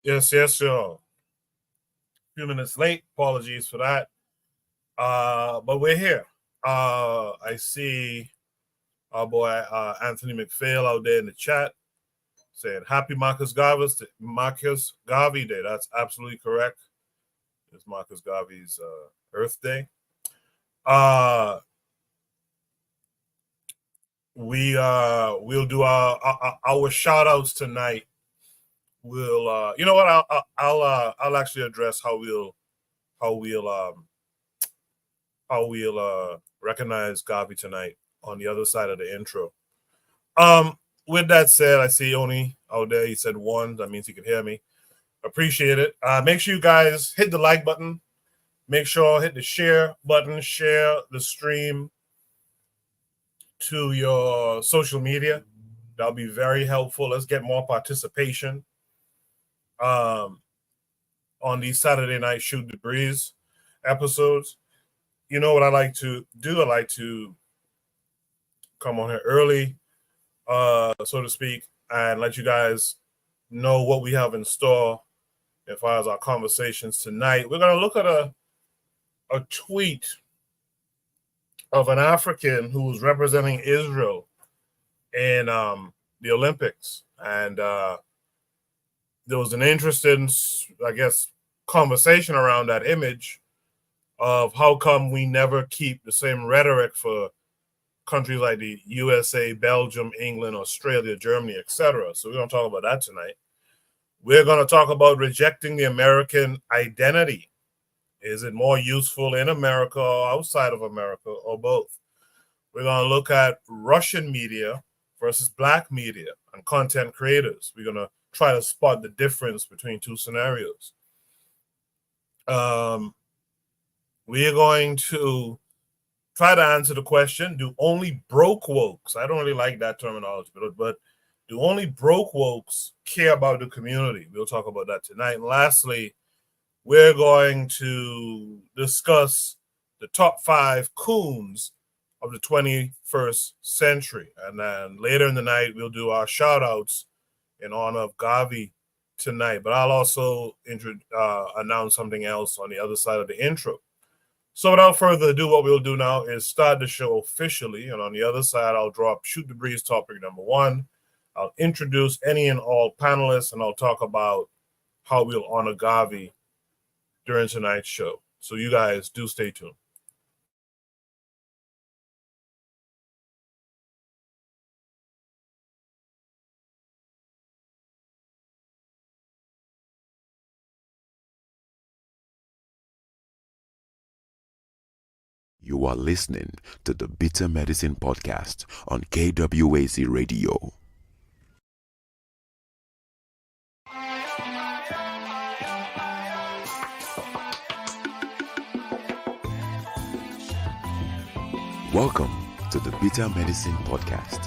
Yes, sure. A few minutes late. Apologies for that. But we're here. I see our boy Anthony McPhail out there in the chat saying happy Marcus Garvey Day. That's absolutely correct. It's Marcus Garvey's Earth Day. We'll do our shout outs tonight. We'll you know what I'll actually address how we'll recognize Garvey tonight on the other side of the intro. With that said, I see Oni out there. He said one. That means he can hear me. Appreciate it. Make sure you guys hit the like button. Make sure hit the share button. Share the stream to your social media. That'll be very helpful. Let's get more participation on these Saturday night Shoot the Breeze episodes. You know what I like to do? I like to come on here early, so to speak, and let you guys know what we have in store as far as our conversations tonight. We're going to look at a tweet of an African who was representing Israel in the Olympics. And there was an interesting, I guess, conversation around that image of how come we never keep the same rhetoric for countries like the USA, Belgium, England, Australia, Germany, etc. So we're going to talk about that tonight. We're going to talk about rejecting the American identity. Is it more useful in America or outside of America, or both? We're going to look at Russian media versus Black media and content creators. We're going to try to spot the difference between two scenarios. We are going to try to answer the question, do only broke wokes, I don't really like that terminology, but do only broke wokes care about the community? We'll talk about that tonight. And lastly, we're going to discuss the top 5 coons of the 21st century. And then later in the night, we'll do our shout outs in honor of Garvey tonight. But I'll also announce something else on the other side of the intro. So without further ado, what we'll do now is start the show officially. And on the other side, I'll drop Shoot the Breeze topic number 1. I'll introduce any and all panelists, and I'll talk about how we'll honor Garvey during tonight's show. So you guys do stay tuned. You are listening to the Bitter Medicine Podcast on KWAZ Radio. Welcome to the Bitter Medicine Podcast,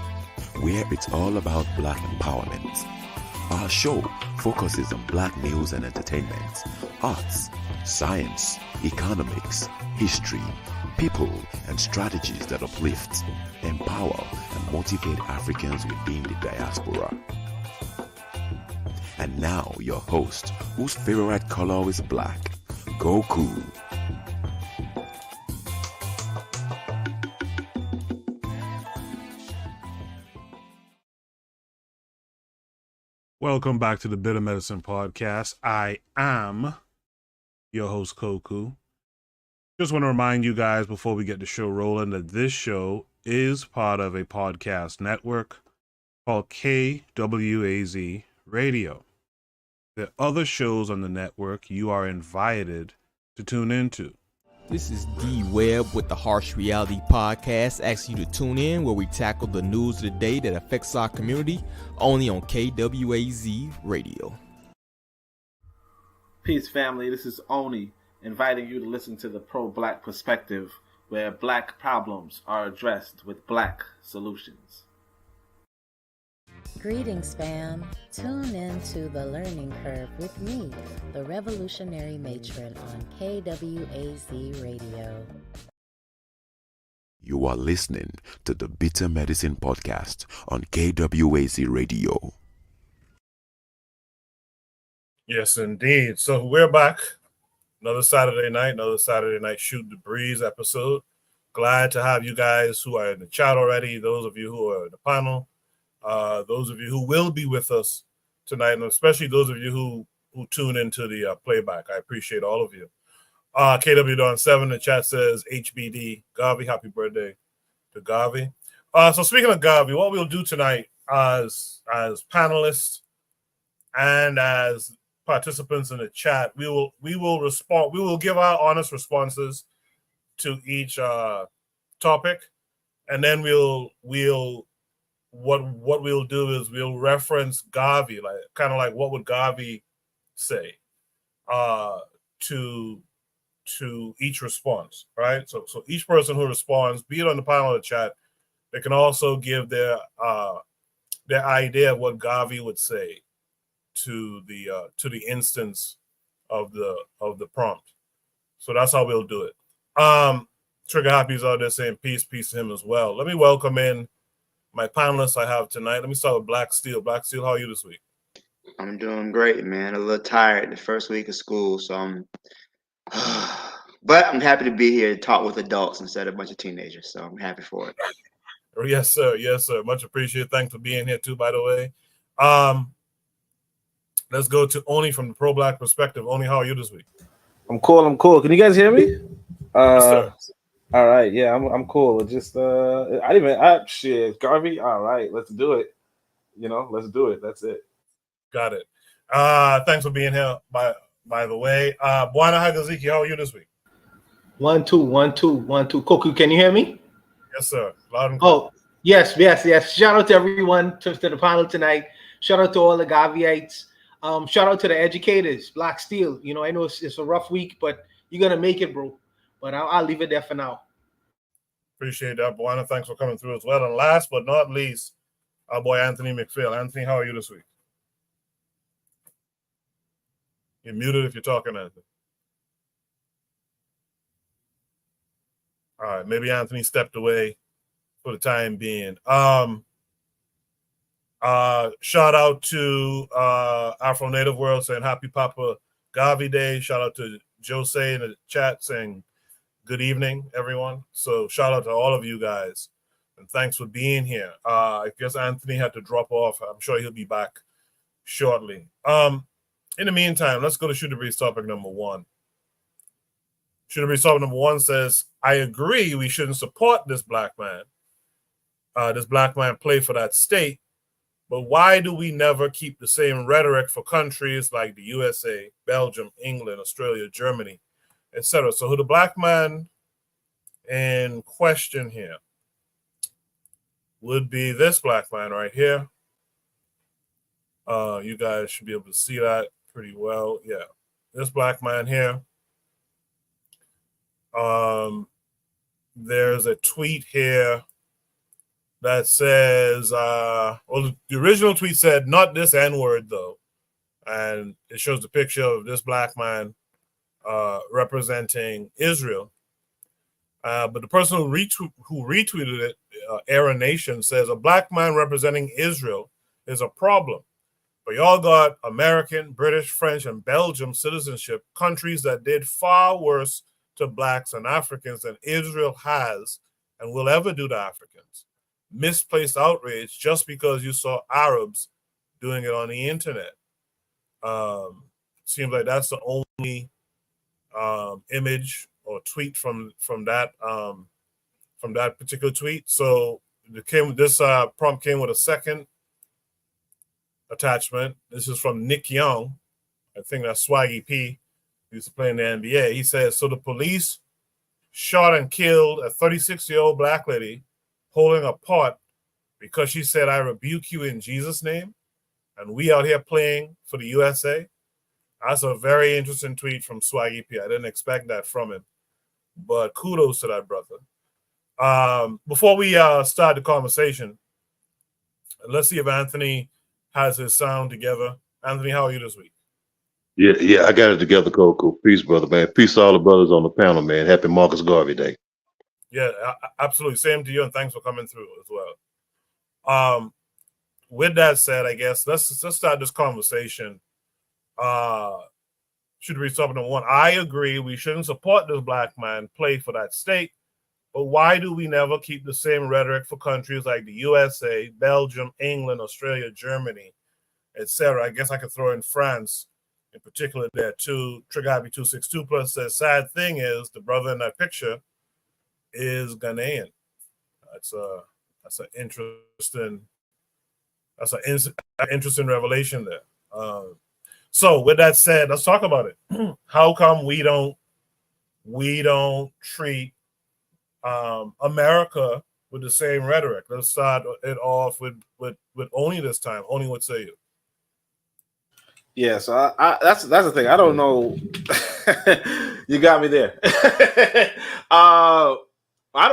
where it's all about Black empowerment. Our show focuses on Black news and entertainment, arts, science, economics, history, people, and strategies that uplift, empower, and motivate Africans within the diaspora. And now, your host, whose favorite color is black, Goku. Welcome back to the Bitter Medicine Podcast. I am your host, Koku. Just want to remind you guys before we get the show rolling that this show is part of a podcast network called KWAZ Radio. There are other shows on the network you are invited to tune into. This is D Webb with the Harsh Reality Podcast, asking you to tune in where we tackle the news of the day that affects our community, only on KWAZ Radio. Peace, family. This is Oni, inviting you to listen to the Pro-Black Perspective, where Black problems are addressed with Black solutions. Greetings, fam. Tune in to The Learning Curve with me, the Revolutionary Matron on KWAZ Radio. You are listening to the Bitter Medicine Podcast on KWAZ Radio. Yes, indeed. So we're back. Another Saturday night Shoot the Breeze episode. Glad to have you guys who are in the chat already, those of you who are in the panel, those of you who will be with us tonight, and especially those of you who tune into the playback. I appreciate all of you. KW Don 7 in the chat says HBD Gavi, happy birthday to Gavi. So speaking of Gavi, what we'll do tonight as panelists and as participants in the chat, we will give our honest responses to each topic, and then what we'll do is we'll reference Gavi, like kind of like what would Gavi say to each response, right? So each person who responds, be it on the panel or the chat, they can also give their idea of what Gavi would say to the instance of the prompt. So that's how we'll do it. Trigger Happy's out there saying peace to him as well. Let me welcome in my panelists I have tonight. Let me start with Black Steel. Black Steel, how are you this week? I'm doing great, man. A little tired the first week of school, so but I'm happy to be here to talk with adults instead of a bunch of teenagers. So I'm happy for it. Yes, sir. Yes, sir. Much appreciated. Thanks for being here too, by the way. Let's go to Oni from the Pro Black Perspective. Oni, how are you this week? I'm cool. Can you guys hear me? Yes, sir. All right, yeah, I'm cool. It just shit, Garvey. All right, let's do it. Let's do it. That's it. Got it. Thanks for being here. By the way, Bwana Hagaziki, how are you this week? 1 2 1 2 1 2. Koku, can you hear me? Yes, sir. Loud and clear. Oh, yes. Shout out to everyone to the panel tonight. Shout out to all the Gaviites. Shout out to the educators, Black Steel. I know it's a rough week, but you're gonna make it, bro. But I'll leave it there for now. Appreciate that, Bwana. Thanks for coming through as well. And last but not least, our boy Anthony McPhail. Anthony, how are you this week? You're muted if you're talking, Anthony. All right, maybe Anthony stepped away for the time being. Shout out to Afro Native World saying Happy Papa Gavi Day. Shout out to Jose in the chat saying good evening, everyone. So shout out to all of you guys, and thanks for being here. I guess Anthony had to drop off. I'm sure he'll be back shortly. In the meantime, let's go to Shoot the Breeze topic number 1. Shoot the Breeze topic number 1 says, I agree we shouldn't support this black man. This black man played for that state, but why do we never keep the same rhetoric for countries like the USA, Belgium, England, Australia, Germany, etc.? So who the black man in question here would be this black man right here. You guys should be able to see that pretty well. Yeah, this black man here. There's a tweet here that says, the original tweet said, not this N-word though. And it shows the picture of this black man representing Israel. But the person who retweeted it, Aaron Nation, says a black man representing Israel is a problem. But y'all got American, British, French, and Belgium citizenship, countries that did far worse to blacks and Africans than Israel has and will ever do to Africans. Misplaced outrage just because you saw Arabs doing it on the internet. Seems like that's the only image or tweet from that particular tweet. So this prompt came with a second attachment. This is from Nick Young. I think that's Swaggy P. He used to play in the NBA. He says, so the police shot and killed a 36-year-old black lady holding a pot because she said, I rebuke you in Jesus' name. And we out here playing for the USA. That's a very interesting tweet from Swaggy P. I didn't expect that from him. But kudos to that brother. Before we start the conversation, let's see if Anthony has his sound together. Anthony, how are you this week? Yeah, I got it together, Coco. Peace, brother, man. Peace to all the brothers on the panel, man. Happy Marcus Garvey Day. Yeah, absolutely. Same to you, and thanks for coming through as well. With that said, I guess let's start this conversation should be something to one. I agree. We shouldn't support this black man play for that state. But why do we never keep the same rhetoric for countries like the USA, Belgium, England, Australia, Germany, etc.? I guess I could throw in France in particular there too. Trigabi 262 plus says, sad thing is the brother in that picture is Ghanaian. That's an interesting revelation there. So with that said, let's talk about it. How come we don't treat America with the same rhetoric? Let's start it off with Oni this time. Oni, what say you? Yeah, so that's the thing. I don't know. You got me there.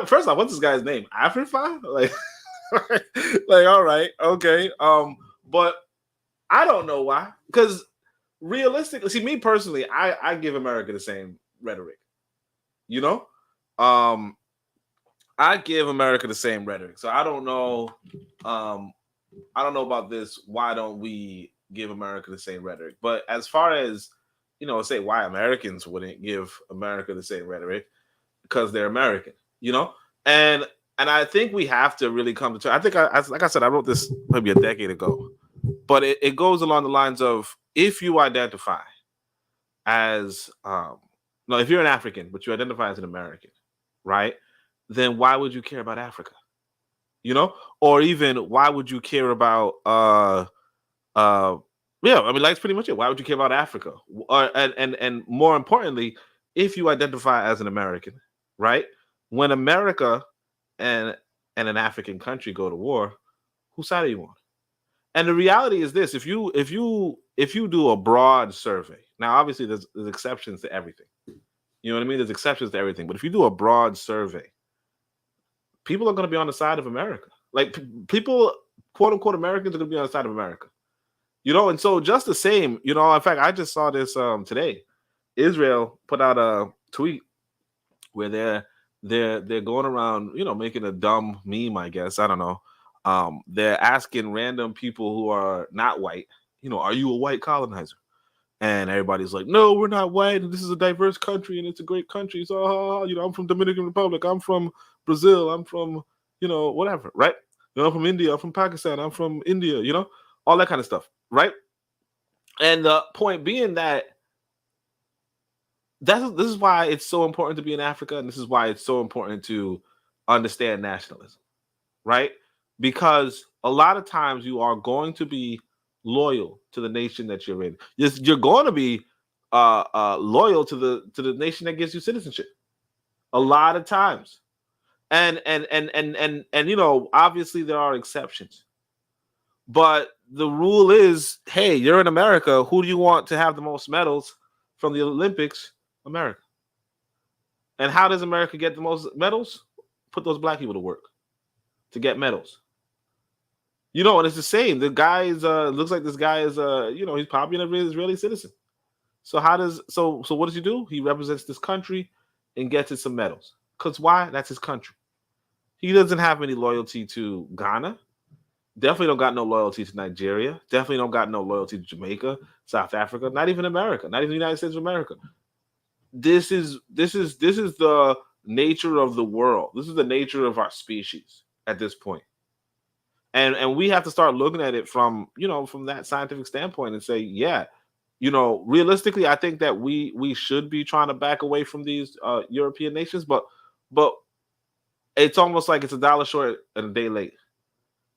First off, what's this guy's name? Afrifa? Like, all right, okay. But I don't know why. Because realistically, see, me personally, I give America the same rhetoric. You know, I give America the same rhetoric. So I don't know. I don't know about this. Why don't we give America the same rhetoric? But as far as, say why Americans wouldn't give America the same rhetoric, because they're American, and I think we have to really come to. I think like I said, I wrote this maybe a decade ago, but it goes along the lines of, if you identify as if you're an African but you identify as an American, right? Then why would you care about Africa? Or even why would you care about that's pretty much it. Why would you care about Africa? And more importantly, if you identify as an American, right? When America and an African country go to war, whose side are you on? And the reality is this: if you do a broad survey, now obviously there's exceptions to everything. You know what I mean? There's exceptions to everything. But if you do a broad survey, people are going to be on the side of America. Like people, quote unquote, Americans are going to be on the side of America. And so just the same, in fact, I just saw this today. Israel put out a tweet where they're going around, making a dumb meme, I guess. I don't know. They're asking random people who are not white, are you a white colonizer? And everybody's like, no, we're not white. And this is a diverse country and it's a great country. So, I'm from Dominican Republic. I'm from Brazil. I'm from, whatever, right? I'm from India. I'm from Pakistan. I'm from India, all that kind of stuff, right? And the point being that this is why it's so important to be in Africa. And this is why it's so important to understand nationalism, right? Because a lot of times you are going to be loyal to the nation that you're in. You're going to be loyal to the nation that gives you citizenship. A lot of times, and obviously there are exceptions, but the rule is, hey, you're in America. Who do you want to have the most medals from the Olympics? America. And how does America get the most medals? Put those black people to work to get medals. And it's the same. The guy is looks like this guy is he's probably an Israeli citizen. So what does he do? He represents this country and gets it some medals. Because why? That's his country. He doesn't have any loyalty to Ghana. Definitely don't got no loyalty to Nigeria. Definitely don't got no loyalty to Jamaica, South Africa, not even America, not even the United States of America. This is the nature of the world. This is the nature of our species at this point. And we have to start looking at it from that scientific standpoint and say, yeah, realistically, I think that we should be trying to back away from these European nations, but it's almost like it's a dollar short and a day late.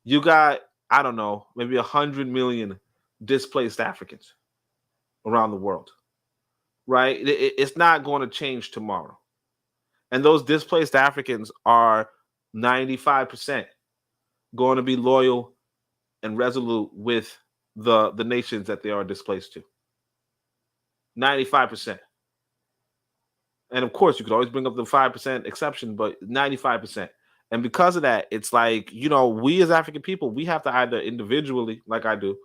You got, I don't know, maybe 100 million displaced Africans around the world, right? It's not going to change tomorrow. And those displaced Africans are 95% going to be loyal and resolute with the nations that they are displaced to. 95%. And of course, you could always bring up the 5% exception, but 95%. And because of that, it's like, we as African people, we have to either individually, like I do,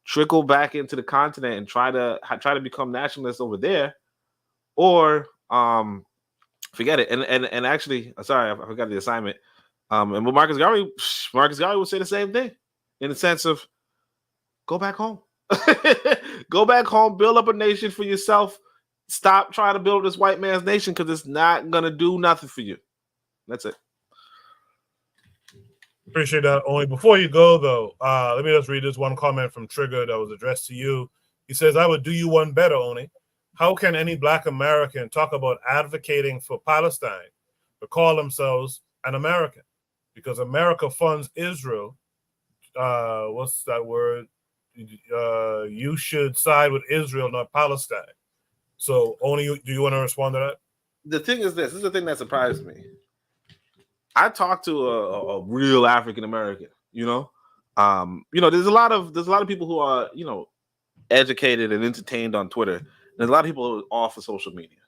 trickle back into the continent and try to become nationalists over there, or forget it. And actually, sorry, I forgot the assignment. And what Marcus Garvey would say the same thing, in the sense of, go back home. Go back home, build up a nation for yourself. Stop trying to build this white man's nation because it's not gonna do nothing for you. That's it. Appreciate that. Only before you go, though, let me just read this one comment from Trigger that was addressed to you. He says, I would do you one better, Oni. How can any Black American talk about advocating for Palestine but call themselves an American? Because America funds Israel. What's that word? You should side with Israel, not Palestine. So, Oni, do you want to respond to that? The thing is this is the thing that surprised me. I talked to a real African American, there's a lot of people who are, educated and entertained on Twitter. There's a lot of people off of social media.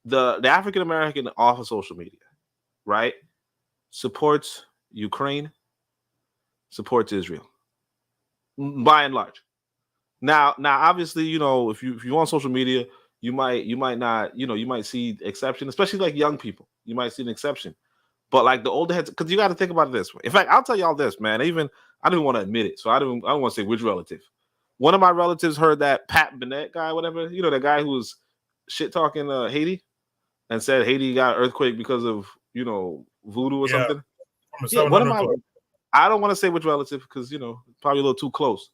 The African American off of social media, right, supports Ukraine, supports Israel, by and large. Now, obviously, if you're on social media, you might not, you might see exception, especially like young people. You might see an exception. But like the older heads, because you got to think about it this way. In fact, I'll tell y'all this, man. I didn't want to admit it, so I don't want to say which relative. One of my relatives heard that Pat Bennett guy, whatever, the guy who was shit talking Haiti and said Haiti got an earthquake because of voodoo or something. I don't want to say which relative because probably a little too close.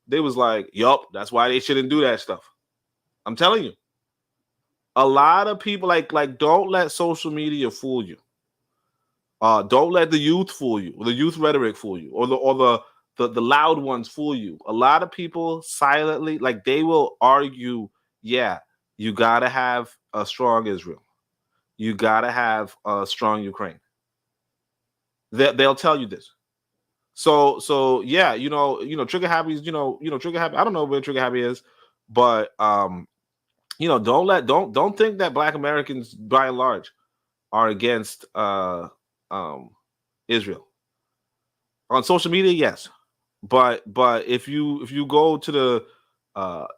They was like, yup, that's why they shouldn't do that stuff. I'm telling you, a lot of people like don't let social media fool you. Don't let the youth fool you, or the youth rhetoric fool you, or the loud ones fool you. A lot of people silently, like they will argue, yeah, you gotta have a strong Israel, you gotta have a strong Ukraine. They'll tell you this. So yeah, Trigger Happy's, Trigger Happy. I don't know where Trigger Happy is, but don't think that Black Americans by and large are against Israel. On social media, yes, but if you go to the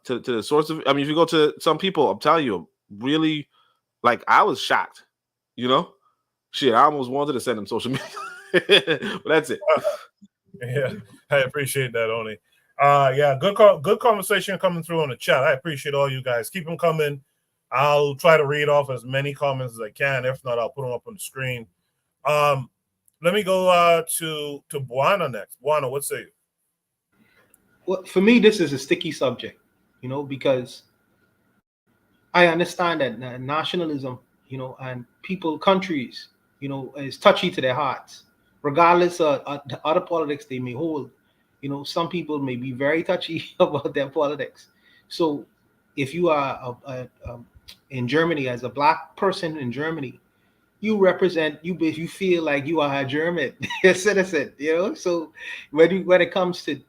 to the source of, if you go to some people, I'm telling you, really, like I was shocked. Shit, I almost wanted to send them social media, but that's it. Yeah, I appreciate that, Oni. Yeah, good conversation coming through on the chat. I appreciate all you guys. Keep them coming. I'll try to read off as many comments as I can. If not, I'll put them up on the screen. Let me go to Buana next. Buana, what say you? Well, for me, this is a sticky subject, because I understand that nationalism, and countries, is touchy to their hearts, regardless of the other politics they may hold. Some people may be very touchy about their politics. So if you are in Germany, as a Black person in Germany, you represent, you feel like you are a German citizen, So when it comes to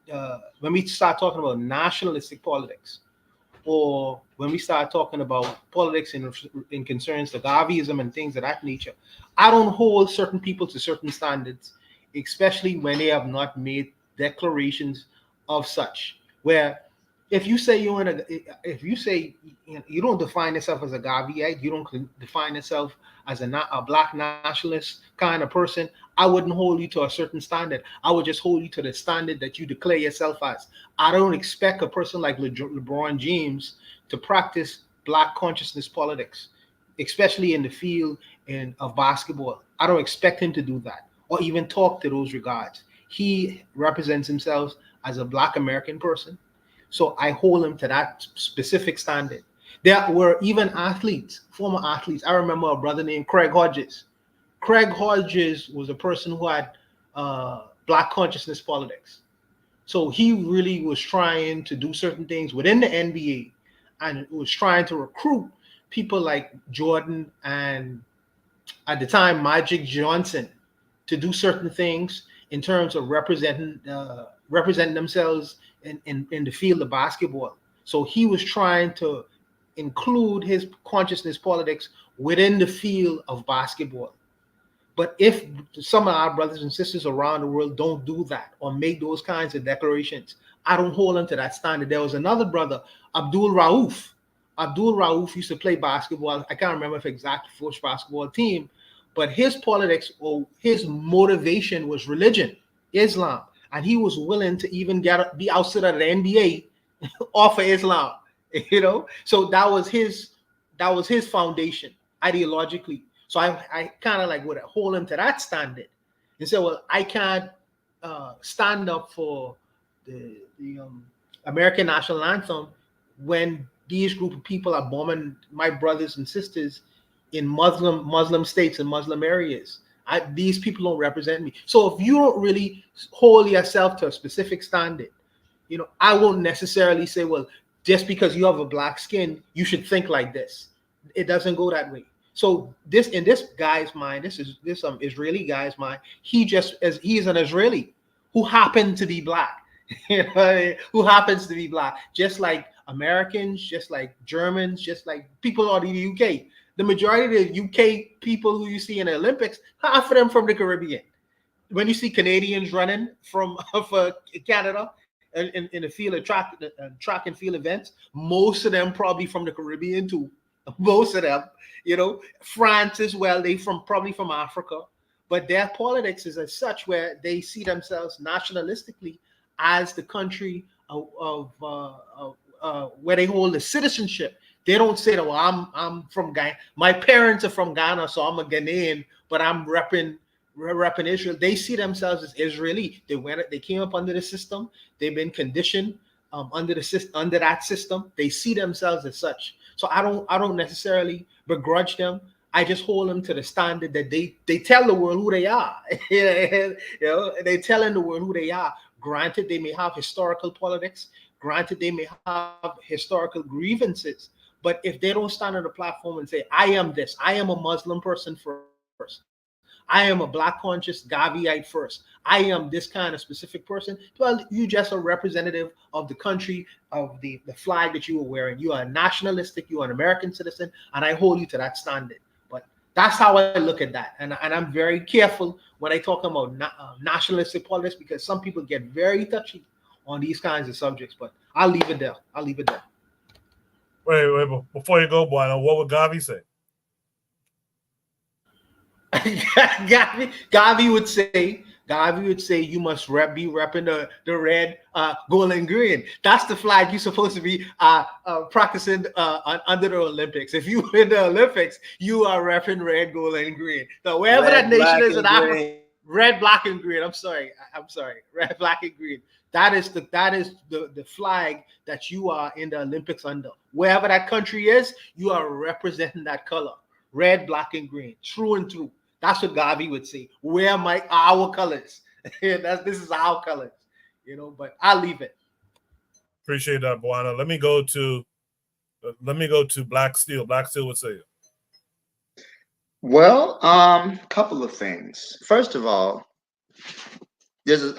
when we start talking about nationalistic politics, or when we start talking about politics in concerns to Garveyism and things of that nature, I don't hold certain people to certain standards, especially when they have not made declarations of such. Where if you say you don't define yourself as a Garveyite, you don't define yourself as a Black nationalist kind of person, I wouldn't hold you to a certain standard. I would just hold you to the standard that you declare yourself as. I don't expect a person like LeBron James to practice Black consciousness politics, especially in the field of basketball. I don't expect him to do that or even talk to those regards. He represents himself as a Black American person. So I hold him to that specific standard. There were even athletes, former athletes. I remember a brother named Craig Hodges. Craig Hodges was a person who had Black consciousness politics. So he really was trying to do certain things within the NBA and was trying to recruit people like Jordan and, at the time, Magic Johnson to do certain things in terms of representing themselves in the field of basketball. So he was trying to include his consciousness politics within the field of basketball. But if some of our brothers and sisters around the world don't do that or make those kinds of declarations, I don't hold them to that standard. There was another brother, Abdul Rauf. Abdul Rauf used to play basketball. I can't remember if exactly which basketball team, but his politics or his motivation was religion, Islam. And he was willing to even be outside of the NBA off of Islam, you know. So that was his foundation ideologically. So I kind of like would hold him to that standard and say, well, I can't stand up for the American national anthem when these group of people are bombing my brothers and sisters in Muslim states and Muslim areas. These people don't represent me. So if you don't really hold yourself to a specific standard, I won't necessarily say, well, just because you have a black skin, you should think like this. It doesn't go that way. So in this guy's mind, this Israeli guy's mind, he is an Israeli who happened to be black. Who happens to be black, just like Americans, just like Germans, just like people out in the UK. The majority of the UK people who you see in the Olympics, half of them from the Caribbean. When you see Canadians running from for Canada in the field of track and field events, most of them probably from the Caribbean too. Most of them, France as well. They probably from Africa, but their politics is as such where they see themselves nationalistically as the country of where they hold the citizenship. They don't say, "Oh, I'm from Ghana. My parents are from Ghana, so I'm a Ghanaian, but I'm repping Israel." They see themselves as Israeli. They came up under the system. They've been conditioned under that system. They see themselves as such. So I don't necessarily begrudge them. I just hold them to the standard that they tell the world who they are. They telling the world who they are. Granted, they may have historical politics. Granted, they may have historical grievances. But if they don't stand on the platform and say, I am this, I am a Muslim person first, I am a black conscious Gaviite first, I am this kind of specific person, well, you just a representative of the country, of the flag that you were wearing. You are nationalistic, you are an American citizen, and I hold you to that standard. But that's how I look at that. And I'm very careful when I talk about nationalistic politics, because some people get very touchy on these kinds of subjects. But I'll leave it there. Wait, before you go, Buana, what would Gavi say? Gavi would say you must be repping the red, gold, and green. That's the flag you're supposed to be practicing under the Olympics. If you win the Olympics, you are repping red, gold, and green. So wherever that nation is in Africa, red, black, and green. I'm sorry. Red, black, and green. That is the flag that you are in the Olympics under. Wherever that country is, you are representing that color. Red, black, and green. True and true. That's what Gavi would say. Where are our colors? This is our colors. But I'll leave it. Appreciate that, Buana. Let me go to Black Steel. Black Steel would say it. Well, couple of things. First of all,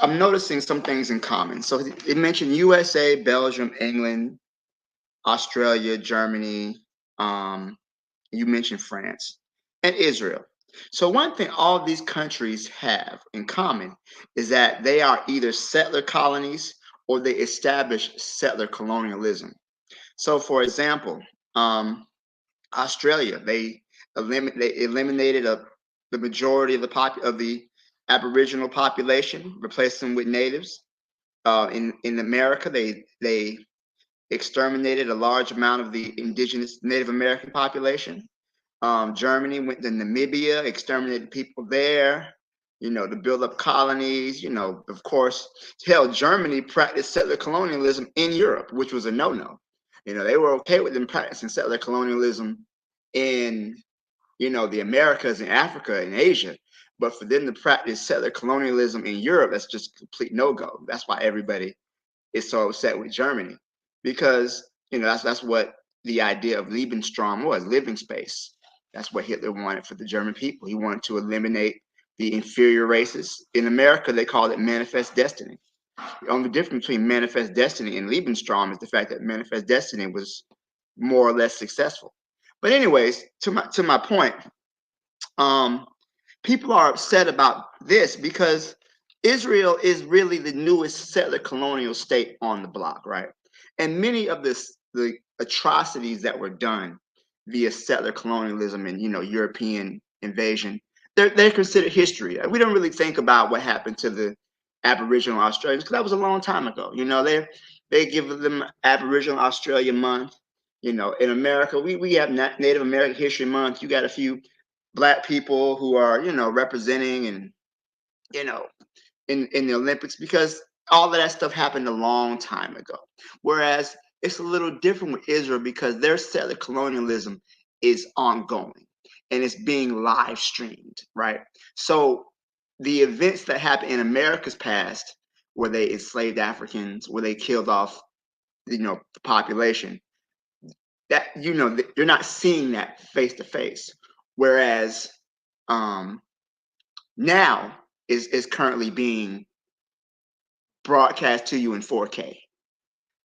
I'm noticing some things in common. So it mentioned USA, Belgium, England, Australia, Germany. You mentioned France and Israel. So one thing all these countries have in common is that they are either settler colonies or they established settler colonialism. So, for example, Australia, they eliminated the majority of the Aboriginal population, replaced them with natives. In America, they exterminated a large amount of the indigenous Native American population. Germany went to Namibia, exterminated people there, to build up colonies. Of course, hell, Germany practiced settler colonialism in Europe, which was a no-no. They were okay with them practicing settler colonialism in, the Americas and Africa and Asia. But for them to practice settler colonialism in Europe, that's just a complete no-go. That's why everybody is so upset with Germany, because that's what the idea of LIVESTREAM was, living space. That's what Hitler wanted for the German people. He wanted to eliminate the inferior races. In America, they called it manifest destiny. The only difference between manifest destiny and LIVESTREAM is the fact that manifest destiny was more or less successful. But anyways, to my point, people are upset about this because Israel is really the newest settler colonial state on the block, right? And many of the atrocities that were done via settler colonialism and European invasion, they're considered history. We don't really think about what happened to the Aboriginal Australians because that was a long time ago. They They give them Aboriginal Australia Month. You know, in America, we have Native American History Month. You got a few Black people who are, you know, representing and, you know, in the Olympics, because all of that stuff happened a long time ago. Whereas it's a little different with Israel because their settler colonialism is ongoing and it's being live streamed, right? So the events that happened in America's past, where they enslaved Africans, where they killed off, you know, the population, that, you know, you're not seeing that face to face. Whereas now is currently being broadcast to you in 4K.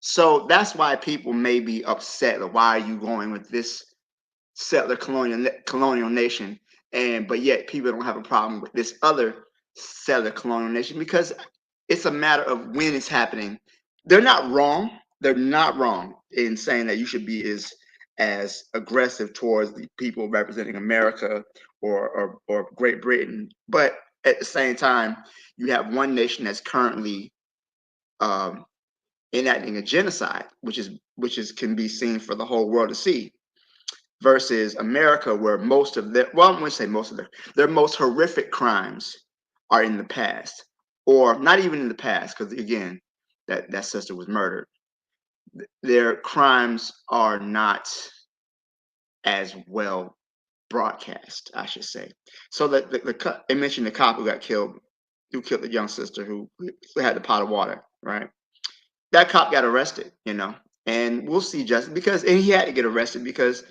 So that's why people may be upset. Like, why are you going with this settler colonial nation, but yet people don't have a problem with this other settler colonial nation? Because it's a matter of when it's happening. They're not wrong. They're not wrong in saying that you should be as aggressive towards the people representing America or Great Britain. But at the same time, you have one nation that's currently enacting a genocide, which can be seen for the whole world to see, versus America, where most of their, well, I'm going to say most of their most horrific crimes are in the past, or not even in the past, because again, that sister was murdered. Their crimes are not as well broadcast, I should say. So they mentioned the cop who got killed, who killed the young sister who had the pot of water, right? That cop got arrested, you know, and we'll see justice because, and he had to get arrested because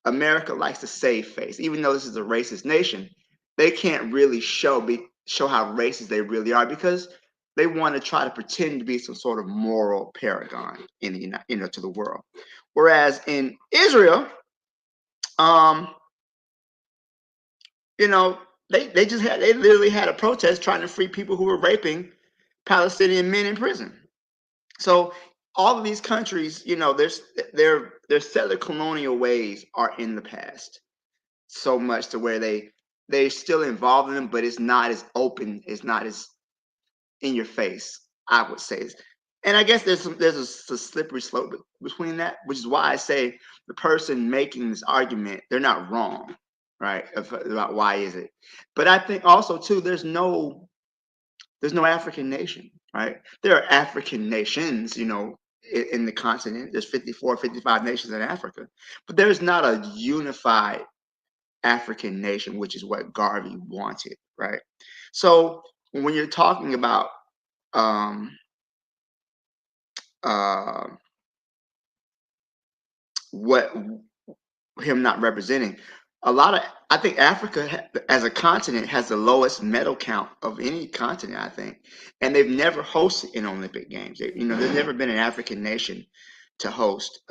America likes to save face. Even though this is a racist nation, they can't really show how racist they really are because they want to try to pretend to be some sort of moral paragon in the, you know, to the world. Whereas in Israel, you know, they literally had a protest trying to free people who were raping Palestinian men in prison. So all of these countries, you know, their settler colonial ways are in the past, so much to where they're still involved in them, but it's not as open, it's not as in your face, I would say. And I guess there's a slippery slope between that, which is why I say the person making this argument, they're not wrong, right? About why is it. But I think also too, there's no African nation, right? There are African nations, you know, in the continent. There's 54, 55 nations in Africa, but there's not a unified African nation, which is what Garvey wanted, right? So when you're talking about uh, what him not representing, I think Africa as a continent has the lowest medal count of any continent, I think, and they've never hosted an Olympic Games. You know, there's never been an African nation to host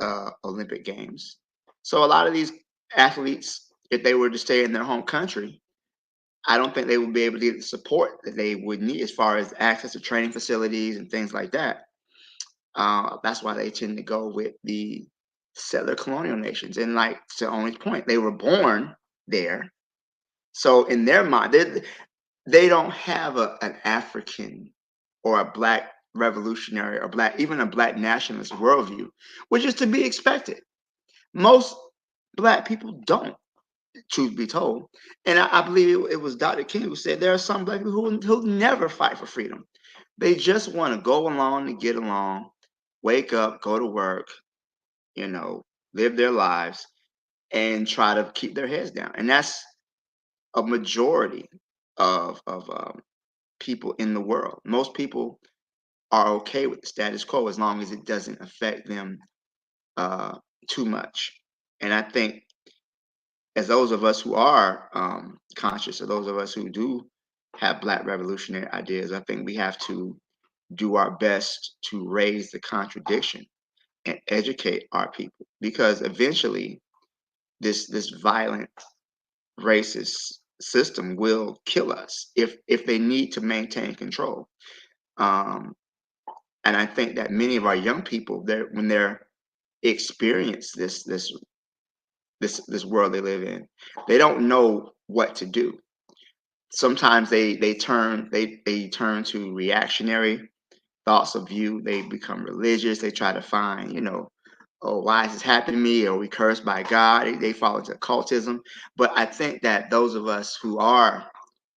Olympic Games. So a lot of these athletes, if they were to stay in their home country, I don't think they would be able to get the support that they would need as far as access to training facilities and things like that. That's why they tend to go with the settler colonial nations. And like to Owen's point, they were born there. So in their mind, they don't have an African or a Black revolutionary or even a Black nationalist worldview, which is to be expected. Most Black people don't, truth be told. And I believe it was Dr. King who said there are some Black people who never fight for freedom. They just want to go along and get along, wake up, go to work, you know, live their lives and try to keep their heads down. And that's a majority of people in the world. Most people are okay with the status quo as long as it doesn't affect them too much. And I think as those of us who are conscious, or those of us who do have Black revolutionary ideas, I think we have to do our best to raise the contradiction and educate our people, because eventually this violent racist system will kill us if they need to maintain control. And I think that many of our young people, when they're experience this world they live in, they don't know what to do. Sometimes they turn to reactionary thoughts of view. They become religious. They try to find, oh, why is this happening to me? Are we cursed by God? They fall into occultism. But I think that those of us who are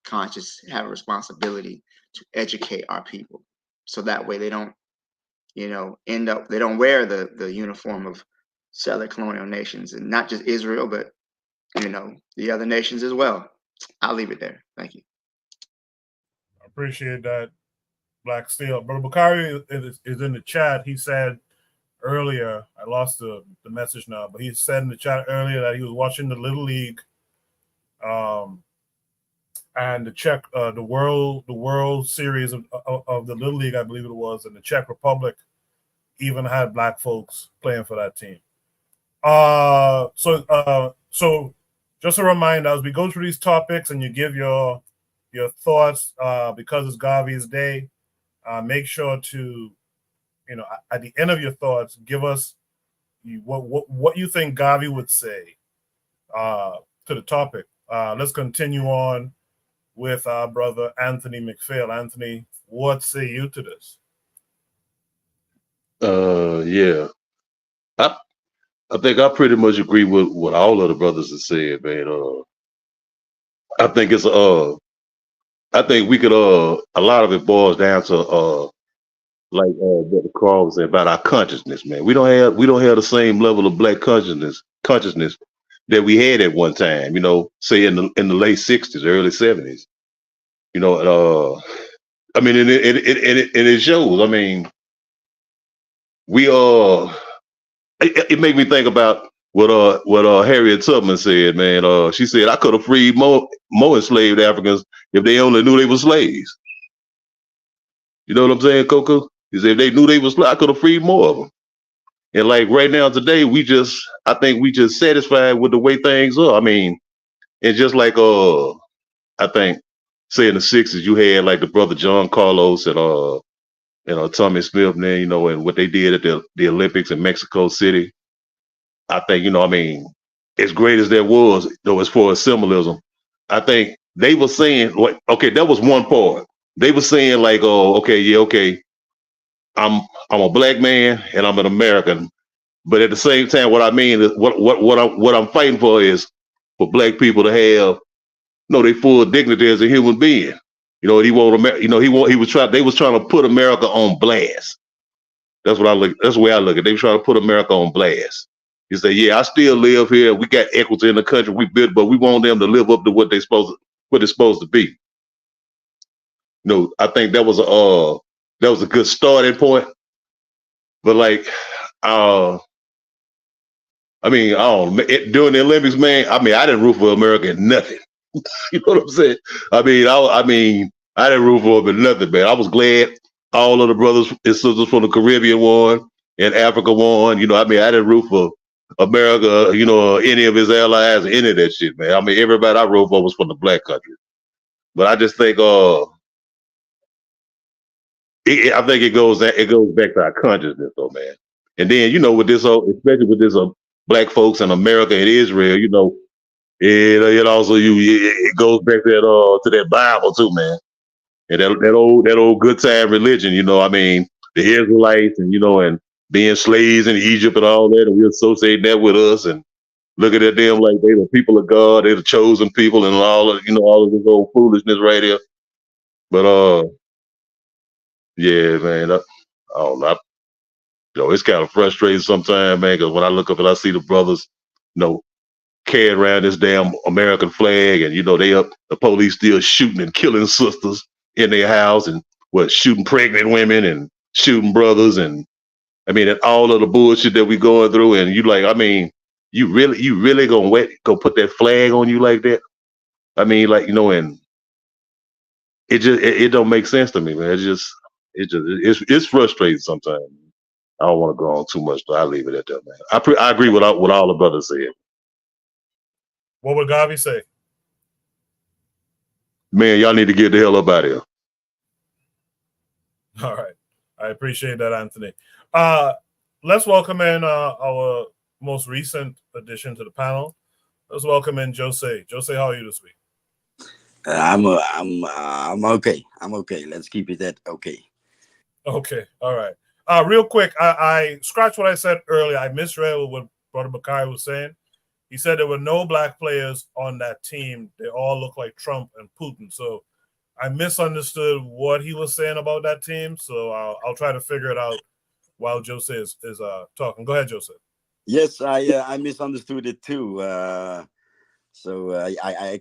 conscious have a responsibility to educate our people, so that way they don't, end up, they don't wear the uniform of settler colonial nations, and not just Israel, but the other nations as well. I'll leave it there. Thank you. I appreciate that, Black Steel. Brother Bakari is in the chat. He said earlier, I lost the message now, but he said in the chat earlier that he was watching the Little League, and the World Series of the Little League, I believe it was, in the Czech Republic, even had black folks playing for that team. So just a reminder, as we go through these topics and you give your thoughts, because it's Garvey's Day, make sure to, at the end of your thoughts, give us what you think Garvey would say to the topic. Let's continue on with our brother Anthony McPhail. Anthony, what say you to this? Yeah. I think I pretty much agree with what all of the brothers have said, man. I think I think we could a lot of it boils down to like what the call was about our consciousness, man. We don't have the same level of black consciousness that we had at one time, say in the late 60s, early 70s. I mean, and it shows. I mean, we it made me think about what Harriet Tubman said, man. She said, I could have freed more enslaved Africans if they only knew they were slaves. You know what I'm saying, Coco? He said, if they knew they were slaves, I could have freed more of them. And like right now today, I think we just satisfied with the way things are. I mean, it's just like I think say in the 60s you had like the brother John Carlos and Tommy Smith, man, and what they did at the Olympics in Mexico City. I think, I mean, as great as that was, though, as far as symbolism, I think they were saying, like, okay, that was one part. They were saying like, oh, okay, yeah, okay, I'm a black man and I'm an American, but at the same time, what I mean is what I'm fighting for is for black people to have their full dignity as a human being. He won't. They was trying to put America on blast. That's what I look. That's the way I look at it. They were trying to put America on blast. You say, yeah, I still live here. We got equity in the country. We built, but we want them to live up to what it's supposed to be. I think that was a good starting point. But like, I mean, during the Olympics, man, I mean, I didn't root for America in nothing. You know what I'm saying? I mean, I didn't root for them in nothing, man. I was glad all of the brothers and sisters from the Caribbean won and Africa won. I mean, I didn't root for America, any of his allies, any of that shit, man. I mean, everybody I wrote for was from the black country. But I just think, I think it goes back to our consciousness, though, man. And then, with this especially with this black folks in America and Israel, it also it goes back to that Bible too, man. And that old good time religion, I mean, the Israelites and and being slaves in Egypt and all that, and we associate that with us and looking at them like they the people of God, they're the chosen people, and all of this old foolishness right here. But yeah, man, I don't know. It's kind of frustrating sometimes, man, because when I look up and I see the brothers, carrying around this damn American flag, and the police still shooting and killing sisters in their house, and shooting pregnant women and shooting brothers, and I mean, and all of the bullshit that we going through, and I mean, you really gonna go put that flag on you like that? I mean, like, and it don't make sense to me, man. It's frustrating sometimes. I don't want to go on too much, but I leave it at that, man. I agree with all the brothers said. What would Garvey say? Man, y'all need to get the hell up out of here. All right. I appreciate that, Anthony. Let's welcome in our most recent addition to the panel. Let's welcome in Jose. Jose, how are you this week? I'm okay. I'm okay. Let's keep it that okay. Okay, all right. Real quick, I scratched what I said earlier. I misread what Brother Bakari was saying. He said there were no black players on that team. They all look like Trump and Putin. So I misunderstood what he was saying about that team. So I'll try to figure it out while Jose is talking. Go ahead, Jose. Yes, I misunderstood it too. I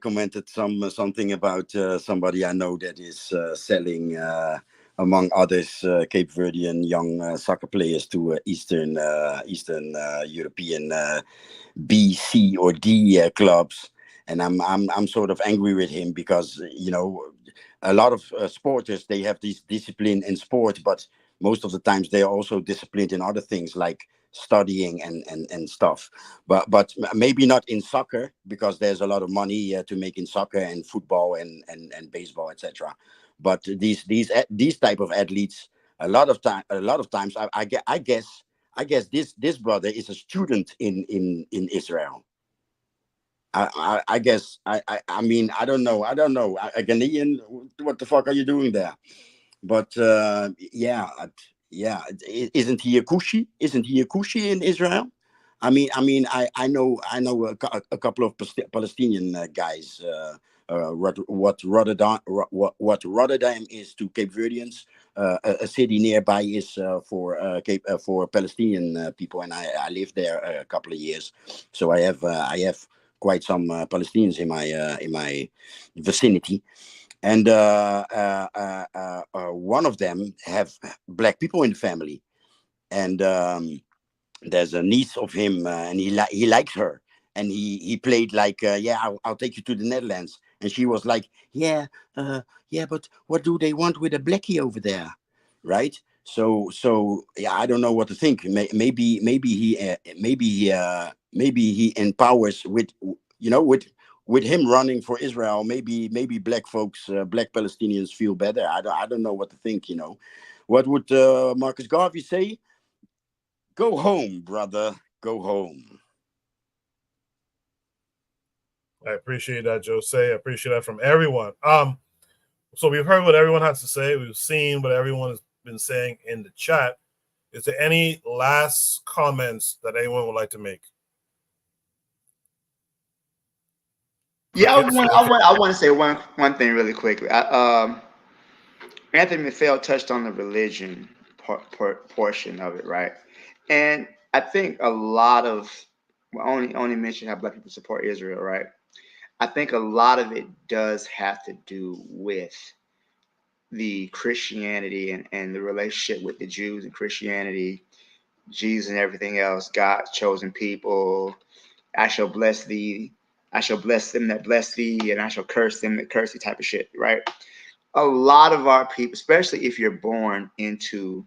commented something about somebody I know that is selling, among others, Cape Verdean young soccer players to Eastern European B, C, or D clubs, and I'm sort of angry with him because a lot of sporters, they have this discipline in sport, but most of the times they are also disciplined in other things like studying and stuff. But maybe not in soccer, because there's a lot of money to make in soccer and football and baseball, etc. But these type of athletes, a lot of times, I guess this brother is a student in Israel. I guess I mean, I don't know. A Ghanaian, what the fuck are you doing there? But yeah, isn't he a Kushi? Isn't he a Kushi in Israel? I know a couple of Palestinian guys. What Rotterdam is to Cape Verdeans, a city nearby is for Palestinian people, and I lived there a couple of years, so I have quite some Palestinians in my vicinity, and one of them have black people in the family, and there's a niece of him, and he likes her, and he played like, yeah, I'll take you to the Netherlands, and she was like, yeah, but what do they want with a blackie over there, right? So yeah, I don't know what to think. Maybe he empowers with, with him running for Israel. Maybe black folks, black Palestinians feel better. I don't know what to think. What would Marcus Garvey say? Go home, brother. Go home. I appreciate that, Jose. I appreciate that from everyone. So we've heard what everyone has to say. We've seen what everyone has been saying in the chat. Is there any last comments that anyone would like to make? Yeah, I want to say one thing really quickly. Anthony McPhail touched on the religion portion of it, right? And I think a lot of, well, only mentioned how black people support Israel, right? I think a lot of it does have to do with the Christianity and the relationship with the Jews and Christianity, Jesus and everything else, God's chosen people. I shall bless thee. I shall bless them that bless thee, and I shall curse them that curse thee, type of shit, right? A lot of our people, especially if you're born into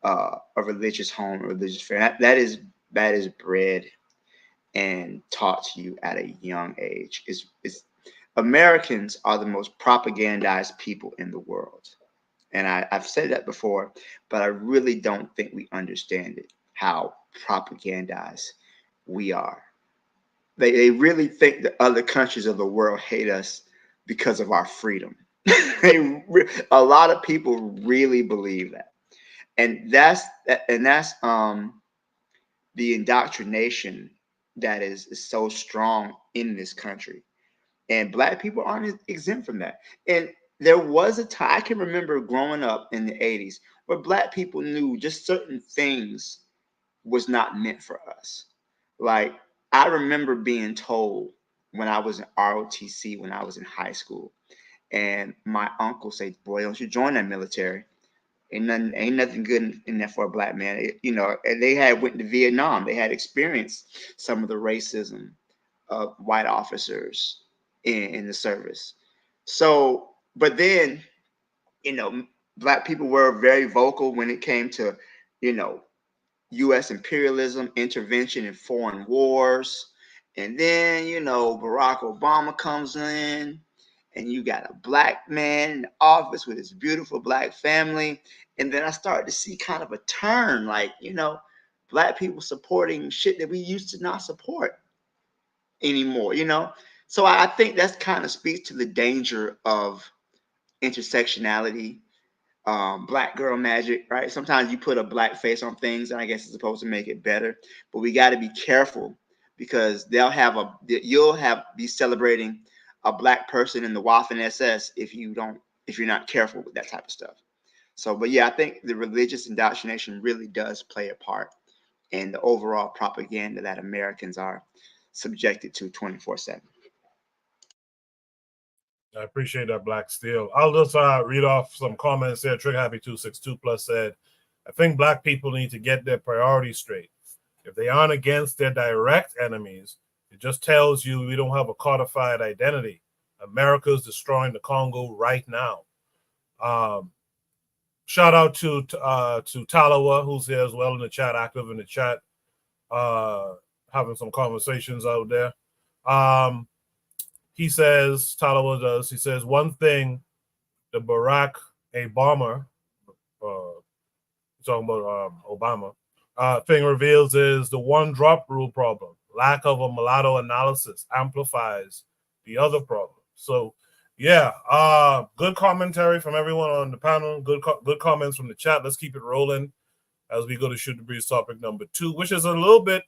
a religious home, a religious family, that is bred and taught to you at a young age. Is Americans are the most propagandized people in the world. And I've said that before, but I really don't think we understand it, how propagandized we are. They really think that other countries of the world hate us because of our freedom. A lot of people really believe that. And that's the indoctrination that is so strong in this country. And black people aren't exempt from that. And there was a time, I can remember growing up in the 80s, where black people knew just certain things was not meant for us. Like, I remember being told when I was in ROTC, when I was in high school, and my uncle said, "Boy, don't you join that military. Ain't nothing good in there for a black man." And they had went to Vietnam. They had experienced some of the racism of white officers in the service. So, but then, black people were very vocal when it came to, you know, U.S. imperialism, intervention in foreign wars. And then, Barack Obama comes in, and you got a black man in the office with his beautiful black family. And then I started to see kind of a turn, like, black people supporting shit that we used to not support anymore. So I think that's kind of speaks to the danger of intersectionality. black girl magic, right? Sometimes you put a black face on things, and I guess it's supposed to make it better. But we got to be careful because you'll be celebrating a black person in the Waffen SS if you're not careful with that type of stuff. So, but yeah, I think the religious indoctrination really does play a part in the overall propaganda that Americans are subjected to 24/7. I appreciate that, Black Steel. I'll just read off some comments there. Trigger Happy 262 Plus said, I think black people need to get their priorities straight. If they aren't against their direct enemies, it just tells you we don't have a codified identity. America's destroying the Congo right now. Shout out to Talawa, who's here as well in the chat, active in the chat, having some conversations out there. He says, Talawa does, he says, one thing the Barack Obama, talking about Obama, thing reveals is the one drop rule problem. Lack of a mulatto analysis amplifies the other problem. So, yeah, good commentary from everyone on the panel. Good comments from the chat. Let's keep it rolling as we go to Shoot the Breeze topic number 2, which is a little bit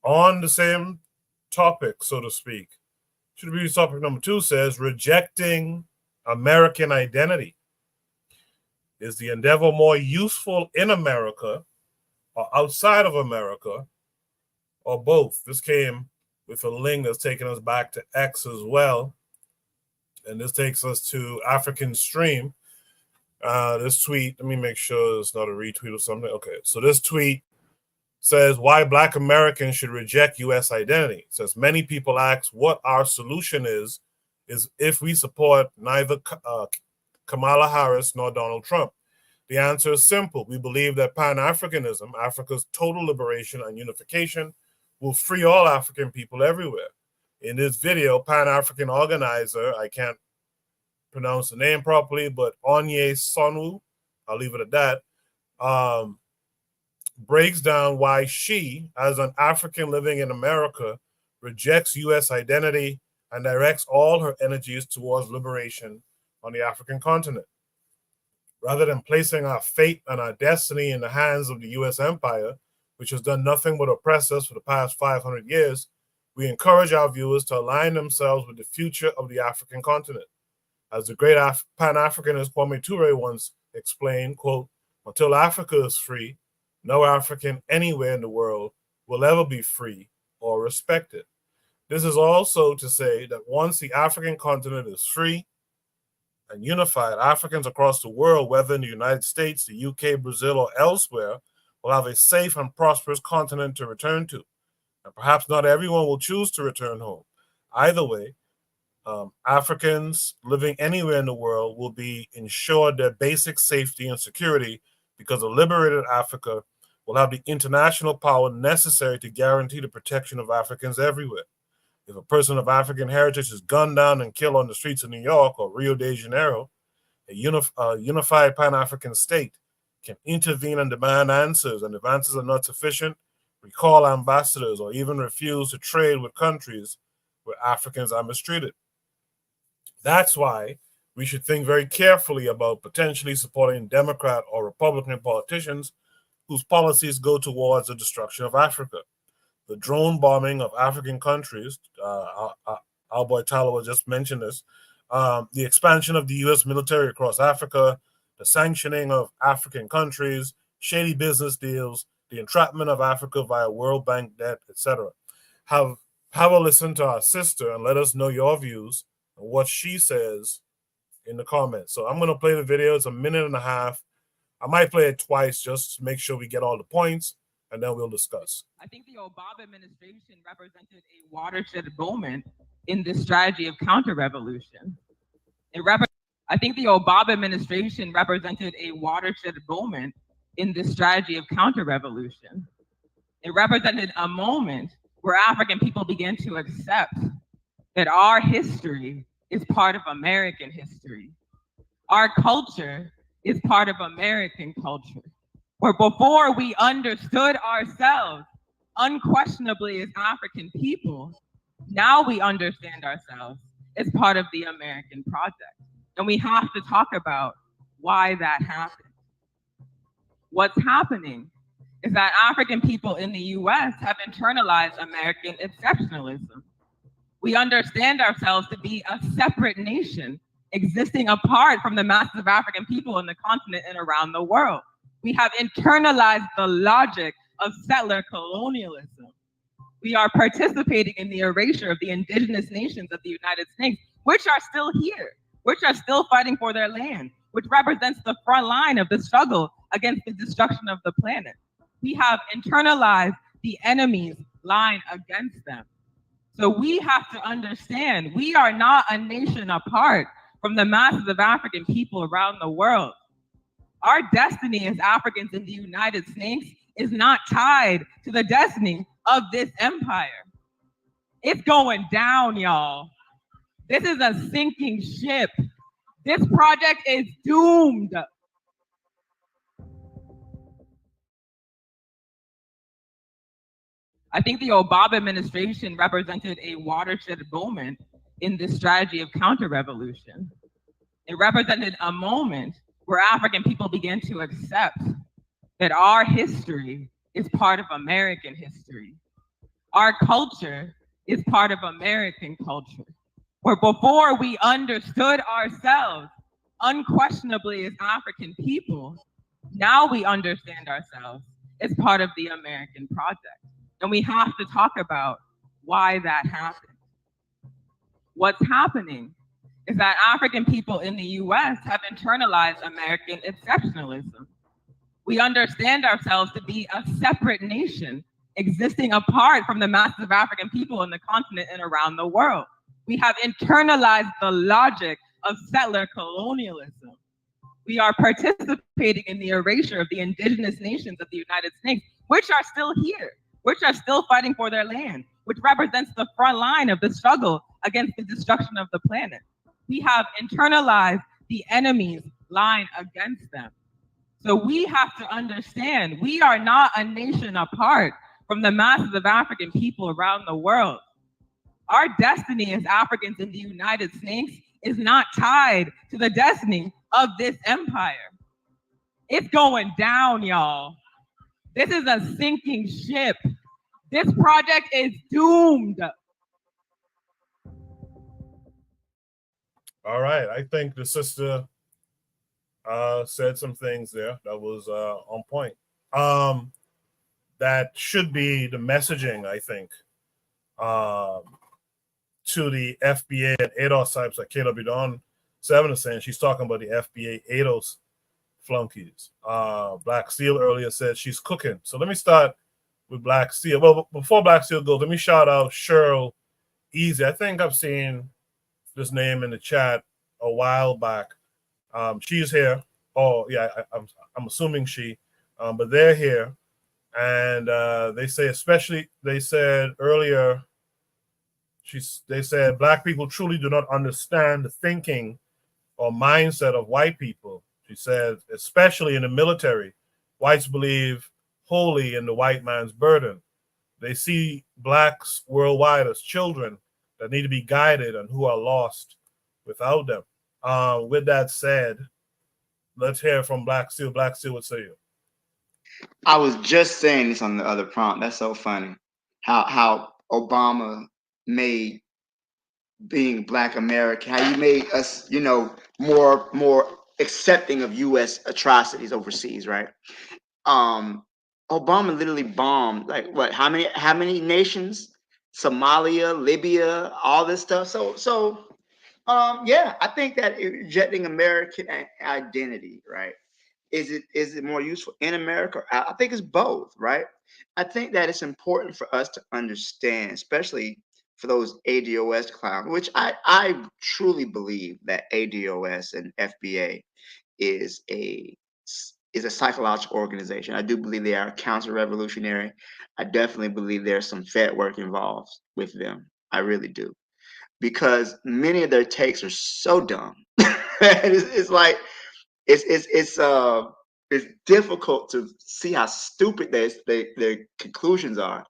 on the same topic, so to speak. Shoot the Breeze topic number 2 says, rejecting American identity. Is the endeavor more useful in America or outside of America, or both? This came with a link that's taking us back to X as well. And this takes us to African Stream. This tweet, let me make sure it's not a retweet or something. Okay, so this tweet says why Black Americans should reject U.S. identity. It says many people ask what our solution is if we support neither Kamala Harris nor Donald Trump. The answer is simple. We believe that Pan-Africanism, Africa's total liberation and unification, will free all African people everywhere. In this video, Pan-African organizer, I can't pronounce the name properly, but Onye Sonwu, I'll leave it at that, breaks down why she, as an African living in America, rejects U.S. identity and directs all her energies towards liberation on the African continent. Rather than placing our fate and our destiny in the hands of the U.S. empire, which has done nothing but oppress us for the past 500 years, we encourage our viewers to align themselves with the future of the African continent. As the great Pan-Africanist Kwame Ture once explained, quote, until Africa is free, no African anywhere in the world will ever be free or respected. This is also to say that once the African continent is free and unified, Africans across the world, whether in the United States, the UK, Brazil, or elsewhere, will have a safe and prosperous continent to return to. And perhaps not everyone will choose to return home. Either way, Africans living anywhere in the world will be ensured their basic safety and security because a liberated Africa will have the international power necessary to guarantee the protection of Africans everywhere. If a person of African heritage is gunned down and killed on the streets of New York or Rio de Janeiro, a unified Pan-African state can intervene and demand answers, and if answers are not sufficient, recall ambassadors or even refuse to trade with countries where Africans are mistreated. That's why we should think very carefully about potentially supporting Democrat or Republican politicians whose policies go towards the destruction of Africa. The drone bombing of African countries, our boy Tyler just mentioned this, the expansion of the U.S. military across Africa, the sanctioning of African countries, shady business deals, the entrapment of Africa via World Bank debt, etc. Have a listen to our sister and let us know your views and what she says in the comments. So I'm going to play the video. It's a minute and a half. I might play it twice just to make sure we get all the points, and then we'll discuss. I think the Obama administration represented a watershed moment in the strategy of counter-revolution. I think the Obama administration represented a watershed moment in the strategy of counter-revolution. It represented a moment where African people began to accept that our history is part of American history. Our culture is part of American culture. Where before we understood ourselves unquestionably as African people, now we understand ourselves as part of the American project. And we have to talk about why that happened. What's happening is that African people in the US have internalized American exceptionalism. We understand ourselves to be a separate nation existing apart from the masses of African people in the continent and around the world. We have internalized the logic of settler colonialism. We are participating in the erasure of the indigenous nations of the United States, which are still here, which are still fighting for their land, which represents the front line of the struggle against the destruction of the planet. We have internalized the enemy's line against them. So we have to understand we are not a nation apart from the masses of African people around the world. Our destiny as Africans in the United States is not tied to the destiny of this empire. It's going down, y'all. This is a sinking ship. This project is doomed. I think the Obama administration represented a watershed moment in this strategy of counter-revolution. It represented a moment where African people began to accept that our history is part of American history. Our culture is part of American culture. Where before we understood ourselves unquestionably as African people, now we understand ourselves as part of the American project. And we have to talk about why that happened. What's happening is that African people in the US have internalized American exceptionalism. We understand ourselves to be a separate nation existing apart from the masses of African people in the continent and around the world. We have internalized the logic of settler colonialism. We are participating in the erasure of the indigenous nations of the United States, which are still here, which are still fighting for their land, which represents the front line of the struggle against the destruction of the planet. We have internalized the enemy's line against them. So we have to understand we are not a nation apart from the masses of African people around the world. Our destiny as Africans in the United States is not tied to the destiny of this empire. It's going down, y'all. This is a sinking ship. This project is doomed. All right. I think the sister said some things there that was on point. That should be the messaging, I think, to the FBA and ADOS types like KW Dawn 7 is saying. She's talking about the FBA ADOS flunkies. Black Steel earlier said she's cooking. So let me start with Black Steel. Well, before Black Steel goes, let me shout out Cheryl Easy. I think I've seen this name in the chat a while back. She's here. Oh, yeah, I'm assuming she. But they're here. And they say, especially, they said earlier, they said Black people truly do not understand the thinking or mindset of white people. She said, especially in the military, whites believe wholly in the white man's burden. They see Blacks worldwide as children that need to be guided and who are lost without them. With that said, let's hear from Black Steel. Black Steel, what say you? I was just saying this on the other prompt. That's so funny. How Obama made being Black American, how you made us, more accepting of U.S. atrocities overseas, right? Obama literally bombed like what? How many nations? Somalia, Libya, all this stuff. So yeah, I think that rejecting American identity, right? Is it more useful in America? I think it's both, right? I think that it's important for us to understand, especially for those ADOS clowns, which I truly believe that ADOS and FBA is a psychological organization. I do believe they are counter-revolutionary. I definitely believe there's some Fed work involved with them. I really do, because many of their takes are so dumb. It's like it's difficult to see how stupid their conclusions are.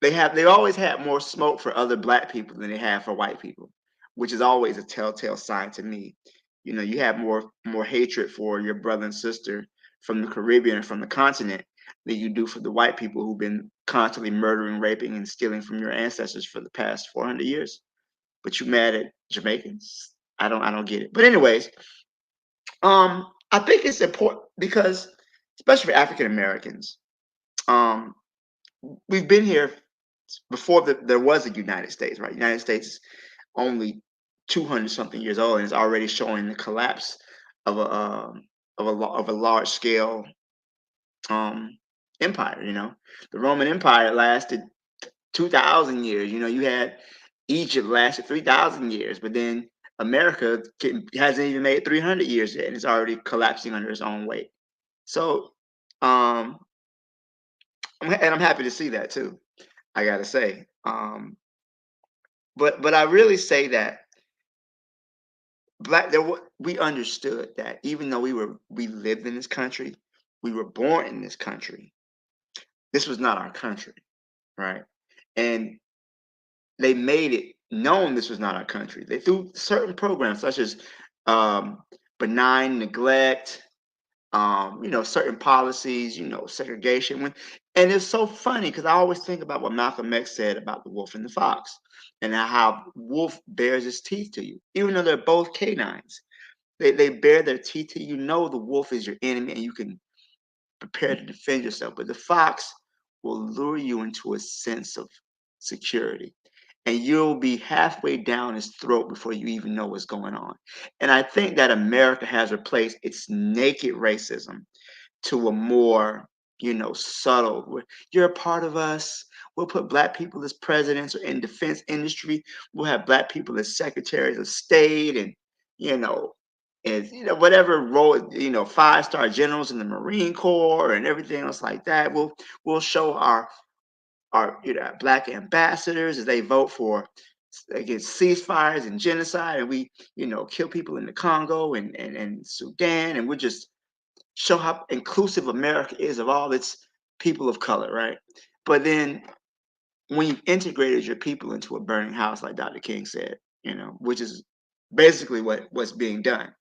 They always had more smoke for other Black people than they have for white people, which is always a telltale sign to me. You know, you have more hatred for your brother and sister from the Caribbean and from the continent than you do for the white people who've been constantly murdering, raping, and stealing from your ancestors for the past 400 years. But you mad at Jamaicans? I don't get it. But anyways, I think it's important because, especially for African Americans, we've been here before there was a United States, right? United States is only 200 something years old and is already showing the collapse of a large scale empire. You know, the Roman Empire lasted 2,000 years. You know, you had Egypt lasted 3,000 years, but then America hasn't even made 300 years yet, and it's already collapsing under its own weight. So, and I'm happy to see that too. I gotta say, but I really say that we understood that even though we lived in this country, we were born in this country. This was not our country, right? And they made it known this was not our country. They threw certain programs such as benign neglect, certain policies, segregation. And it's so funny because I always think about what Malcolm X said about the wolf and the fox, and how wolf bears his teeth to you, even though they're both canines. They bare their teeth to you. Know the wolf is your enemy, and you can prepare to defend yourself. But the fox will lure you into a sense of security, and you'll be halfway down his throat before you even know what's going on. And I think that America has replaced its naked racism to a more, subtle. You're a part of us. We'll put black people as presidents or in defense industry. We'll have black people as secretaries of state, and whatever role, 5-star generals in the Marine Corps and everything else like that. We'll show our black ambassadors as they vote for against ceasefires and genocide, and we kill people in the Congo and Sudan, and we'll just show how inclusive America is of all its people of color, right? But then when you've integrated your people into a burning house, like Dr. King said, which is basically what's being done.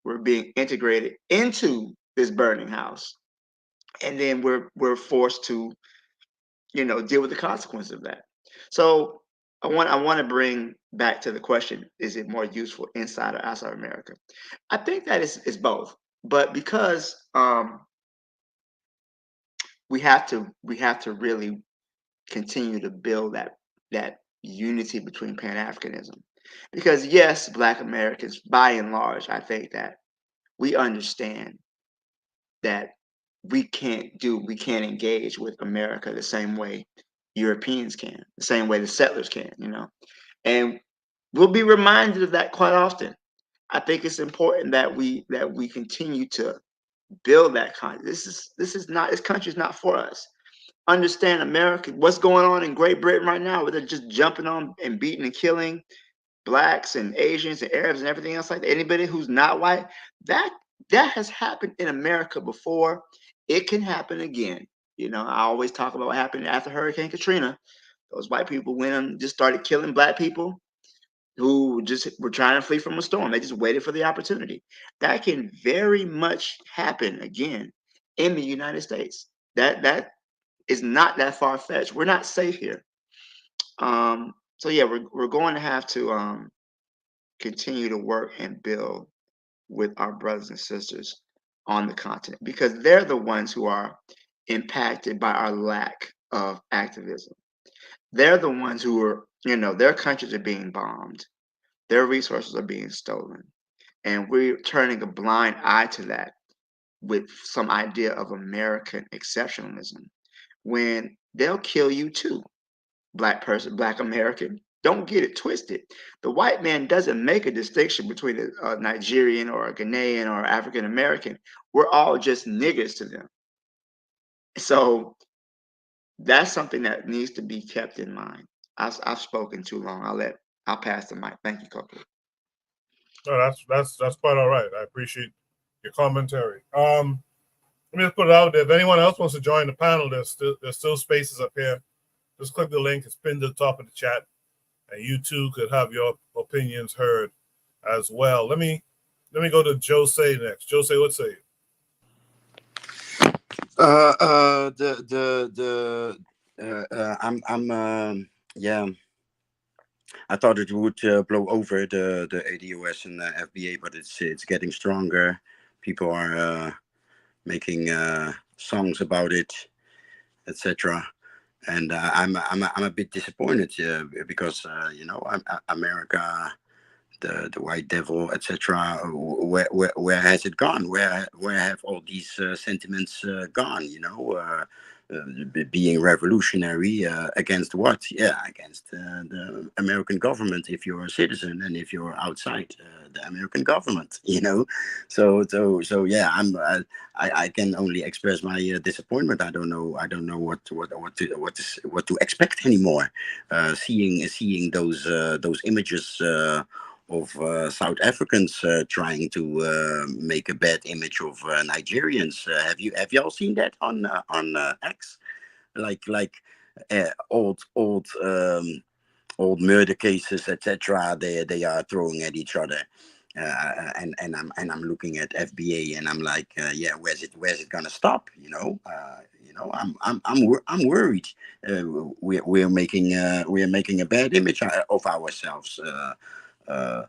We're being integrated into this burning house, and then we're forced to, deal with the consequences of that. So I want to bring back to the question: is it more useful inside or outside America? I think that it's both, but because we have to really continue to build that unity between Pan-Africanism, because yes, Black Americans, by and large, I think that we understand that we can't engage with America the same way Europeans can, the same way the settlers can, and we'll be reminded of that quite often. I think it's important that we continue to build that kind. This country is not for us. Understand America, what's going on in Great Britain right now, where they're just jumping on and beating and killing blacks and Asians and Arabs and everything else like that. Anybody who's not white, that has happened in America before. It can happen again. I always talk about what happened after Hurricane Katrina. Those white people went and just started killing black people who just were trying to flee from a storm. They just waited for the opportunity. That can very much happen again in the United States. That is not that far-fetched. We're not safe here. So yeah, we're going to have to continue to work and build with our brothers and sisters on the continent, because they're the ones who are impacted by our lack of activism. They're the ones who are, their countries are being bombed, their resources are being stolen, and we're turning a blind eye to that with some idea of American exceptionalism, when they'll kill you too, Black person, Black American. Don't get it twisted. The white man doesn't make a distinction between a Nigerian or a Ghanaian or African American. We're all just niggers to them. So that's something that needs to be kept in mind. I've spoken too long. I'll pass the mic. Thank you, Coco. No, that's quite all right. I appreciate your commentary. Let me just put it out there. If anyone else wants to join the panel, there's still spaces up here. Just click the link. It's pinned to the top of the chat, and you too could have your opinions heard as well. Let me Let me go to Jose next. Jose, what say you? Yeah. I thought it would blow over the ADOS and FBA, but it's getting stronger. People are making songs about it, etc. And I'm a bit disappointed because America, the white devil, etc. Where has it gone? Where have all these sentiments gone? Being revolutionary against what? Yeah, against the American government. If you're a citizen and if you're outside the American government, So yeah, I can only express my disappointment. I don't know what to expect anymore. Seeing those images. Of South Africans trying to make a bad image of Nigerians. Have y'all seen that on X? Like old murder cases, etc. They are throwing at each other. And I'm looking at FBA and I'm like, yeah, where's it gonna stop? I'm worried. We're making a bad image of ourselves. Uh,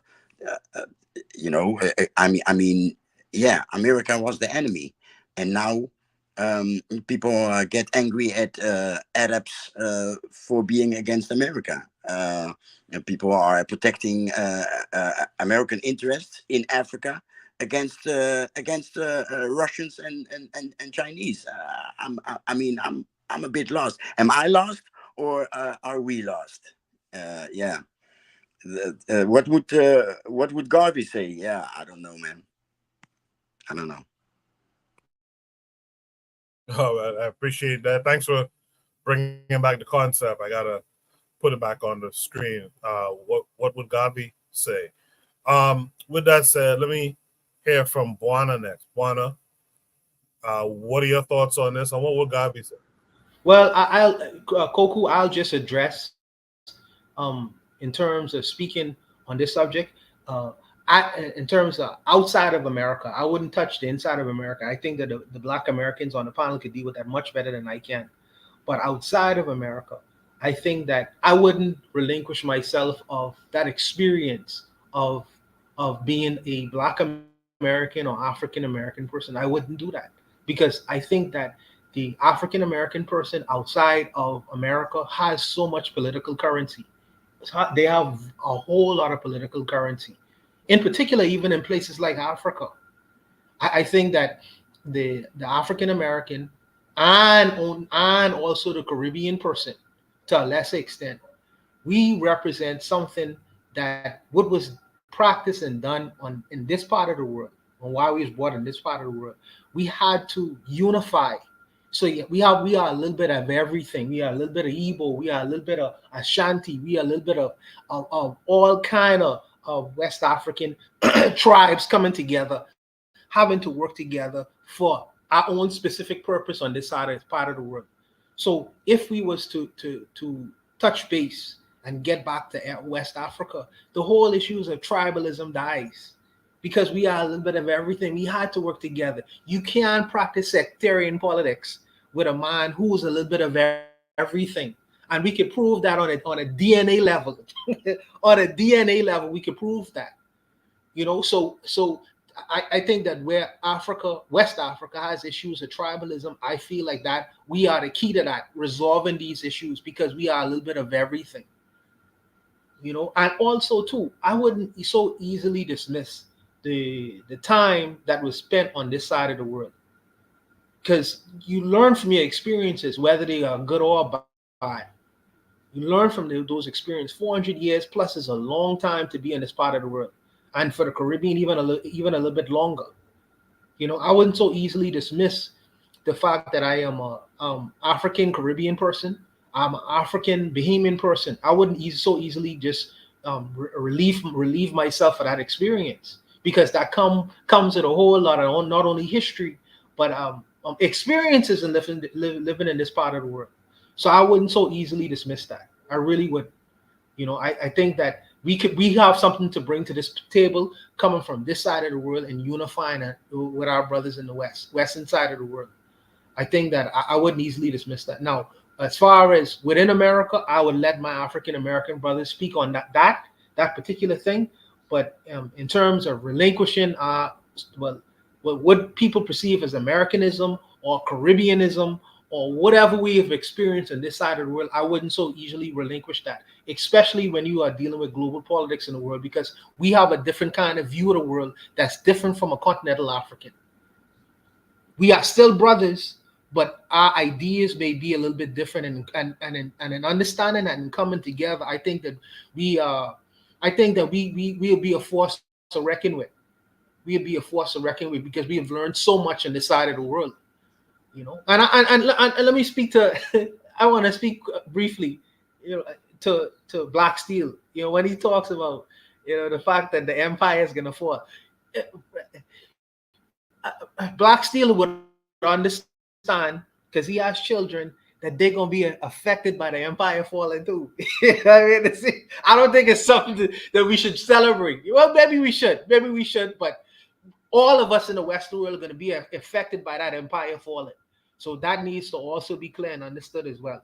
I mean, yeah, America was the enemy, and now people get angry at Arabs for being against America. And people are protecting American interests in Africa against Russians and Chinese. I'm a bit lost. Am I lost, or are we lost? Yeah. What would Garvey say? Yeah, I don't know, man. I don't know. Oh, I appreciate that. Thanks for bringing back the concept. I gotta put it back on the screen. What would Garvey say? With that said, let me hear from Buana next. Buana, what are your thoughts on this, and what would Garvey say? Well, I'll Koku, I'll just address in terms of speaking on this subject. In terms of outside of America, I wouldn't touch the inside of America. I think that the Black Americans on the panel could deal with that much better than I can. But outside of America, I think that I wouldn't relinquish myself of that experience of being a Black American or African American person. I wouldn't do that because I think that the African American person outside of America has so much political currency. They have a whole lot of political currency, in particular, even in places like Africa. I think that the African American and also the Caribbean person, to a lesser extent, we represent something that what was practiced and done in this part of the world, and why we was born in this part of the world. We had to unify. So yeah, we are a little bit of everything. We are a little bit of Igbo. We are a little bit of Ashanti. We are a little bit of all kind of West African tribes coming together, having to work together for our own specific purpose on this side of part of the world. So if we was to touch base and get back to West Africa, the whole issues of tribalism dies because we are a little bit of everything. We had to work together. You can't practice sectarian politics with a man who's a little bit of everything. And we could prove that on a DNA level. On a DNA level, we could prove that. So I think that where West Africa has issues of tribalism, I feel like that we are the key to that, resolving these issues because we are a little bit of everything. And also too, I wouldn't so easily dismiss the time that was spent on this side of the world, because you learn from your experiences, whether they are good or bad. You learn from those experiences. 400 years plus is a long time to be in this part of the world, and for the Caribbean, even a little bit longer. I wouldn't so easily dismiss the fact that I am a African Caribbean person. I'm an African Bahamian person. I wouldn't so easily just relieve myself of that experience, because that comes with a whole lot of not only history but experiences in living in this part of the world. So I wouldn't so easily dismiss that. I really would. I think that we have something to bring to this table coming from this side of the world and unifying it with our brothers in the western side of the world. I think that I wouldn't easily dismiss that. Now, as far as within America, I would let my African American brothers speak on that particular thing. But in terms of relinquishing, well, what people perceive as Americanism or Caribbeanism or whatever we have experienced on this side of the world, I wouldn't so easily relinquish that, especially when you are dealing with global politics in the world, because we have a different kind of view of the world that's different from a continental African. We are still brothers, but our ideas may be a little bit different, and in understanding that and coming together, I think that we will be a force to reckon with. We'll be a force to reckon with because we have learned so much on this side of the world, you know. And let me speak to. I want to speak briefly, you know, to Black Steel. You know, when he talks about, you know, the fact that the empire is gonna fall. Black Steel would understand, because he has children, that they're gonna be affected by the empire falling too. You know what I mean? I don't think it's something that we should celebrate. Well, maybe we should, but all of us in the Western world are going to be affected by that empire falling. So that needs to also be clear and understood as well.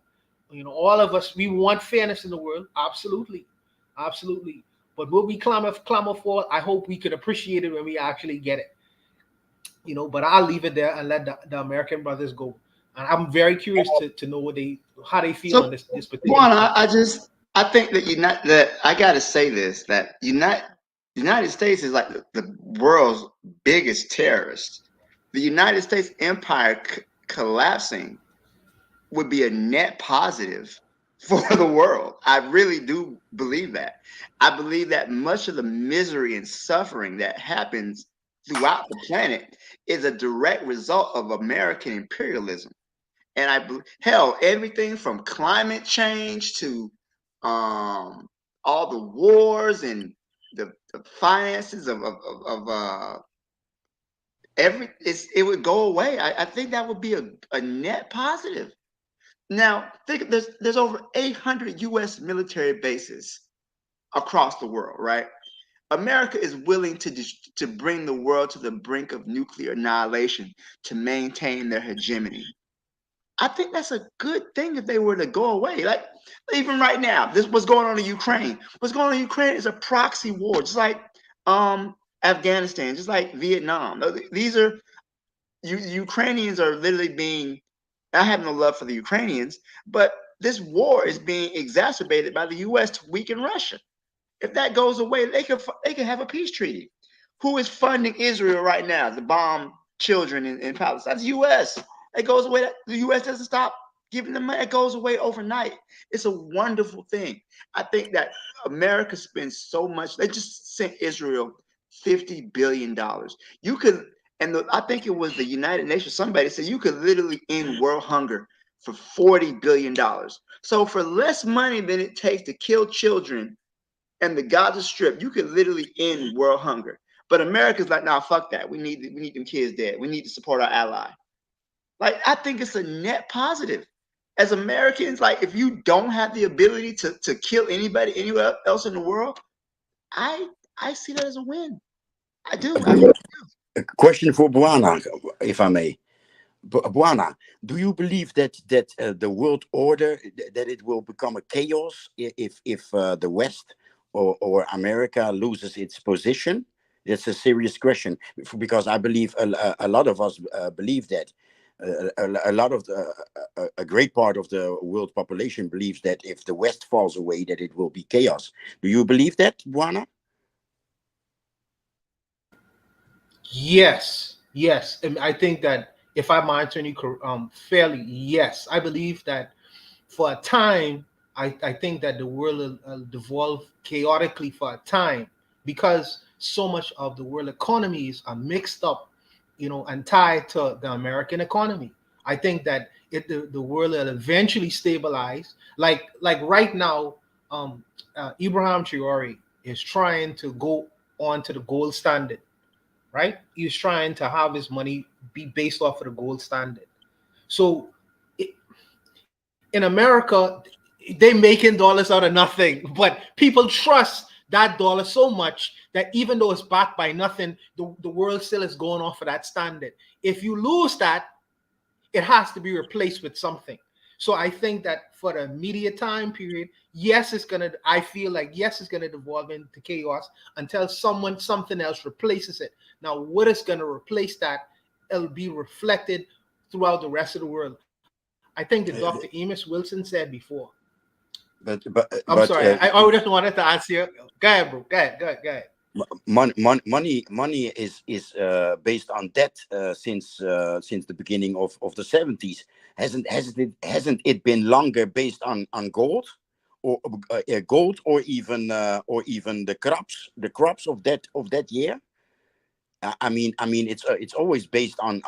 You know, all of us, we want fairness in the world, absolutely, absolutely. But what we clamor for, I hope we could appreciate it when we actually get it. You know, but I'll leave it there and let the American brothers go. And I'm very curious to know how they feel on this particular. One, I think that I gotta say this, that United States is like the world's biggest terrorist. The United States empire collapsing would be a net positive for the world. I really do believe that. I believe that much of the misery and suffering that happens throughout the planet is a direct result of American imperialism. And everything from climate change to all the wars and the finances of it would go away. I think that would be a net positive. Now, think there's over 800 U.S. military bases across the world, right? America is willing to bring the world to the brink of nuclear annihilation to maintain their hegemony. I think that's a good thing if they were to go away. Like, even right now, what's going on in Ukraine. What's going on in Ukraine is a proxy war, just like Afghanistan, just like Vietnam. These are Ukrainians are literally being. I have no love for the Ukrainians, but this war is being exacerbated by the U.S. to weaken Russia. If that goes away, they could have a peace treaty. Who is funding Israel right now to bomb children in Palestine? That's the U.S. It goes away. The U.S. doesn't stop giving them money. It goes away overnight. It's a wonderful thing. I think that America spends so much. They just sent Israel $50 billion. You could, I think it was the United Nations. Somebody said you could literally end world hunger for $40 billion. So for less money than it takes to kill children and the Gaza Strip, you could literally end world hunger. But America's like, nah, fuck that. We need them kids dead. We need to support our ally. Like, I think it's a net positive. As Americans, like, if you don't have the ability to kill anybody anywhere else in the world, I see that as a win. I do. A question for Buana, if I may. Buana, do you believe that the world order, that it will become a chaos if the West or America loses its position? That's a serious question, because I believe a lot of us believe that. A great part of the world population believes that if the West falls away, that it will be chaos. Do you believe that, Buana? Yes. And I think that if I'm answering you fairly, yes, I believe that for a time, I think that the world will devolve chaotically for a time, because so much of the world economies are mixed up, you know, and tied to the American economy. I think that the world will eventually stabilize. Like right now, Ibrahim Traore is trying to go on to the gold standard, right? He's trying to have his money be based off of the gold standard. So in America, they making dollars out of nothing, but people trust that dollar so much that even though it's backed by nothing, the world still is going off of that standard. If you lose that, it has to be replaced with something. So I think that for the immediate time period, yes, I feel like yes, it's gonna devolve into chaos until something else replaces it. Now, what is gonna replace that? It'll be reflected throughout the rest of the world. I think that Dr. Amos Wilson said before. I'm sorry, I just wanted to answer you. Go ahead, bro. Go ahead. Money is based on debt since the beginning of the 70s. Hasn't it been longer based on gold or gold or even the crops of that year? I mean it's always based on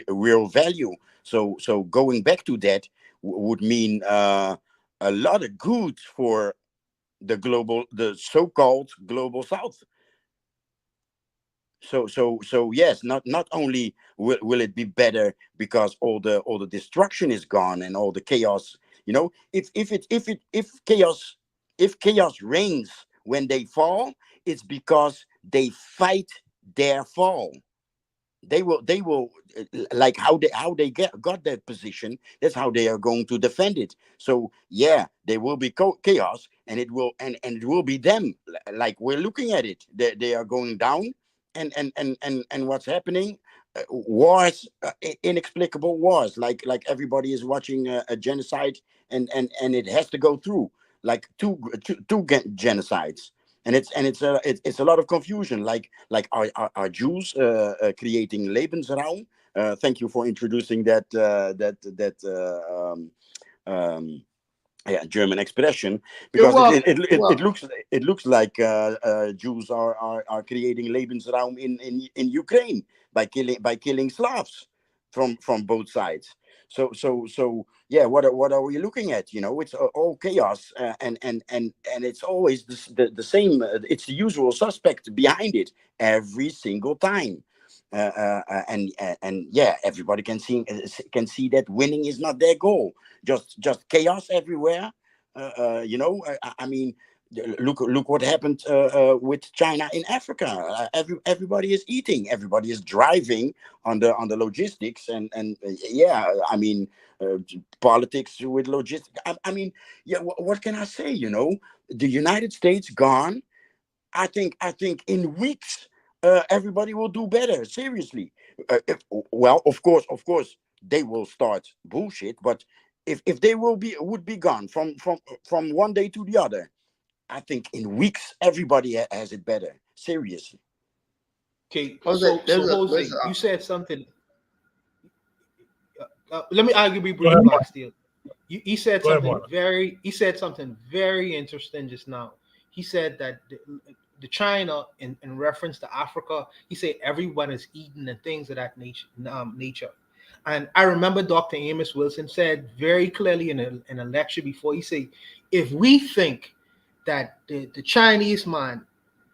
real value. So going back to that would mean a lot of good for the so-called global South. So yes, not only will it be better because all the destruction is gone and all the chaos. If chaos reigns when they fall, it's because they fight their fall. They will like how they got that position. That's how they are going to defend it. So yeah, there will be chaos, and it will be them. Like we're looking at it, they are going down, and what's happening? Wars, inexplicable wars. Like everybody is watching a genocide, and it has to go through like two genocides. And it's a lot of confusion. Like are Jews creating Lebensraum? Thank you for introducing that German expression, because it looks like Jews are creating Lebensraum in Ukraine by killing Slavs from both sides. So yeah, what are we looking at? It's all chaos, and it's always the same. It's the usual suspect behind it every single time. And yeah, everybody can see that winning is not their goal. Just chaos everywhere. I mean, look what happened with China in Africa. Everybody is eating, everybody is driving on the logistics, and yeah, I mean, politics with logistics. I mean, yeah, what can I say? The United States gone. I think in weeks everybody will do better. Seriously. Well, of course, they will start bullshit, but if they would be gone from one day to the other, I think in weeks everybody has it better. Seriously. Okay, so Jose, you said something. Let me argue briefly, Black Steel. He said something very interesting just now. He said that the China in reference to Africa, he said everyone is eating and things of that nature. And I remember Dr. Amos Wilson said very clearly in a lecture before, he said, if we think that the Chinese man,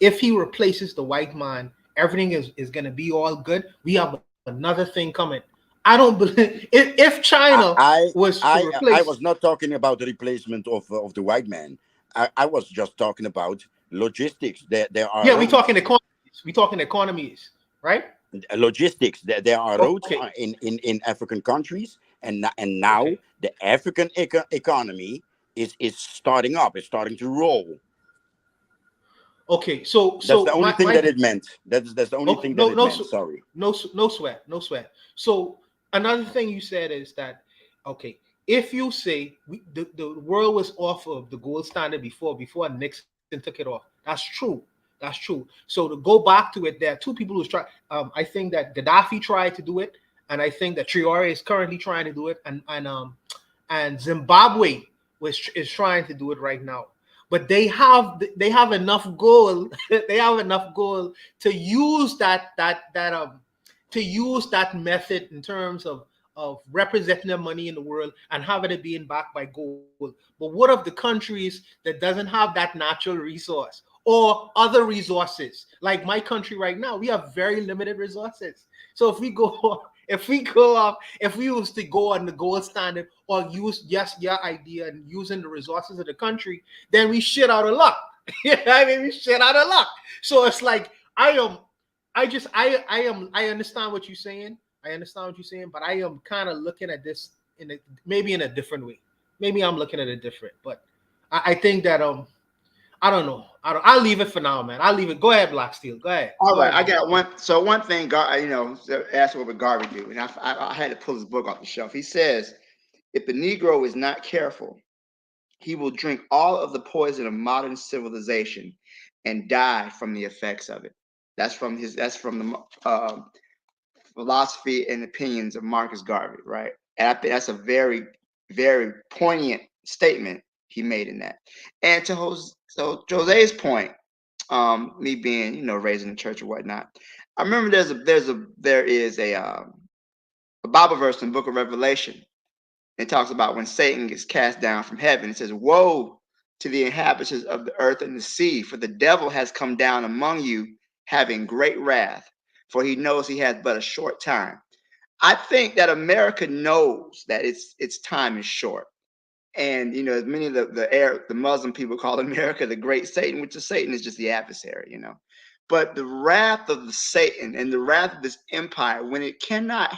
if he replaces the white man, everything is going to be all good, we have another thing coming. I don't believe if China was to replace. I was not talking about the replacement of the white man. I was just talking about logistics. There are roads. We talking economies, right? Logistics. There are roads in African countries, and now the African economy is starting up. It's starting to roll. Okay, so that's the only thing that it meant. That's the only thing that it meant. Sorry. No sweat. So another thing you said is that, okay, if you say the world was off of the gold standard before Nixon took it off, that's true. So to go back to it, there are two people who's trying. I think that Gaddafi tried to do it, and I think that Traore is currently trying to do it, and Zimbabwe is trying to do it right now. But they have enough gold. They have enough gold to use that method in terms of representing their money in the world and having it being backed by gold. But what of the countries that doesn't have that natural resource or other resources? Like my country right now, we have very limited resources. So if we use to go on the gold standard or use your idea and using the resources of the country, then we shit out of luck. I mean, we shit out of luck. So it's like I understand what you're saying. I understand what you're saying, but I am kind of looking at this maybe in a different way. Maybe I'm looking at it different, but I think that I don't know. I'll leave it for now, man. I'll leave it. Go ahead, Black Steel. Go ahead. All Go right, ahead, I got one. So one thing, asked what would Garvey do, and I had to pull his book off the shelf. He says, if the Negro is not careful, he will drink all of the poison of modern civilization and die from the effects of it. That's from the philosophy and opinions of Marcus Garvey, right? And I think that's a very, very poignant statement he made in that. And to Jose's point, me being raised in the church or whatnot, I remember there is a Bible verse in the Book of Revelation. It talks about when Satan gets cast down from heaven. It says, "Woe to the inhabitants of the earth and the sea, for the devil has come down among you, having great wrath, for he knows he has but a short time." I think that America knows that its time is short. And as many of the Muslim people call America the Great Satan, which is Satan is just the adversary. But the wrath of the Satan and the wrath of this empire, when it cannot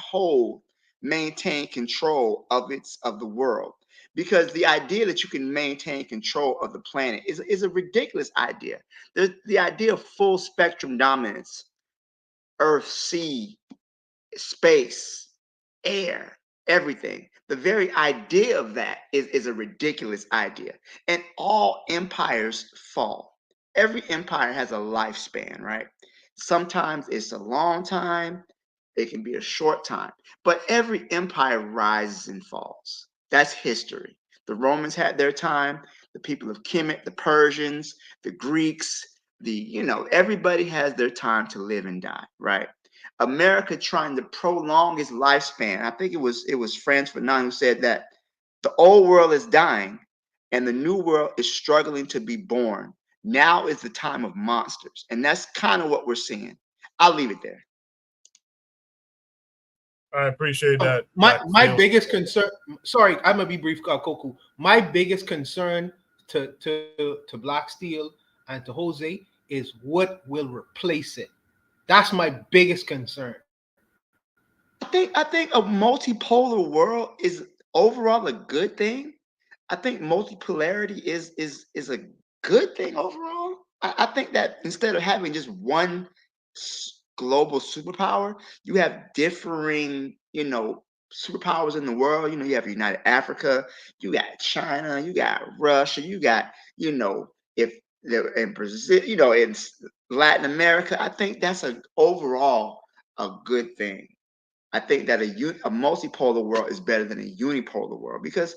maintain control of the world, because the idea that you can maintain control of the planet is a ridiculous idea. The idea of full spectrum dominance, earth, sea, space, air, everything. The very idea of that is a ridiculous idea. And all empires fall. Every empire has a lifespan, right? Sometimes it's a long time, it can be a short time, but every empire rises and falls. That's history. The Romans had their time, the people of Kemet, the Persians, the Greeks, everybody has their time to live and die, right? America trying to prolong its lifespan. I think it was Franz Fanon who said that the old world is dying and the new world is struggling to be born. Now is the time of monsters. And that's kind of what we're seeing. I'll leave it there. I appreciate that. My biggest concern. Sorry, I'm gonna be brief, Koku. My biggest concern to Black Steel and to Jose is what will replace it. That's my biggest concern. I think a multipolar world is overall a good thing. I think multipolarity is a good thing overall. I think that instead of having just one global superpower, you have differing, superpowers in the world. You have United Africa, you got China, you got Russia, you got, if they're in Brazil, in Latin America. I think that's overall a good thing. I think that a multipolar world is better than a unipolar world, because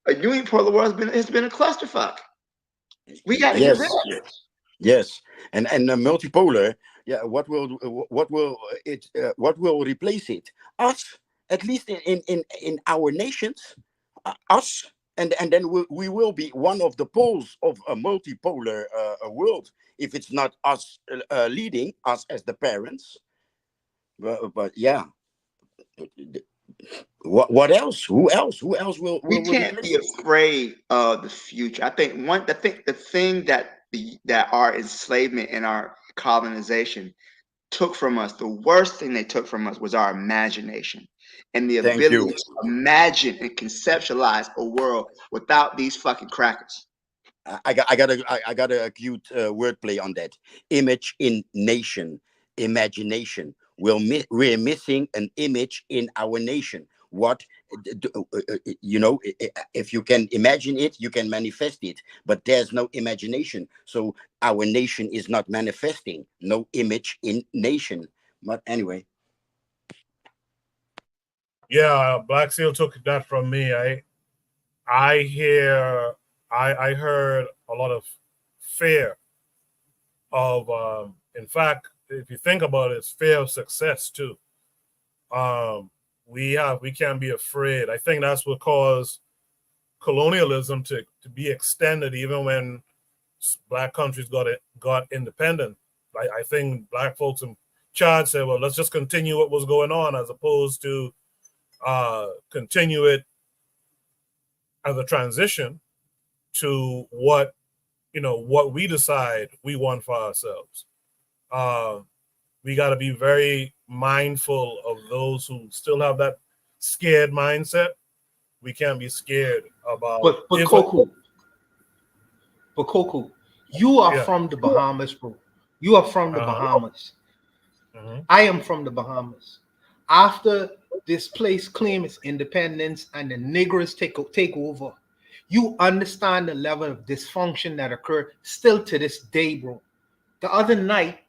a unipolar world has been a clusterfuck. We got to get rid of it. Yes, and the multipolar. Yeah, what will replace it? Us, at least in our nations, us, and then we will be one of the poles of a multipolar world. If it's not us leading us as the parents, but yeah. What else? Who else? Who else will We can't be afraid of the future. I think the thing that our enslavement and our colonization took from us, the worst thing they took from us was our imagination and the ability to imagine and conceptualize a world without these fucking crackers. I got a cute wordplay on that. Image in nation, imagination. We're missing an image in our nation. What if you can imagine it, you can manifest it, but there's no imagination, so our nation is not manifesting. No image in nation. But anyway, yeah, Black Seal took that from me. I heard a lot of fear of in fact, if you think about it, it's fear of success too. We can't be afraid. I think that's what caused colonialism to be extended even when black countries got independent. I think black folks in Chad said, well, let's just continue what was going on as opposed to continue it as a transition to what what we decide we want for ourselves. We got to be very mindful of those who still have that scared mindset. We can't be scared about. But Coco, you are from the Bahamas, bro. You are from the Bahamas. Mm-hmm. I am from the Bahamas. After this place claimed its independence and the Negroes take over, you understand the level of dysfunction that occurred still to this day, bro. The other night,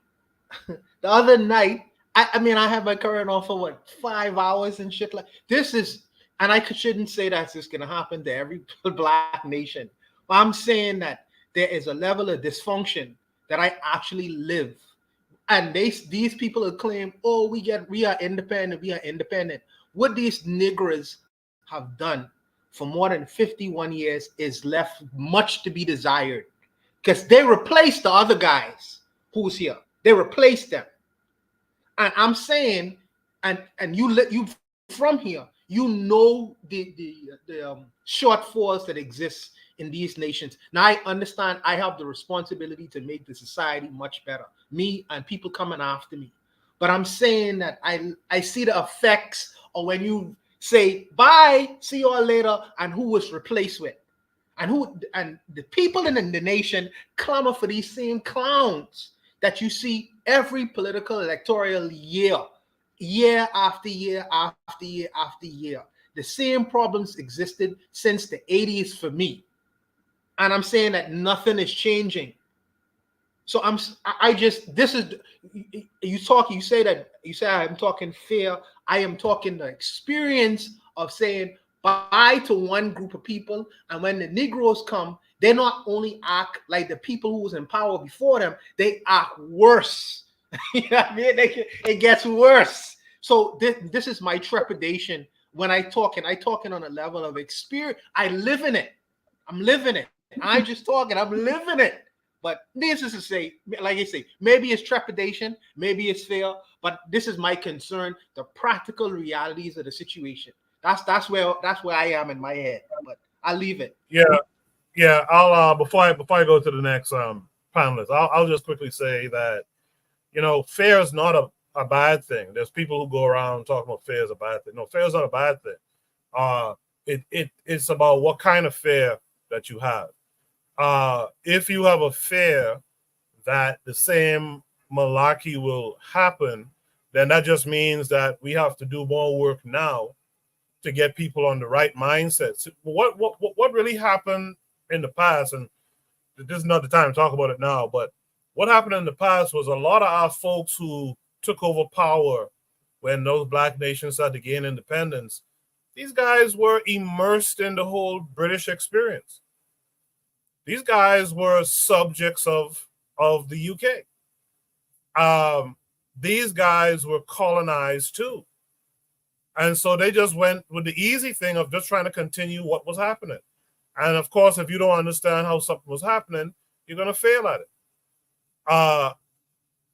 I mean, I have my current off for 5 hours and shit like this is, and I shouldn't say that's just gonna happen to every black nation. But I'm saying that there is a level of dysfunction that I actually live. And these people who claim, oh, we are independent. What these niggers have done for more than 51 years is left much to be desired. Because they replaced the other guys who's here. They replaced them. And I'm saying, and you from here, you know the shortfalls that exist in these nations. Now I understand I have the responsibility to make the society much better. Me and people coming after me. But I'm saying that I see the effects of when you say bye, see you all later, and who was replaced with. And the people in the nation clamor for these same clowns that you see every political electoral year after year after year after year. The same problems existed since the 80s for me. And I'm saying that nothing is changing. So you say I'm talking fair. I am talking the experience of saying bye to one group of people. And when the Negroes come, they not only act like the people who was in power before them, they act worse. You know what I mean? It gets worse. So this is my trepidation when I talking on a level of experience. I live in it. I'm living it. I just talking. I'm living it. But this is to say, like I say, maybe it's trepidation, maybe it's fear, but this is my concern: the practical realities of the situation. That's where I am in my head. But I'll leave it. Yeah. I'll before I go to the next panelist, I'll just quickly say that fair is not a bad thing. There's people who go around talking about fair is a bad thing. No, fair is not a bad thing. It's about what kind of fair that you have. If you have a fair that the same malarkey will happen, then that just means that we have to do more work now to get people on the right mindset. So what really happened in the past, and this is not the time to talk about it now, but what happened in the past was a lot of our folks who took over power when those black nations started to gain independence, these guys were immersed in the whole British experience. These guys were subjects of the UK. These guys were colonized too. And so they just went with the easy thing of just trying to continue what was happening. And of course, if you don't understand how something was happening, you're going to fail at it.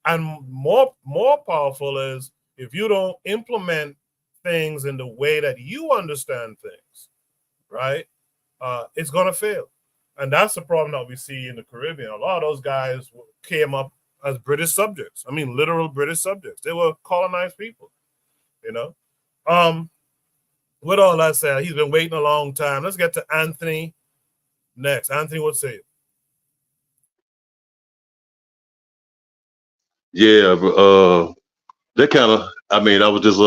And more powerful is if you don't implement things in the way that you understand things, right? It's going to fail. And that's the problem that we see in the Caribbean. A lot of those guys came up as British subjects. I mean, literal British subjects. They were colonized people, With all that said, he's been waiting a long time. Let's get to Anthony next. Anthony, what say you? Yeah, that kind of, I was just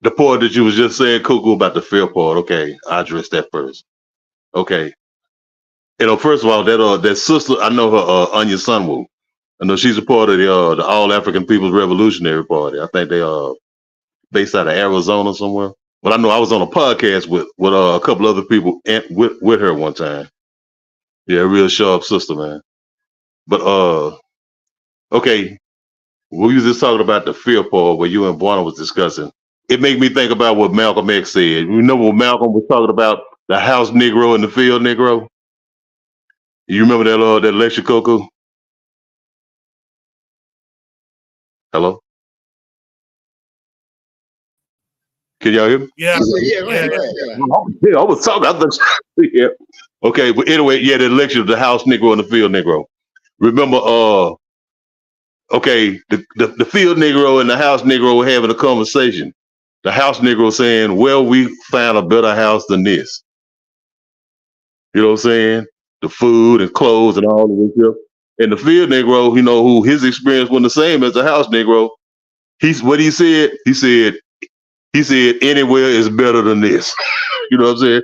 the part that you was just saying, Cuckoo, about the fear part. Okay, I address that first. Okay. First of all, that sister, I know her, Anya Sunwoo. I know she's a part of the All African People's Revolutionary Party. I think they are based out of Arizona somewhere. But I know I was on a podcast with a couple other people with her one time. Yeah, real sharp sister, man. But okay, we was just talking about the fear part where you and Buana was discussing. It made me think about what Malcolm X said. You remember what Malcolm was talking about, the house Negro and the field Negro? You remember that lecture, Coco? Hello? Can y'all hear me? Yeah. Yeah. I was talking. Yeah. Okay, but anyway, yeah, the election of the House Negro and the Field Negro. Remember, okay, the Field Negro and the House Negro were having a conversation. The House Negro saying, well, we found a better house than this. You know what I'm saying? The food and clothes and all of this stuff. And the Field Negro, you know, who his experience wasn't the same as the House Negro, what he said, anywhere is better than this. You know what I'm saying?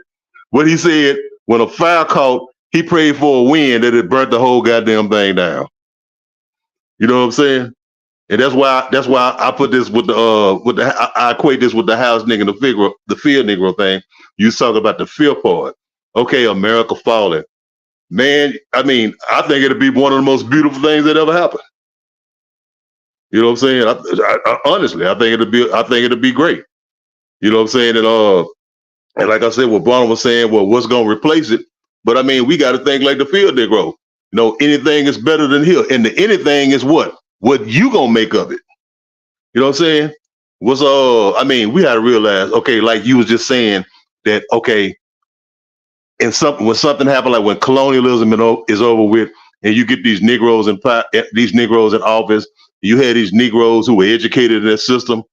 What he said, when a fire caught, he prayed for a wind that it burnt the whole goddamn thing down. You know what I'm saying? And that's why I put this with I equate this with the house nigga and the field Negro thing. You talk about the fear part. Okay, America falling. Man, I mean, I think it'd be one of the most beautiful things that ever happened. You know what I'm saying? I honestly, I think it'd be great. You know what I'm saying? And like I said, what Bonner was saying, well, what's gonna replace it? But I mean, we got to think like the field Negro. You know, anything is better than here, and the anything is what you gonna make of it. You know what I'm saying? I mean, we had to realize, okay, like you was just saying that, okay, when something happened, like when colonialism is over with, and you get these Negroes in office, you had these Negroes who were educated in that system.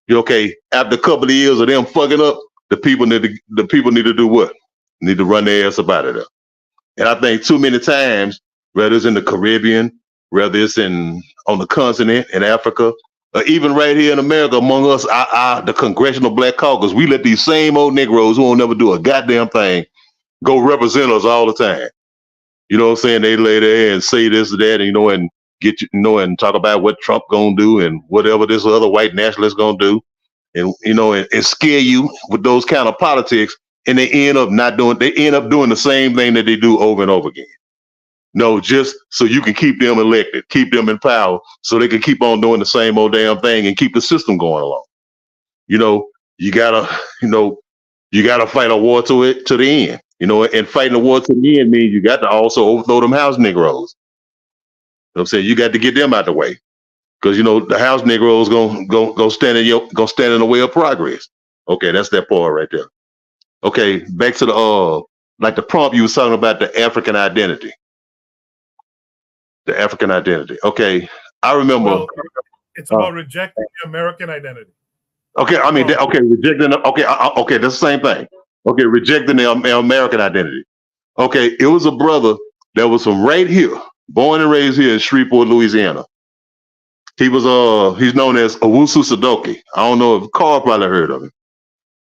Okay, after a couple of years of them fucking up, the people need to do what? Need to run their ass up out of there. And I think too many times, whether it's in the Caribbean, whether it's on the continent in Africa, or even right here in America, among us, the Congressional Black Caucus, we let these same old Negroes who won't never do a goddamn thing go represent us all the time. You know what I'm saying? They lay there and say this or that, and and get and talk about what Trump gonna do and whatever this other white nationalist gonna do, and and scare you with those kind of politics, and they end up doing the same thing that they do over and over again. No, just so you can keep them elected, keep them in power, so they can keep on doing the same old damn thing and keep the system going along. You gotta fight a war to the end. And fighting the war to the end means you got to also overthrow them house Negroes. You know what I'm saying? You got to get them out the way. Because the house Negroes gonna stand in the way of progress. Okay, that's that part right there. Okay, back to the like the prompt you was talking about, the African identity. The African identity. Okay, I remember. Well, it's about rejecting the American identity. Okay, I mean, rejecting. Okay, that's the same thing. Okay, rejecting the American identity. Okay, it was a brother that was from right here, born and raised here in Shreveport, Louisiana. He's known as Owusu Sadoki. I don't know if Carl probably heard of him,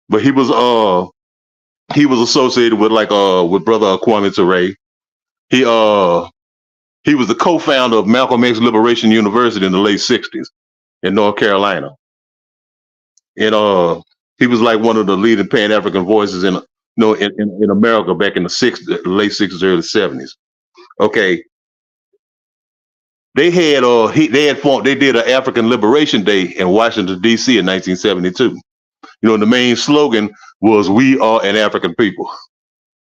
but he was associated with with brother Kwame Ture. He was the co-founder of Malcolm X Liberation University in the late '60s in North Carolina, and he was like one of the leading Pan-African voices in America back in the late '60s, early '70s. Okay, they did an African Liberation Day in Washington D.C. in 1972. The main slogan was "We are an African people."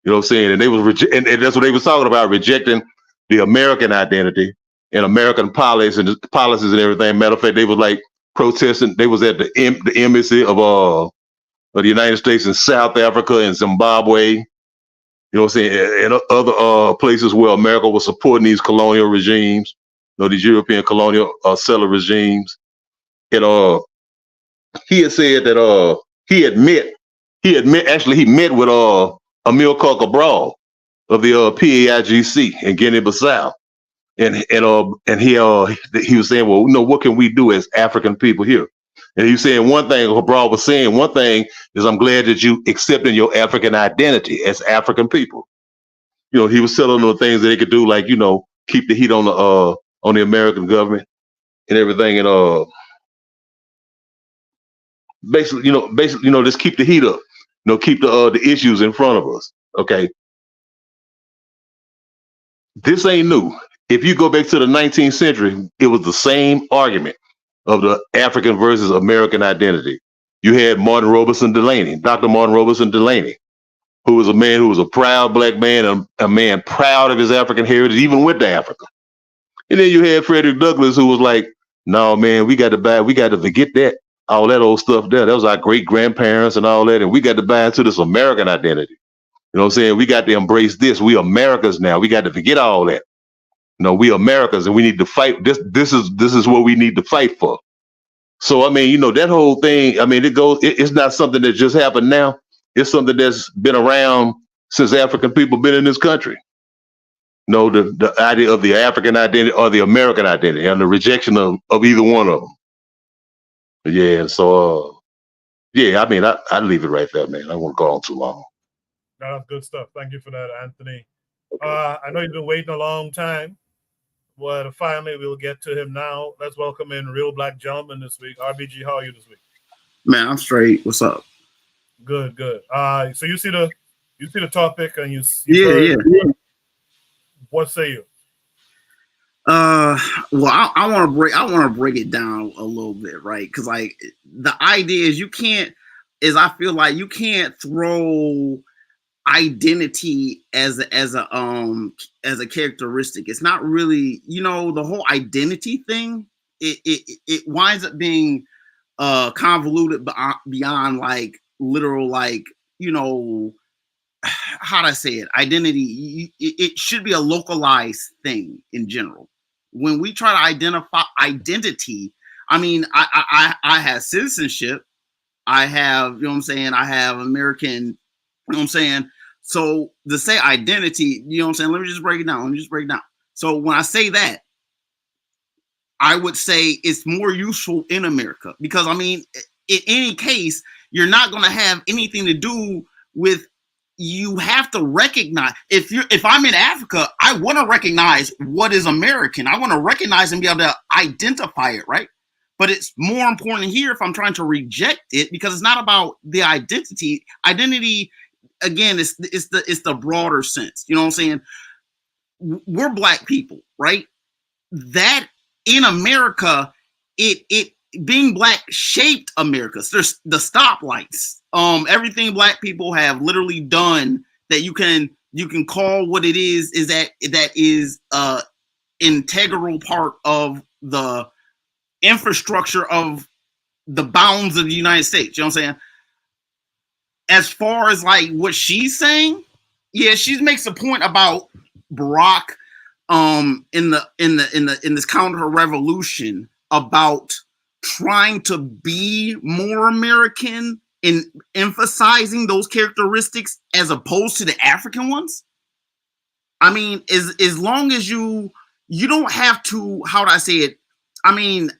You know what I'm saying? And they was and that's what they was talking about, rejecting the American identity and American policies and everything. Matter of fact, they was like protesting. They was at the embassy of the United States in South Africa and Zimbabwe. You know what I'm saying? And other places where America was supporting these colonial regimes, these European colonial settler regimes. And he had said that he met with Amilcar Cabral of the PAIGC in Guinea-Bissau, and he was saying, well, what can we do as African people here? And he was saying one thing. Cabral was saying one thing is, I'm glad that you accepting your African identity as African people. He was telling them the things that they could do, like keep the heat on the American government and everything, and basically just keep the heat up. Keep the issues in front of us. Okay. This ain't new. If you go back to the 19th century, it was the same argument of the African versus American identity. You had Dr. Martin Robeson Delaney, who was a man who was a proud black man, and a man proud of his African heritage, even went to Africa. And then you had Frederick Douglass, who was like, no, man, we got to forget that, all that old stuff there. That was our great grandparents and all that. And we got to buy into this American identity. You know what I'm saying? We got to embrace this. We Americans now. We got to forget all that. No, we Americans, and we need to fight. This is what we need to fight for. So I mean, you know, that whole thing. I mean, it's not something that just happened now. It's something that's been around since African people been in this country. You know, the idea of the African identity or the American identity, and the rejection of either one of them. Yeah. So yeah, I mean, I leave it right there, man. I won't go on too long. No, that's good stuff. Thank you for that, Anthony. I know you've been waiting a long time. Well, finally, we'll get to him now. Let's welcome in Real Black Gentleman this week. RBG, how are you this week? Man, I'm straight. What's up? Good. So you see the topic, and you yeah. What say you? Well, I want to break it down a little bit, right? Because like the idea is I feel like you can't throw identity as a characteristic. It's not really, you know, the whole identity thing. It winds up being convoluted beyond like literal, like, you know, how do I say it? Identity. It should be a localized thing in general. When we try to identify identity, I mean, I have citizenship. I have, you know what I'm saying? I have American, you know what I'm saying? So to say identity, you know what I'm saying? Let me just break it down. So when I say that, I would say it's more useful in America because, I mean, in any case, you're not going to have anything to do with, you have to recognize, if I'm in Africa, I want to recognize what is American. I want to recognize and be able to identify it, right? But it's more important here if I'm trying to reject it, because it's not about the identity. Identity, again, it's the broader sense. You know what I'm saying? We're Black people, right? That in America, it being Black shaped America. So there's the stoplights, everything Black people have literally done that you can call what it is that is integral part of the infrastructure of the bounds of the United States. You know what I'm saying? As far as like what she's saying, yeah, she makes a point about Barack in this counter revolution about trying to be more American in emphasizing those characteristics as opposed to the African ones. I mean, as long as you don't have to, how do I say it? I mean,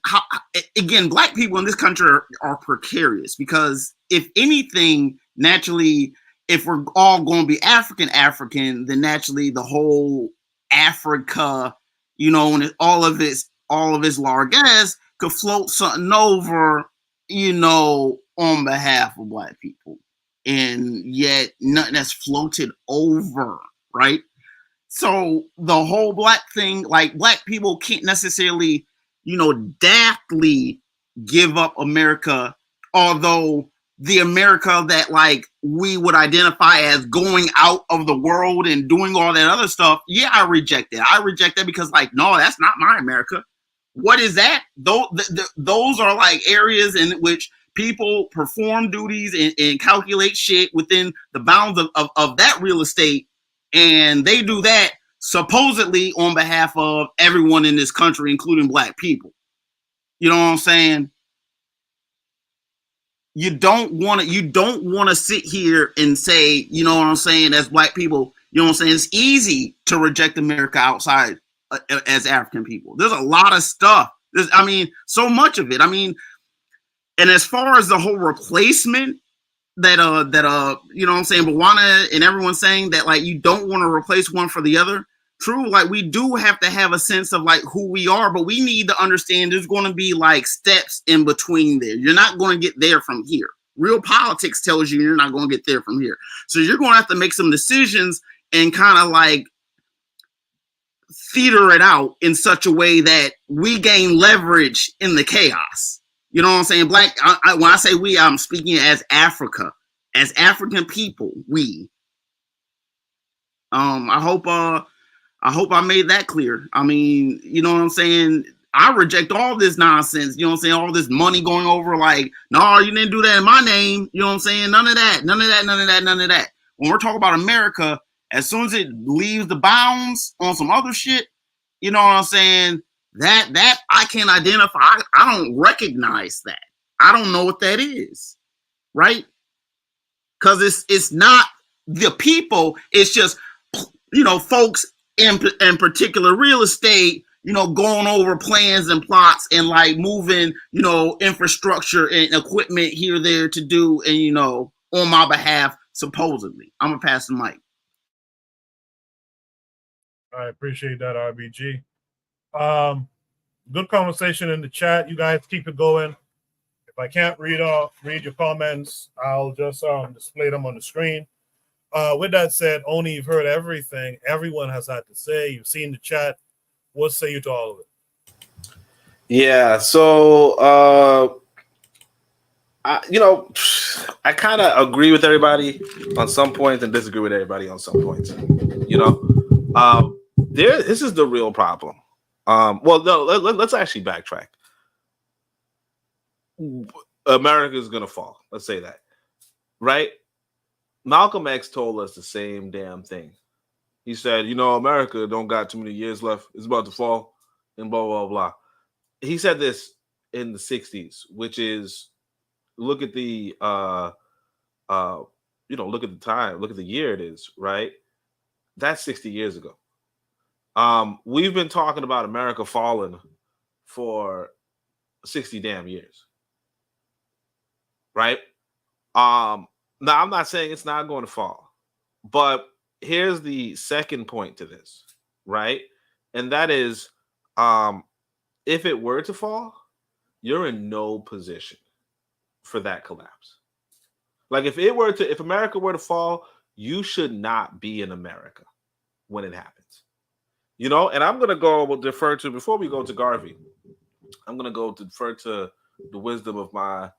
again, Black people in this country are precarious because if anything, naturally, if we're all going to be African, then naturally the whole Africa, you know, and all of its largesse could float something over, you know, on behalf of Black people. And yet nothing that's floated over, right? So the whole Black thing, like Black people can't necessarily, you know, daftly give up America, although the America that like we would identify as going out of the world and doing all that other stuff, yeah, I reject that. I reject that because like, no, that's not my America. What is that? Those are like areas in which people perform duties and calculate shit within the bounds of that real estate. And they do that supposedly on behalf of everyone in this country, including Black people. You know what I'm saying? You don't want to sit here and say, you know what I'm saying, as Black people, you know what I'm saying? It's easy to reject America outside as African people. There's a lot of stuff. I mean, so much of it. I mean, and as far as the whole replacement that you know what I'm saying, Bwana and everyone saying that like you don't want to replace one for the other. True, like we do have to have a sense of like who we are, but we need to understand there's going to be like steps in between there. You're not going to get there from here. Real politics tells you you're not going to get there from here. So you're going to have to make some decisions and kind of like theater it out in such a way that we gain leverage in the chaos. You know what I'm saying? Black, when I say we, I'm speaking as Africa, as African people, we. I hope I made that clear. I mean, you know what I'm saying? I reject all this nonsense. You know what I'm saying? All this money going when we're talking about America, as soon as it leaves the bounds on some other shit, you know what I'm saying? That I can't identify. I don't recognize that. I don't know what that is, right? Because it's not the people. It's just, you know, folks in particular real estate, you know, going over plans and plots and like moving, you know, infrastructure and equipment here, there to do, and, you know, on my behalf, supposedly. I'm gonna pass the mic. I appreciate that, RBG. Good conversation in the chat. You guys keep it going. If I can't read your comments, I'll just display them on the screen. With that said, Oni, you've heard everything everyone has had to say. You've seen the chat. What say you to all of it? Yeah, so I kind of agree with everybody on some points and disagree with everybody on some points. You know, this is the real problem. Well, no, let's actually backtrack. America is gonna fall. Let's say that, right? Malcolm X told us the same damn thing. He said, you know, America don't got too many years left. It's about to fall, and blah blah blah. He said this in the 60s, which is, look at the look at the time, look at the year it is, right? That's 60 years ago. We've been talking about America falling for 60 damn years, right? Now I'm not saying it's not going to fall, but here's the second point to this, right? And that is, if it were to fall, you're in no position for that collapse. Like if America were to fall, you should not be in America when it happens. You know, and I'm gonna defer to, before we go to Garvey, I'm gonna go to defer to the wisdom of my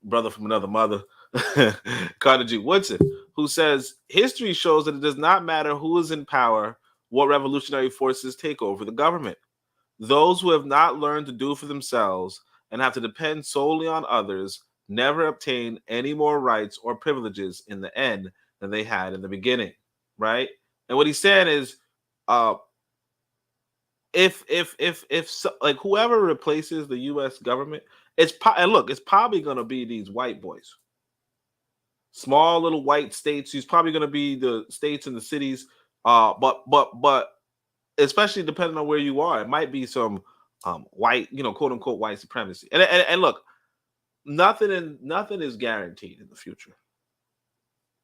brother from another mother, Carter G. Woodson, who says history shows that it does not matter who is in power, what revolutionary forces take over the government. Those who have not learned to do for themselves and have to depend solely on others never obtain any more rights or privileges in the end than they had in the beginning, right? And what he's saying is, like whoever replaces the U.S. government, it's probably going to be these white boys, small little white states. He's probably going to be the states and the cities, but especially depending on where you are, it might be some white, you know, quote unquote white supremacy. And look, nothing is guaranteed in the future.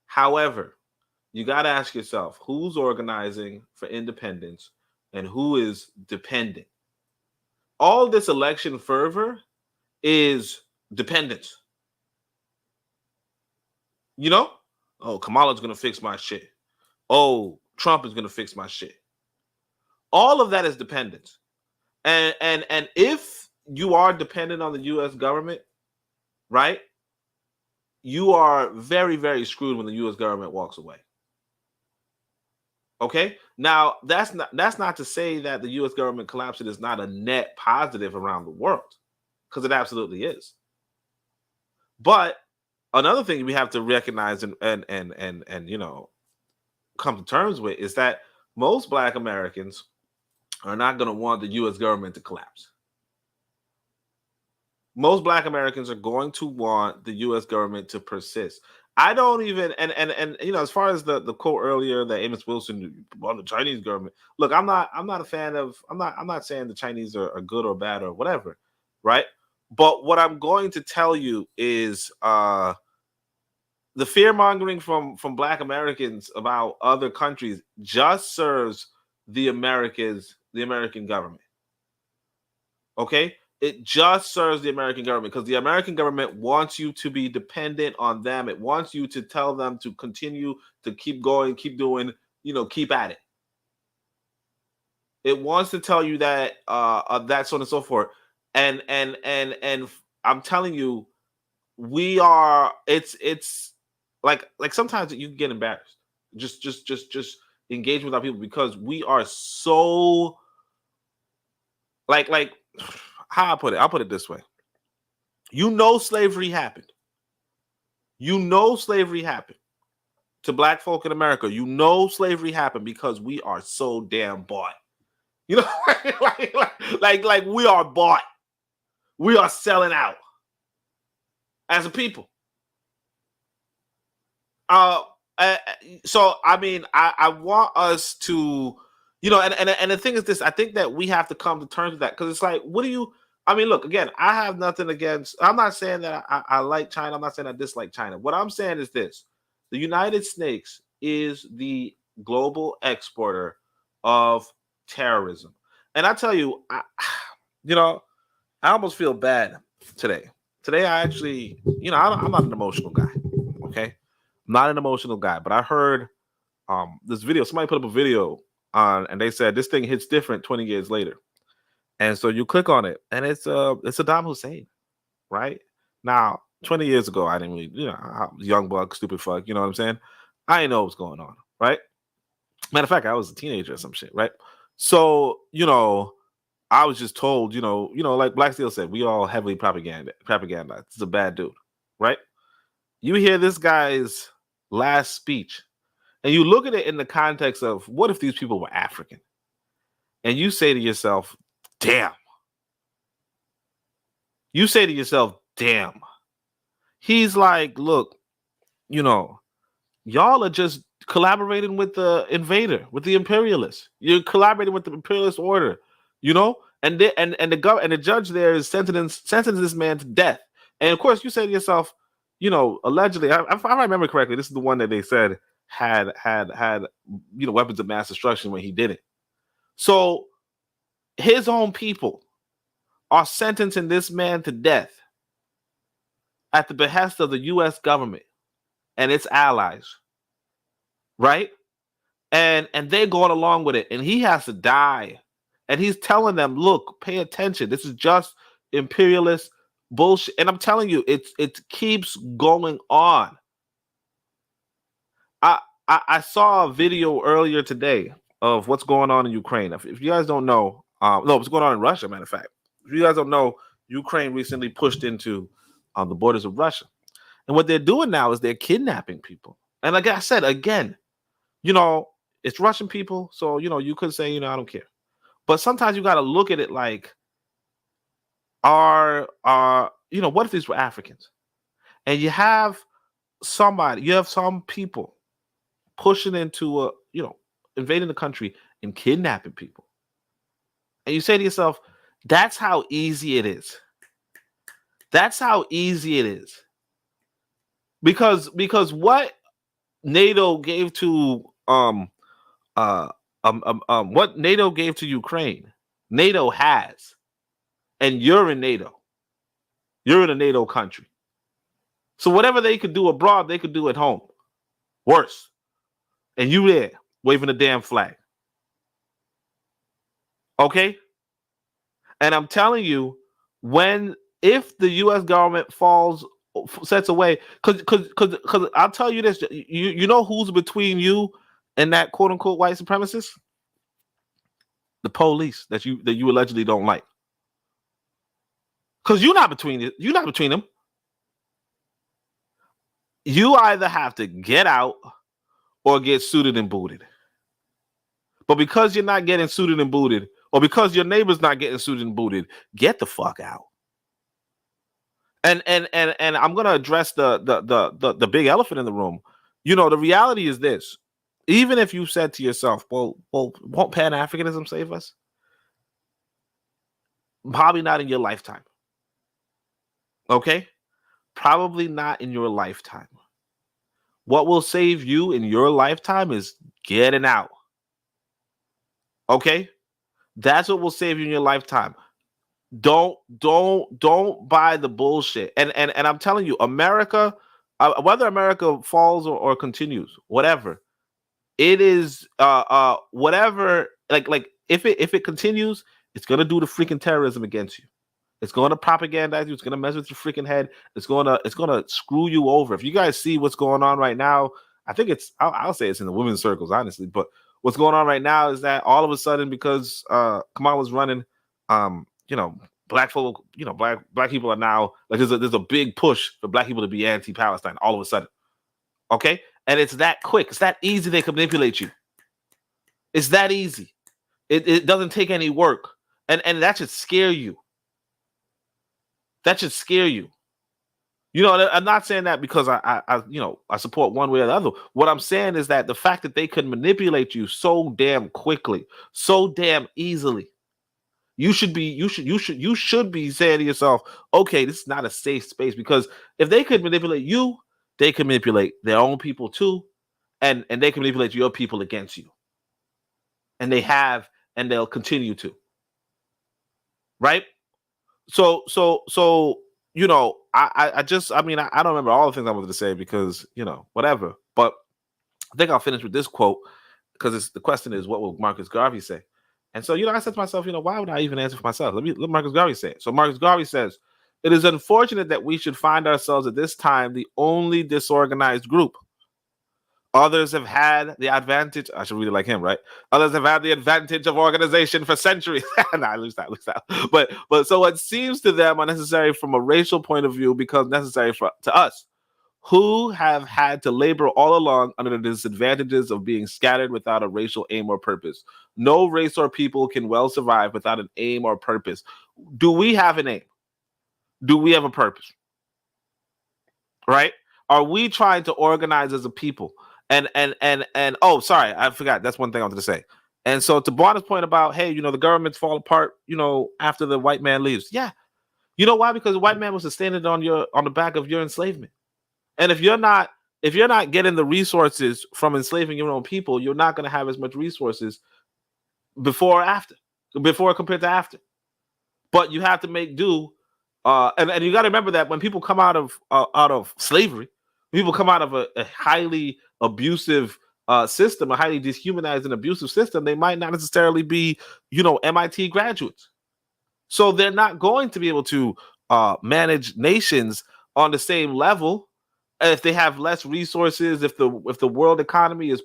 However, you got to ask yourself, who's organizing for independence and who is dependent? All this election fervor is dependence. You know? Oh, Kamala's going to fix my shit. Oh, Trump is going to fix my shit. All of that is dependence. And if you are dependent on the U.S. government, right, you are very, very screwed when the U.S. government walks away. Okay? Now, that's not to say that the U.S. government collapsing is not a net positive around the world, because it absolutely is. But another thing we have to recognize and you know, come to terms with is that most Black Americans are not going to want the U.S. government to collapse. Most Black Americans are going to want the U.S. government to persist. I don't even, and you know, as far as the quote earlier that Amos Wilson on the Chinese government, look, I'm not a fan of, I'm not saying the Chinese are good or bad or whatever, right? But what I'm going to tell you is the fear mongering from Black Americans about other countries just serves the American government. Okay? It just serves the American government because the American government wants you to be dependent on them. It wants you to tell them to continue to keep going, keep doing, you know, keep at it. It wants to tell you that that so on and so forth. And I'm telling you, we are. It's like sometimes you can get embarrassed. Just engage with our people because we are so like. How I put it? I'll put it this way. You know slavery happened. You know slavery happened. to black folk in America, you know slavery happened because we are so damn bought. You know, like we are bought. We are selling out as a people. So I mean, I want us to, you know, and the thing is this, I think that we have to come to terms with that, because it's like, what do you, I mean, look, again, I have nothing against, I'm not saying that I like China, I'm not saying I dislike China. What I'm saying is this: the United States is the global exporter of terrorism. And I tell you, you know, I almost feel bad today. Today, I actually, you know, I'm not an emotional guy, okay? I'm not an emotional guy, but I heard this video. Somebody put up a video on, and they said this thing hits different 20 years later. And so you click on it, and it's Saddam Hussein, right? Now, 20 years ago, I didn't really, you know, I was young buck, stupid fuck, you know what I'm saying? I didn't know what was going on, right? Matter of fact, I was a teenager or some shit, right? So, you know, I was just told, you know, like Black Steel said, we all heavily propaganda. It's a bad dude, right? You hear this guy's last speech, and you look at it in the context of, what if these people were African? And you say to yourself, damn. You say to yourself, damn. He's like, look, you know, y'all are just collaborating with the invader, with the imperialists. You're collaborating with the imperialist order, you know, and the judge there is sentencing this man to death. And of course, you say to yourself, you know, allegedly, if I remember correctly, this is the one that they said had you know, weapons of mass destruction when he did it. So his own people are sentencing this man to death at the behest of the U.S. government and its allies, right? And they're going along with it, and he has to die. And he's telling them, look, pay attention. This is just imperialist bullshit. And I'm telling you, it keeps going on. I saw a video earlier today of what's going on in Ukraine. If you guys don't know, no, what's going on in Russia, matter of fact. If you guys don't know, Ukraine recently pushed into the borders of Russia. And what they're doing now is they're kidnapping people. And like I said, again, you know, it's Russian people. So, you know, you could say, you know, I don't care. But sometimes you got to look at it like, you know, what if these were Africans? And you have some people pushing into you know, invading the country and kidnapping people. And you say to yourself, that's how easy it is. That's how easy it is. Because what NATO gave to what NATO gave to Ukraine, NATO has, and you're in NATO. You're in a NATO country. So whatever they could do abroad, they could do at home. Worse. And you there waving a damn flag. Okay? And I'm telling you, if the U.S. government sets away, because I'll tell you this, you know who's between you and that quote unquote white supremacist? The police that you allegedly don't like. Because you're not between them. You either have to get out or get suited and booted. But because you're not getting suited and booted, or because your neighbor's not getting suited and booted, get the fuck out. And I'm gonna address the big elephant in the room. You know, the reality is this: even if you said to yourself, well, won't Pan-Africanism save us? Probably not in your lifetime. Okay? Probably not in your lifetime. What will save you in your lifetime is getting out. Okay? That's what will save you in your lifetime. Don't buy the bullshit. And I'm telling you, America, whether America falls or continues, whatever, it is whatever, like if it continues, it's gonna do the freaking terrorism against you. It's going to propagandize you. It's going to mess with your freaking head. It's going to screw you over. If you guys see what's going on right now, I think I'll say it's in the women's circles, honestly. But what's going on right now is that all of a sudden, because Kamala's running, you know, black folk, you know, black people are now like there's a big push for black people to be anti-Palestine all of a sudden. Okay, And it's that quick. It's that easy they can manipulate you. It's that easy. It doesn't take any work. And that should scare you. That should scare you. You know, I'm not saying that because I support one way or the other. What I'm saying is that the fact that they could manipulate you so damn quickly, so damn easily, you should be saying to yourself, okay, this is not a safe space, because if they could manipulate you, they can manipulate their own people too, and they can manipulate your people against you. And they have, and they'll continue to. Right? So you know, I don't remember all the things I wanted to say because, you know, whatever. But I think I'll finish with this quote, because the question is, what will Marcus Garvey say? And so, you know, I said to myself, you know, why would I even answer for myself? Let Marcus Garvey say it. So Marcus Garvey says, it is unfortunate that we should find ourselves at this time the only disorganized group. Others have had the advantage. I should read it like him, right? Others have had the advantage of organization for centuries. Nah, I lose that. But so what seems to them unnecessary from a racial point of view becomes necessary to us, who have had to labor all along under the disadvantages of being scattered without a racial aim or purpose. No race or people can well survive without an aim or purpose. Do we have an aim? Do we have a purpose? Right? Are we trying to organize as a people? And oh, sorry, I forgot. That's one thing I wanted to say. And so to Barnes' point about, hey, you know, the governments fall apart, you know, after the white man leaves. Yeah. You know why? Because the white man was sustaining on the back of your enslavement. And if you're not getting the resources from enslaving your own people, you're not going to have as much resources before compared to after. But you have to make do. And you got to remember that when people come out of slavery, people come out of a highly abusive system, a highly dehumanized and abusive system, they might not necessarily be, you know, MIT graduates. So they're not going to be able to manage nations on the same level if they have less resources, if the world economy is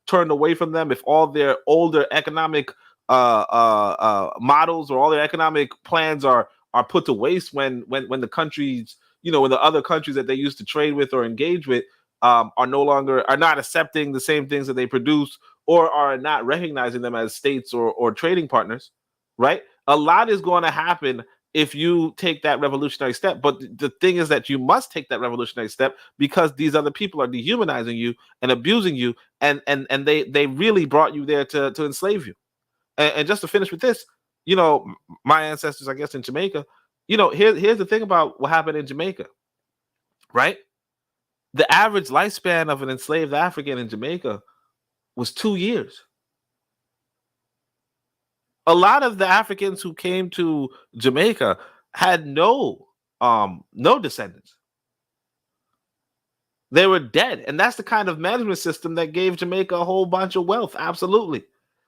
turned away from them, if all their older economic models or all their economic plans are put to waste when the countries, you know, when the other countries that they used to trade with or engage with are not accepting the same things that they produce, or are not recognizing them as states or trading partners, right? A lot is going to happen if you take that revolutionary step. But the thing is that you must take that revolutionary step because these other people are dehumanizing you and abusing you, and they really brought you there to enslave you. And just to finish with this, you know, my ancestors, I guess, in Jamaica, you know, here's the thing about what happened in Jamaica, right? The average lifespan of an enslaved African in Jamaica was 2 years. A lot of the Africans who came to Jamaica had no descendants. They were dead. And that's the kind of management system that gave Jamaica a whole bunch of wealth. Absolutely.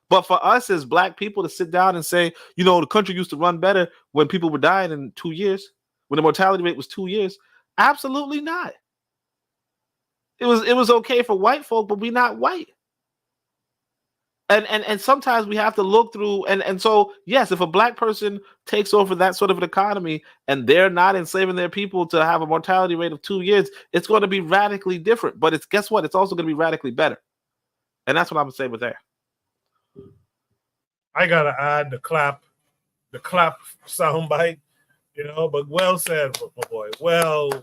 But for us as Black people to sit down and say, you know, the country used to run better when people were dying in 2 years, when the mortality rate was 2 years, absolutely not. It was okay for white folk, but we're not white. And sometimes we have to look through, and so yes, if a Black person takes over that sort of an economy and they're not enslaving their people to have a mortality rate of 2 years, it's going to be radically different. But guess what? It's also going to be radically better. And that's what I'm gonna say with that. I gotta add the clap soundbite, you know. But well said, my boy. Well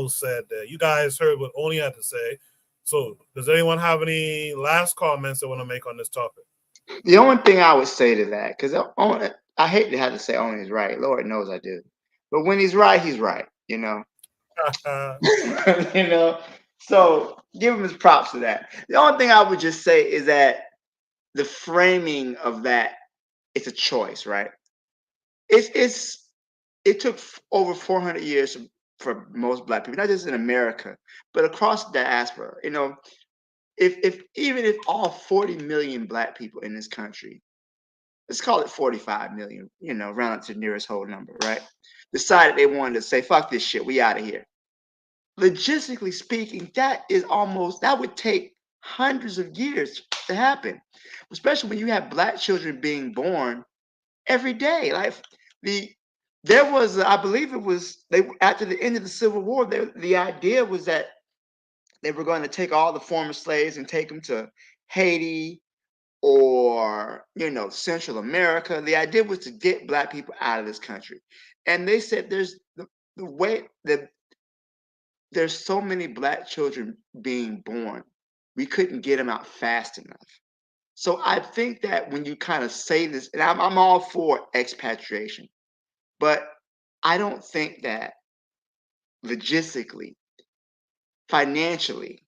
said. There, you guys heard what Oni had to say. So, does anyone have any last comments they want to make on this topic? The only thing I would say to that, because I hate to have to say Oni's right. Lord knows I do. But when he's right, you know. You know. So give him his props to that. The only thing I would just say is that the framing of that, it's a choice, right? It took over 400 years for most Black people, not just in America, but across the diaspora. You know, even if all 40 million Black people in this country, let's call it 45 million, you know, round it to the nearest whole number, right? Decided they wanted to say, fuck this shit, we out of here. Logistically speaking, that would take hundreds of years to happen, especially when you have Black children being born every day. Like there was, I believe it was, after the end of the Civil War, the idea was that they were going to take all the former slaves and take them to Haiti or, Central America. The idea was to get Black people out of this country. And they said there's the way that there's so many Black children being born, we couldn't get them out fast enough. So I think that when you kind of say this, and I'm all for expatriation, but I don't think that logistically, financially,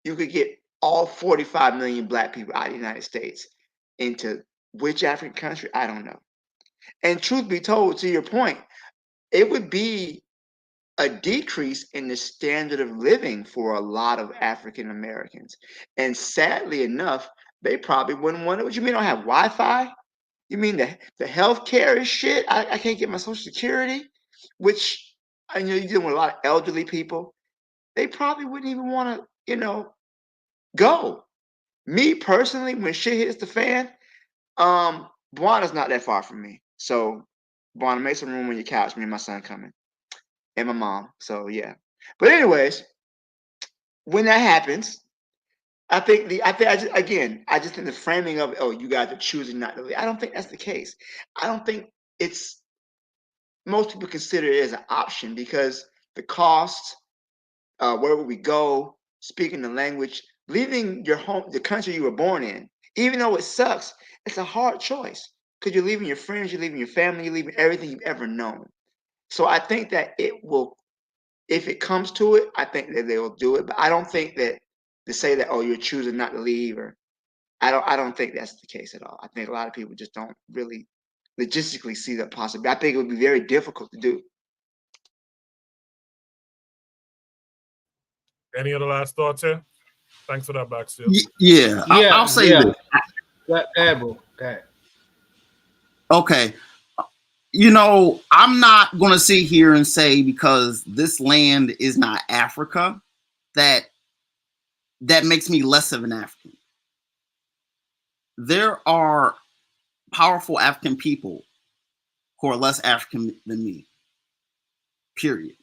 you could get all 45 million Black people out of the United States into which African country? I don't know. And truth be told, to your point, it would be a decrease in the standard of living for a lot of African Americans. And sadly enough, they probably wouldn't want it. What you mean, don't have Wi-Fi? You mean the healthcare is shit? I can't get my Social Security, which I know you're dealing with a lot of elderly people. They probably wouldn't even want to, go. Me personally, when shit hits the fan, Buana's not that far from me. So Buana, make some room on your couch. Me and my son coming. And my mom. So yeah. But anyways, when that happens, I think I just think the framing of you guys are choosing not to leave. I don't think that's the case. I don't think it's most people consider it as an option because the cost, where would we go, speaking the language, leaving your home, the country you were born in, even though it sucks, it's a hard choice because you're leaving your friends, you're leaving your family, you're leaving everything you've ever known. So I think that it will, if it comes to it, I think that they will do it. But I don't think that to say that, you're choosing not to leave, or I don't think that's the case at all. I think a lot of people just don't really logistically see that possibility. I think it would be very difficult to do. Any other last thoughts here? Thanks for that, Black Steel. Yeah, I'll say this. Go ahead, bro. Go ahead. Okay. I'm not going to sit here and say because this land is not Africa that makes me less of an African. There are powerful African people who are less African than me. Period.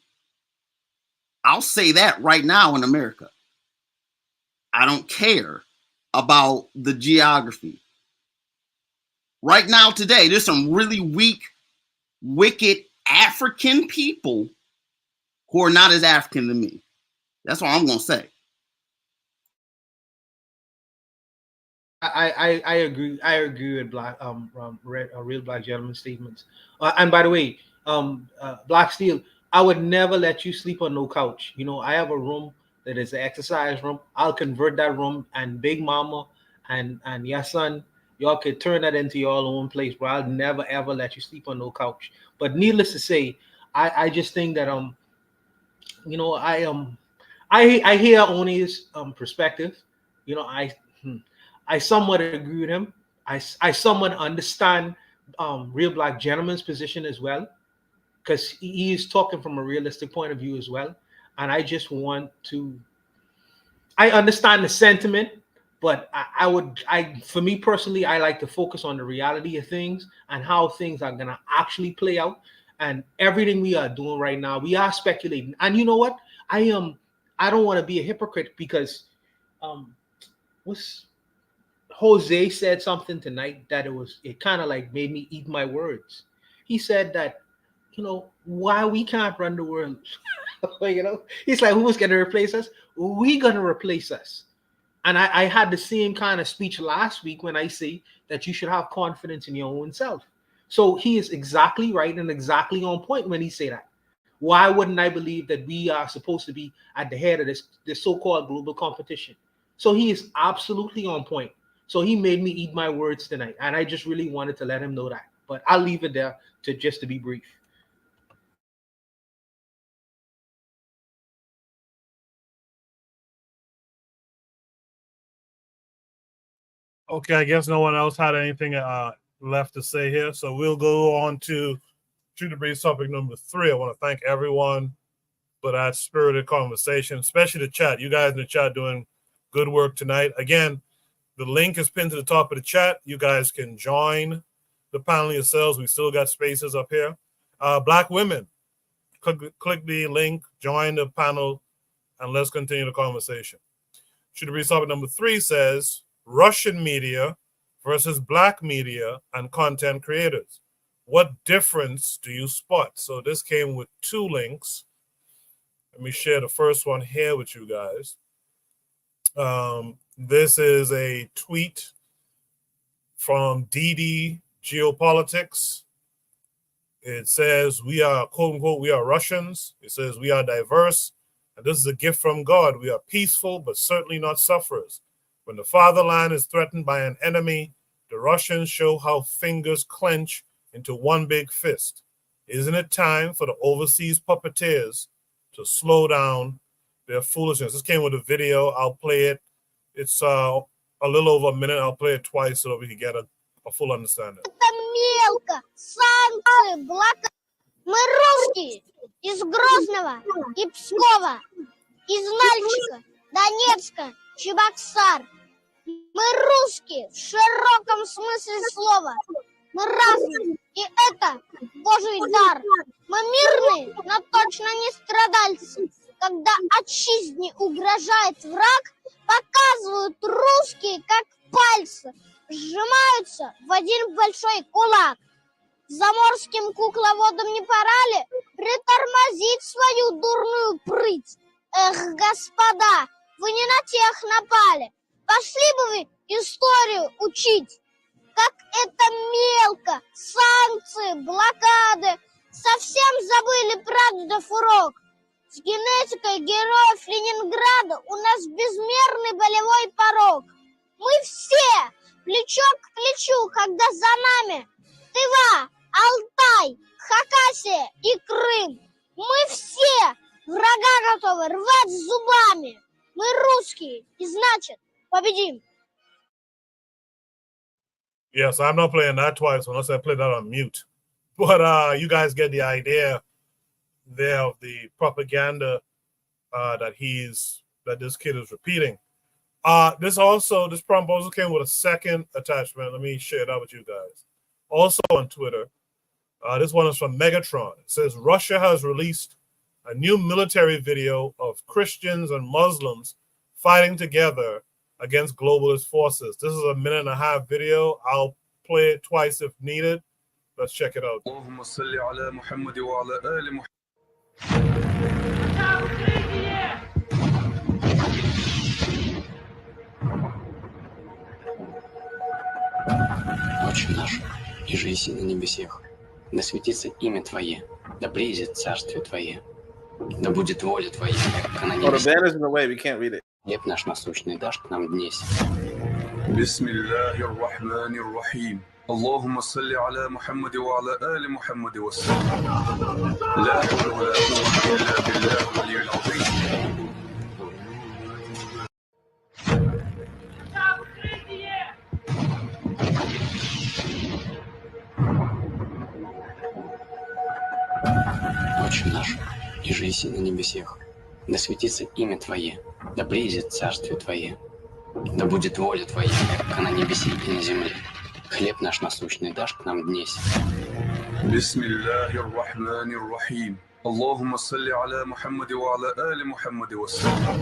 I'll say that right now in America. I don't care about the geography. Right now, today, there's some really weak, wicked African people who are not as African than me. That's what I'm going to say. I agree. I agree with real Black gentleman's statements. And by the way, Black Steel, I would never let you sleep on no couch. I have a room that is an exercise room. I'll convert that room, and Big Mama and your son, y'all could turn that into your own place. But I'll never ever let you sleep on no couch. But needless to say, I just think that I hear Oni's perspective. I somewhat agree with him. I somewhat understand real Black gentleman's position as well, because he is talking from a realistic point of view as well. And I just want to, I understand the sentiment, but for me personally, I like to focus on the reality of things and how things are gonna actually play out. And everything we are doing right now, we are speculating. And you know what? I don't want to be a hypocrite because Jose said something tonight that it kind of like made me eat my words. He said that, why we can't run the world. He's like, who's going to replace us? We going to replace us. And I had the same kind of speech last week when I say that you should have confidence in your own self. So he is exactly right and exactly on point when he say that. Why wouldn't I believe that we are supposed to be at the head of this so-called global competition? So he is absolutely on point. So he made me eat my words tonight, and I just really wanted to let him know that. But I'll leave it there to be brief. Okay, I guess no one else had anything left to say here, so we'll go on to the Breeze topic number 3. I want to thank everyone for that spirited conversation, especially the chat. You guys in the chat doing good work tonight. Again, the link is pinned to the top of the chat. You guys can join the panel yourselves. We still got spaces up here. Black women, click the link, join the panel and let's continue the conversation. Should be topic number 3 says Russian media versus black media and content creators. What difference do you spot? So this came with 2 links. Let me share the first one here with you guys. This is a tweet from DD Geopolitics. It says, we are, quote unquote, we are Russians. It says, we are diverse. And this is a gift from God. We are peaceful, but certainly not sufferers. When the fatherland is threatened by an enemy, the Russians show how fingers clench into one big fist. Isn't it time for the overseas puppeteers to slow down their foolishness? This came with a video. I'll play it. It's a little over a minute. I'll play it twice so that we can get a full understanding. Мелко, санкции, блокады. Мы русские из Грозного и Пскова, из Нальчика, Донецка, Чебоксар. Мы русские в широком смысле слова. Мы разные, и это Божий дар. Мы мирные, но точно не страдальцы. Когда отчизне угрожает враг, показывают русские, как пальцы, сжимаются в один большой кулак. Заморским кукловодам не пора ли притормозить свою дурную прыть? Эх, господа, вы не на тех напали. Пошли бы вы историю учить. Как это мелко, санкции, блокады. Совсем забыли прадедов урок. С генетикой героев Ленинграда у нас безмерный болевой порог. Мы все плечо к плечу, когда за нами Тыва, Алтай, Хакасия и Крым. Мы все врага готовы рвать зубами. Мы русские, и значит победим. Yes, I'm not playing that twice unless I play that on mute. But you guys get the idea there of the propaganda that this kid is repeating. This prompt also came with a second attachment. Let me share that with you guys. Also on Twitter, this one is from Megatron. It says Russia has released a new military video of Christians and Muslims fighting together against globalist forces. This is a 1.5-minute video. I'll play it twice if needed. Let's check it out. Отче наш, иже еси на небесех, да светится имя Твое, да приидет царствие Твое, да будет воля Твоя, как на Oh, the небесах. banner's in the way. We can't read it. Хлеб наш насущный дашь к нам днесь. بسم الله الرحمن الرحيم اللهم صل على محمد وعلى آل محمد وسلم لا حول ولا قوة إلا بالله العلي العظيم. Отче наш, иже еси на небесех, да светится имя Твое, да приидет царствие Твое, да будет воля Твоя, как на небесе и на земле. Хлеб наш насущный дашь к нам днесь. بسم الله الرحمن الرحيم اللهم صل على محمد وعلى آل محمد وسلم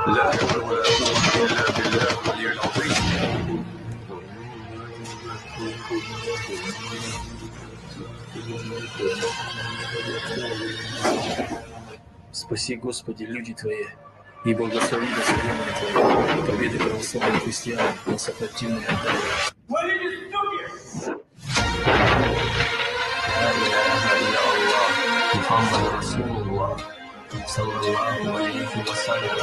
لا حول ولا قوة إلا بالله العلي العظيم. Спаси, Господи, люди Твои, и благослови Господина Твоего, победы православных христиан на сопротивные Мухаммад Расулуллах, саллаллаху алейхи ва саллям.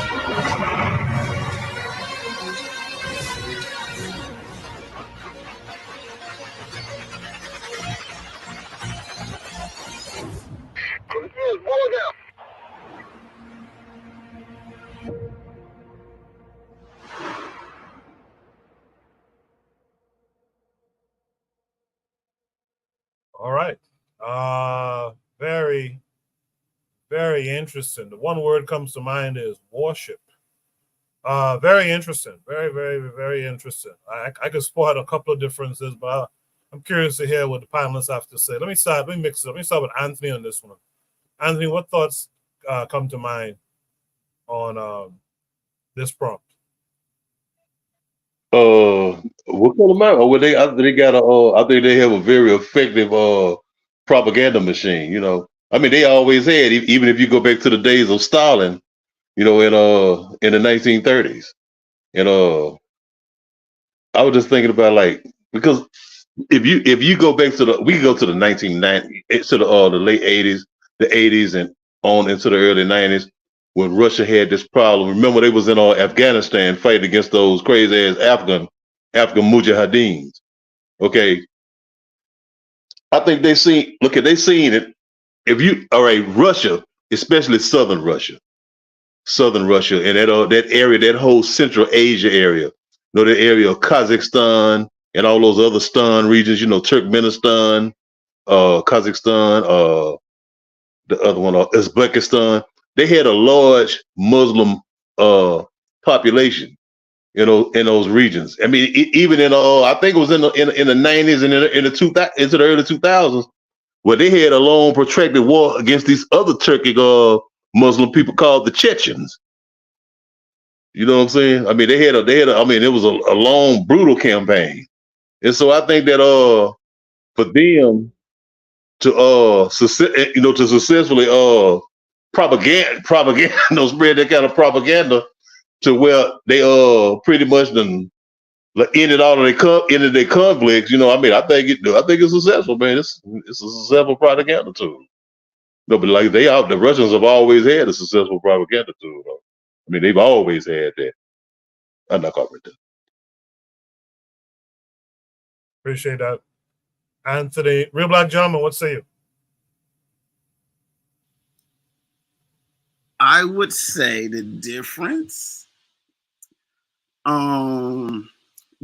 All right. Very, very interesting. The one word comes to mind is worship. Very interesting. Very, very, very interesting. I could spot a couple of differences, but I'm curious to hear what the panelists have to say. Let me mix it up. Let me start with Anthony on this one. Anthony, what thoughts come to mind on this prompt? What kind of map? Well, they got a. I think they have a very effective propaganda machine. You know, I mean, they always had. Even if you go back to the days of Stalin, you know, in the 1930s, and I was just thinking about like because if you go back to we can go to the 1990s to the late 80s, the 80s, and on into the early 90s when Russia had this problem. Remember, they was in Afghanistan fighting against those crazy ass Afghan mujahideens. Okay, I think they seen it. If you all right, Russia, especially southern Russia, and that area, that whole Central Asia area, you know, the area of Kazakhstan and all those other stan regions, you know, Turkmenistan, Kazakhstan, the other one, Uzbekistan. They had a large Muslim population, you know, in those regions. I mean, even in I think it was in the 90s and into the early 2000s, where they had a long protracted war against these other Turkic Muslim people called the Chechens. You know what I'm saying? I mean, I mean, it was a long, brutal campaign. And so I think that for them to to successfully propaganda spread that kind of propaganda to where they pretty much done ended their conflicts. You know, I mean, I think it's successful, man. It's a successful propaganda tool. No, but like the Russians have always had a successful propaganda tool. Though. I mean, they've always had that. I'm not covering that. Appreciate that. Anthony, Real Black Gentleman, what say you? I would say the difference,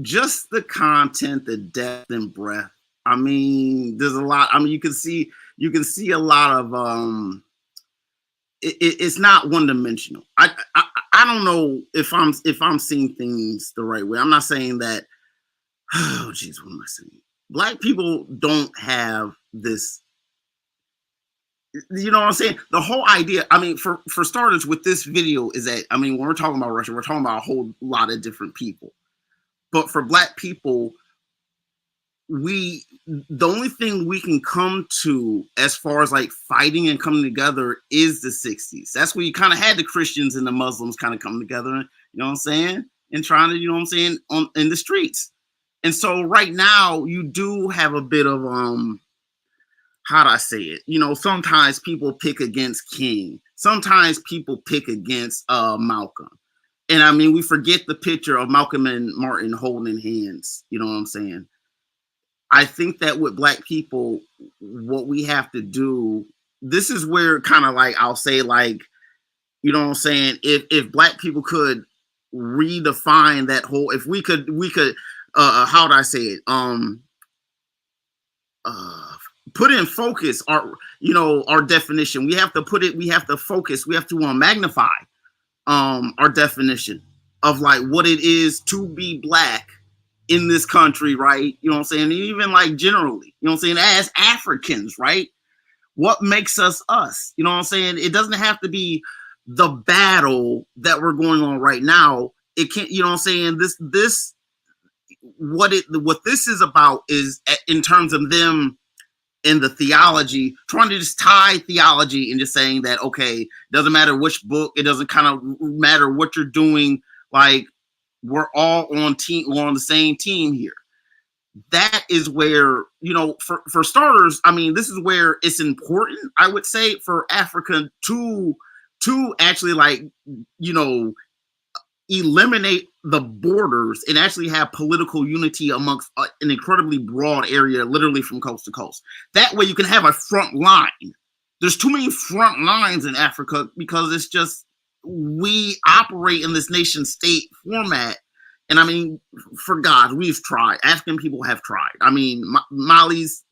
just the content, the depth and breadth. I mean, there's a lot. I mean, you can see a lot of it's not one dimensional. I don't know if I'm seeing things the right way. I'm not saying that. Oh, geez, what am I saying? Black people don't have this. You know what I'm saying? The whole idea, I mean, for starters, with this video is that, I mean, when we're talking about Russia, we're talking about a whole lot of different people. But for Black people, the only thing we can come to as far as like fighting and coming together is the 60s. That's where you kind of had the Christians and the Muslims kind of come together, you know what I'm saying? And trying to, you know what I'm saying, in the streets. And so right now you do have a bit of how do I say it? You know, sometimes people pick against King. Sometimes people pick against Malcolm. And I mean, we forget the picture of Malcolm and Martin holding hands. You know what I'm saying? I think that with Black people, what we have to do, this is where kind of like, I'll say like, you know what I'm saying? If Black people could redefine that whole, if we could, how do I say it? Put in focus our definition. We have to focus, we have to magnify our definition of like what it is to be Black in this country, right? You know what I'm saying? And even like generally, you know what I'm saying? As Africans, right? What makes us us? You know what I'm saying? It doesn't have to be the battle that we're going on right now. It can't, you know what I'm saying? What this is about is in terms of them in the theology, trying to just tie theology and just saying that, okay, doesn't matter which book, it doesn't kind of matter what you're doing, like we're all on the same team here. That is where, you know, for starters, I mean, this is where it's important, I would say, for Africa to actually like, you know, eliminate the borders and actually have political unity amongst an incredibly broad area, literally from coast to coast. That way you can have a front line. There's too many front lines in Africa because it's just, we operate in this nation state format. And I mean, for God, we've tried. African people have tried. I mean, Mali's,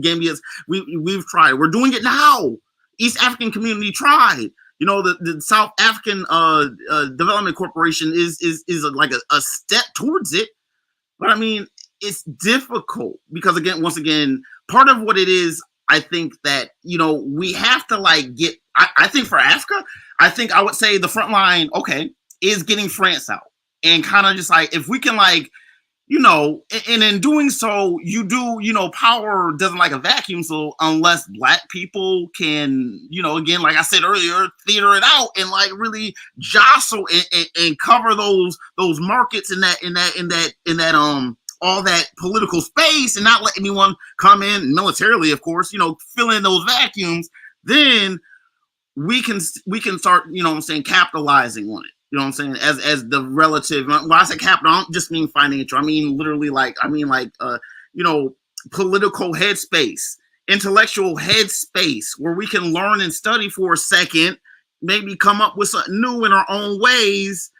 Gambia's, we've tried. We're doing it now. East African community tried. You know, the South African Development Corporation is like a step towards it. But I mean, it's difficult because once again, part of what it is, I think that, you know, we have to like get, I think for Africa, I think I would say the front line, okay, is getting France out and kind of just like, if we can like, you know, and in doing so, you do, you know, power doesn't like a vacuum. So unless black people can, you know, again, like I said earlier, theater it out and like really jostle and cover those markets in that all that political space and not let anyone come in militarily, of course, you know, fill in those vacuums, then we can start, you know what I'm saying, capitalizing on it. You know what I'm saying? As the relative, when I say capital, I don't just mean financial. I mean literally you know, political headspace, intellectual headspace, where we can learn and study for a second, maybe come up with something new in our own ways,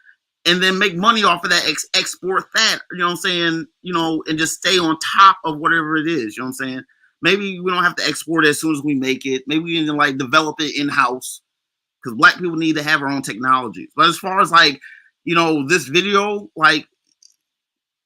and then make money off of that, export that, you know what I'm saying, you know, and just stay on top of whatever it is, you know what I'm saying? Maybe we don't have to export it as soon as we make it. Maybe we can like develop it in-house, because black people need to have our own technologies. But as far as like, you know, this video, like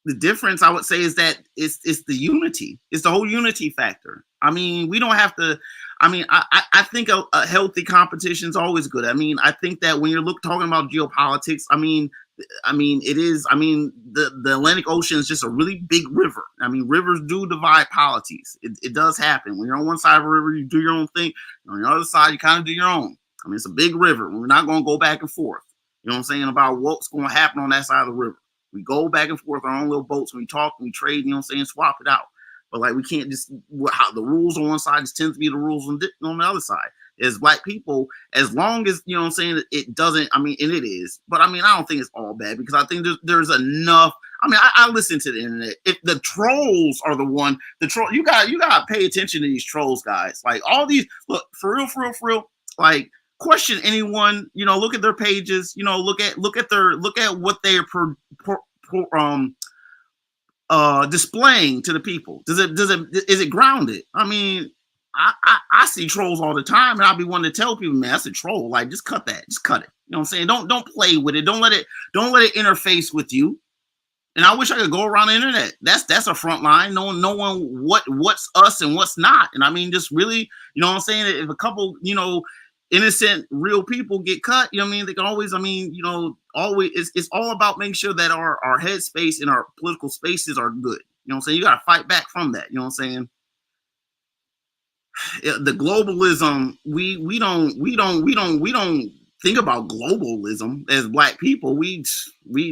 the difference I would say is that it's the unity. It's the whole unity factor. I mean, we don't have to, I mean, I think a healthy competition is always good. I mean, I think that when you're talking about geopolitics, I mean, it is, I mean, the Atlantic Ocean is just a really big river. I mean, rivers do divide polities. It does happen. When you're on one side of a river, you do your own thing. On the other side, you kind of do your own. I mean, it's a big river. We're not going to go back and forth. You know what I'm saying? About what's going to happen on that side of the river. We go back and forth on our own little boats. We talk, we trade, you know what I'm saying? Swap it out. But like, we can't just, how the rules on one side just tend to be the rules on the other side. As black people, as long as, you know what I'm saying, it doesn't, I mean, and it is, but I mean, I don't think it's all bad, because I think there's enough. I mean, I listen to the internet. If the trolls are the one, you got to pay attention to these trolls, guys. Like all these, look, for real, like, question anyone, you know, look at their pages, you know, look at what they're displaying to the people. Is it grounded? I mean, I see trolls all the time, and I'll be wanting to tell people, man, that's a troll. Like, just cut that. Just cut it. You know what I'm saying? Don't play with it. Don't let it interface with you. And I wish I could go around the internet. That's a front line, knowing what's us and what's not. And I mean, just really, you know what I'm saying? If a couple, you know, innocent, real people get cut, you know what I mean? They can always, I mean, you know, always, it's all about making sure that our headspace and our political spaces are good. You know what I'm saying? You got to fight back from that. You know what I'm saying? The globalism, we don't think about globalism as black people. We're I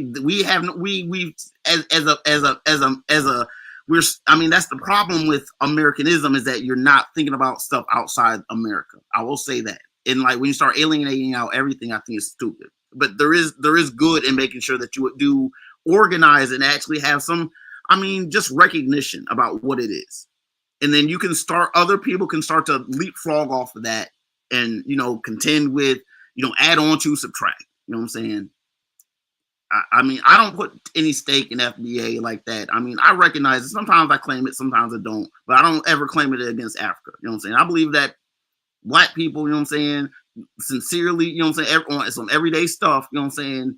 mean, that's the problem with Americanism, is that you're not thinking about stuff outside America. I will say that. And like, when you start alienating out everything, I think it's stupid. But there is good in making sure that you do organize and actually have some, I mean, just recognition about what it is. And then you can start, other people can start to leapfrog off of that and, you know, contend with, you know, add on to, subtract. You know what I'm saying? I mean, I don't put any stake in FBA like that. I mean, I recognize it. Sometimes I claim it, sometimes I don't. But I don't ever claim it against Africa. You know what I'm saying? I believe that black people, you know what I'm saying, sincerely, you know what I'm saying, on some everyday stuff, you know what I'm saying,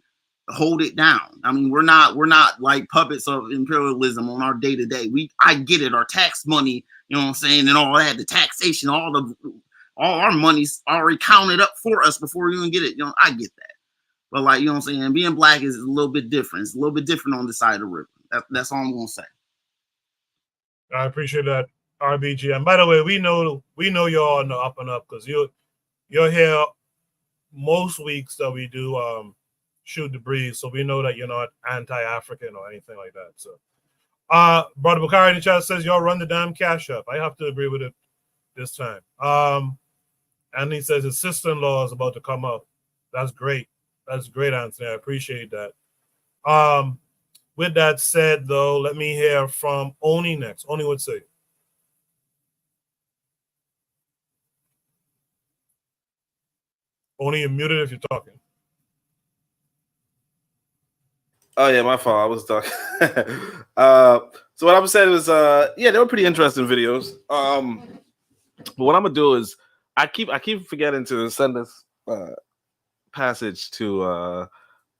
hold it down. I mean, we're not like puppets of imperialism on our day to day. I get it, our tax money, you know what I'm saying, and all that, the taxation, all our money's already counted up for us before we even get it. You know, I get that. But like, you know what I'm saying, being black is a little bit different. It's a little bit different on the side of the river. That's all I'm gonna say. I appreciate that, RBG. And by the way, we know you're on the up and up, because you're here most weeks that we do Shoot the Breeze, so we know that you're not anti-African or anything like that. So Brother Bakari in the chat says y'all run the damn cash up. I have to agree with it this time. And he says his sister-in-law is about to come up. That's great. That's great, Anthony. I appreciate that. With that said, though, let me hear from Oni next. Oni would say. Oni, you're muted if you're talking. Oh yeah, my fault. I was talking. So what I'm saying is, yeah, they were pretty interesting videos. But what I'm gonna do is, I keep forgetting to send this passage to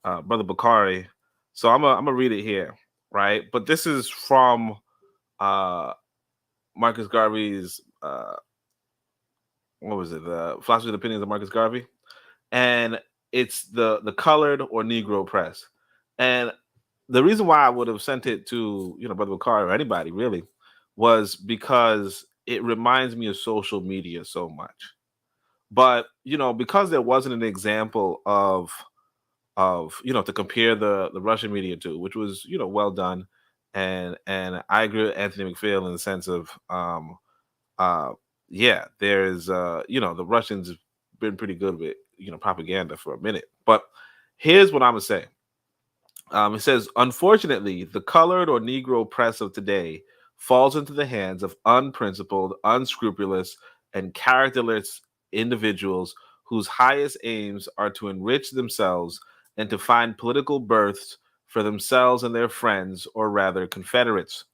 Brother Bakari, so I'm gonna read it here, right? But this is from Marcus Garvey's what was it? The Philosophy of the Opinions of Marcus Garvey, and it's the colored or Negro press. And the reason why I would have sent it to Brother Bakar or anybody really was because it reminds me of social media so much. But because there wasn't an example of to compare the Russian media to, which was well done, and I agree with Anthony McPhail in the sense of there's the Russians have been pretty good with propaganda for a minute. But here's what I'm gonna say. It says, unfortunately, the colored or Negro press of today falls into the hands of unprincipled, unscrupulous, and characterless individuals whose highest aims are to enrich themselves and to find political berths for themselves and their friends, or rather Confederates.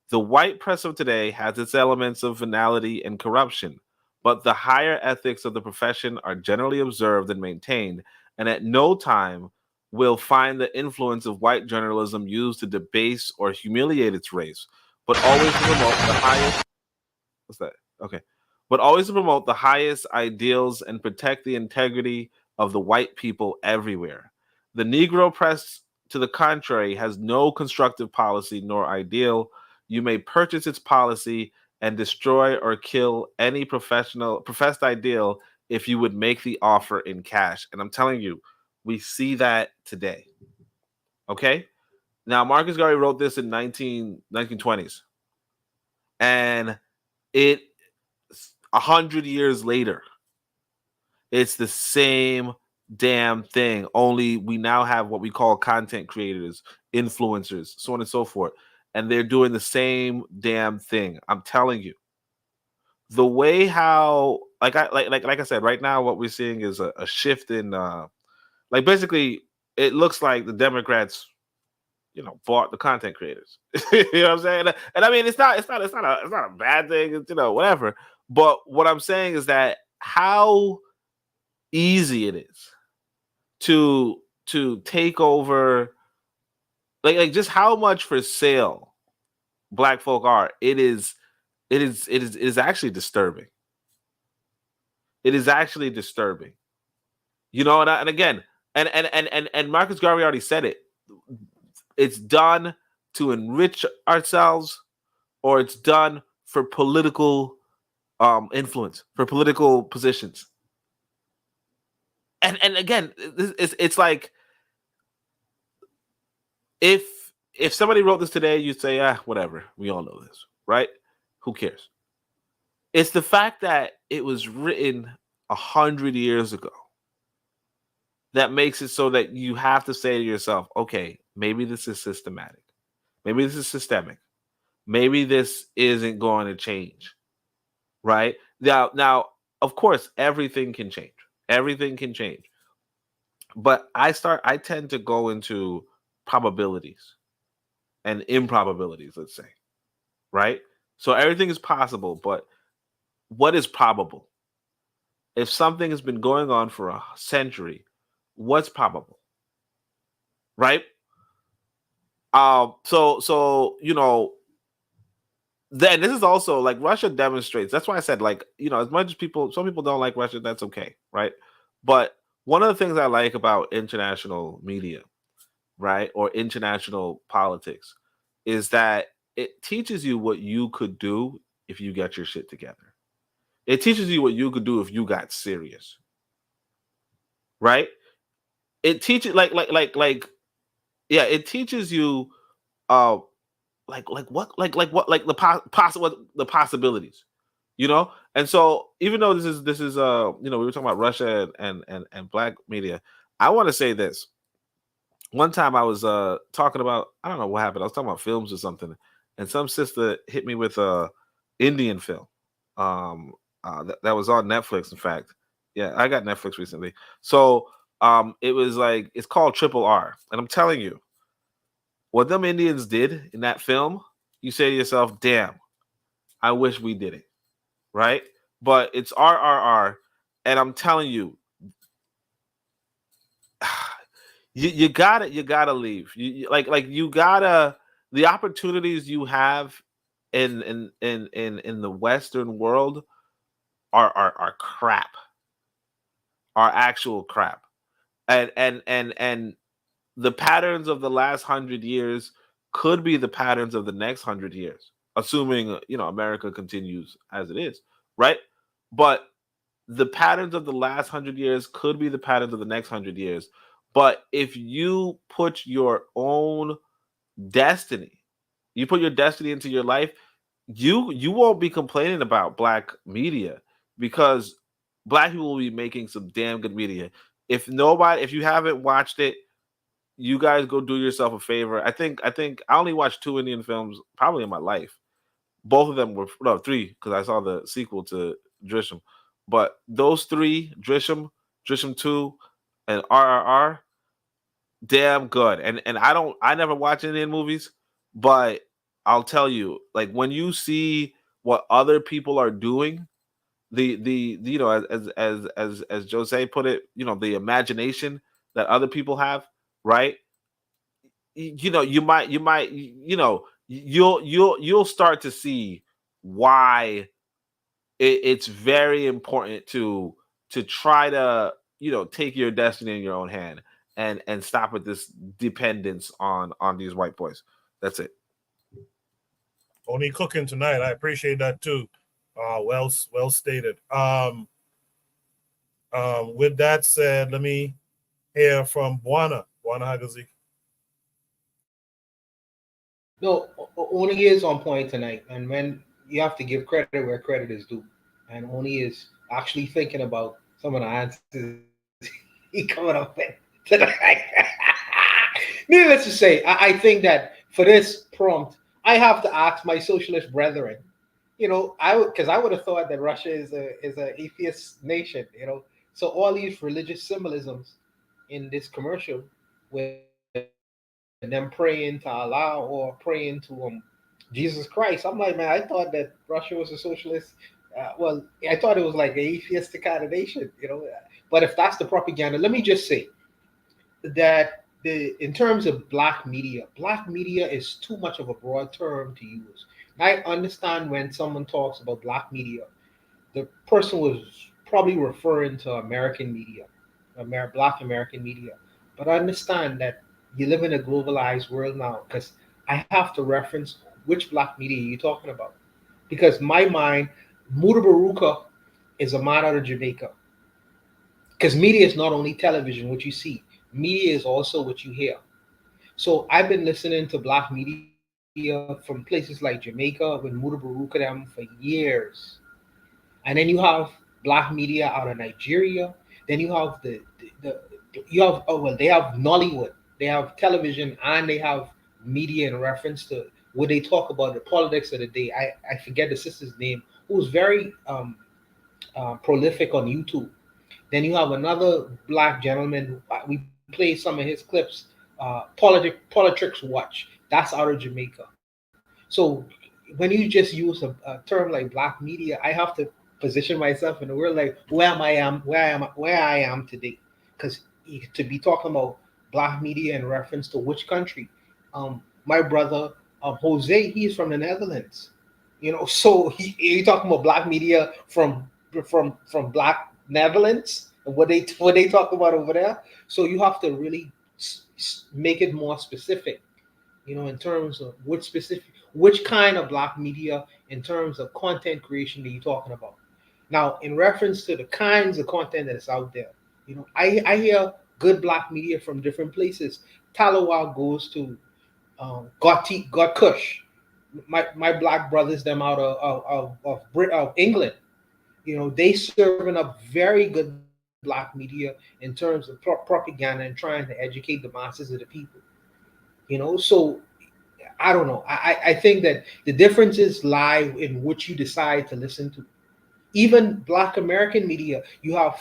The white press of today has its elements of venality and corruption, but the higher ethics of the profession are generally observed and maintained, and at no time will find the influence of white journalism used to debase or humiliate its race, but always to promote the highest. What's that? Okay. But always to promote the highest ideals and protect the integrity of the white people everywhere. The Negro press, to the contrary, has no constructive policy nor ideal. You may purchase its policy and destroy or kill any professed ideal if you would make the offer in cash. And I'm telling you, we see that today. Okay? Now, Marcus Garvey wrote this in 1920s. And 100 years later, it's the same damn thing. Only we now have what we call content creators, influencers, so on and so forth. And they're doing the same damn thing. I'm telling you. The way how, like I said, right now, what we're seeing is a shift in basically it looks like the Democrats bought the content creators. You know what I'm saying? And I mean, it's not a bad thing, it's, whatever. But what I'm saying is that how easy it is to take over, like just how much for sale Black folk are. It is actually disturbing. It is actually disturbing. And again, and Marcus Garvey already said it. It's done to enrich ourselves, or it's done for political influence, for political positions. And again, it's like if somebody wrote this today, you'd say, whatever. We all know this, right? Who cares? It's the fact that it was written 100 years ago that makes it so that you have to say to yourself, okay, maybe this is systematic. Maybe this is systemic. Maybe this isn't going to change, right? Now, of course, everything can change. Everything can change. But I tend to go into probabilities and improbabilities, let's say, right? So everything is possible, but what is probable? If something has been going on for a century, what's probable? Right? So then this is also like Russia demonstrates. That's why I said, like, as much as some people don't like Russia, that's okay, right? But one of the things I like about international media, right, or international politics, is that it teaches you what you could do if you get your shit together. It teaches you what you could do if you got serious, right? It teaches it teaches you the possibilities, And so even though this is we were talking about Russia and Black media, I want to say this. One time I was talking about, I don't know what happened. I was talking about films or something, and some sister hit me with a Indian film that was on Netflix. In fact, yeah, I got Netflix recently. So it was like, it's called Triple R, and I'm telling you, what them Indians did in that film, you say to yourself, damn, I wish we did it, right? But it's RRR, and I'm telling you, you gotta leave. You gotta, the opportunities you have in the Western world are crap, are actual crap, and the patterns of the last 100 years could be the patterns of the next 100 years, assuming America continues as it is, right? But the patterns of the last 100 years could be the patterns of the next 100 years. But if you put your own destiny, you put your destiny into your life, you won't be complaining about black media, because black people will be making some damn good media. If you haven't watched it, you guys go do yourself a favor. I think I only watched 2 Indian films probably in my life. Both of them were, no, 3, because I saw the sequel to Drishyam. But those 3, Drishyam 2, and RRR, damn good. And I never watch Indian movies, but I'll tell you, like, when you see what other people are doing, the as Jose put it, the imagination that other people have, right? You'll start to see why it's very important to try to take your destiny in your own hand, and stop with this dependence on these white boys. That's it. Only cooking tonight. I appreciate that too. Well stated. With that said, let me hear from Bwana Hagazi. No, Oni is on point tonight, and when you have to give credit where credit is due, and Oni is actually thinking about some of the answers he coming up with tonight. Needless to say, I think that for this prompt, I have to ask my socialist brethren. Because I would have thought that Russia is a atheist nation. So all these religious symbolisms in this commercial with them praying to Allah or praying to Jesus Christ. I'm like, man, I thought that Russia was a socialist. Well, I thought it was like an atheistic kind of nation. But if that's the propaganda, let me just say that in terms of black media is too much of a broad term to use. I understand when someone talks about black media, the person was probably referring to American media, black American media. But I understand that you live in a globalized world now, because I have to reference which black media you're talking about. Because my mind, Muda Baruka is a man out of Jamaica. Because media is not only television, what you see. Media is also what you hear. So I've been listening to black media from places like Jamaica with Muda Baruka them for years. And then you have black media out of Nigeria. Then you have they have Nollywood, they have television, and they have media in reference to what they talk about the politics of the day. I forget the sister's name, who was very prolific on YouTube. Then you have another black gentleman. We play some of his clips. Politics Watch. That's out of Jamaica. So when you just use a term like black media, I have to position myself in the world like where I am today. Because to be talking about black media in reference to which country, my brother Jose, he's from the Netherlands. So you talking about black media from black Netherlands and what they talk about over there. So you have to really make it more specific, in terms of which kind of black media, in terms of content creation that you're talking about. Now, in reference to the kinds of content that is out there, I hear good black media from different places. Talawa goes to Got Kush. My black brothers, them out of England, they serving up very good black media in terms of propaganda and trying to educate the masses of the people. So I don't know. I think that the differences lie in which you decide to listen to. Even black American media, you have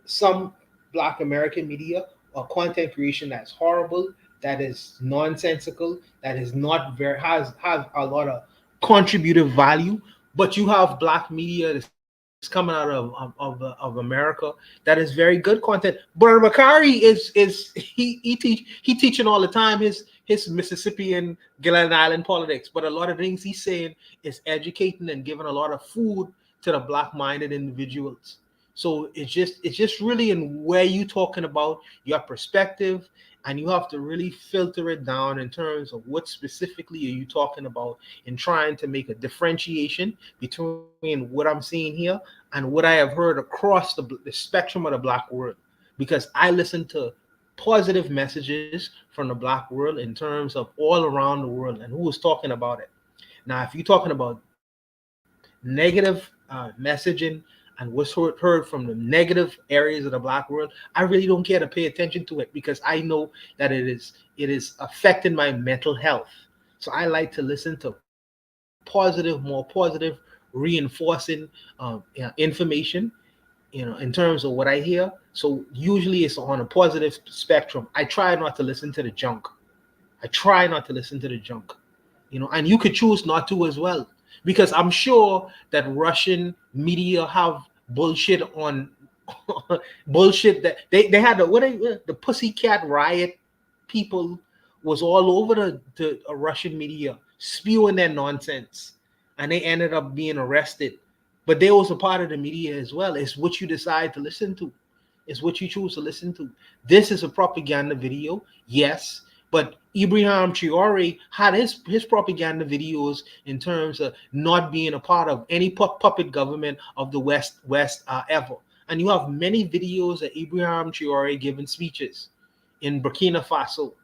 some black American media or content creation that's horrible, that is nonsensical, that is not very has a lot of contributive value. But you have black media that's coming out of America that is very good content. But Makari is he teaching all the time his Mississippian Glen Island politics, but a lot of things he's saying is educating and giving a lot of food to the black-minded individuals. So it's just really in where you talking about your perspective, and you have to really filter it down in terms of what specifically are you talking about in trying to make a differentiation between what I'm seeing here and what I have heard across the spectrum of the black world. Because I listen to positive messages from the black world in terms of all around the world and who is talking about it. Now, if you're talking about negative messaging and what's heard from the negative areas of the black world, I really don't care to pay attention to it because I know that it is affecting my mental health. So I like to listen to positive, more positive, reinforcing information, in terms of what I hear. So usually it's on a positive spectrum. I try not to listen to the junk. I try not to listen to the junk, and you could choose not to as well, because I'm sure that Russian media have bullshit on bullshit that they had the Pussycat Riot people was all over the Russian media spewing their nonsense, and they ended up being arrested. But they was a part of the media as well. It's what you decide to listen to. It's what you choose to listen to. This is a propaganda video, yes, but Ibrahim Traore had his propaganda videos in terms of not being a part of any puppet government of the West ever. And you have many videos of Ibrahim Traore giving speeches in Burkina Faso.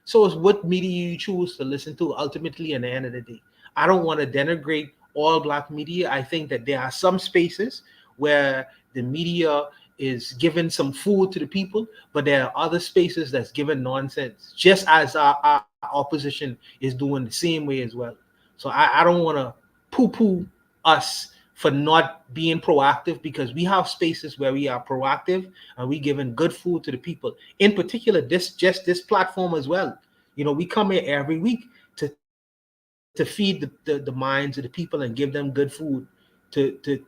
So it's what media you choose to listen to ultimately at the end of the day. I don't want to denigrate all black media. I think that there are some spaces where the media is giving some food to the people, but there are other spaces that's giving nonsense, just as our opposition is doing the same way as well. So I don't want to poo-poo us for not being proactive, because we have spaces where we are proactive and we giving good food to the people. In particular, this platform as well. We come here every week to feed the minds of the people and give them good food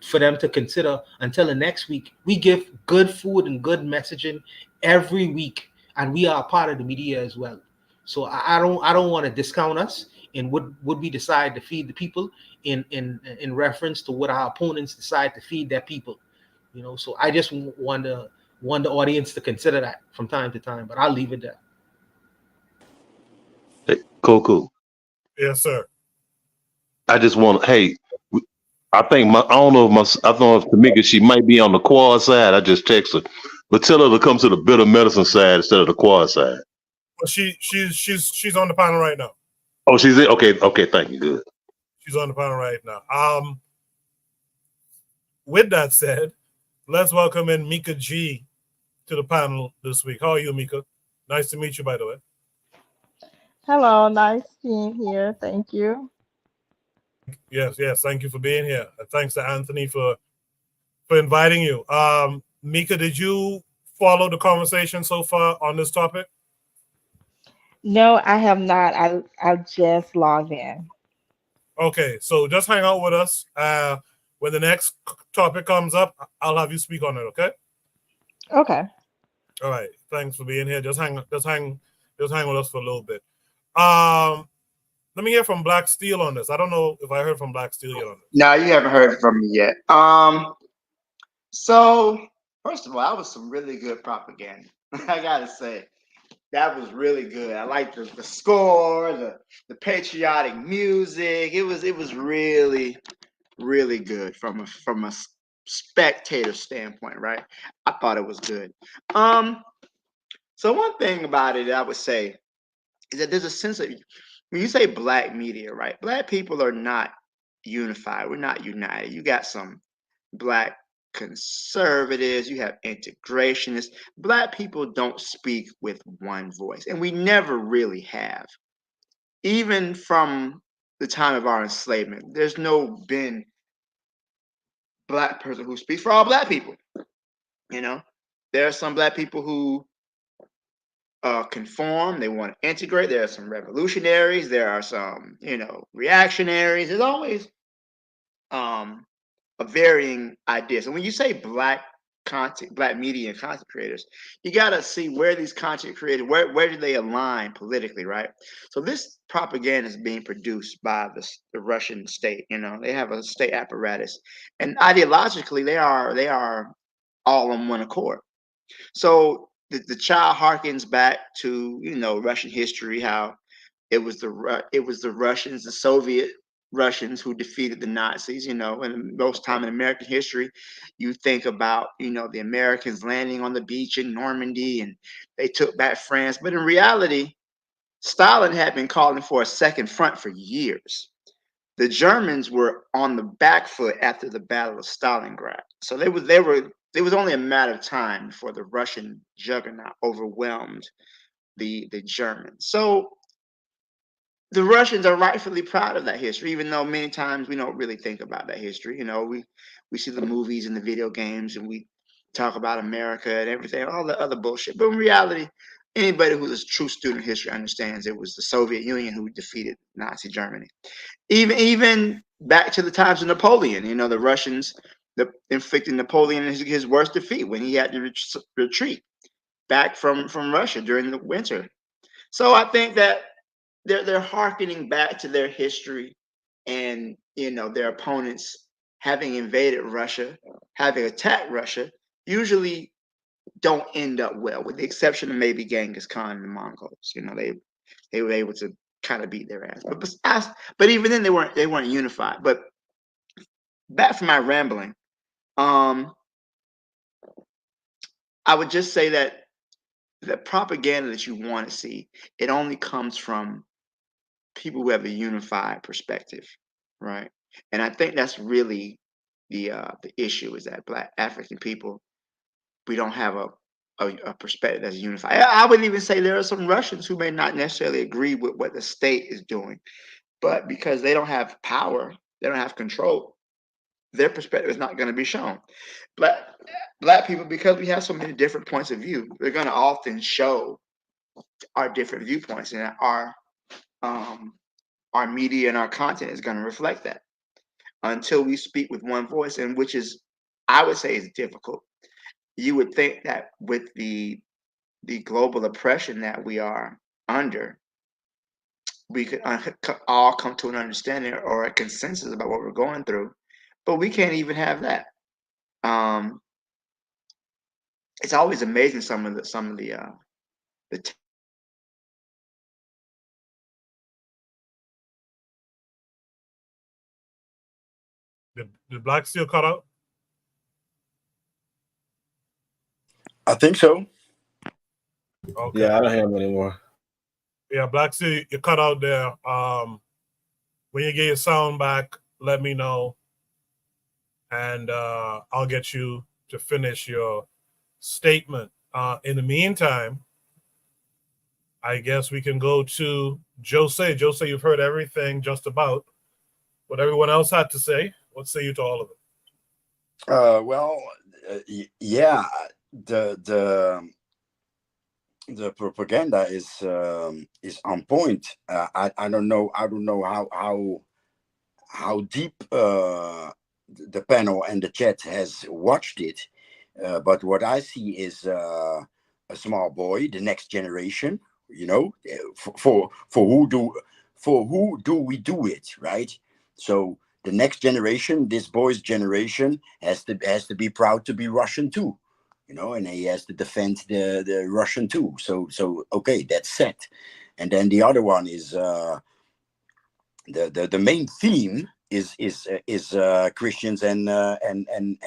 for them to consider until the next week. We give good food and good messaging every week, and we are a part of the media as well. So I don't want to discount us in what we decide to feed the people in reference to what our opponents decide to feed their people. So I just want the audience to consider that from time to time, but I'll leave it there. Hey, cool. Yes, sir. I just want I think I don't know if Tamika, she might be on the KWAZ side. I just text her, but tell her to come to the bitter medicine side instead of the KWAZ side. Well, she's on the panel right now. Oh, she's it. Okay, thank you. Good. She's on the panel right now. With that said, let's welcome in Mika G to the panel this week. How are you, Mika? Nice to meet you, by the way. Hello, nice being here. Thank you. Yes. Thank you for being here. And thanks to Anthony for inviting you. Mika, did you follow the conversation so far on this topic? No, I have not. I just logged in. Okay, so just hang out with us. When the next topic comes up, I'll have you speak on it. Okay. Okay. All right. Thanks for being here. Just hang with us for a little bit. Let me hear from Black Steel on this. I don't know if I heard from Black Steel yet on this. No, you haven't heard from me yet. So first of all, that was some really good propaganda. I gotta say, that was really good. I liked the score, the patriotic music. It was really, really good from a spectator standpoint, right? I thought it was good. So one thing about it I would say is that there's a sense of, when you say black media, right? Black people are not unified. We're not united. You got some black conservatives, you have integrationists. Black people don't speak with one voice, and we never really have. Even from the time of our enslavement, there's no been black person who speaks for all black people. There are some black people who conform, they want to integrate. There are some revolutionaries, there are some, reactionaries. There's always a varying ideas. And when you say black content, black media and content creators, you got to see where these content creators, where do they align politically, right? So this propaganda is being produced by the Russian state. You know, they have a state apparatus, and ideologically, they are all on one accord. So the child harkens back to, you know, Russian history, how it was the Russians, the Soviet Russians, who defeated the Nazis. You know, and most time in American history, you think about, you know, the Americans landing on the beach in Normandy and they took back France. But in reality, Stalin had been calling for a second front for years. The Germans were on the back foot after the Battle of Stalingrad, so they were. It was only a matter of time before the Russian juggernaut overwhelmed the Germans. So the Russians are rightfully proud of that history, even though many times we don't really think about that history. You know, we see the movies and the video games, and we talk about America and everything, all the other bullshit. But in reality, anybody who's a true student of history understands it was the Soviet Union who defeated Nazi Germany. Even back to the times of Napoleon, you know, the Russians inflicting Napoleon his worst defeat when he had to retreat back from Russia during the winter. So I think that they're hearkening back to their history, and, you know, their opponents having invaded Russia, having attacked Russia, usually don't end up well, with the exception of maybe Genghis Khan and the Mongols. You know, they were able to kind of beat their ass. But even then, they weren't unified. But back from my rambling, I would just say that the propaganda that you want to see, it only comes from people who have a unified perspective, right? And I think that's really the issue, is that Black African people, we don't have a perspective that's unified. I would even say there are some Russians who may not necessarily agree with what the state is doing, but because they don't have power, they don't have control, their perspective is not going to be shown. Black people, because we have so many different points of view, they're going to often show our different viewpoints, and our media and our content is going to reflect that until we speak with one voice, and which is, I would say, is difficult. You would think that with the global oppression that we are under, we could all come to an understanding or a consensus about what we're going through, but we can't even have that. It's always amazing some of the Did Black Steel cut out? I think so. Okay. Yeah, I don't hear him anymore. Yeah, Black Steel, you cut out there. When you get your sound back, let me know, and I'll get you to finish your statement. In the meantime, I guess we can go to Jose. Jose, you've heard everything just about what everyone else had to say. What say you to all of it? Well, yeah, the propaganda is on point. I don't know how deep the panel and the chat has watched it, but what I see is a small boy, the next generation. You know, for who do we do it, right? So the next generation, this boy's generation, has to be proud to be Russian too, you know, and he has to defend the Russian too. So okay, that's set. And then the other one is the main theme is Christians and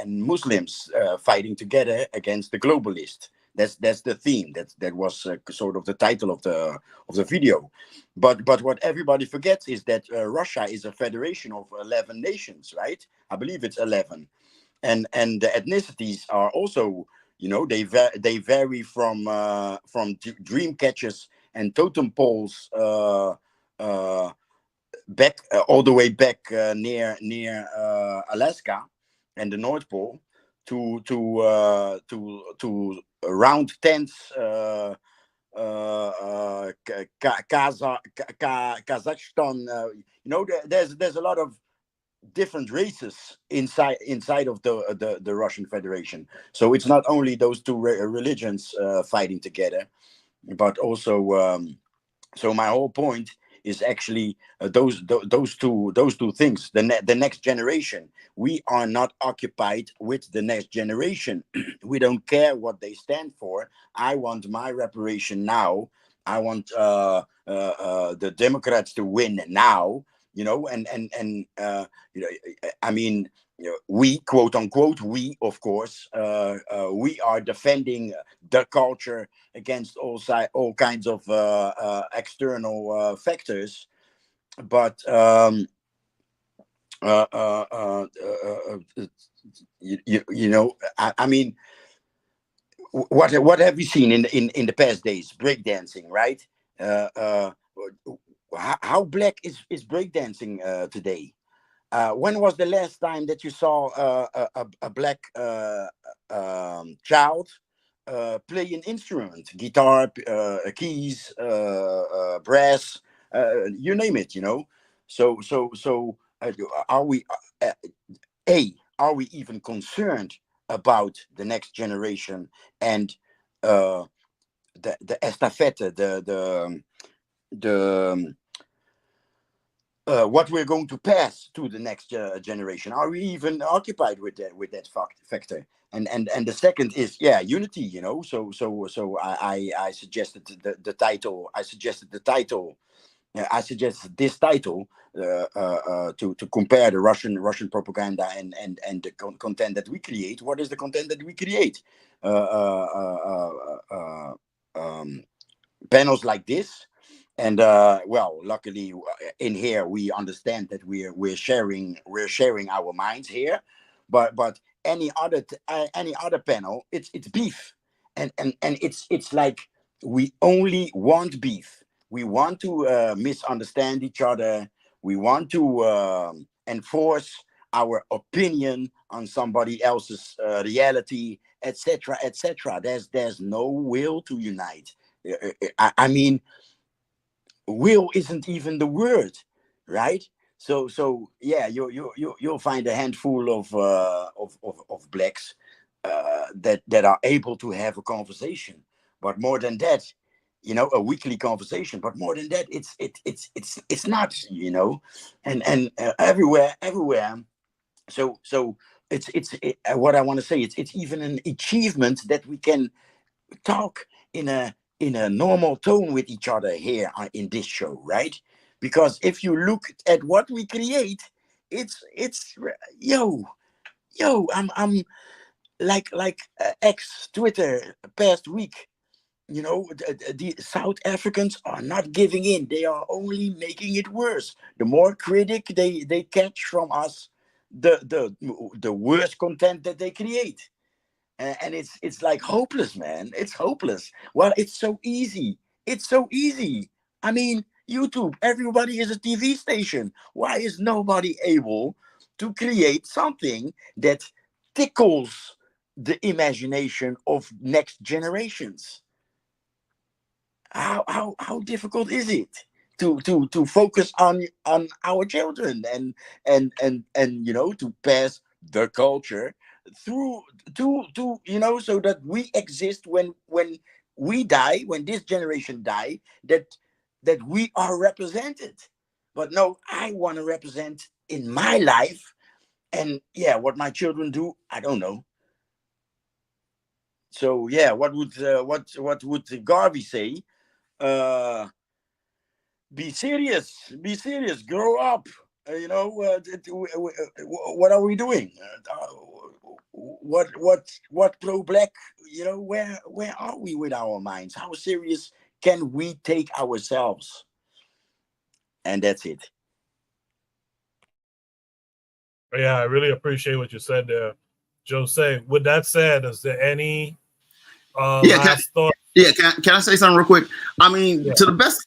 Muslims fighting together against the globalist. That's the theme. That was sort of the title of the video. But what everybody forgets is that Russia is a federation of 11 nations, right? I believe it's 11, and the ethnicities are also, you know, they vary from dream catchers and totem poles back all the way back near Alaska and the North Pole to round tents, Kazakhstan. You know, there's a lot of different races inside of the Russian Federation. So it's not only those two religions fighting together, but also so my whole point is actually those two things. The next generation. We are not occupied with the next generation. We don't care what they stand for. I want my reparation now. I want the Democrats to win now. You know, and you know, I mean, you know, we, quote unquote, we, of course, we are defending the culture against all kinds of external factors, but you know, I mean, what have we seen in the past days? Breakdancing, right? How black is breakdancing today? When was the last time that you saw a black child play an instrument, guitar, keys, brass, you name it, you know? So are we are we even concerned about the next generation and the estafette, the what we're going to pass to the next generation? Are we even occupied with that factor? And the second is, yeah, unity. You know, so I suggested the title. I suggested this title to compare the Russian propaganda and the content that we create. What is the content that we create? Panels like this. And well, luckily in here we understand that we're sharing our minds here, but any other panel, it's beef, and it's like we only want beef. We want to misunderstand each other. We want to enforce our opinion on somebody else's reality, etc., etc. There's no will to unite. I mean, will isn't even the word, right? So yeah, you'll find a handful of blacks that are able to have a conversation, but more than that, you know, a weekly conversation. But more than that, it's not, you know, and everywhere. So what I want to say, it's even an achievement that we can talk in a normal tone with each other here in this show, right? Because if you look at what we create, it's yo, I'm like ex Twitter past week. You know, the South Africans are not giving in. They are only making it worse. The more critic they catch from us, the worse content that they create. And it's like hopeless, man. It's hopeless. Well, it's so easy. It's so easy. I mean, YouTube, everybody is a TV station. Why is nobody able to create something that tickles the imagination of next generations? How difficult is it to focus on our children and you know, to pass the culture through to you know, so that we exist when we die, when this generation die, that we are represented. But no, I want to represent in my life, and yeah, what my children do, I don't know. So yeah, what would Garvey say? Be serious, grow up. You know, what are we doing? What pro black? You know, where are we with our minds? How serious can we take ourselves? And that's it. Yeah, I really appreciate what you said there, Jose. With that said, is there any last thought? Yeah, can I say something real quick? I mean, Yeah. to the best,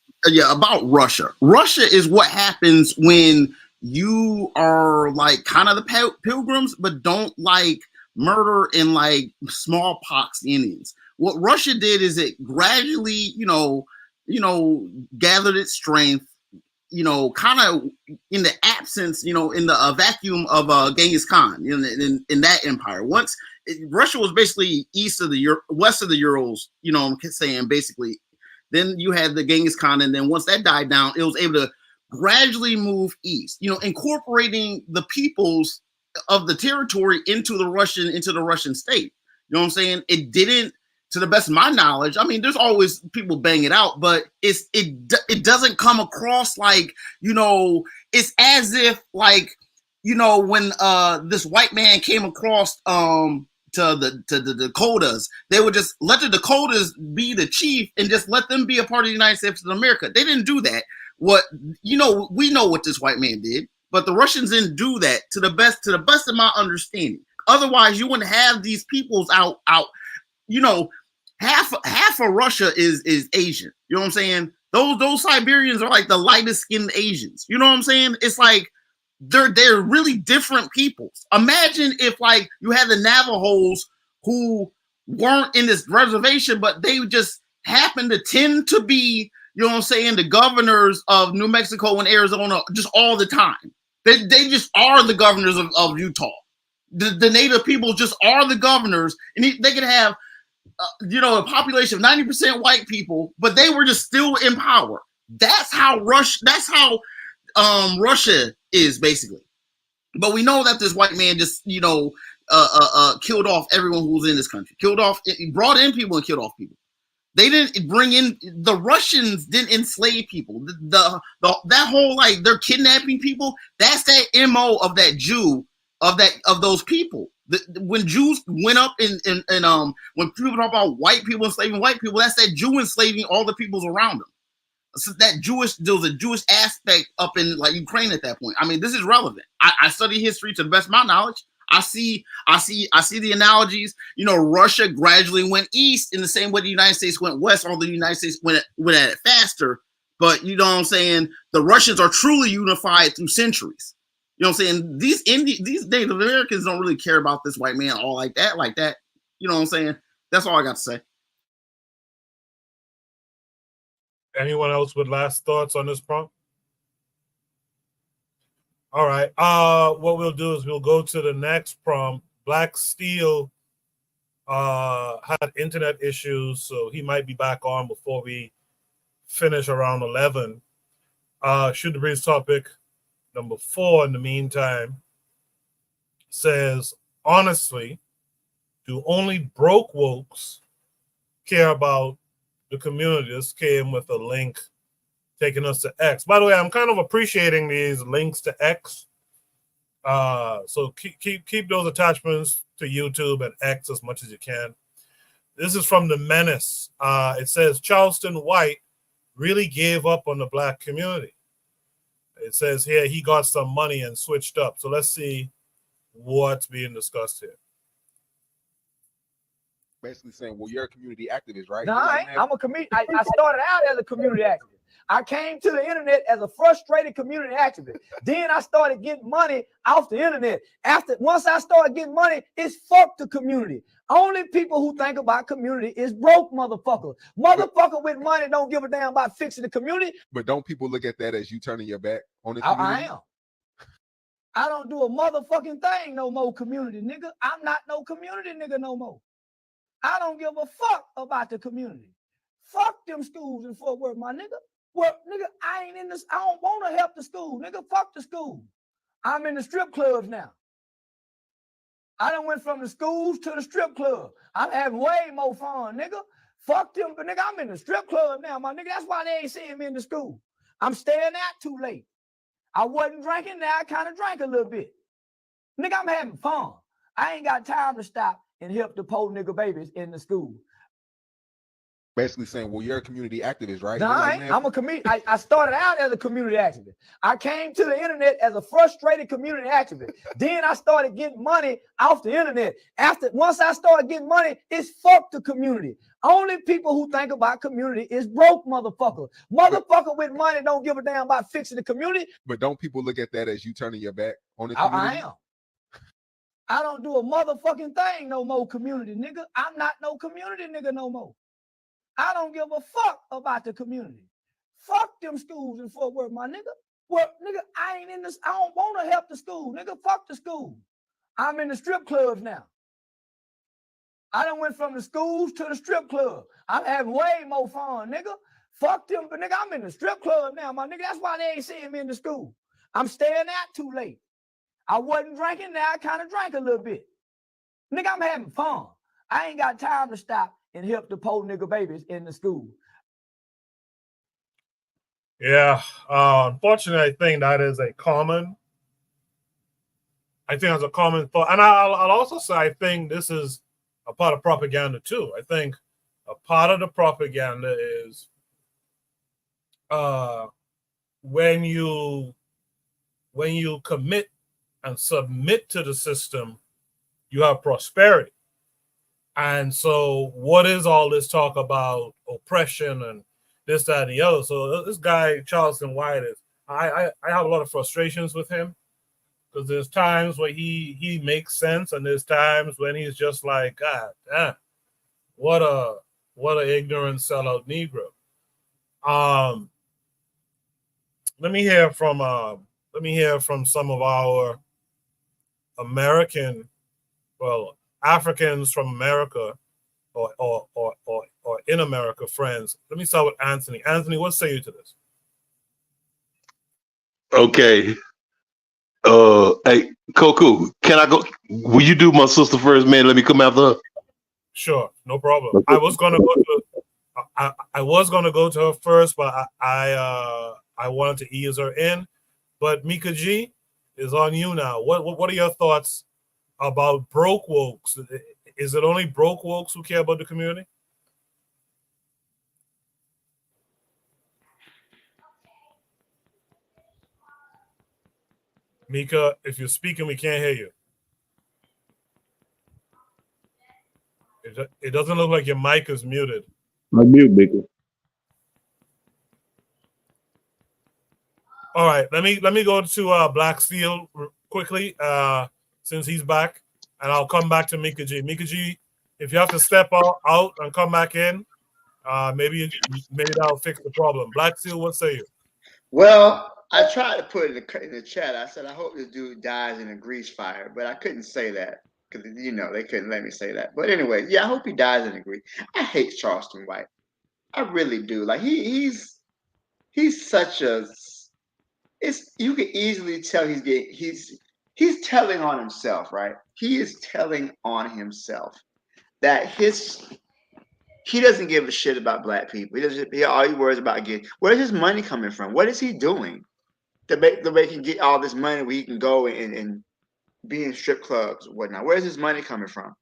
about Russia. Russia is what happens when you are like kind of the pilgrims, but don't like murder and like smallpox Indians. What Russia did is it gradually, you know, gathered its strength, kind of in the absence, in the vacuum of Genghis Khan in that empire. Once Russia was basically west of the Urals, I'm saying basically. Then you had the Genghis Khan, and then once that died down, it was able to gradually move east, incorporating the peoples of the territory into the Russian state. You know what I'm saying? It didn't, to the best of my knowledge. I mean, there's always people bang it out, but it doesn't come across like, it's as if like, when this white man came across to the Dakotas, they would just let the Dakotas be the chief and just let them be a part of the United States of America. They didn't do that. We know what this white man did, but the Russians didn't do that to the best of my understanding. Otherwise, you wouldn't have these peoples out. Half of Russia is Asian. You know what I'm saying? Those Siberians are like the lightest skinned Asians. You know what I'm saying? It's like they're really different peoples. Imagine if like you had the Navajos who weren't in this reservation, but they just happen to tend to be, the governors of New Mexico and Arizona just all the time. They just are the governors of Utah. The native people just are the governors, and they could have, a population of 90% white people, but they were just still in power. That's how Russia is basically. But we know that this white man just, killed off everyone who was in this country. He brought in people and killed off people. They didn't bring in, the Russians didn't enslave people. That whole, like, they're kidnapping people. That's that MO of that Jew, of those people. When Jews went up and when people talk about white people enslaving white people, that's that Jew enslaving all the peoples around them. So there was a Jewish aspect up in like Ukraine at that point. I mean, this is relevant. I study history to the best of my knowledge. I see the analogies. Russia gradually went east in the same way the United States went west, although the United States went at it faster. But you know what I'm saying? The Russians are truly unified through centuries. You know what I'm saying? These Native Americans don't really care about this white man all like that. You know what I'm saying? That's all I got to say. Anyone else with last thoughts on this prompt? All right. What we'll do is we'll go to the next prompt. Black Steel had internet issues, so he might be back on before we finish around 11. Shoot the breeze topic number 4 in the meantime says, honestly, do only broke wokes care about the community? This came with a link taking us to X. By the way, I'm kind of appreciating these links to X. So keep those attachments to YouTube and X as much as you can. This is from the Menace. It says Charleston White really gave up on the black community. It says here he got some money and switched up. So let's see what's being discussed here. Basically saying, well, you're a community activist, right? No, I'm a community. I started out as a community activist. I came to the internet as a frustrated community activist. Then I started getting money off the internet. Once I started getting money, it's fuck the community. Only people who think about community is broke motherfuckers. Motherfucker with money don't give a damn about fixing the community. But don't people look at that as you turning your back on the community? I am. I don't do a motherfucking thing no more, community nigga. I'm not no community nigga no more. I don't give a fuck about the community. Fuck them schools in Fort Worth, my nigga. Well, nigga, I ain't in this. I don't want to help the school, nigga. Fuck the school. I'm in the strip clubs now. I done went from the schools to the strip club. I'm having way more fun, nigga. Fuck them, but nigga, I'm in the strip club now, my nigga. That's why they ain't seeing me in the school. I'm staying out too late. I wasn't drinking, now I kind of drank a little bit. Nigga, I'm having fun. I ain't got time to stop and help the poor nigga babies in the school. Basically saying, well, you're a community activist, right? No, I'm a community. I started out as a community activist. I came to the internet as a frustrated community activist. Then I started getting money off the internet. Once I started getting money, it's fuck the community. Only people who think about community is broke motherfuckers. Motherfucker with money don't give a damn about fixing the community. But don't people look at that as you turning your back on the community? I am. I don't do a motherfucking thing no more, community nigga. I'm not no community nigga no more. I don't give a fuck about the community. Fuck them schools in Fort Worth, my nigga. Well, nigga, I ain't in this. I don't want to help the school, nigga. Fuck the school. I'm in the strip clubs now. I done went from the schools to the strip club. I'm having way more fun, nigga. Fuck them, but nigga, I'm in the strip club now, my nigga. That's why they ain't seeing me in the school. I'm staying out too late. I wasn't drinking, now I kind of drank a little bit. Nigga, I'm having fun. I ain't got time to stop and help the poor nigga babies in the school. Yeah, unfortunately, I think that is a common. I think that's a common thought, and I'll also say I think this is a part of propaganda too. I think a part of the propaganda is when you commit and submit to the system, you have prosperity. And so, what is all this talk about oppression and this, that, and the other? So, this guy Charleston White is. I have a lot of frustrations with him because there's times where he makes sense, and there's times when he's just like, God damn, what a ignorant sellout Negro. Let me hear from some of our American, well, Africans from America or in America friends. Let me start with Anthony. Anthony, what say you to this? Okay. Hey, Coco, can I go? Will you do my sister first, man? Let me come after her. Sure, no problem. I was gonna go to her first, but I wanted to ease her in. But Mika G is on you now. What are your thoughts about broke wokes? Is it only broke wokes who care about the community? Mika, if you're speaking, we can't hear you. It doesn't look like your mic is muted. My mute, Mika. All right, let me go to Black Steel quickly since he's back, and I'll come back to Mika G. Mika G, if you have to step out and come back in, maybe that'll fix the problem. Black Steel, what say you? Well, I tried to put it in the chat. I said I hope this dude dies in a grease fire, but I couldn't say that because they couldn't let me say that. But anyway, yeah, I hope he dies in a grease. I hate Charleston White. I really do. Like he's such a. You can easily tell he's telling on himself, right? He is telling on himself that he doesn't give a shit about black people. All he worries about getting. Where's his money coming from? What is he doing to make he can get all this money where he can go and be in strip clubs or whatnot? Where's his money coming from?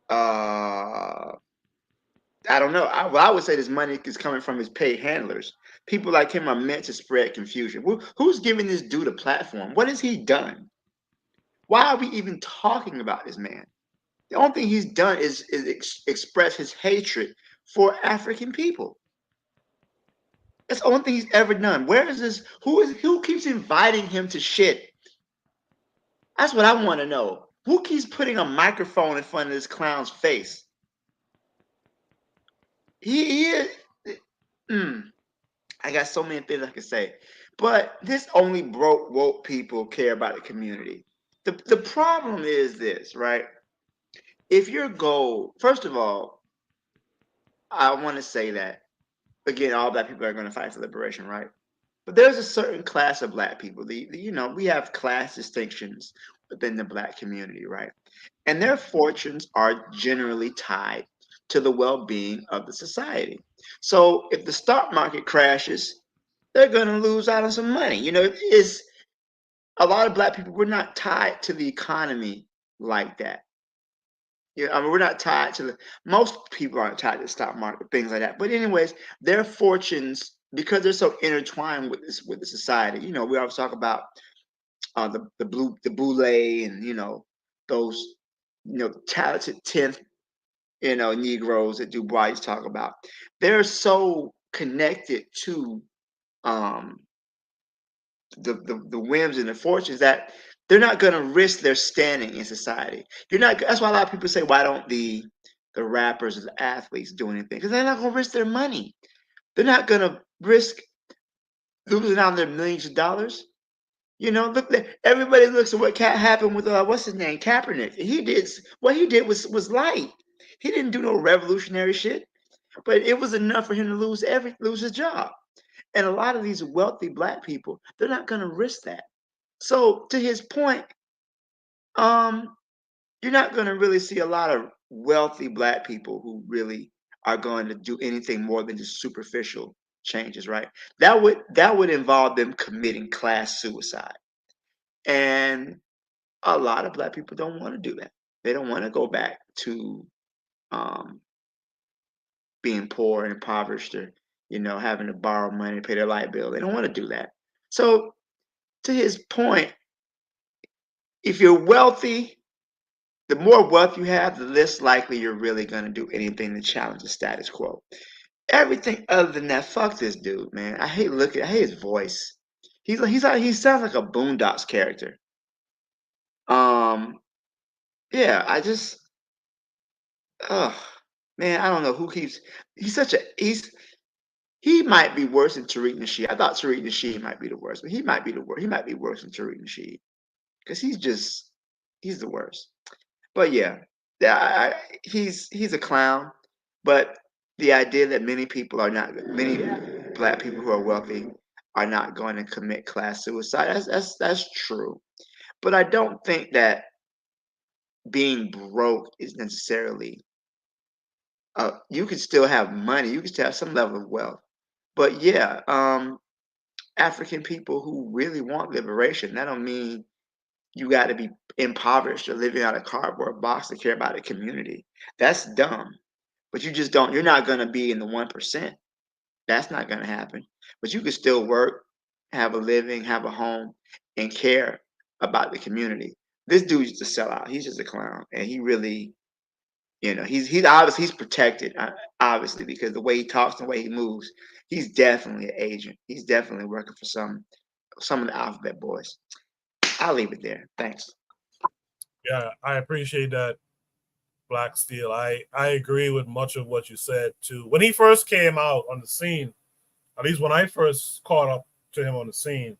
I don't know. I would say this money is coming from his paid handlers. People like him are meant to spread confusion. Who's giving this dude a platform? What has he done? Why are we even talking about this man? The only thing he's done is express his hatred for African people. That's the only thing he's ever done. Where is this? Who keeps inviting him to shit? That's what I want to know. Who keeps putting a microphone in front of this clown's face? I got so many things I could say, but this only broke woke people care about the community. The problem is this, right? If your goal, first of all, I want to say that again, all black people are going to fight for liberation, right? But there's a certain class of black people. We have class distinctions within the black community, right? And their fortunes are generally tied to the well-being of the society. So if the stock market crashes, they're going to lose out on some money. It's a lot of black people. We're not tied to the economy like that. We're not tied to most people aren't tied to the stock market, things like that. But anyways, their fortunes, because they're so intertwined with the society. We always talk about the boule and those talented 10th Negroes that Du Bois talk about. They're so connected to the whims and the fortunes that they're not going to risk their standing in society. That's why a lot of people say, why don't the rappers or the athletes do anything? Because they're not going to risk their money. They're not going to risk losing out on their millions of dollars. You know, look, everybody looks at what happened with what's his name, Kaepernick. He did what he did was light. He didn't do no revolutionary shit, but it was enough for him to lose his job. And a lot of these wealthy black people, they're not going to risk that. So to his point, you're not going to really see a lot of wealthy black people who really are going to do anything more than just superficial changes, right? That would involve them committing class suicide. And a lot of black people don't want to do that. They don't want to go back to being poor and impoverished, or having to borrow money to pay their light bill. They don't want to do that. So to his point, if you're wealthy, the more wealth you have, the less likely you're really going to do anything to challenge the status quo. Everything other than that, fuck this dude, man. I hate his voice. He sounds like a Boondocks character. Yeah, man, I don't know who keeps. He might be worse than Tariq Nasheed. I thought Tariq Nasheed might be the worst, but he might be the worst. He might be worse than Tariq Nasheed because he's the worst. But yeah, he's a clown. But the idea that many black people who are wealthy are not going to commit class suicide, that's true. But I don't think that being broke is necessarily. You can still have money. You can still have some level of wealth. But yeah, African people who really want liberation, that don't mean you got to be impoverished or living out of a cardboard box to care about a community. That's dumb. But you're not going to be in the 1%. That's not going to happen. But you can still work, have a living, have a home, and care about the community. This dude's just a sellout. He's just a clown. And he really, he's obviously protected, obviously, because the way he talks and the way he moves, he's definitely an agent. He's definitely working for some of the alphabet boys. I'll leave it there. Thanks. Yeah, I appreciate that, Black Steel. I agree with much of what you said too. When he first came out on the scene, at least when I first caught up to him on the scene,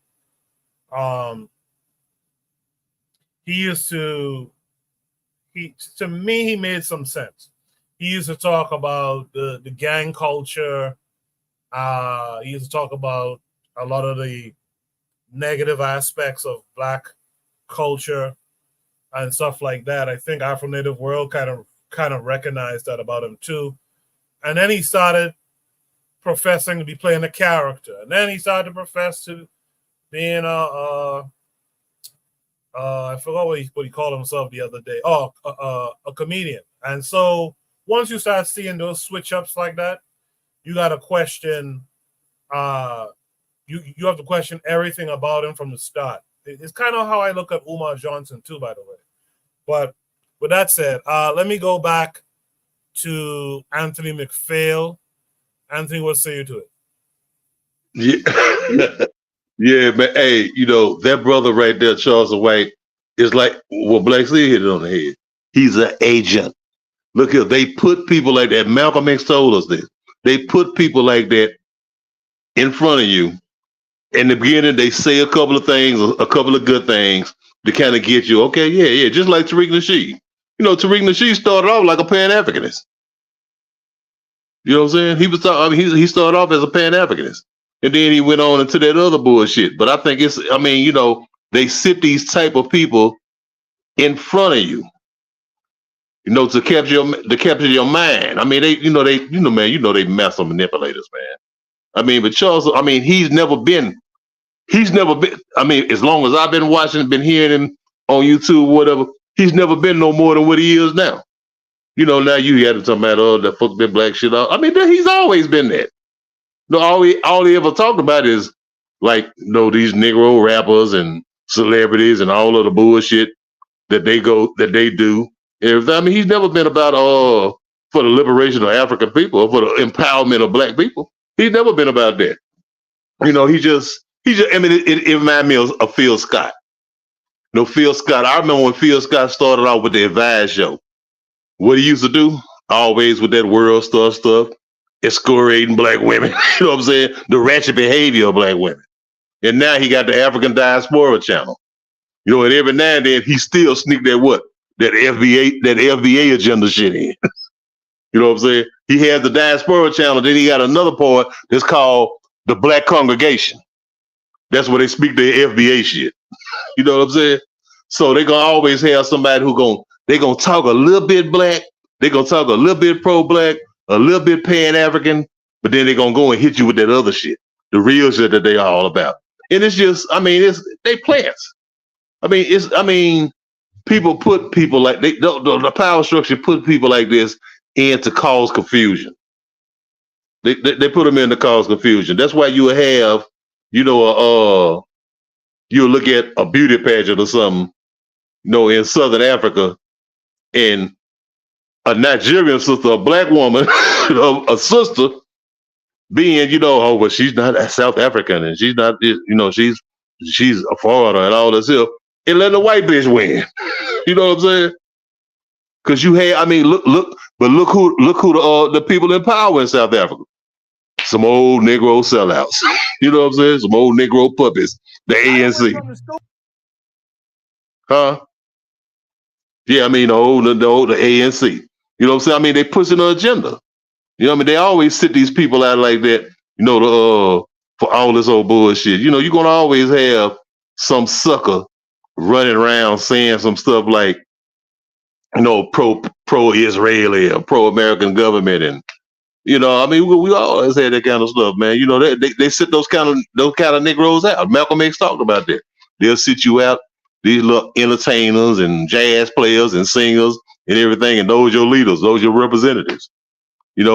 to me, he made some sense. He used to talk about the gang culture. He used to talk about a lot of the negative aspects of black culture and stuff like that. I think Afro-Native World kind of recognized that about him too. And then he started professing to be playing a character. And then he started to profess to being I forgot what he called himself the other day. A comedian. And so once you start seeing those switch ups like that, you got to question. You have to question everything about him from the start. It's kind of how I look at Umar Johnson too, by the way. But with that said, let me go back to Anthony McPhail. Anthony, what say you to it? Yeah. Yeah, man. Hey, that brother right there, Charles White, is like what Black Steel hit it on the head. He's an agent. Look here, they put people like that. Malcolm X told us this. They put people like that in front of you. In the beginning, they say a couple of things, a couple of good things to kind of get you, okay, yeah, just like Tariq Nasheed. Tariq Nasheed started off like a Pan-Africanist. You know what I'm saying? He started off as a Pan-Africanist. And then he went on into that other bullshit. But I think they sit these type of people in front of you, to capture your mind. I mean, they master manipulators, man. But Charles, he's never been, as long as I've been watching, been hearing him on YouTube, whatever, he's never been no more than what he is now. Now you had to talk about, that fuck that black shit out. He's always been that. No, all he ever talked about is these Negro rappers and celebrities and all of the bullshit that they do. He's never been about for the liberation of African people or for the empowerment of black people. He's never been about that. It reminds me of Phil Scott. Phil Scott. I remember when Phil Scott started out with the Advice Show. What he used to do, always with that world stuff. excoriating black women. You know what I'm saying? The ratchet behavior of black women. And now he got the African Diaspora channel. You know, and every now and then he still sneak that FBA agenda shit in. You know what I'm saying? He has the Diaspora channel, then he got another part that's called the Black Congregation. That's where they speak their FBA shit. You know what I'm saying? So they're gonna always have somebody they gonna talk a little bit black, they're gonna talk a little bit pro-black, a little bit pan-African, but then they're gonna go and hit you with that other shit, the real shit that they are all about. And it's just, they plants. People put people like the power structure put people like this in to cause confusion. They put them in to cause confusion. That's why you have, you'll look at a beauty pageant or something, in Southern Africa, and a Nigerian sister, a black woman, a sister, being, oh, well, she's not a South African, and she's not, she's a foreigner and all this here, and let the white bitch win. You know what I'm saying? Because look who the people in power in South Africa. Some old Negro sellouts. You know what I'm saying? Some old Negro puppies. The ANC. Huh? Yeah, the ANC. You know what I'm saying? They pushing an agenda. You know what I mean? They always sit these people out like that, for all this old bullshit. You're going to always have some sucker running around saying some stuff like, pro-Israeli or pro-American government. And, we always had that kind of stuff, man. They sit those kind of Negroes out. Malcolm X talked about that. They'll sit you out, these little entertainers and jazz players and singers and everything, and those your leaders, those your representatives. It's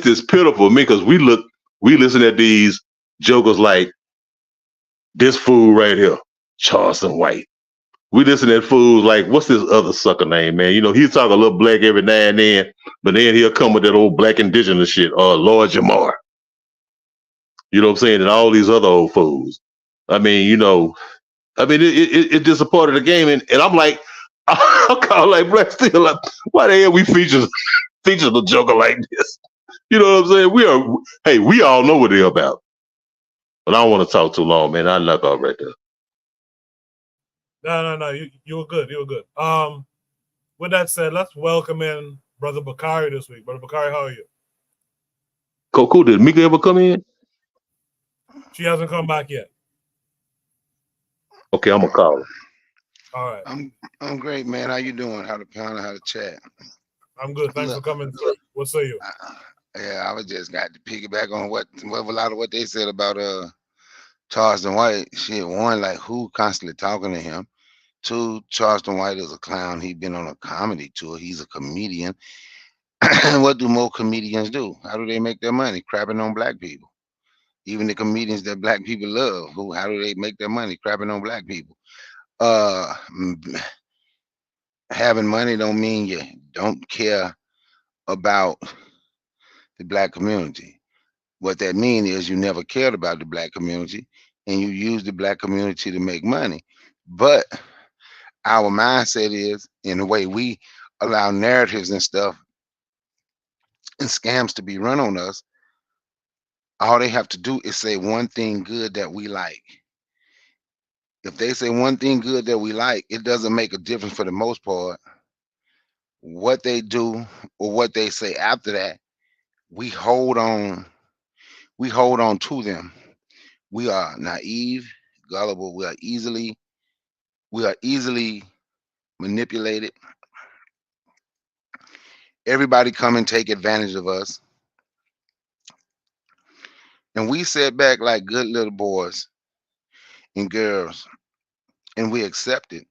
just pitiful to me because we listen at these jokers like this fool right here, Charleston White. We listen at fools like, what's this other sucker name, man? He'll talk a little black every now and then, but then he'll come with that old black indigenous shit, Lord Jamar. You know what I'm saying? And all these other old fools. It's just a part of the game. And I'm like, I'm kind of like Black Steel, like, why the hell we feature a joker like this? You know what I'm saying? We all know what they're about. But I don't want to talk too long, man. I knock out right there. No. You were good. You were good. With that said, let's welcome in Brother Bakari this week. Brother Bakari, how are you? Cool. Did Mika ever come in? She hasn't come back yet. Okay, I'm gonna call her. All right. I'm great, man. How you doing? How the panel? How the chat? I'm good. Thanks for coming through. What say you? Yeah, I was just got to piggyback on what a lot of what they said about Charleston White. Shit, one, like who constantly talking to him. Two, Charleston White is a clown. He been on a comedy tour. He's a comedian. What do more comedians do? How do they make their money? Crapping on black people. Even the comedians that black people love, how do they make their money? Crapping on black people. Having money don't mean you don't care about the black community. What that means is you never cared about the black community and you use the black community to make money. But our mindset is, in the way we allow narratives and stuff and scams to be run on us, all they have to do is say one thing good that we like. If they say one thing good that we like, it doesn't make a difference for the most part. What they do or what they say after that, we hold on to them. We are naive, gullible, we are easily manipulated. Everybody come and take advantage of us. And we sit back like good little boys and girls, and we accept it.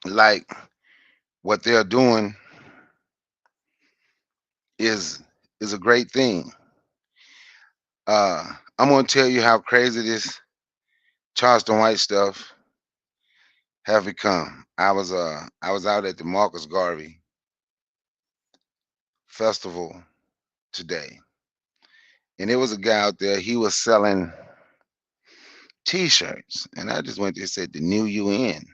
Like what they're doing is a great thing. I'm gonna tell you how crazy this Charleston White stuff have become. I was out at the Marcus Garvey festival today, and there was a guy out there. He was selling T-shirts, and I just went there and said the new UN.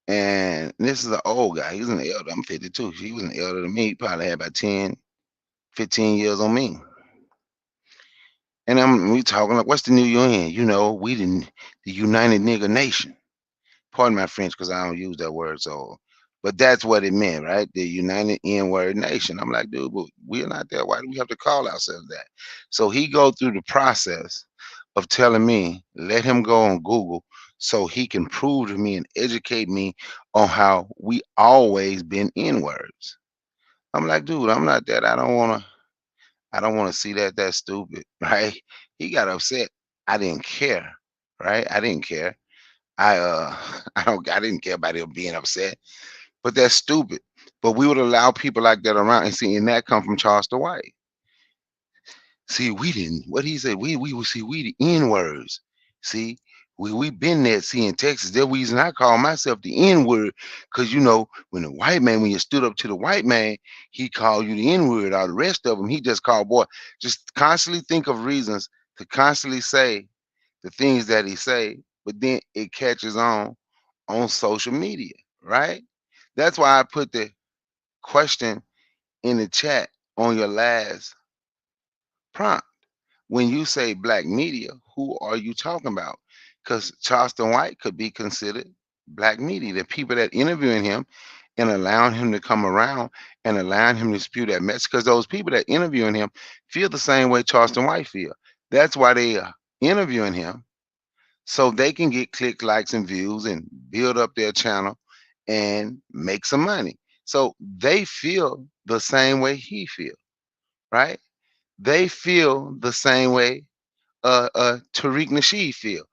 And this is an old guy. He's an elder. I'm 52. He was an elder than me. He probably had about 10, 15 years on me. And we talking like, what's the new UN? You know, we the United Nigger Nation. Pardon my French because I don't use that word. So, but that's what it meant, right? The United N-word Nation. I'm like, dude, but we're not that. Why do we have to call ourselves that? So he go through the process of telling me, let him go on Google so he can prove to me and educate me on how we always been N-words. I'm like, dude, I'm not that. I don't want to see that. That's stupid, right? He got upset. I didn't care, right? I didn't care. I didn't care about him being upset, but that's stupid. But we would allow people like that around and see, and that come from Charleston White. See, we didn't. What he said, we would see we the N words. See, we been there. See, in Texas, the reason I call myself the N word, because you know when the white man, when you stood up to the white man, he called you the N word. All the rest of them, he just called boy. Just constantly think of reasons to constantly say the things that he say, but then it catches on social media, right? That's why I put the question in the chat on your last prompt. When you say black media, who are you talking about? Because Charleston White could be considered black media. The people that interviewing him and allowing him to come around and allowing him to spew that message. Because those people that interviewing him feel the same way Charleston White feel. That's why they are interviewing him so they can get clicks, likes, and views and build up their channel and make some money. So they feel the same way he feels, right? They feel the same way Tariq Nasheed feel.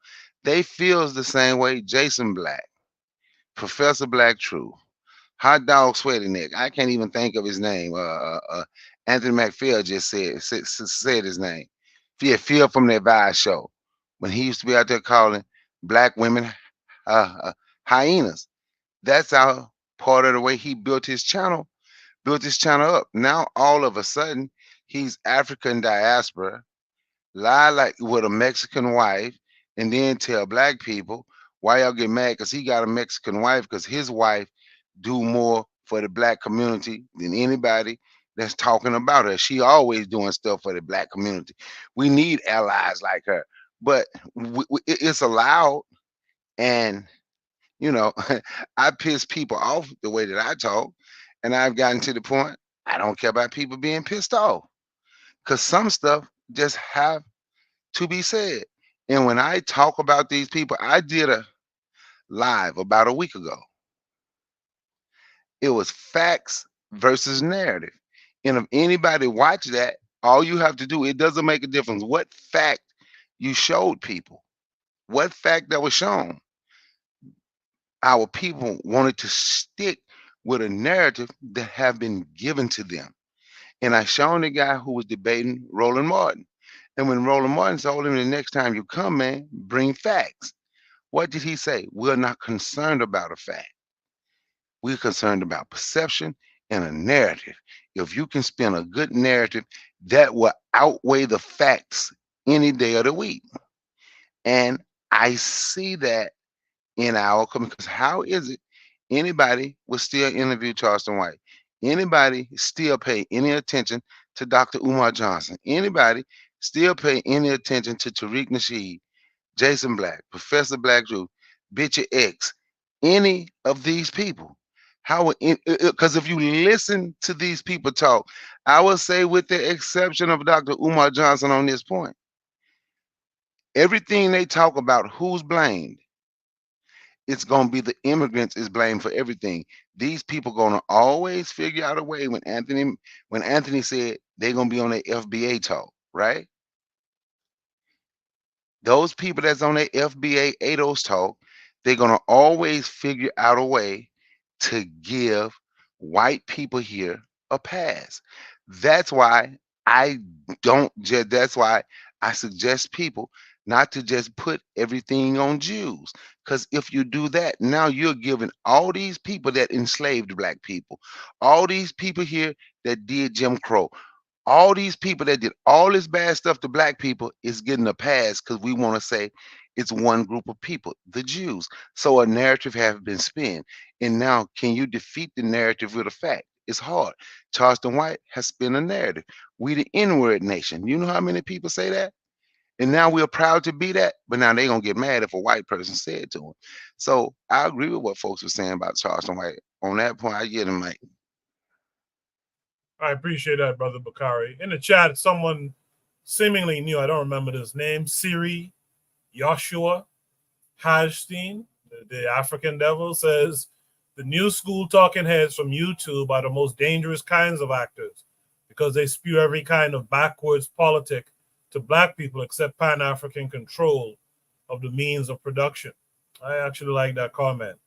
They feels the same way Jason Black, Professor Black True, Hot Dog Sweaty Neck. I can't even think of his name. Anthony McPhail just said his name. Phil from that Vice show when he used to be out there calling black women hyenas. That's how part of the way he built his channel up. Now all of a sudden he's African diaspora, lie like with a Mexican wife, and then tell black people why y'all get mad because he got a Mexican wife because his wife do more for the black community than anybody that's talking about her. She always doing stuff for the black community. We need allies like her, but it's allowed. And you know, I piss people off the way that I talk, and I've gotten to the point I don't care about people being pissed off because some stuff just have to be said. And when I talk about these people, I did a live about a week ago. It was facts versus narrative. And if anybody watch that, all you have to do, it doesn't make a difference what fact you showed people, what fact that was shown. Our people wanted to stick with a narrative that have been given to them. And I shown the guy who was debating Roland Martin. And when Roland Martin told him the next time you come, man, bring facts. What did he say? We're not concerned about a fact. We're concerned about perception and a narrative. If you can spin a good narrative, that will outweigh the facts any day of the week. And I see that in our community. Because how is it anybody would still interview Charleston White? Anybody still pay any attention to Dr. Umar Johnson? Anybody still pay any attention to Tariq Nasheed, Jason Black, Professor Black Drew, Bitch X, any of these people? How? Because if you listen to these people talk, I would say, with the exception of Dr. Umar Johnson on this point, everything they talk about, who's blamed? It's going to be the immigrants is blamed for everything. These people going to always figure out a way. When Anthony said they're going to be on their FBA talk, right? Those people that's on their FBA ADOS talk, they're going to always figure out a way to give white people here a pass. That's why that's why I suggest people not to just put everything on Jews. Because if you do that, now you're giving all these people that enslaved black people, all these people here that did Jim Crow, all these people that did all this bad stuff to black people is getting a pass because we want to say it's one group of people, the Jews. So a narrative has been spun. And now, can you defeat the narrative with a fact? It's hard. Charleston White has spun a narrative. We the N-word nation. You know how many people say that? And now we're proud to be that, but now they're gonna get mad if a white person said it to them. So I agree with what folks were saying about Charleston White. On that point, I get him, Mike. I appreciate that, Brother Bakari. In the chat, someone seemingly new, I don't remember his name, Siri Joshua Hajstein, the African devil, says the new school talking heads from YouTube are the most dangerous kinds of actors because they spew every kind of backwards politic to black people except Pan-African control of the means of production. I actually like that comment.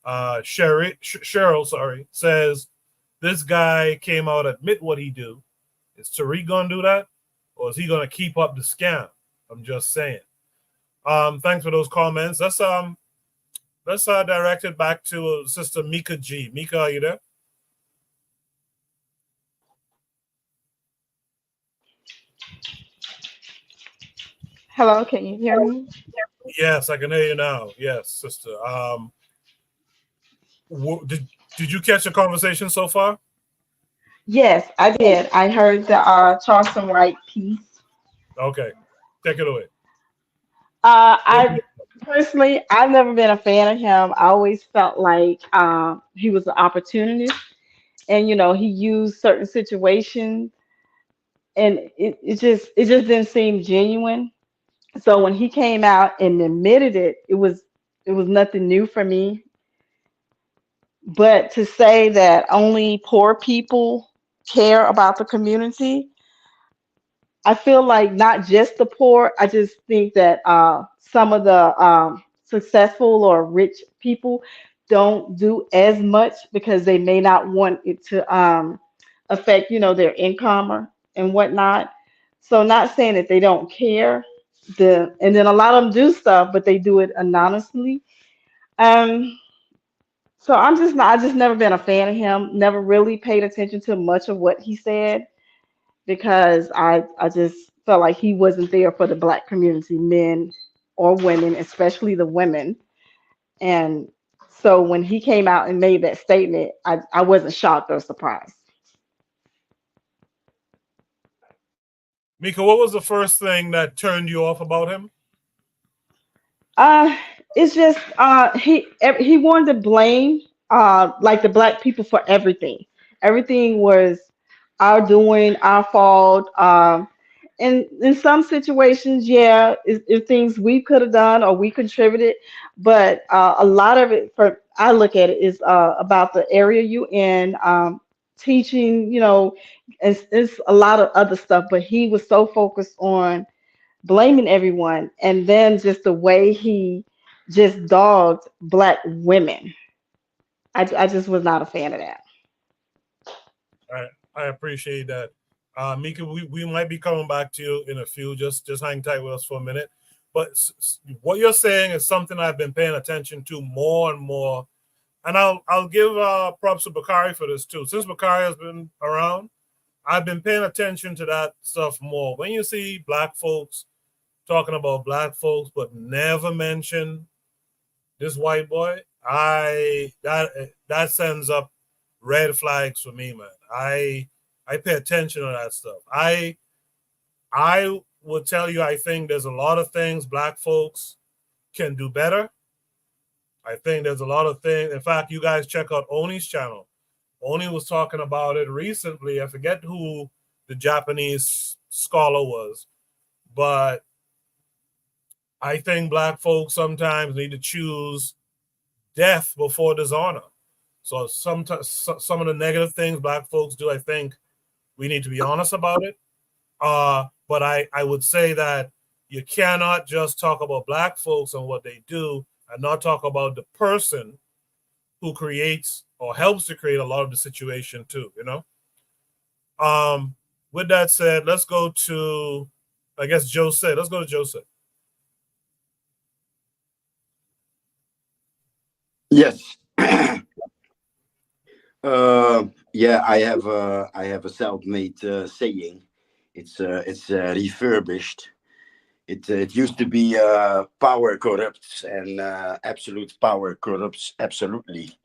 Cheryl, says this guy came out, admit what he do. Is Tariq gonna do that, or is he gonna keep up the scam? I'm just saying. Thanks for those comments. Let's direct it back to Sister Mika G. Mika, are you there? Hello, can you hear me? Yes, I can hear you now. Yes, sister. Did you catch the conversation so far? Yes, I did. I heard the Charleston White piece. Okay, take it away. I personally, I've never been a fan of him. I always felt like he was an opportunist, and he used certain situations, and it just didn't seem genuine. So when he came out and admitted it, it was nothing new for me. But to say that only poor people care about the community, I feel like not just the poor. I just think that some of the successful or rich people don't do as much because they may not want it to affect, their income and whatnot. So not saying that they don't care. And then a lot of them do stuff, but they do it anonymously. Um, so I just never been a fan of him. Never really paid attention to much of what he said because I just felt like he wasn't there for the black community, men or women, especially the women. And so when he came out and made that statement, I wasn't shocked or surprised. Mika, what was the first thing that turned you off about him? It's just he wanted to blame like the black people for everything. Everything was our doing, our fault. And in some situations, yeah, it's things we could have done or we contributed, but a lot of it, for I look at it, is about the area you in, teaching. It's a lot of other stuff. But he was so focused on blaming everyone, and then just the way he just dogged black women. I just was not a fan of that. I appreciate that. Mika, we might be coming back to you in a few. Just hang tight with us for a minute. But what you're saying is something I've been paying attention to more and more. And I'll give props to Bakari for this too. Since Bakari has been around, I've been paying attention to that stuff more. When you see black folks talking about black folks but never mention this white boy, that sends up red flags for me, man. I pay attention to that stuff. I would tell you, I think there's a lot of things black folks can do better. I think there's a lot of things. In fact, you guys check out Oni's channel. Oni was talking about it recently. I forget who the Japanese scholar was, but I think black folks sometimes need to choose death before dishonor. So sometimes some of the negative things black folks do, I think we need to be honest about it. But I would say that you cannot just talk about black folks and what they do and not talk about the person who creates or helps to create a lot of the situation too, With that said, let's go to, I guess, Joseph. Let's go to Joseph. Yes. Yeah, I have a self-made saying. It's refurbished. It used to be power corrupts and absolute power corrupts absolutely.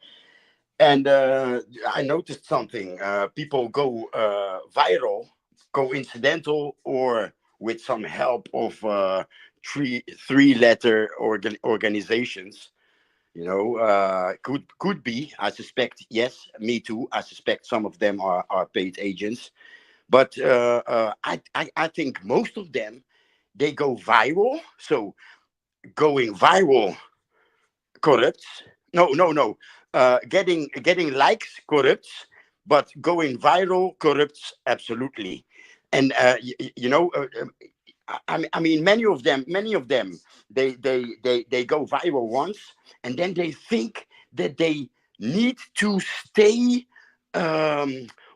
And I noticed something. People go viral, coincidental, or with some help of three-letter organizations. You know, could be. I suspect. Yes, me too. I suspect some of them are paid agents, but I think most of them, they go viral. So going viral corrupts. No. Getting likes corrupts, but going viral corrupts absolutely. And I mean, many of them, they go viral once, and then they think that they need to stay.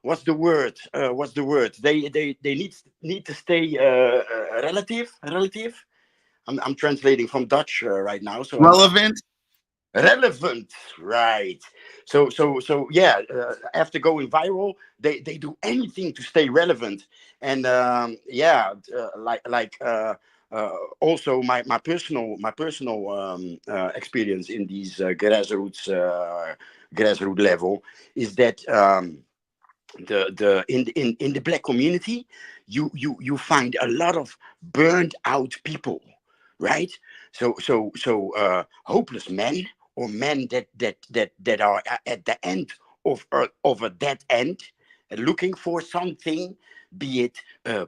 What's the word? What's the word? They need to stay relative. I'm translating from Dutch right now, so Relevant. relevant, right? So yeah. After going viral, they do anything to stay relevant, and yeah, also my personal experience in these grassroots level is that. In the black community, you find a lot of burned out people, right? So hopeless men, or men that are at the end of a dead end, looking for something, be it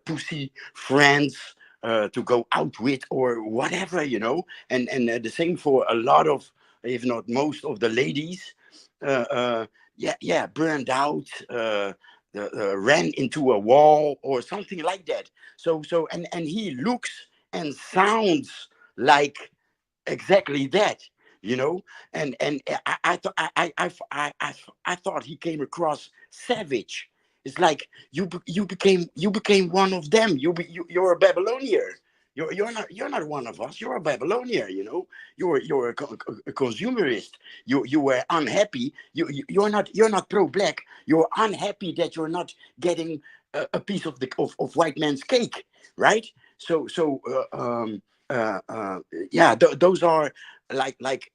pussy, friends, to go out with, or whatever, and the same for a lot of, if not most of the ladies. Yeah, burned out, ran into a wall or something like that. And he looks and sounds like exactly that, and I thought he came across savage. It's like you became one of them. You're a Babylonian. You're not one of us. You're a Babylonian. You're a consumerist. You were unhappy. You're not pro-black. You're unhappy that you're not getting a piece of white man's cake, right? So, those are like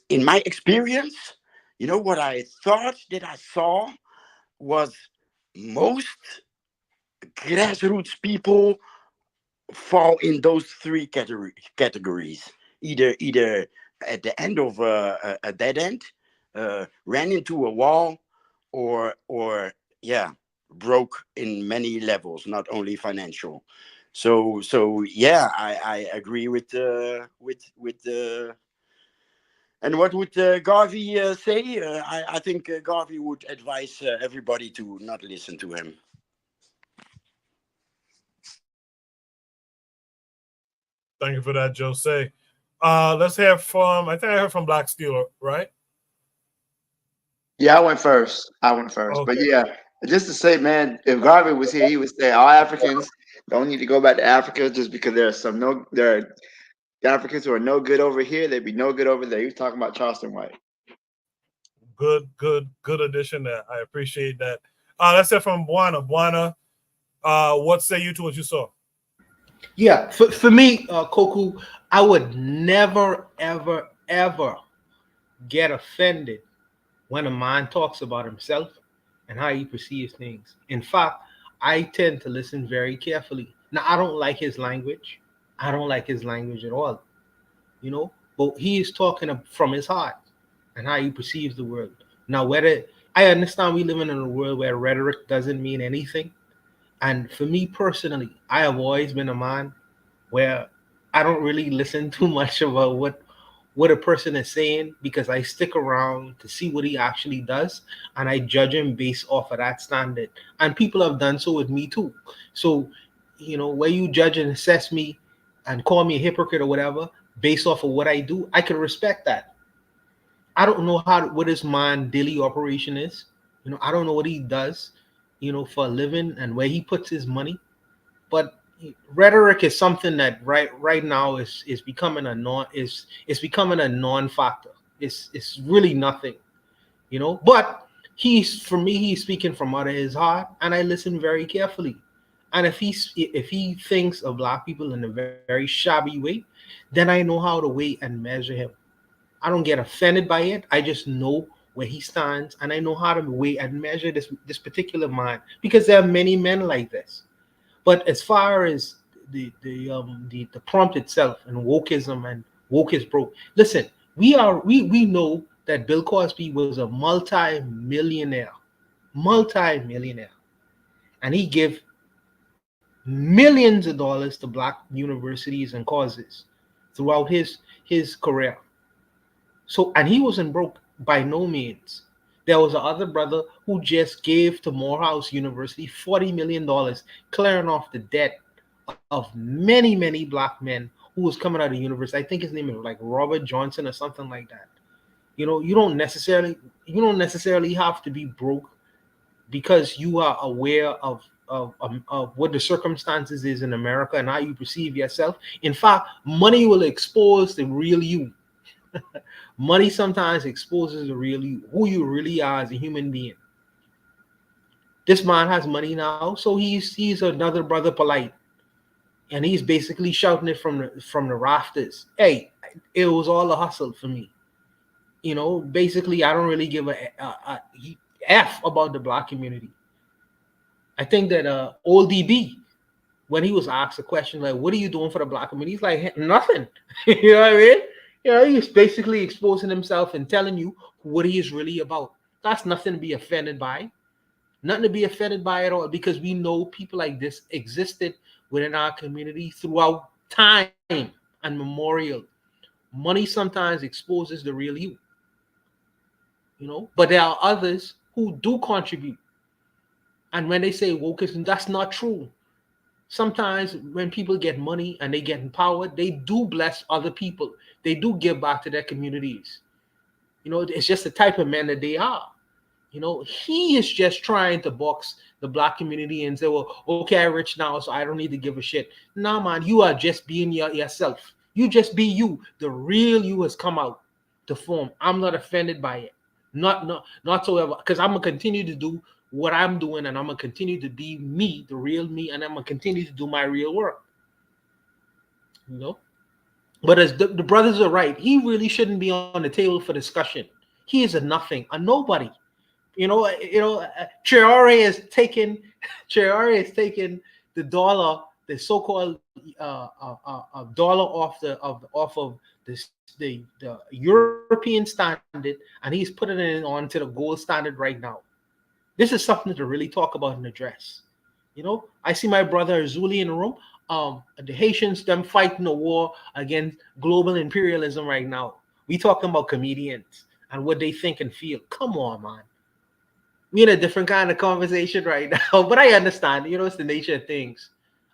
in my experience. What I thought that I saw was most grassroots people fall in those three categories. Either at the end of a dead end, ran into a wall, or yeah, broke in many levels, not only financial. So yeah, I agree with and what would Garvey say? I think Garvey would advise everybody to not listen to him. Thank you for that, Jose. Let's hear from, I think I heard from Black Steeler, right? Yeah, I went first. But Okay. yeah, just to say, man, if Garvey was here, he would say all Africans don't need to go back to Africa just because there are Africans who are no good over here. They'd be no good over there. He was talking about Charleston White. Good addition there. I appreciate that. Let's hear from Buana. Buana, what say you to what you saw? Yeah, for me, Koku, I would never, ever, ever get offended when a man talks about himself and how he perceives things. In fact, I tend to listen very carefully. Now, I don't like his language. I don't like his language at all, but he is talking from his heart and how he perceives the world. Now, whether I understand we live in a world where rhetoric doesn't mean anything. And for me personally, I have always been a man where I don't really listen too much about what a person is saying, because I stick around to see what he actually does, and I judge him based off of that standard. And people have done so with me too. So, where you judge and assess me and call me a hypocrite or whatever based off of what I do, I can respect that. I don't know what his man daily operation is. I don't know what he does, for a living and where he puts his money. But rhetoric is something that right now is becoming becoming a non-factor. It's really nothing, But for me, he's speaking from out of his heart, and I listen very carefully. And if he thinks of black people in a very shabby way, then I know how to weigh and measure him. I don't get offended by it. I just know where he stands, and I know how to weigh and measure this particular man, because there are many men like this. But as far as the prompt itself and wokeism and woke is broke, listen, we know that Bill Cosby was a multi-millionaire, and he gave millions of dollars to black universities and causes throughout his career. So, and he wasn't broke by no means. There was another brother who just gave to Morehouse University $40 million, clearing off the debt of many black men who was coming out of university. I think his name is like Robert Johnson or something like that. You know, you don't necessarily have to be broke because you are aware of what the circumstances is in America and how you perceive yourself. In fact, money will expose the real you. Money sometimes exposes the real you, who you really are as a human being. This man has money now, so he's another brother polite, and he's basically shouting it from the rafters. Hey, it was all a hustle for me. You know, basically, I don't really give a f about the black community. I think that old DB, when he was asked a question like, "What are you doing for the black community?" He's like, "Hey, nothing." You know what I mean? You know, he's basically exposing himself and telling you what he is really about. That's nothing to be offended by. Nothing to be offended by at all, because we know people like this existed within our community throughout time and memorial. Money sometimes exposes the real you, you know, but there are others who do contribute. And when they say wokeism, that's not true. Sometimes when people get money and they get empowered, they do bless other people. They do give back to their communities. You know, it's just the type of men that they are. You know, he is just trying to box the black community and say, well, okay, I'm rich now, so I don't need to give a shit. Nah, man, you are just being yourself. You just be you. The real you has come out to form. I'm not offended by it. Not so ever, because I'm gonna continue to do what I'm doing, and I'm gonna continue to be me, the real me, and I'm gonna continue to do my real work. You know, but as the brothers are right, he really shouldn't be on the table for discussion. He is a nothing, a nobody. Traore has taken the dollar, the so-called dollar off of the European standard, and he's putting it onto the gold standard right now. This is something to really talk about and address. You know, I see my brother Zuli in the room. The Haitians, them fighting a war against global imperialism right now. We talking about comedians and what they think and feel. Come on, man. We in a different kind of conversation right now, but I understand. You know, it's the nature of things.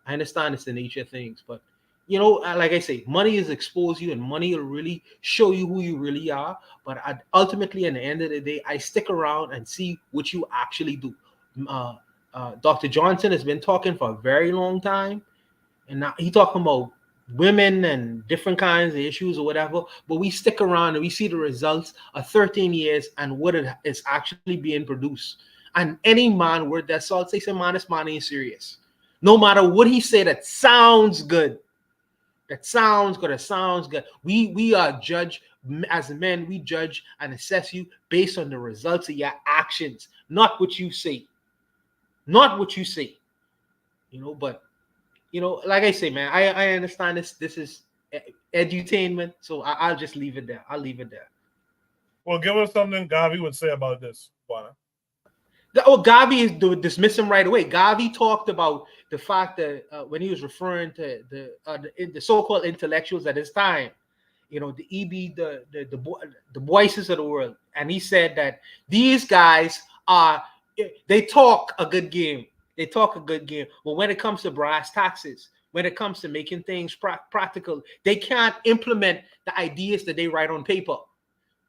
I understand it's the nature of things, but you know, like I say, money is expose you, and money will really show you who you really are. But ultimately, at the end of the day, I stick around and see what you actually do. Dr. Johnson has been talking for a very long time, and now he talking about women and different kinds of issues or whatever, but we stick around and we see the results of 13 years and what it is actually being produced. And any man worth that salt say, man, this man ain't serious. No matter what he say, that sounds good. That sounds good. That sounds good. We are judged as men. We judge and assess you based on the results of your actions, not what you say. Not what you say. You know, but you know, like I say, man, I understand this is edutainment, so I'll just leave it there. I'll leave it there. Well, give us something Gavi would say about this, Juana. Oh, Gavi is dismissing right away. Gavi talked about the fact that when he was referring to the so-called intellectuals at his time, you know, the EB, the voices of the world, and he said that these guys they talk a good game. They talk a good game, but when it comes to brass taxes, when it comes to making things practical, they can't implement the ideas that they write on paper.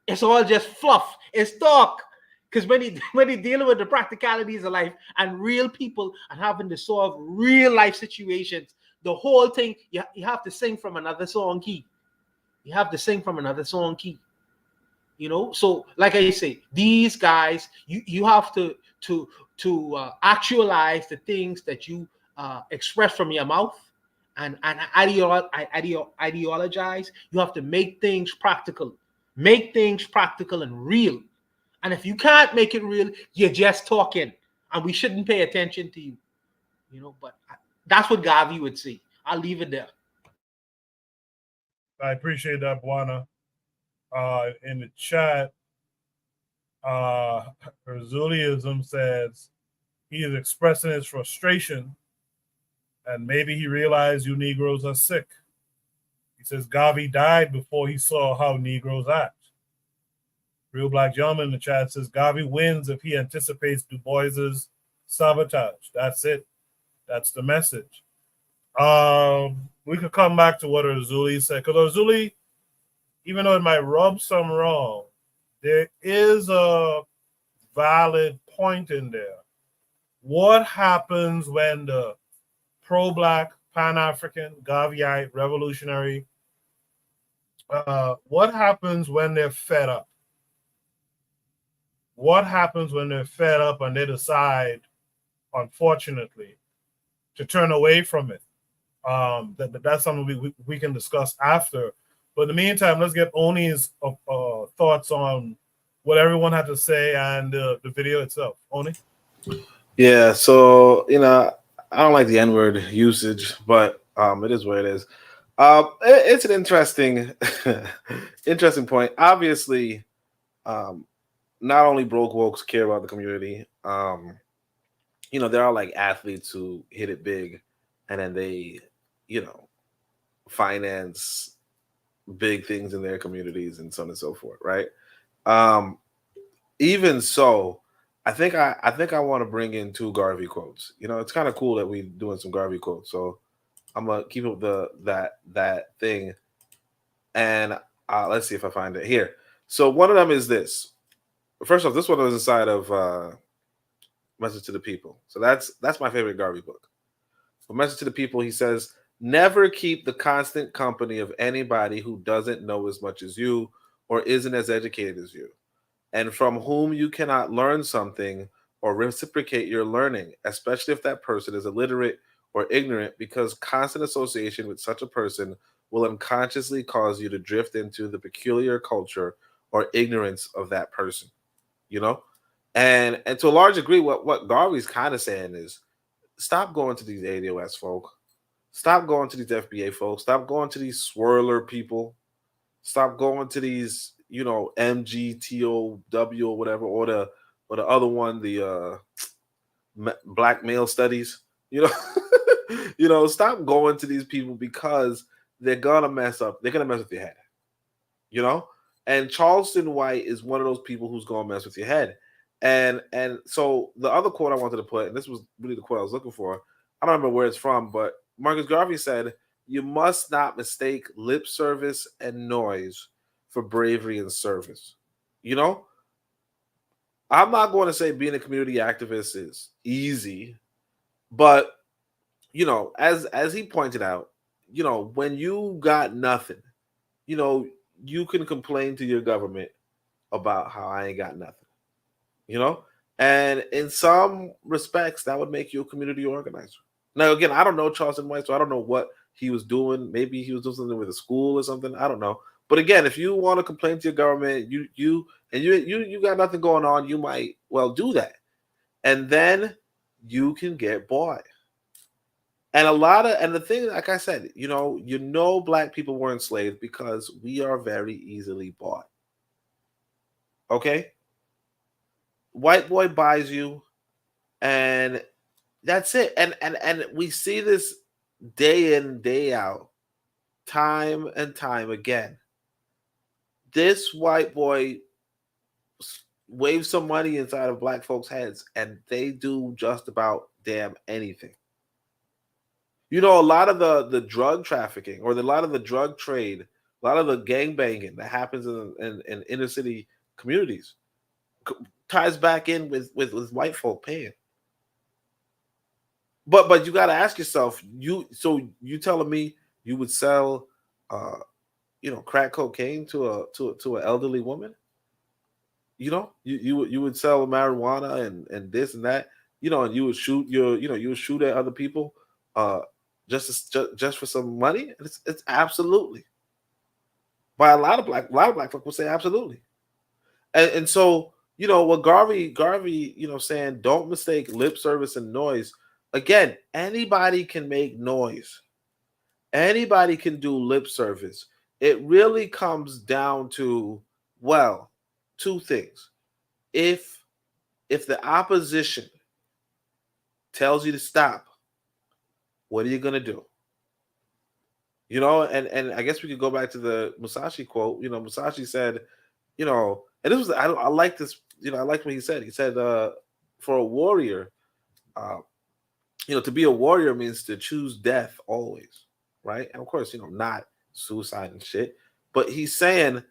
It's all just fluff. It's talk. Because when they dealing with the practicalities of life and real people and having to solve real life situations, the whole thing, you have to sing from another song key. You have to sing from another song key. You know, so like I say, these guys, you have to actualize the things that you express from your mouth and ideologize. You have to make things practical. Make things practical and real. And if you can't make it real, you're just talking. And we shouldn't pay attention to you. But that's what Gavi would say. I'll leave it there. I appreciate that, Buana. In the chat, Razuliism says he is expressing his frustration and maybe he realized you Negroes are sick. He says Gavi died before he saw how Negroes act. Real Black Gentleman in the chat says Gavi wins if he anticipates Du Bois's sabotage. That's it. That's the message. We could come back to what Razuli said. Because Razuli, even though it might rub some wrong, there is a valid point in there. What happens when the pro-Black, Pan-African, Gaviite, revolutionary, what happens when they're fed up? What happens when they're fed up and they decide, unfortunately, to turn away from it? That's something we can discuss after. But in the meantime, let's get Oni's thoughts on what everyone had to say and the video itself. Oni? Yeah, so, I don't like the N-word usage, but it is what it is. It's an interesting point. Obviously, not only broke wokes care about the community. There are like athletes who hit it big, and then they, finance big things in their communities and so on and so forth, right? Even so, I think I want to bring in 2 Garvey quotes. It's kind of cool that we're doing some Garvey quotes, so I'm gonna keep up that thing, and let's see if I find it here. So one of them is this. First off, this one was inside of Message to the People. So that's my favorite Garvey book. For Message to the People, he says, never keep the constant company of anybody who doesn't know as much as you or isn't as educated as you, and from whom you cannot learn something or reciprocate your learning, especially if that person is illiterate or ignorant, because constant association with such a person will unconsciously cause you to drift into the peculiar culture or ignorance of that person. And to a large degree, what Garvey's kind of saying is, stop going to these ADOS folk, stop going to these FBA folks, stop going to these swirler people, stop going to these, MGTOW or whatever, or the other one, the Black Male Studies. Stop going to these people because they're gonna mess up. They're gonna mess with your head. And Charleston White is one of those people who's gonna mess with your head. And so the other quote I wanted to put, and this was really the quote I was looking for, I don't remember where it's from, but Marcus Garvey said, you must not mistake lip service and noise for bravery and service. I'm not going to say being a community activist is easy, but as he pointed out, when you got nothing, you can complain to your government about how I ain't got nothing. And in some respects, that would make you a community organizer. Now, again, I don't know Charleston White, so I don't know what he was doing. Maybe he was doing something with a school or something. I don't know. But again, if you want to complain to your government, you got nothing going on, you might do that, and then you can get bought. And the thing, like I said, Black people were enslaved because we are very easily bought. Okay. White boy buys you, and that's it. And we see this day in, day out, time and time again. This white boy waves some money inside of Black folks' heads, and they do just about damn anything. A lot of the drug trafficking, or a lot of the drug trade, a lot of the gang banging that happens in inner city communities ties back in with white folk paying. But you got to ask yourself, you telling me you would sell crack cocaine to an elderly woman? You would sell marijuana and this and that, and you would shoot you would shoot at other people just for some money? It's absolutely. By a lot of black folk will say absolutely. And so, you know, what Garvey, you know, saying, don't mistake lip service and noise. Again, anybody can make noise. Anybody can do lip service. It really comes down to, well, two things. If the opposition tells you to stop, what are you going to do? You know, and I guess we could go back to the Musashi quote. You know, Musashi said, you know, and this was, I like this, you know, I like what he said. He said, for a warrior, you know, to be a warrior means to choose death always, right? And of course, you know, not suicide and shit. But he's saying,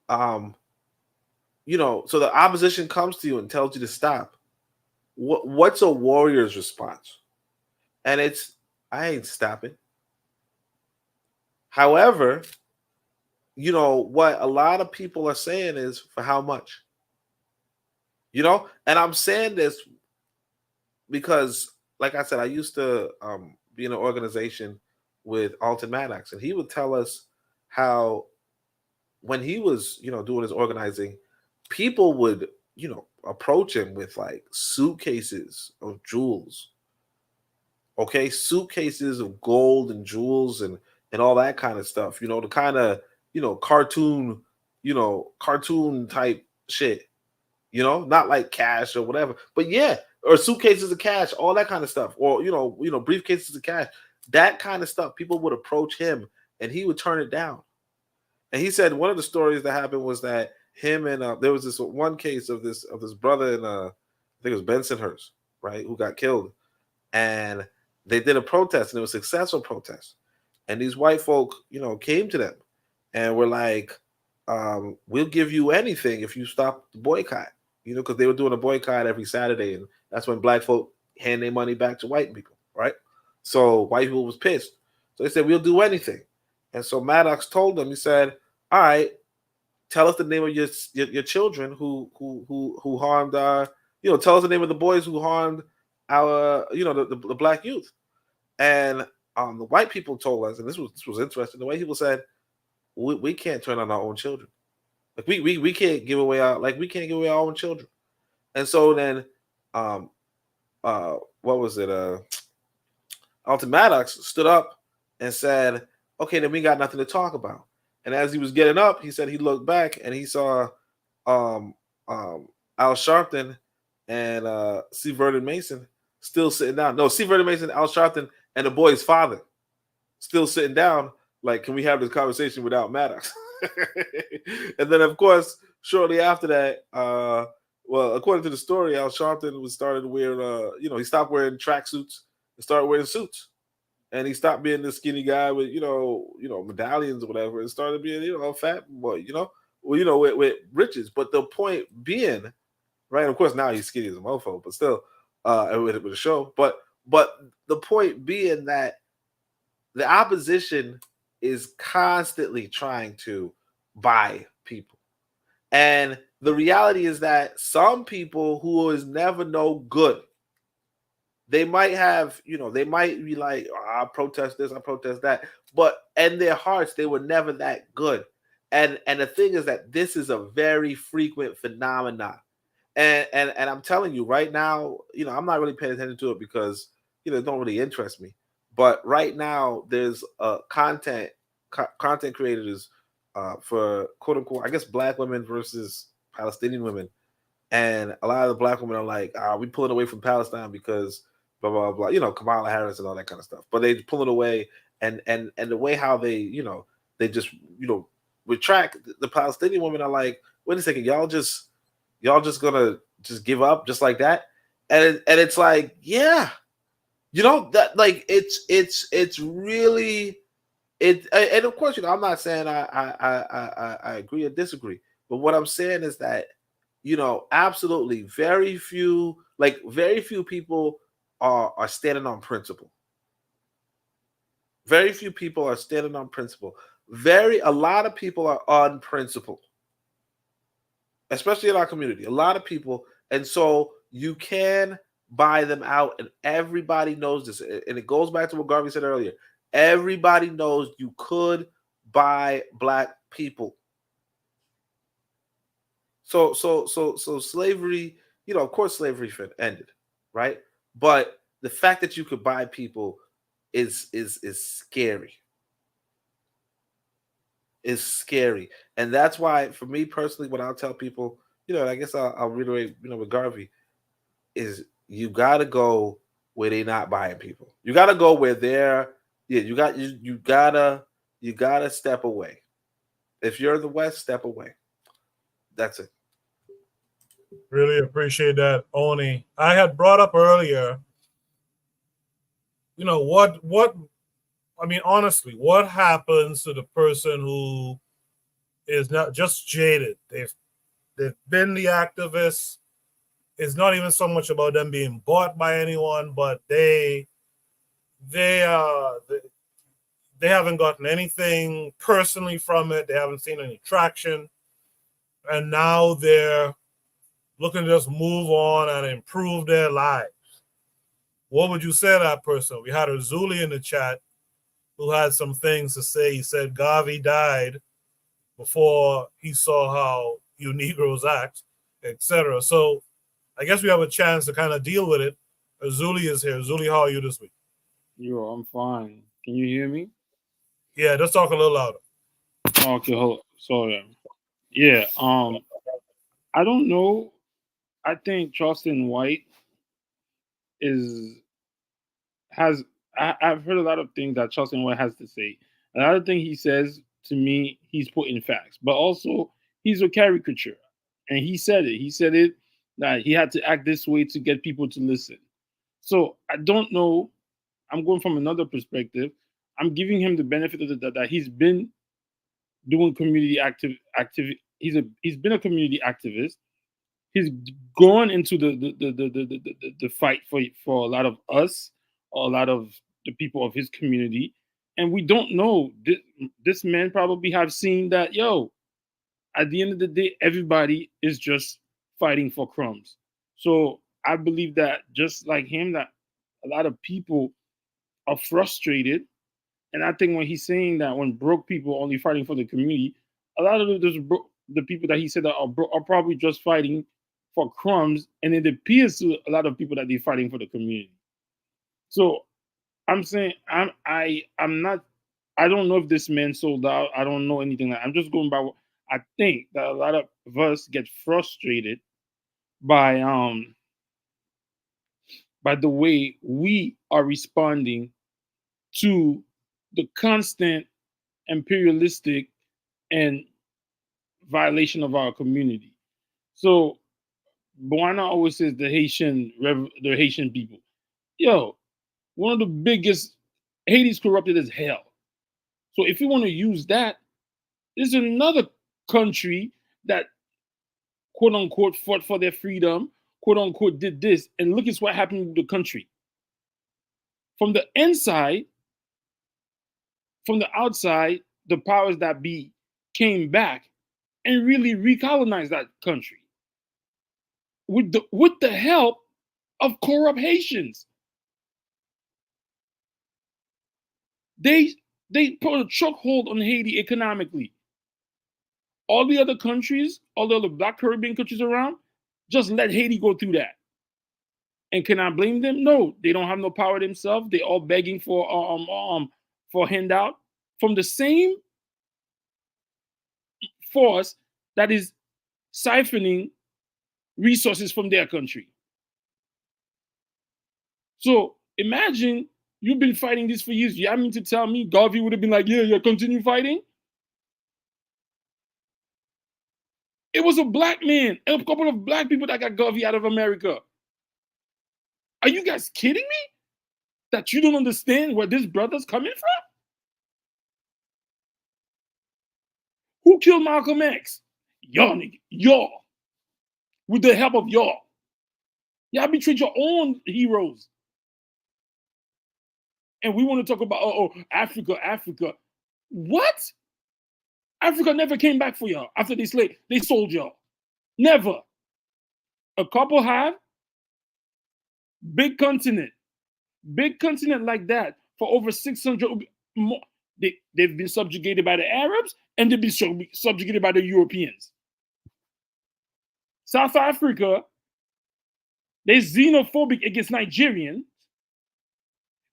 you know, so the opposition comes to you and tells you to stop. What's a warrior's response? And it's, I ain't stopping. However, you know, what a lot of people are saying is, for how much? You know, and I'm saying this because, like I said, I used to be in an organization with Alton Maddox, and he would tell us how when he was, you know, doing his organizing, people would, you know, approach him with like suitcases of jewels. Okay, suitcases of gold and jewels and all that kind of stuff. You know, the kind of, you know, cartoon type shit. You know, not like cash or whatever, but yeah, or suitcases of cash, all that kind of stuff, or you know, briefcases of cash, that kind of stuff. People would approach him, and he would turn it down. And he said one of the stories that happened was that him and there was this one case of this brother in I think it was Bensonhurst, right, who got killed, and they did a protest, and it was a successful protest, and these white folk, you know, came to them, and were like, "We'll give you anything if you stop the boycott." You know, because they were doing a boycott every Saturday, and that's when black folk hand their money back to white people, right? So white people was pissed. So they said, "We'll do anything." And so Maddox told them, he said, "All right, tell us the name of your children who harmed you know, tell us the name of the boys who harmed our, you know, the black youth." And the white people told us, and this was interesting. The white people said, we can't turn on our own children. Like we can't give away our own children. And so then what was it? Alton Maddox stood up and said, "Okay, then we got nothing to talk about." And as he was getting up, he said he looked back and he saw Al Sharpton and C. Vernon Mason still sitting down. No, C. Vernon Mason, Al Sharpton, and the boy's father still sitting down. Like, can we have this conversation without Maddox? And then, of course, shortly after that, well, according to the story, Al Sharpton started to wear, you know, he stopped wearing tracksuits and started wearing suits, and he stopped being this skinny guy with, you know, medallions or whatever, and started being, you know, a fat boy, you know, well, you know, with riches. But the point being, right? Of course, now he's skinny as a mofo, but still, with a show. But the point being that the opposition is constantly trying to buy people. And the reality is that some people who is never no good, they might have, you know, they might be like, I protest this, I protest that. But in their hearts, they were never that good. And the thing is that this is a very frequent phenomenon. And I'm telling you right now, you know, I'm not really paying attention to it because, you know, it don't really interest me. But right now, there's content creators for quote unquote, I guess, black women versus Palestinian women, and a lot of the black women are like, we pulling away from Palestine because blah blah blah, you know, Kamala Harris and all that kind of stuff. But they pull it away, and the way how they, you know, they just, you know, retract. The Palestinian women are like, wait a second, y'all just gonna just give up just like that, and it's like, yeah. You know, that like it's really it, and of course, you know, I'm not saying I agree or disagree, but what I'm saying is that, you know, absolutely very few people are standing on principle. Very few people are standing on principle. A lot of people are unprincipled, especially in our community. A lot of people, and so you can buy them out, and everybody knows this. And it goes back to what Garvey said earlier. Everybody knows you could buy black people. So slavery, of course slavery ended, right? But the fact that you could buy people is scary. Is scary. And that's why, for me personally, when I'll tell people, and I guess I'll reiterate, with Garvey, is you gotta go where they're not buying people. You gotta go where they're, you gotta step away. If you're in the West, step away. That's it. Really appreciate that, Oni. I had brought up earlier, what I mean, honestly, what happens to the person who is not just jaded? They've been the activists. It's not even so much about them being bought by anyone, but they haven't gotten anything personally from it. They haven't seen any traction, and now they're looking to just move on and improve their lives. What would you say to that person? We had Azuli in the chat who had some things to say. He said Garvey died before he saw how you Negroes act, etc. So I guess we have a chance to kind of deal with it. Azuli is here. Azuli, how are you this week? Yo, I'm fine. Can you hear me? Yeah, just talk a little louder. Okay, hold on. Sorry. Yeah, I don't know. I think Charleston White I've heard a lot of things that Charleston White has to say. Another thing he says, to me, he's putting facts, but also he's a caricature. And he said it that he had to act this way to get people to listen. So I don't know. I'm going from another perspective. I'm giving him the benefit of the doubt that he's been doing community active. He's been a community activist. He's gone into the fight for a lot of us, or a lot of the people of his community, and we don't know. This man probably have seen that, at the end of the day, everybody is just fighting for crumbs. So I believe that, just like him, that a lot of people are frustrated. And I think when he's saying that when broke people are only fighting for the community, a lot of the people that he said that are probably just fighting for crumbs, and it appears to a lot of people that they're fighting for the community. So I'm saying I'm not. I don't know if this man sold out. I don't know anything. I'm just going by what I think, that a lot of us get frustrated by the way we are responding to the constant imperialistic and violation of our community. So Buana always says the Haitian people. One of the biggest, Haiti's corrupted as hell. So if you want to use that, there's another country that quote unquote fought for their freedom, quote unquote did this, and look at what happened to the country. From the inside, from the outside, the powers that be came back and really recolonized that country with the help of corrupt Haitians. They put a chokehold on Haiti economically. All the other countries, all the other Black Caribbean countries around, just let Haiti go through that. And can I blame them? No, they don't have no power themselves. They all begging for handout from the same force that is siphoning resources from their country. So imagine you've been fighting this for years. You mean to tell me Garvey would have been like, yeah, continue fighting? It was a black man and a couple of black people that got Garvey out of America. Are you guys kidding me? That you don't understand where this brother's coming from? Who killed Malcolm X? Y'all, nigga. Y'all. With the help of y'all. Y'all betrayed your own heroes. And we want to talk about, Africa. What? Africa never came back for y'all after they sold y'all. Never. A couple have. Big continent like that for over 600 more. They've been subjugated by the Arabs and they've been subjugated by the Europeans. South Africa, they're xenophobic against Nigerians.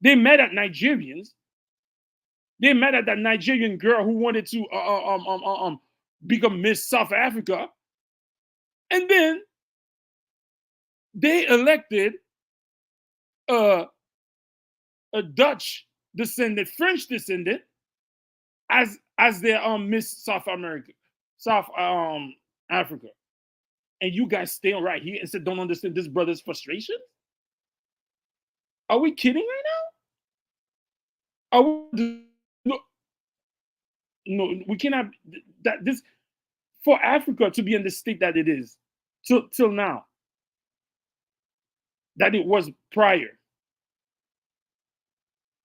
They mad at Nigerians. They mad at that Nigerian girl who wanted to become Miss South Africa. And then they elected a Dutch descendant, French descendant, as their Miss South Africa. And you guys stay right here and say, don't understand this brother's frustration? Are we kidding right now? Are we, no, we cannot. That this for Africa to be in the state that it is till now, that it was prior,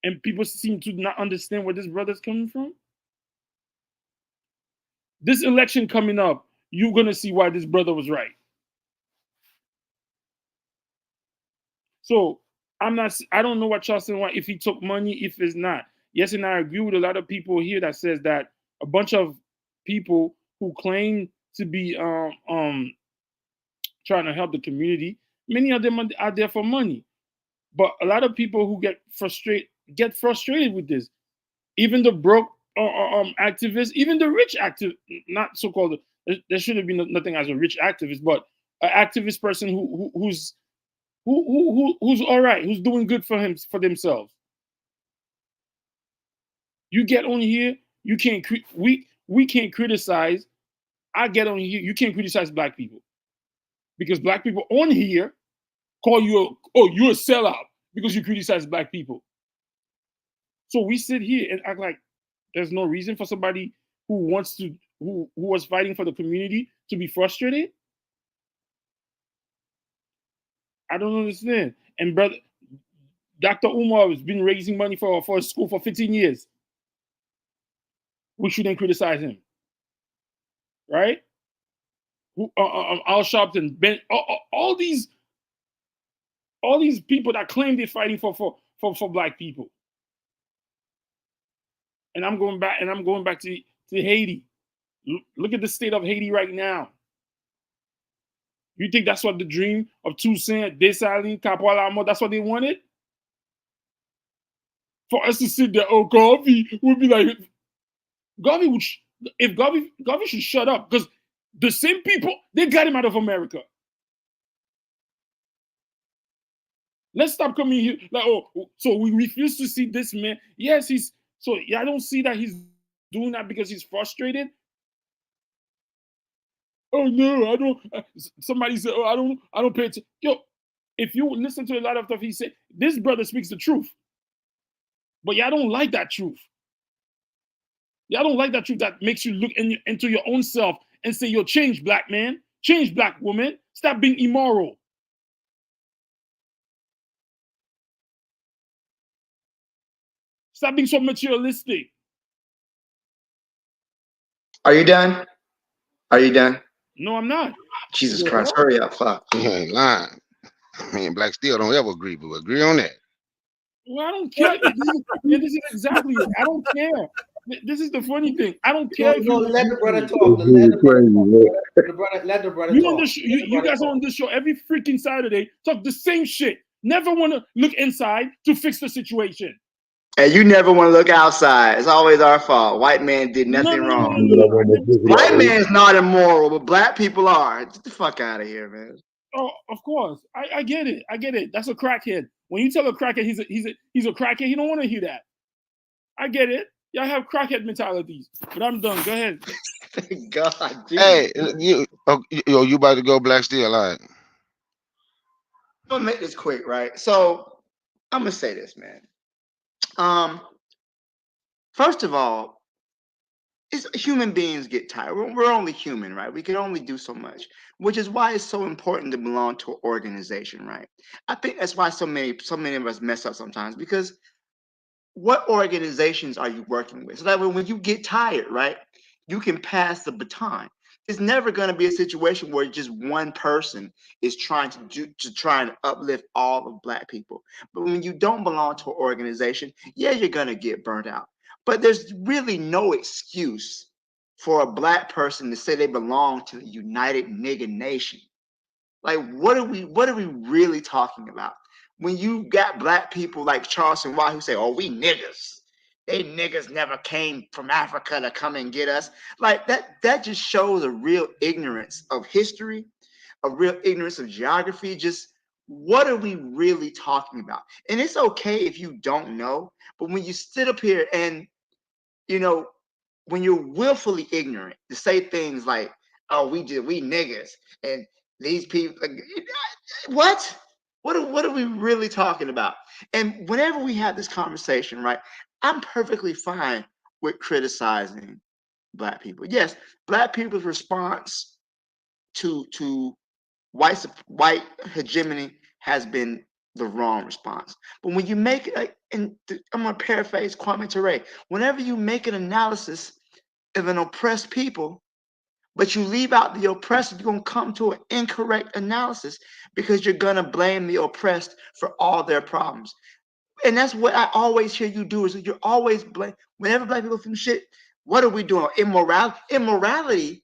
and people seem to not understand where this brother's coming from. This election coming up, you're gonna see why this brother was right. So I don't know what y'all saying, if he took money, if it's not. Yes, and I agree with a lot of people here that says that a bunch of people who claim to be trying to help the community, many of them are there for money. But a lot of people who get frustrated with this. Even the broke activists, even the rich activist, not so-called, there shouldn't be nothing as a rich activist, but an activist person who's all right, who's doing good for themselves. You get on here, you can't we can't criticize. I get on here, you can't criticize black people, because black people on here call you you're a sellout because you criticize black people. So we sit here and act like there's no reason for somebody who was fighting for the community to be frustrated. I don't understand. And brother, Dr. Umar has been raising money for a school for 15 years. We shouldn't criticize him, right? Al Sharpton, Ben, all these people that claim they're fighting for black people. And I'm going back to Haiti. Look at the state of Haiti right now. You think that's what the dream of Toussaint, Dessalines, Caporal, that's what they wanted? For us to sit there, Garvey would be like, Garvey should shut up, because the same people, they got him out of America. Let's stop coming here like, so we refuse to see this man. Yes, I don't see that he's doing that because he's frustrated. Oh no, I don't. Somebody said, I don't pay attention. Yo, if you listen to a lot of stuff he said, this brother speaks the truth. But y'all don't like that truth. Y'all don't like that truth that makes you look into your own self and say, yo, change, black man. Change, black woman. Stop being immoral. Stop being so materialistic. Are you done? Are you done? No, I'm not. Jesus Christ, hurry up, fuck. You ain't lying. Me and Black Steel don't ever agree, but we agree on that. Well, I don't care. This is exactly it. I don't care. This is the funny thing. I don't care if you let the brother talk. Let the brother talk. You guys on this show every freaking Saturday talk the same shit. Never want to look inside to fix the situation. And you never want to look outside. It's always our fault. White man did nothing wrong. White man's not immoral, but black people are. Get the fuck out of here, man. Oh, of course. I get it. I get it. That's a crackhead. When you tell a crackhead he's a crackhead, he don't want to hear that. I get it. Y'all have crackhead mentalities. But I'm done. Go ahead. Thank God. Dude. Hey, you about to go, Black Steel? All right. I'm gonna make this quick, right? So I'm gonna say this, man. First of all, human beings get tired. We're only human, right? We can only do so much, which is why it's so important to belong to an organization, right? I think that's why so many of us mess up sometimes, because what organizations are you working with? So that when you get tired, right, you can pass the baton. It's never going to be a situation where just one person is trying to try and uplift all of Black people. But when you don't belong to an organization, yeah, you're going to get burnt out. But there's really no excuse for a Black person to say they belong to the United Nigga Nation. Like, what are we really talking about? When you got Black people like Charleston White who say, "Oh, we niggas. They niggas never came from Africa to come and get us." Like that just shows a real ignorance of history, a real ignorance of geography. Just what are we really talking about? And it's okay if you don't know, but when you sit up here and you know, when you're willfully ignorant to say things like, "Oh, we niggas," and these people, like, what? What are we really talking about? And whenever we have this conversation, right, I'm perfectly fine with criticizing Black people. Yes, Black people's response to white hegemony has been the wrong response. But when you make it, I'm gonna paraphrase Kwame Ture, whenever you make an analysis of an oppressed people, but you leave out the oppressed, you're gonna come to an incorrect analysis because you're gonna blame the oppressed for all their problems. And that's what I always hear you do is you're always blame whenever Black people from shit. What are we doing? Immorality.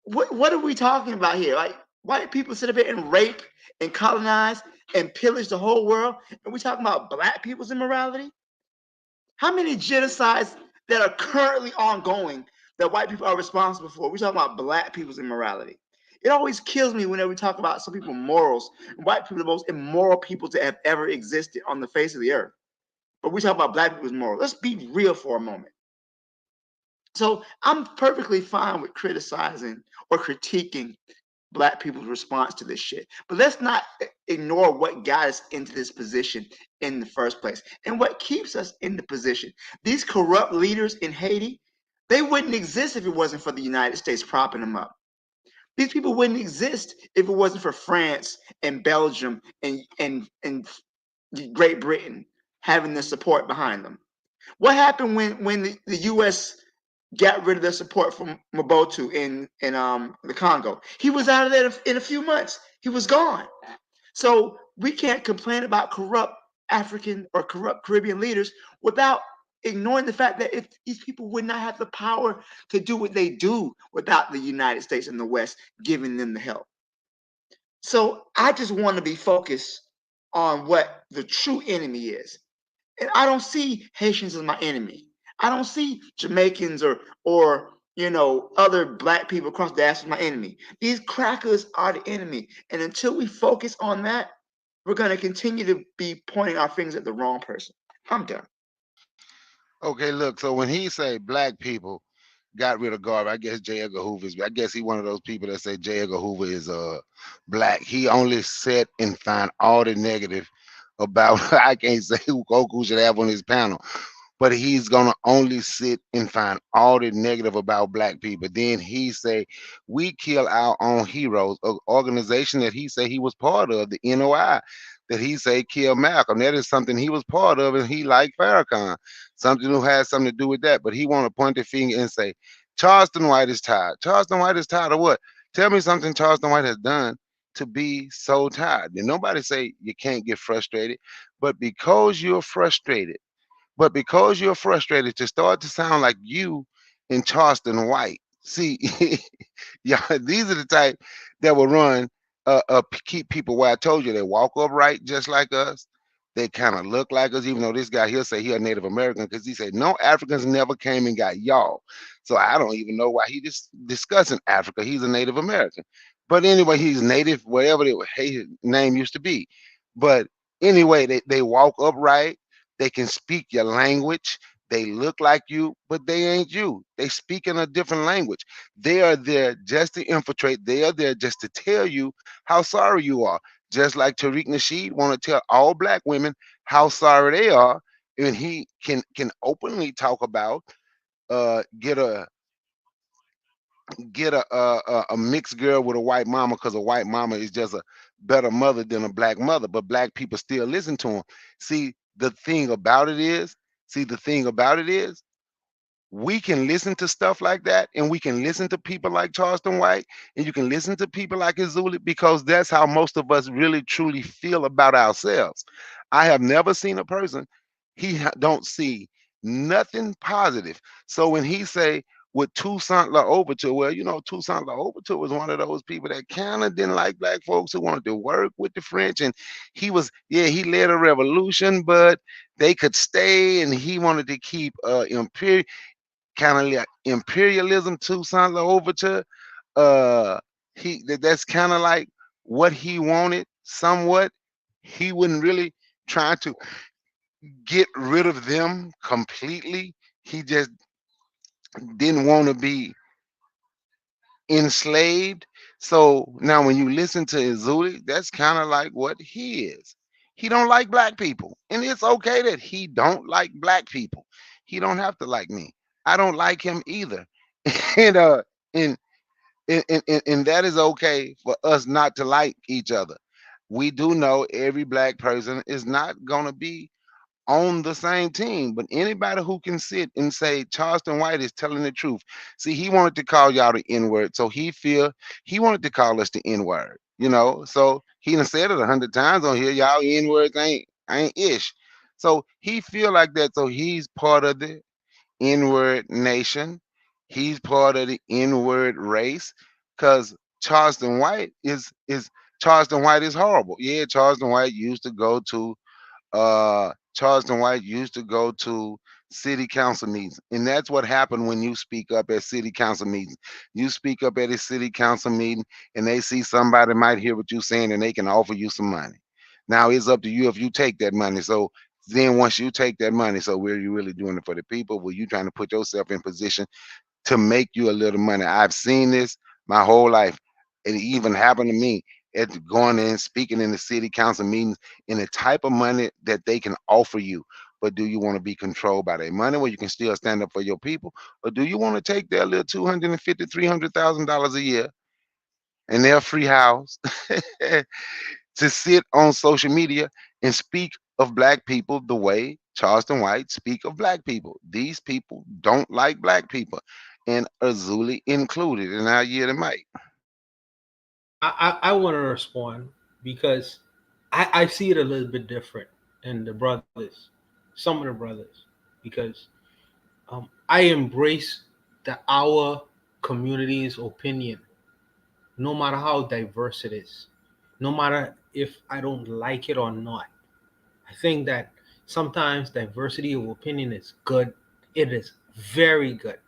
What are we talking about here? Like white people sit up here and rape and colonize and pillage the whole world, and we talking about Black people's immorality? How many genocides that are currently ongoing that white people are responsible for? We're talking about Black people's immorality. It always kills me whenever we talk about some people's morals. White people are the most immoral people to have ever existed on the face of the earth. But we talk about Black people's morals. Let's be real for a moment. So I'm perfectly fine with criticizing or critiquing Black people's response to this shit. But let's not ignore what got us into this position in the first place and what keeps us in the position. These corrupt leaders in Haiti, they wouldn't exist if it wasn't for the United States propping them up. These people wouldn't exist if it wasn't for France and Belgium and Great Britain having the support behind them. What happened when the U.S. got rid of their support from Mobutu in the Congo? He was out of there in a few months. He was gone. So we can't complain about corrupt African or corrupt Caribbean leaders without ignoring the fact that if these people would not have the power to do what they do without the United States and the West giving them the help. So I just want to be focused on what the true enemy is. And I don't see Haitians as my enemy. I don't see Jamaicans or other Black people across the diaspora as my enemy. These crackers are the enemy. And until we focus on that, we're going to continue to be pointing our fingers at the wrong person. I'm done. Okay, look. So when he say Black people got rid of Garvey, I guess J. Edgar Hoover is. I guess he one of those people that say J. Edgar Hoover is Black. He only said and find all the negative about. I can't say who Goku should have on his panel, but he's gonna only sit and find all the negative about Black people. Then he say we kill our own heroes, an organization that he say he was part of, the NOI, that he say killed Malcolm. That is something he was part of, and he liked Farrakhan, something who has something to do with that. But he want to point the finger and say Charleston White is tired. Charleston White is tired of what? Tell me something Charleston White has done to be so tired. And nobody say you can't get frustrated, but because you're frustrated to start to sound like you and Charleston White. See, yeah, these are the type that will run, keep people where I told you they walk upright just like us. They kind of look like us, even though this guy he'll say he a Native American because he said no Africans never came and got y'all. So I don't even know why he just discussing Africa. He's a Native American, but anyway, he's Native, whatever his name used to be. But anyway, they walk upright. They can speak your language. They look like you, but they ain't you. They speak in a different language. They are there just to infiltrate. They are there just to tell you how sorry you are. Just like Tariq Nasheed want to tell all Black women how sorry they are, and he can openly talk about get a mixed girl with a white mama because a white mama is just a better mother than a Black mother, but Black people still listen to him. See, the thing about it is, we can listen to stuff like that, and we can listen to people like Charleston White, and you can listen to people like Azuli, because that's how most of us really truly feel about ourselves. I have never seen a person don't see nothing positive. So when he say with Toussaint L'Ouverture, well, Toussaint L'Ouverture was one of those people that kind of didn't like black folks, who wanted to work with the French, and he led a revolution, but they could stay, and he wanted to keep kind of like imperialism. Toussaint L'Ouverture, that's kind of like what he wanted somewhat. He wouldn't really try to get rid of them completely. He just didn't want to be enslaved. So now when you listen to Izuli, that's kind of like what he is. He don't like black people, and it's okay that he don't like black people. He don't have to like me. I don't like him either. and and and that is okay for us not to like each other. We do know every black person is not gonna be on the same team, but anybody who can sit and say Charleston White is telling the truth. See, he wanted to call y'all the N-word, so he wanted to call us the N-word, So he done said it 100 times on here. Y'all N-words ain't ish. So he feel like that. So he's part of the N-word nation. He's part of the N-word race. Cause Charleston White is horrible. Yeah, Charleston White used to go to city council meetings. And that's what happened when you speak up at city council meetings. You speak up at a city council meeting, and they see somebody might hear what you're saying, and they can offer you some money. Now it's up to you if you take that money. So then once you take that money, so were you really doing it for the people? Were you trying to put yourself in position to make you a little money? I've seen this my whole life. It even happened to me at going in speaking in the city council meetings, in the type of money that they can offer you. But do you want to be controlled by their money where you can still stand up for your people? Or do you want to take their little $250,000, $300,000 a year and their free house to sit on social media and speak of black people the way Charleston White speak of black people? These people don't like black people, and Azuli included. And I hear the mic. I want to respond because I see it a little bit different in the brothers, some of the brothers, because I embrace our community's opinion, no matter how diverse it is, no matter if I don't like it or not. I think that sometimes diversity of opinion is good. It is very good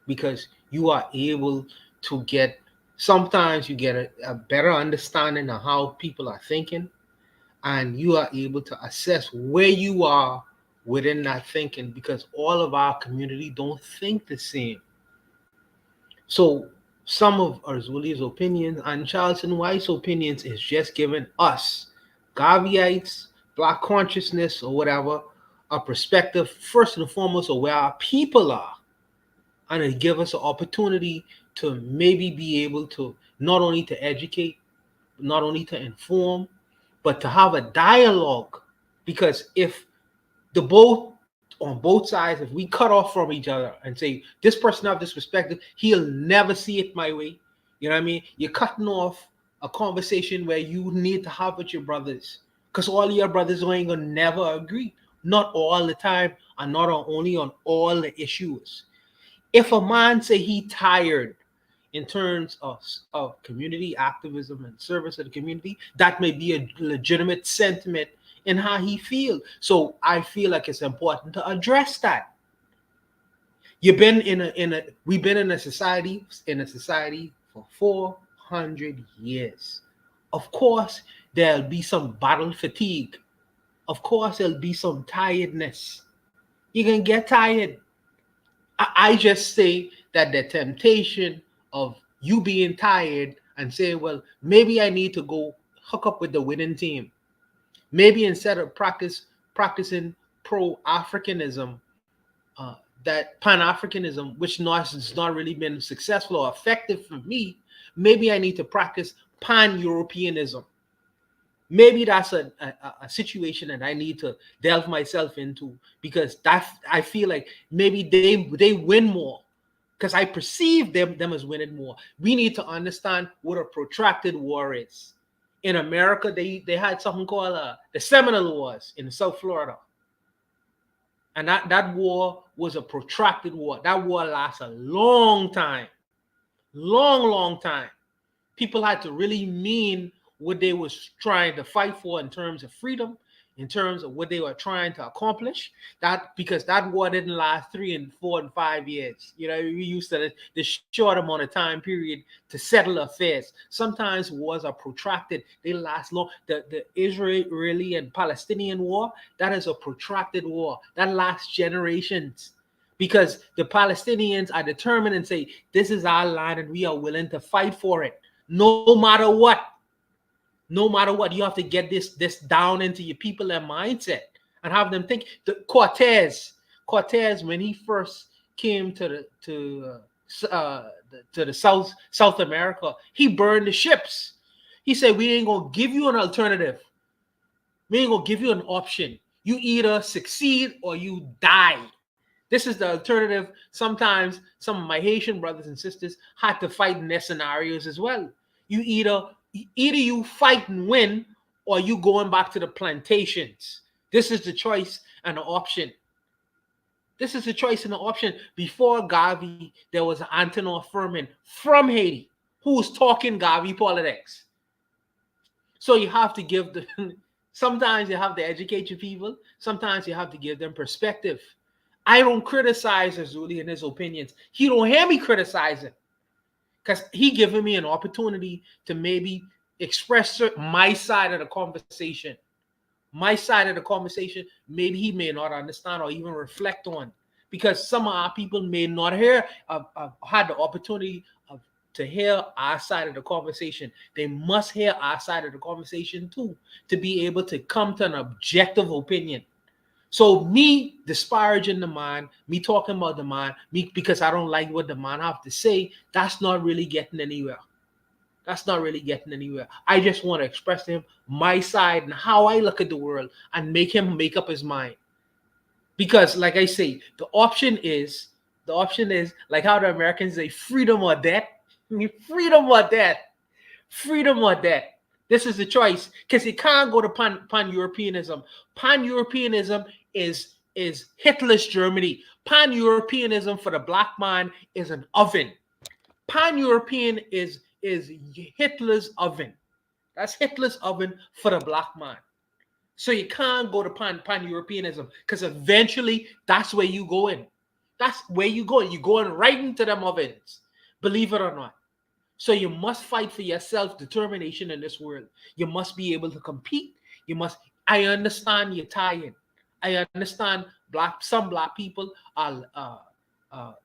because you are able to get, sometimes you get a better understanding of how people are thinking, and you are able to assess where you are within that thinking, because all of our community don't think the same. So some of Arzuli's opinions and Charleston White's opinions is just giving us Gaviites, Black consciousness, or whatever, a perspective first and foremost of where our people are, and it give us an opportunity to maybe be able to not only to educate, not only to inform, but to have a dialogue. Because if on both sides, if we cut off from each other and say this person have this perspective, he'll never see it my way. You know what I mean? You're cutting off a conversation where you need to have with your brothers, because all your brothers ain't gonna never agree. Not all the time, and not only on all the issues. If a man say he tired in terms of community activism and service of the community, that may be a legitimate sentiment in how he feels. So I feel like it's important to address that. We've been in a society for 400 years. Of course, there'll be some battle fatigue. Of course, there'll be some tiredness. You can get tired. I just say that the temptation of you being tired and saying, well, maybe I need to go hook up with the winning team. Maybe instead of practicing pro-Africanism, that Pan-Africanism, which has not really been successful or effective for me, maybe I need to practice Pan-Europeanism. Maybe that's a situation that I need to delve myself into, because that I feel like maybe they win more because I perceive them as winning more. We need to understand what a protracted war is. In America, they had something called the Seminole Wars in South Florida. And that war was a protracted war. That war lasted a long time. Long time. People had to really mean what they was trying to fight for in terms of freedom, in terms of what they were trying to accomplish. That because that war didn't last 3 and 4 and 5 years. You know, we used to the short amount of time period to settle affairs. Sometimes wars are protracted; they last long. The Israeli and Palestinian war, that is a protracted war that lasts generations. Because the Palestinians are determined and say, this is our land and we are willing to fight for it. No matter what. No matter what, you have to get this down into your people and mindset and have them think. Cortez, when he first came to the South America, he burned the ships. He said, we ain't gonna give you an alternative. We ain't gonna give you an option. You either succeed or you die. This is the alternative. Sometimes some of my Haitian brothers and sisters had to fight in their scenarios as well. You either you fight and win, or you going back to the plantations. This is the choice and the option. This is the choice and the option. Before Garvey, there was Antonio Furman from Haiti who was talking Garvey politics. So you have to give the. Sometimes you have to educate your people. Sometimes you have to give them perspective. I don't criticize Azuli and his opinions. He don't hear me criticizing, because he giving me an opportunity to maybe express my side of the conversation. My side of the conversation, maybe he may not understand or even reflect on, because some of our people may not hear, had the opportunity to hear our side of the conversation. They must hear our side of the conversation too, to be able to come to an objective opinion. So me disparaging the man, me talking about the man, me because I don't like what the man have to say, that's not really getting anywhere. That's not really getting anywhere. I just want to express to him my side and how I look at the world and make him make up his mind. Because like I say, the option is like how the Americans say, freedom or death. Freedom or death. Freedom or death. This is the choice, because you can't go to pan-Europeanism. Pan-Europeanism is Hitler's Germany. Pan-Europeanism for the black man is an oven. Pan-European is Hitler's oven. That's Hitler's oven for the black man. So you can't go to pan-Europeanism, because eventually that's where you go in. That's where you go. You're going right into them ovens, believe it or not. So you must fight for your self-determination in this world. You must be able to compete. I understand you're tired. I understand some black people are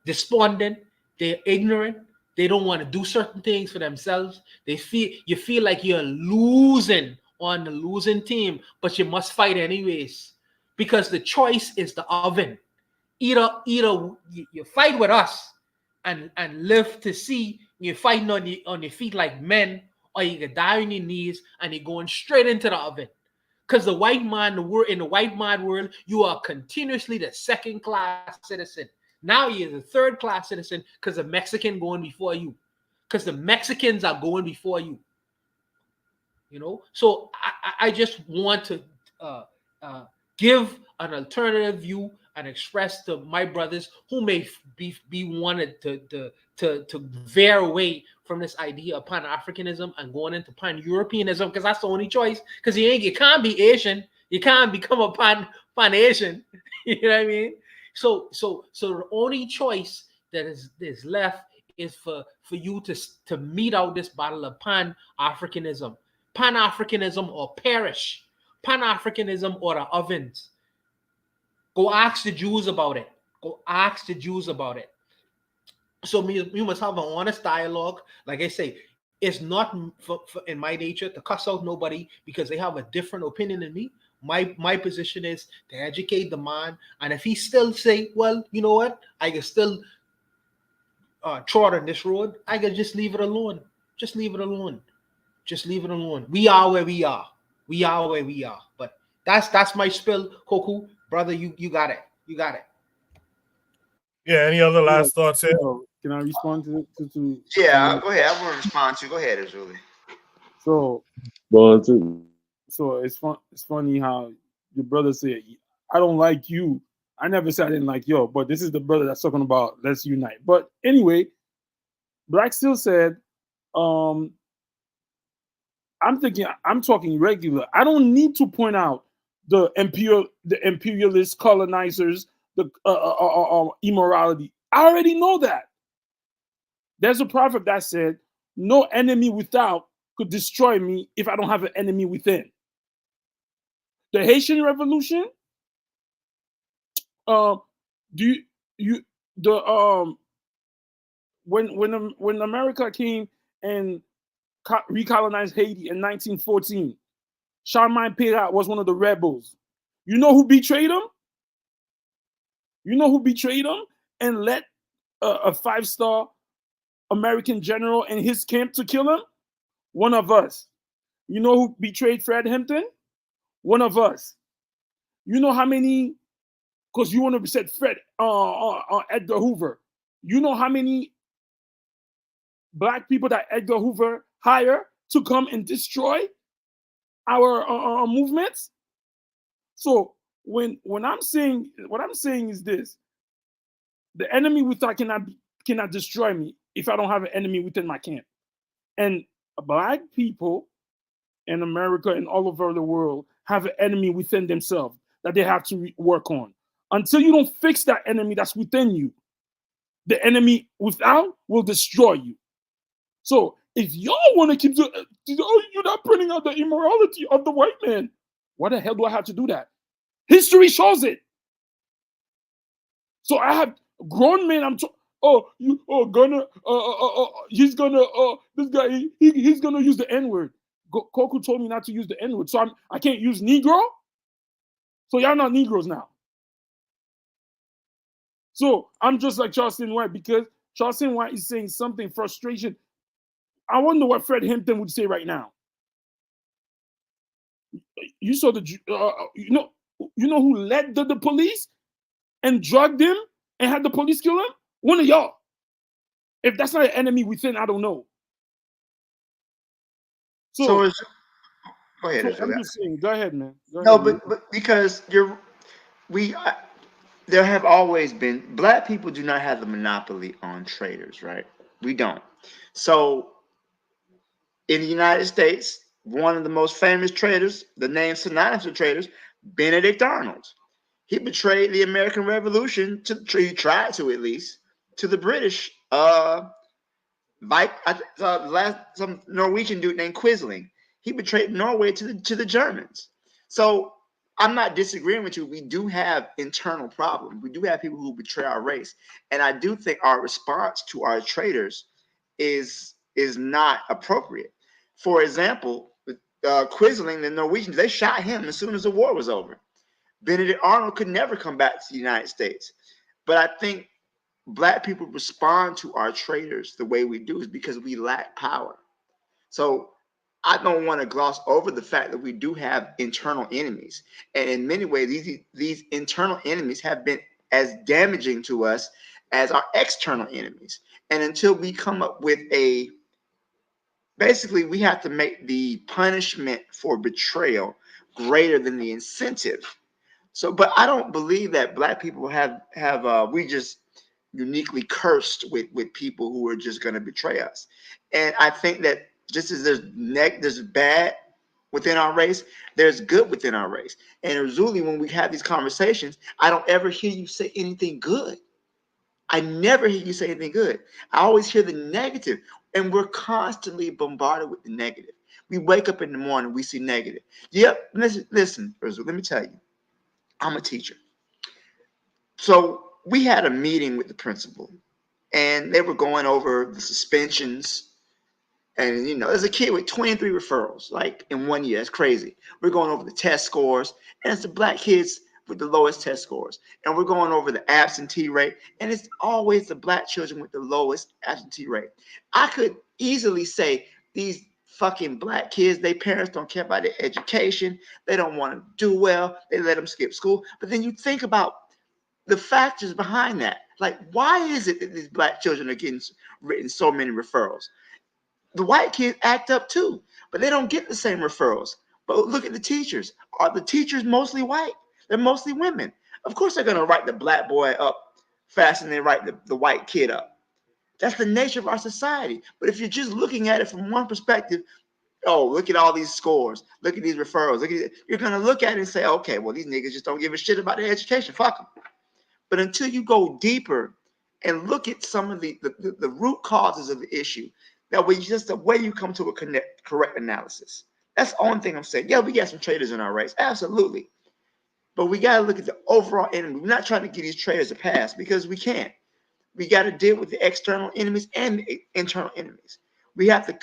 despondent. They're ignorant. They don't want to do certain things for themselves. You feel like you're losing on the losing team, but you must fight anyways, because the choice is the oven. Either you fight with us and live to see you're fighting on your feet like men, or you can die on your knees and you're going straight into the oven. Because the white man, in the white man world, you are continuously the second-class citizen. Now you're the third-class citizen because the Mexican going before you. Because the Mexicans are going before you. You know? So I just want to give an alternative view and express to my brothers who may be wanted to veer away from this idea of Pan-Africanism and going into Pan-Europeanism, because that's the only choice. Because you can't be Asian, you can't become a Pan-Asian. You know what I mean? So the only choice that is left is for you to meet out this battle of Pan-Africanism. Pan-Africanism or perish. Pan-Africanism or the ovens. Go ask the Jews about it. Go ask the Jews about it. So we must have an honest dialogue. Like I say, it's not in my nature to cuss out nobody because they have a different opinion than me. My position is to educate the man. And if he still say, well, you know what, I can still trot on this road, I can just leave it alone. Just leave it alone. Just leave it alone. We are where we are. we are where we are. But that's my spill, Koku. Brother, you got it. You got it. Yeah. Any other last thoughts here? Can I respond to Yeah, go ahead. I want to respond to. Go ahead, Azuli. so One, two. so it's funny how your brother said, I don't like you. I never said I didn't like yo, but this is the brother that's talking about let's unite. But anyway, Black still said, I'm thinking I'm talking regular. I don't need to point out the imperialist colonizers, the immorality. I already know that. There's a prophet that said, "No enemy without could destroy me if I don't have an enemy within." The Haitian Revolution, do you the when America came and recolonized Haiti in 1914, Charlemagne Pérat was one of the rebels. You know who betrayed him? You know who betrayed him and let a 5-star American general in his camp to kill him? One of us. You know who betrayed Fred Hampton? One of us. You know how many? Because you want to said Fred Edgar Hoover. You know how many black people that Edgar Hoover hired to come and destroy our movements? So when I'm saying what I'm saying is this: the enemy without cannot destroy me if I don't have an enemy within my camp. And black people in America and all over the world have an enemy within themselves that they have to work on. Until you don't fix that enemy that's within you, the enemy without will destroy you. So if y'all want to keep you're not putting out the immorality of the white man, why the hell do I have to do that? History shows it. So I have grown men. He's gonna this guy he's gonna use the N-word. Koku told me not to use the N-word, so I can't use Negro. So y'all not Negroes now. So I'm just like Charleston White because Charleston White is saying something frustration. I wonder what Fred Hampton would say right now. You saw you know who led the police and drugged him and had the police kill him? One of y'all. If that's not an enemy within, I don't know. So it's, go ahead. I'm just saying. Go ahead, man. Go No, ahead, but because there have always been black people do not have the monopoly on traders, right? We don't. So in the United States, one of the most famous traders, the name synonymous with traders, Benedict Arnold. He betrayed the American Revolution he tried to at least to the British. Some Norwegian dude named Quisling. He betrayed Norway to the Germans. So I'm not disagreeing with you. We do have internal problems. We do have people who betray our race, and I do think our response to our traitors is not appropriate. For example, Quisling, the Norwegians, they shot him as soon as the war was over. Benedict Arnold could never come back to the United States. But I think black people respond to our traitors the way we do is because we lack power. So I don't want to gloss over the fact that we do have internal enemies. And in many ways, these internal enemies have been as damaging to us as our external enemies. And until we come up with basically, we have to make the punishment for betrayal greater than the incentive. So, but I don't believe that black people we just uniquely cursed with people who are just going to betray us. And I think that just as there's bad within our race, there's good within our race. And usually when we have these conversations, I don't ever hear you say anything good. I never hear you say anything good. I always hear the negative, and we're constantly bombarded with the negative. We wake up in the morning, we see negative. Yep, listen, let me tell you, I'm a teacher. So we had a meeting with the principal, and they were going over the suspensions. And, there's a kid with 23 referrals, like in 1 year. It's crazy. We're going over the test scores, and it's the black kids with the lowest test scores. And we're going over the absentee rate, and it's always the black children with the lowest absentee rate. I could easily say these fucking black kids, their parents don't care about their education. They don't want to do well. They let them skip school. But then you think about the factors behind that. Like, why is it that these black children are getting written so many referrals? The white kids act up too, but they don't get the same referrals. But look at the teachers. Are the teachers mostly white? They're mostly women. Of course they're going to write the black boy up faster than they write the white kid up. That's the nature of our society. But if you're just looking at it from one perspective, oh, look at all these scores. Look at these referrals. Look at it. You're going to look at it and say, okay, well, these niggas just don't give a shit about their education. Fuck them. But until you go deeper and look at some of the root causes of the issue, that way just the way you come to a correct analysis. That's the only thing I'm saying. Yeah, we got some traitors in our race. Absolutely. But we got to look at the overall enemy. We're not trying to give these traitors a pass because we can't. We got to deal with the external enemies and the internal enemies. We have the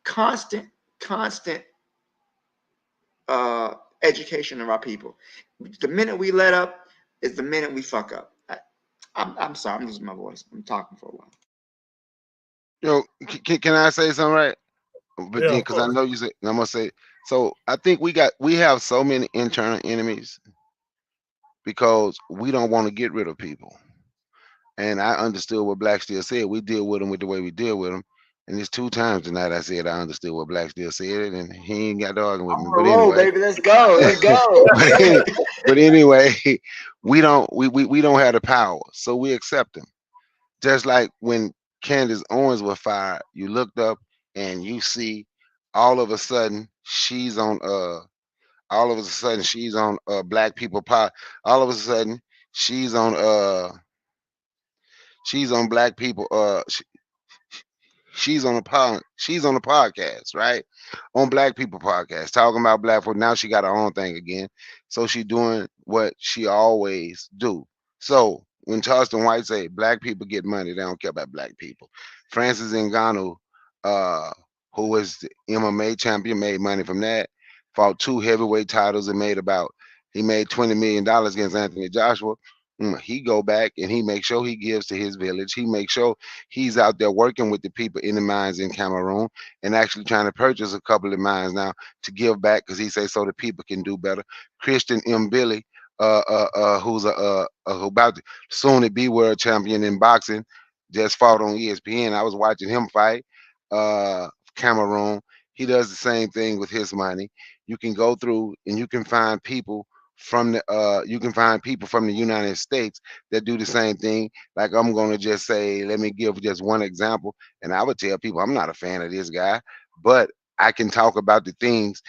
constant education of our people. The minute we let up is the minute we fuck up. I'm sorry, I'm losing my voice. I'm talking for a while. Can I say something, right? But Yeah, then, of because I course. know you said, and I'm gonna say. So I think we have so many internal enemies because we don't want to get rid of people. And I understood what Black Steel said. We deal with them with the way we deal with them. And it's 2 times tonight I said I understood what Black Steel said, and he ain't got to argue with me. On a But roll, anyway, baby. Let's go. Let's go. but anyway, we don't have the power, so we accept them. Just like when Candace Owens was fired, you looked up and you see all of a sudden she's on Black People Power. All of a sudden she's on Black People she's on a podcast, right? On Black People podcast, talking about black folk. Now she got her own thing again. So she doing what she always do. So when Charleston White say black people get money, they don't care about black people. Francis Ngannou, who was the MMA champion, made money from that. Fought 2 heavyweight titles and he made $20 million against Anthony Joshua. He go back and he makes sure he gives to his village. He makes sure he's out there working with the people in the mines in Cameroon and actually trying to purchase a couple of mines now to give back because he says so the people can do better. Christian M. Billy, who's who about to soon to be world champion in boxing, just fought on ESPN. I was watching him fight. Cameroon. He does the same thing with his money. You can go through and you can find people from the United States that do the same thing. Like I'm gonna just say, let me give just one example, and I would tell people I'm not a fan of this guy, but I can talk about the things.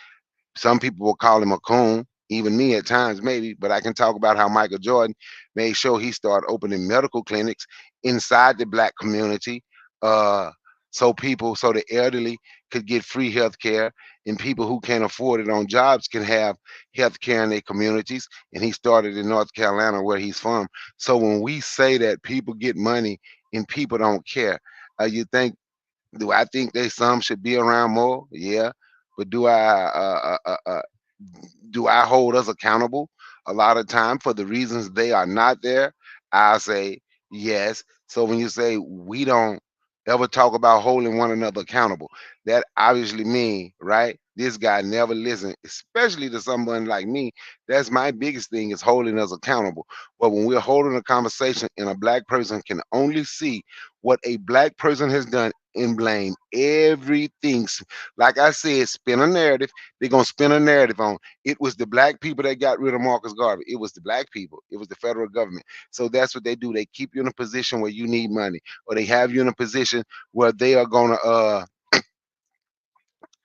Some people will call him a coon, even me at times maybe, but I can talk about how Michael Jordan made sure he started opening medical clinics inside the black community, so the elderly could get free health care and people who can't afford it on jobs can have health care in their communities. And he started in North Carolina where he's from. So when we say that people get money and people don't care, do I think they some should be around more? Yeah. But do I hold us accountable a lot of time for the reasons they are not there? I say yes. So when you say we don't ever talk about holding one another accountable, that obviously mean, right? This guy never listened, especially to someone like me. That's my biggest thing is holding us accountable. But when we're holding a conversation and a black person can only see what a black person has done and blame everything. Like I said, spin a narrative. They're gonna spin a narrative on it was the black people that got rid of Marcus Garvey. It was the black people. It was the federal government. So that's what they do. They keep you in a position where you need money, or they have you in a position where they are gonna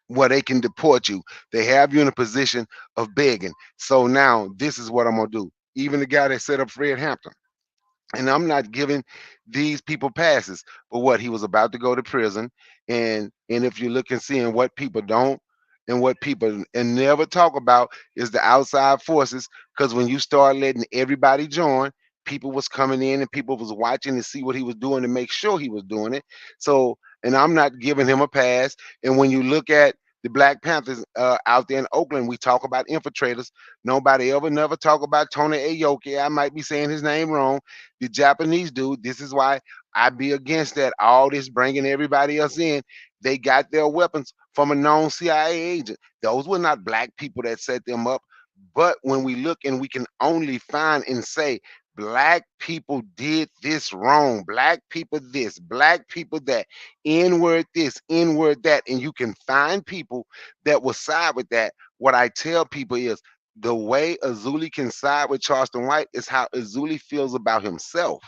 where they can deport you. They have you in a position of begging. So now this is what I'm gonna do. Even the guy that set up Fred Hampton. And I'm not giving these people passes, but what he was about to go to prison. And if you look and seeing what people don't and what people and never talk about is the outside forces. Because when you start letting everybody join, people was coming in and people was watching to see what he was doing to make sure he was doing it. So, and I'm not giving him a pass. And when you look at the Black Panthers out there in Oakland. We talk about infiltrators. Nobody never talk about Tony Aoki. I might be saying his name wrong. The Japanese dude. This is why I be against that. All this bringing everybody else in. They got their weapons from a known CIA agent. Those were not black people that set them up. But when we look and we can only find and say, black people did this wrong, black people this, black people that, N-word this, N-word that, and you can find people that will side with that. What I tell people is the way Azuli can side with Charleston White is how Azuli feels about himself.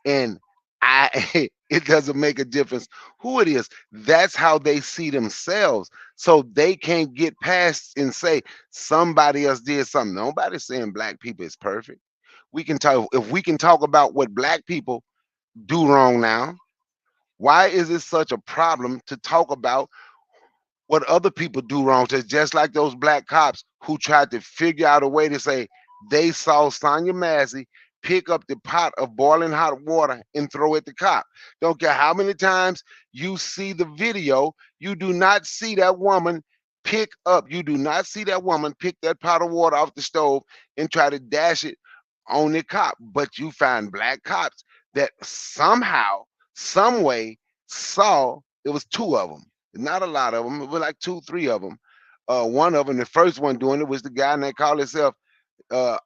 And it doesn't make a difference who it is. That's how they see themselves. So they can't get past and say somebody else did something. Nobody's saying black people is perfect. We can talk, if we can talk about what black people do wrong now, why is it such a problem to talk about what other people do wrong? Just like those black cops who tried to figure out a way to say they saw Sonya Massey pick up the pot of boiling hot water and throw at the cop. Don't care how many times you see the video, you do not see that woman pick that pot of water off the stove and try to dash it on the cop. But you find black cops that somehow, some way saw, it was two of them, not a lot of them, it was like 2, 3 of them. One of them, the first one doing it was the guy that called himself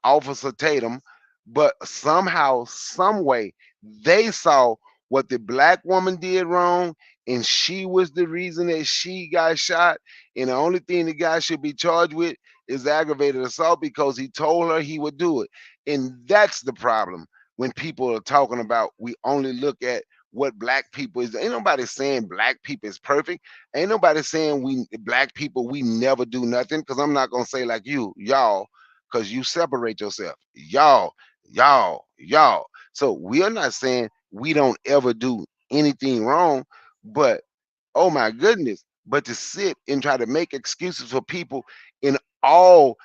Officer Tatum, but somehow, some way, they saw what the black woman did wrong, and she was the reason that she got shot. And the only thing the guy should be charged with is aggravated assault because he told her he would do it. And that's the problem when people are talking about we only look at what black people is. Ain't nobody saying black people is perfect. Ain't nobody saying we black people, we never do nothing, because I'm not gonna say like y'all, because you separate yourself. Y'all. So we are not saying we don't ever do anything wrong, but oh my goodness, but to sit and try to make excuses for people in all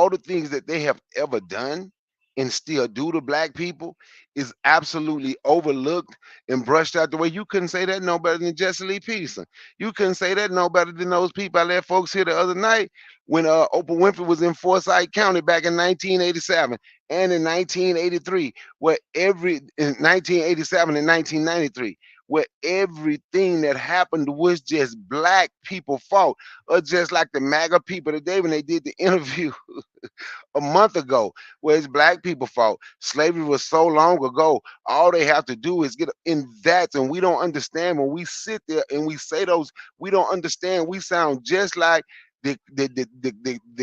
the things that they have ever done and still do to black people is absolutely overlooked and brushed out the way. You couldn't say that no better than Jesse Lee Peterson. You couldn't say that no better than those people I let folks here the other night when Oprah Winfrey was in Forsyth County back in 1987 and in 1983, in 1987 and 1993, where everything that happened was just black people fault, or just like the MAGA people today when they did the interview a month ago, where it's black people fault. Slavery was so long ago. All they have to do is get in that, and we don't understand when we sit there and we say those. We don't understand. We sound just like the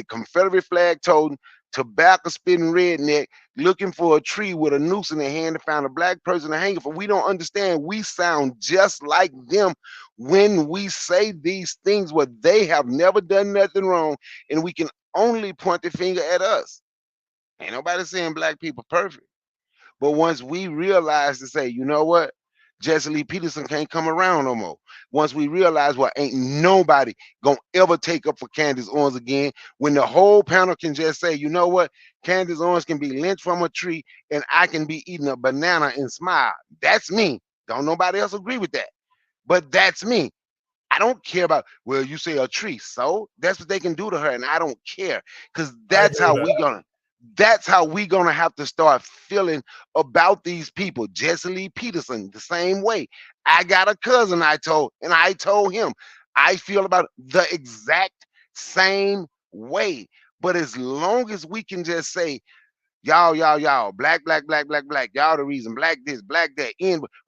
Confederate flag toting, tobacco spitting redneck looking for a tree with a noose in their hand to find a black person to hang it for. We don't understand. We sound just like them when we say these things where they have never done nothing wrong, and we can only point the finger at us. Ain't nobody saying black people perfect. But once we realize to say, you know what, Jesse Lee Peterson can't come around no more. Once we realize, well, ain't nobody gonna ever take up for Candace Owens again, when the whole panel can just say, you know what, Candace Owens can be lynched from a tree and I can be eating a banana and smile. That's me. Don't nobody else agree with that. But that's me. I don't care about, well, you say a tree, so that's what they can do to her, and I don't care, because that's how we gonna have to start feeling about these people. Jesse Lee Peterson, the same way. I got a cousin I told him I feel about the exact same way. But as long as we can just say, y'all, black, y'all the reason, black this, black that,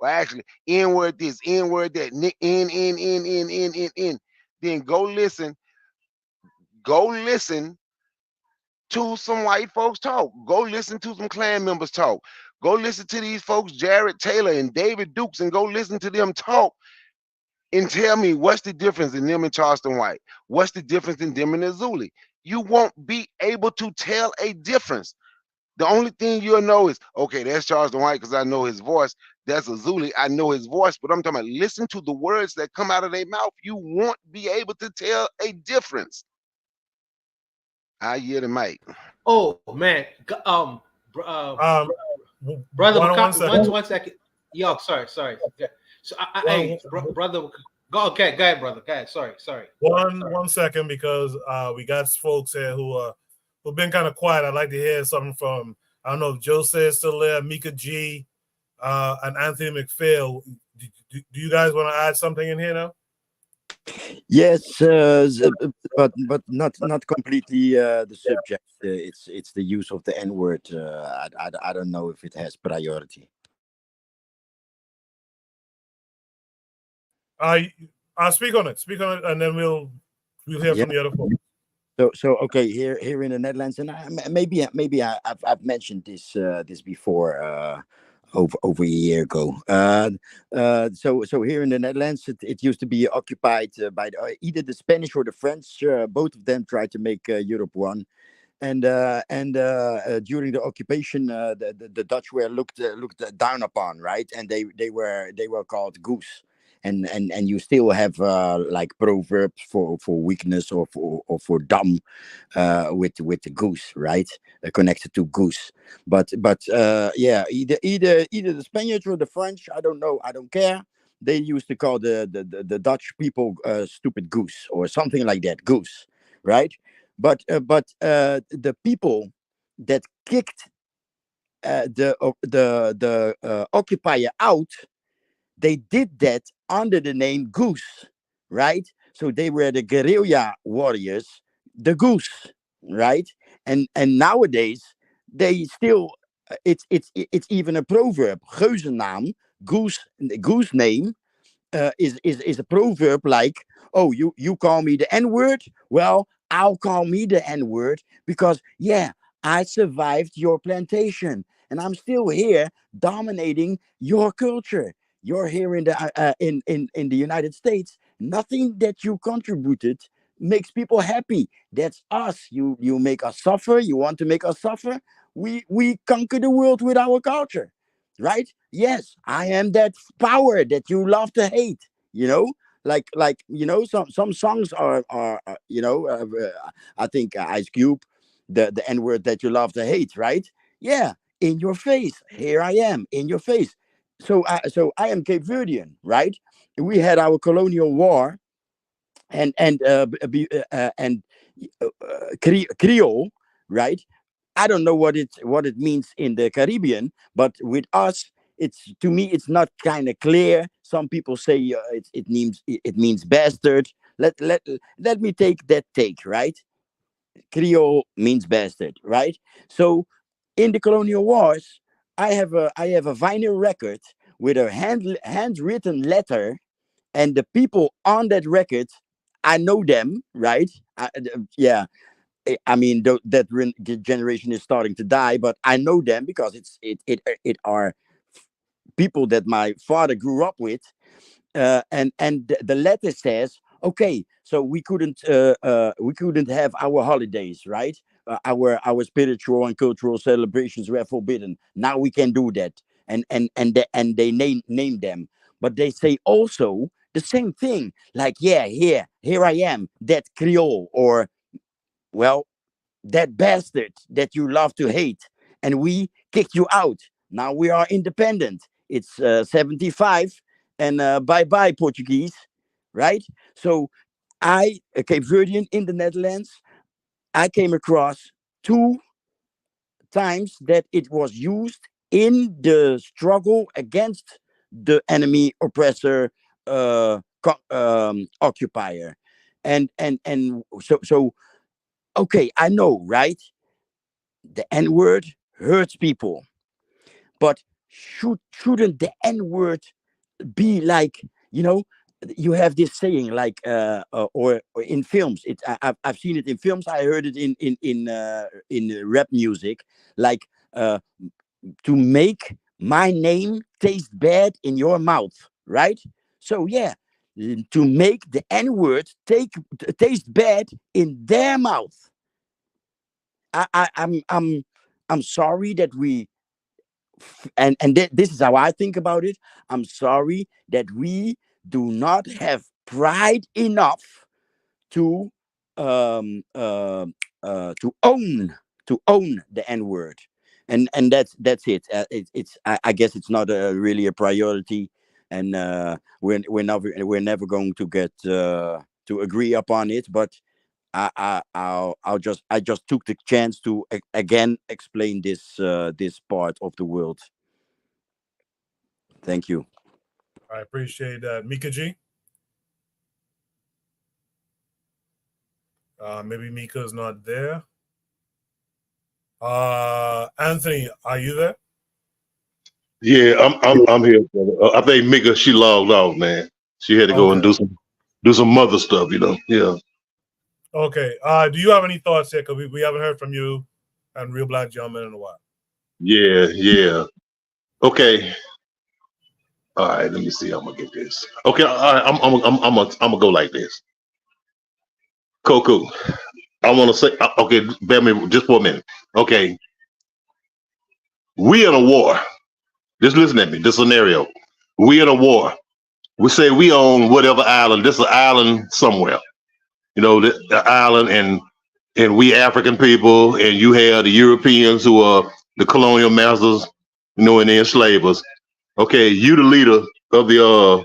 well, actually, N-word this, N-word that, N, then go listen to some white folks talk. Go listen to some Klan members talk. Go listen to these folks, Jared Taylor and David Dukes, and go listen to them talk and tell me what's the difference in them and Charleston White? What's the difference in them and Azuli? You won't be able to tell a difference. The only thing you'll know is, okay, that's Charleston White because I know his voice. That's Azuli, I know his voice. But I'm talking about, listen to the words that come out of their mouth. You won't be able to tell a difference. I hear the mic. Oh man, brother, one second. One second. Yo, sorry. So, hey, brother, go ahead, brother. Go ahead. Sorry. One second, because we got folks here who've been kind of quiet. I'd like to hear something from, I don't know if Jose is still there, Mika G, and Anthony McPhail. Do you guys want to add something in here now? Yes, but not completely the subject. It's the use of the N word. I don't know if it has priority. I'll speak on it, and then we'll hear from the other folks. So okay, here in the Netherlands, and maybe I've mentioned this before over a year ago. So here in the Netherlands, it used to be occupied by either the Spanish or the French. Both of them tried to make Europe one. And during the occupation, the Dutch were looked down upon, right? And they were called goose. And you still have like proverbs for weakness or for dumb with the goose, right? Connected to goose. But yeah, either the Spaniards or the French, I don't know, I don't care. They used to call the Dutch people stupid goose or something like that, goose, right? But the people that kicked the occupier out, they did that under the name Goose, right? So they were the guerrilla warriors, the Goose, right? And nowadays they still it's even a proverb. Geuzennaam, goose name is a proverb like, oh, you call me the N-word? Well, I'll call me the N-word because, yeah, I survived your plantation and I'm still here dominating your culture. You're here in the in the United States. Nothing that you contributed makes people happy. That's us. You make us suffer. You want to make us suffer. We conquer the world with our culture, right? Yes, I am that power that you love to hate. Like some songs are I think Ice Cube, the N word that you love to hate, right? Yeah, in your face. Here I am in your face. So I am Cape Verdean, right? We had our colonial war, and Creole, right? I don't know what it means in the Caribbean, but with us, it's to me it's not kind of clear. Some people say it means bastard. Let me take that take, right? Creole means bastard, right? So in the colonial wars, I have a vinyl record with a handwritten letter, and the people on that record, I know them, right? Yeah, I mean the generation is starting to die, but I know them because it are people that my father grew up with, and the letter says, okay, so we couldn't have our holidays, right? Our spiritual and cultural celebrations were forbidden. Now we can do that, and they name them, but they say also the same thing, like, yeah, here I am, that Creole, or, well, that bastard that you love to hate, and we kicked you out. Now we are independent. It's 75, and bye bye, Portuguese, right? So a Cape Verdean in the Netherlands, I came across two times that it was used in the struggle against the enemy oppressor occupier. And so okay, I know, right? The N word hurts people, but shouldn't the N word be like, you know, you have this saying like, or in films, I've seen it in films, I heard it in rap music, like, to make my name taste bad in your mouth, right? So yeah, to make the N word taste bad in their mouth. I'm sorry that we this is how I think about it. I'm sorry that we do not have pride enough to um uh, to own the N word, and that's it. It's I guess it's not really a priority. and we're never going to get to agree upon it. But I just took the chance to again explain this part of the world. Thank you. I appreciate that. Mika G? Maybe Mika's not there. Anthony, are you there? Yeah, I'm here, brother. I think Mika, she logged off, man. She had to go and do some mother stuff, you know. Yeah. Okay. Do you have any thoughts here? Because we haven't heard from you and Real Black Gentleman in a while. Yeah. Okay. All right, let me see. I'm gonna get this. Okay, all right, I'm gonna go like this. Coco, I want to say, okay, bear me just for a minute. Okay, we in a war. Just listen at me. This scenario. We in a war. We say we own whatever island. This is an island somewhere. You know, the island, and we African people, and you have the Europeans who are the colonial masters, you know, and they enslave us. Okay, you the leader of the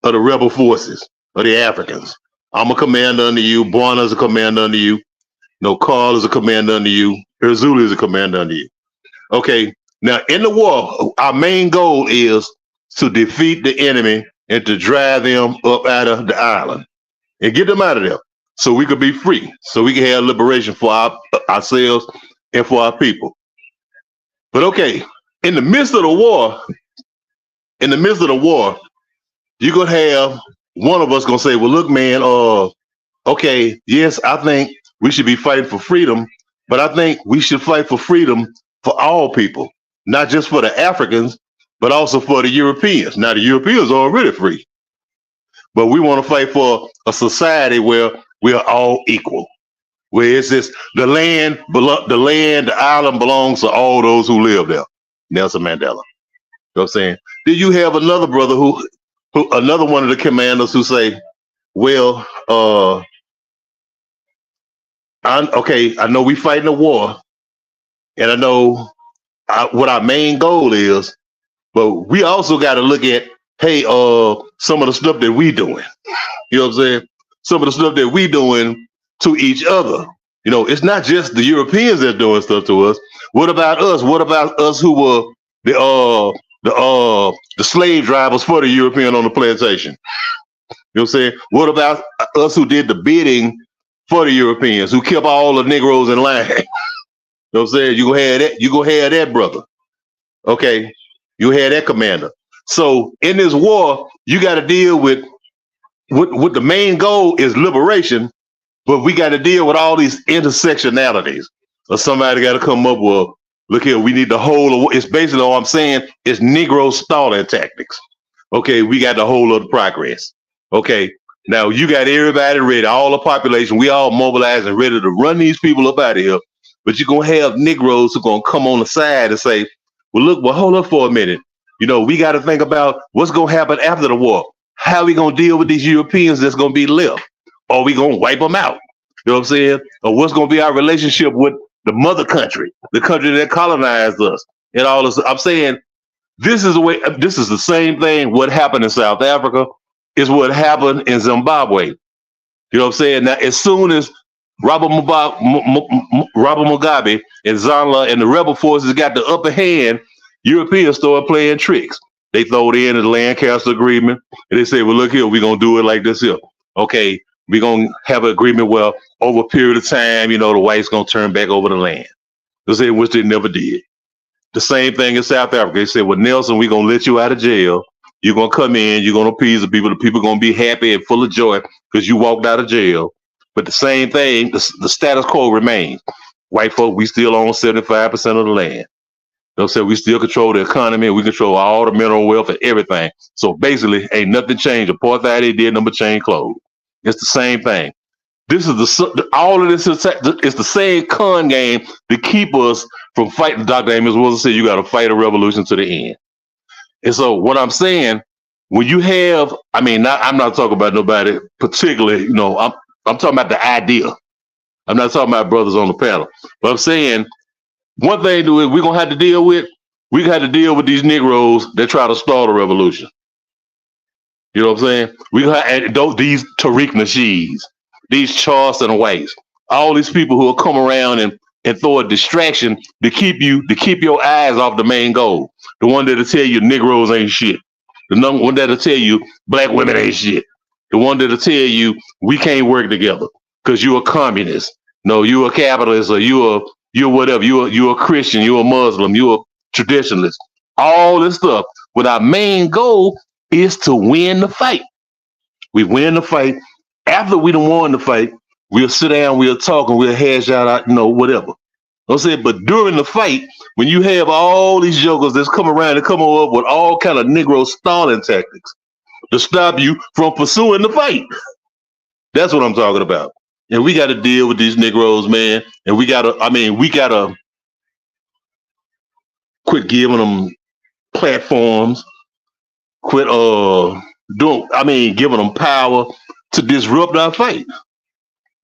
rebel forces of the Africans. I'm a commander under you. Buana is a commander under you. No, Carl is a commander under you. Erzuli is a commander under you. Okay, now in the war, our main goal is to defeat the enemy and to drive them up out of the island and get them out of there, so we could be free, so we can have liberation for ourselves and for our people. But okay, in the midst of the war, you're gonna have one of us gonna say, well, look, man, okay, yes, I think we should be fighting for freedom, but I think we should fight for freedom for all people, not just for the Africans, but also for the Europeans. Now, the Europeans are already free, but we want to fight for a society where we are all equal, where it's just the island belongs to all those who live there. Nelson Mandela. You know what I'm saying? Then you have another brother who another one of the commanders who say, well, I know we fighting a war, and I know what our main goal is, but we also got to look at, hey, some of the stuff that we doing. You know what I'm saying? Some of the stuff that we doing to each other. You know, it's not just the Europeans that doing stuff to us. What about us? What about us who were the slave drivers for the European on the plantation? You know what I'm saying? What about us who did the bidding for the Europeans, who kept all the Negroes in line? You know what I'm saying? You gonna have that. You gonna have that, brother. Okay, you had that commander. So in this war, you got to deal with what the main goal is liberation, but we got to deal with all these intersectionalities. Or somebody got to come up with, look here, we need the whole. It's basically all I'm saying is Negro stalling tactics. Okay, we got the whole of the progress. Okay, now you got everybody ready, all the population, we all mobilized and ready to run these people up out of here. But you're gonna have Negroes who gonna come on the side and say, well, look, well, hold up for a minute. You know, we got to think about what's gonna happen after the war. How we gonna deal with these Europeans that's gonna be left? Or we gonna wipe them out? You know what I'm saying? Or what's gonna be our relationship with the mother country, the country that colonized us, and all this? I'm saying this is the same thing. What happened in South Africa is what happened in Zimbabwe. You know what I'm saying? Now, as soon as Robert Mugabe and Zanla and the rebel forces got the upper hand, Europeans started playing tricks. They throw it in the Lancaster Agreement, and they say, well, look here, we're going to do it like this here. Okay, we're going to have an agreement where over a period of time, you know, the whites going to turn back over the land. They say, which they never did. The same thing in South Africa. They said, well, Nelson, we're going to let you out of jail. You're going to come in. You're going to appease the people. The people are going to be happy and full of joy because you walked out of jail. But the same thing, the status quo remains. White folk, we still own 75% of the land. They'll say we still control the economy. We control all the mineral wealth and everything. So basically, ain't nothing changed. Apartheid, they did number change clothes. It's the same thing. This is all of this is the same con game to keep us from fighting. Dr. Amos Wilson said you got to fight a revolution to the end. And so what I'm saying, when you have, I mean, I'm not talking about nobody particularly, you know, I'm talking about the idea. I'm not talking about brothers on the panel. But I'm saying one thing we're going to have to deal with, we got to deal with these Negroes that try to start a revolution. You know what I'm saying? We got these Tariq Nasheeds, these Charleston Whites, all these people who will come around and throw a distraction to keep your eyes off the main goal. The one that'll tell you Negroes ain't shit. The number one that'll tell you black women ain't shit. The one that'll tell you we can't work together because you're a communist. No, you're a capitalist, or you're whatever. You're a Christian. You're a Muslim. You're a traditionalist. All this stuff. But our main goal is to win the fight. We win the fight. After we done won the fight, we'll sit down, we'll talk, and we'll hash out, whatever. I'm saying, but during the fight, when you have all these jokers that's come around and come up with all kind of Negro stalling tactics to stop you from pursuing the fight. That's what I'm talking about. And we got to deal with these Negroes, man. And we gotta quit giving them platforms, quit giving them power to disrupt our fight.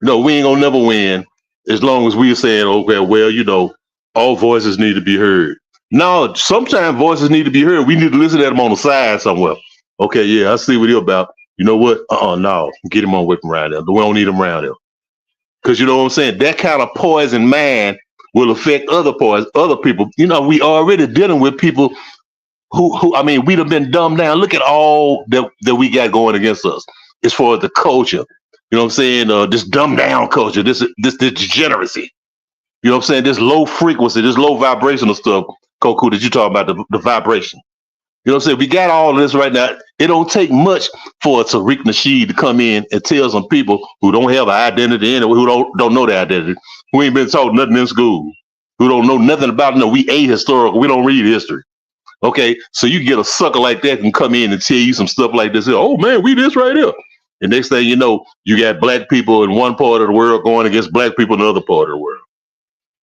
No, we ain't gonna never win as long as we're saying, okay, well, all voices need to be heard. No, sometimes voices need to be heard. We need to listen to them on the side somewhere. Okay, yeah, I see what you're about. You know what? No, get him on with him around there. We don't need him around there. Because you know what I'm saying? That kind of poison man will affect other people. We already dealing with people who we'd have been dumbed down. Look at all that we got going against us as far as the culture. You know what I'm saying? This dumbed down culture, this degeneracy. You know what I'm saying? This low frequency, this low vibrational stuff, Koku, that you talking about, the vibration. You know what I'm saying? We got all of this right now. It don't take much for a Tariq Nasheed to come in and tell some people who don't have an identity anyway, who don't know their identity, who ain't been taught nothing in school, who don't know nothing about it. We ahistorical. We don't read history. Okay, so you get a sucker like that can come in and tell you some stuff like this. Oh man, we this right here. And next thing you know, you got black people in one part of the world going against black people in the other part of the world.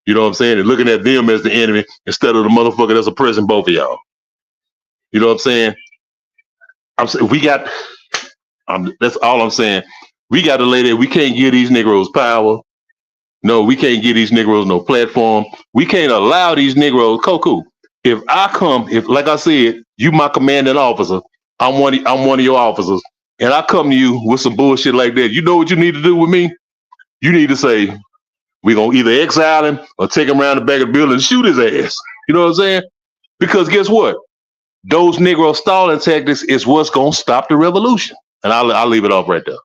You know what I'm saying? And looking at them as the enemy instead of the motherfucker that's oppressing both of y'all. You know what I'm saying? I'm saying that's all I'm saying. We got to lay there. We can't give these Negroes power. No, we can't give these Negroes no platform. We can't allow these Negroes. Koku, if like I said, you my commanding officer, I'm one of your officers, and I come to you with some bullshit like that, you know what you need to do with me? You need to say, we're going to either exile him or take him around the back of the building and shoot his ass. You know what I'm saying? Because guess what? Those Negro stalling tactics is what's going to stop the revolution. And I'll leave it off right there.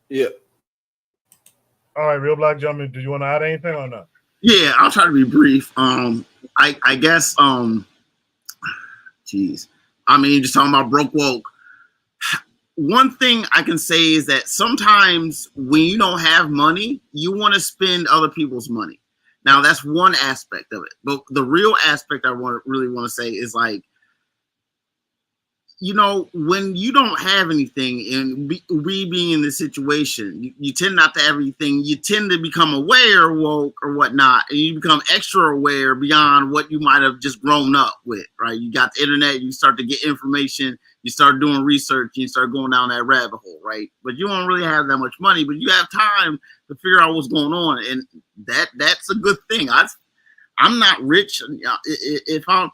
Yeah. All right, Real Black Gentleman, do you want to add anything or not? Yeah, I'll try to be brief. I guess, just talking about broke woke. One thing I can say is that sometimes when you don't have money, you want to spend other people's money. Now that's one aspect of it, but the real aspect I really want to say is like, when you don't have anything, and we being in this situation, you tend not to have anything. You tend to become aware, woke or whatnot, and you become extra aware beyond what you might have just grown up with, right? You got the internet, you start to get information, you start doing research, you start going down that rabbit hole, right? But you don't really have that much money, but you have time to figure out what's going on, and that's a good thing. I'm not rich. If I'm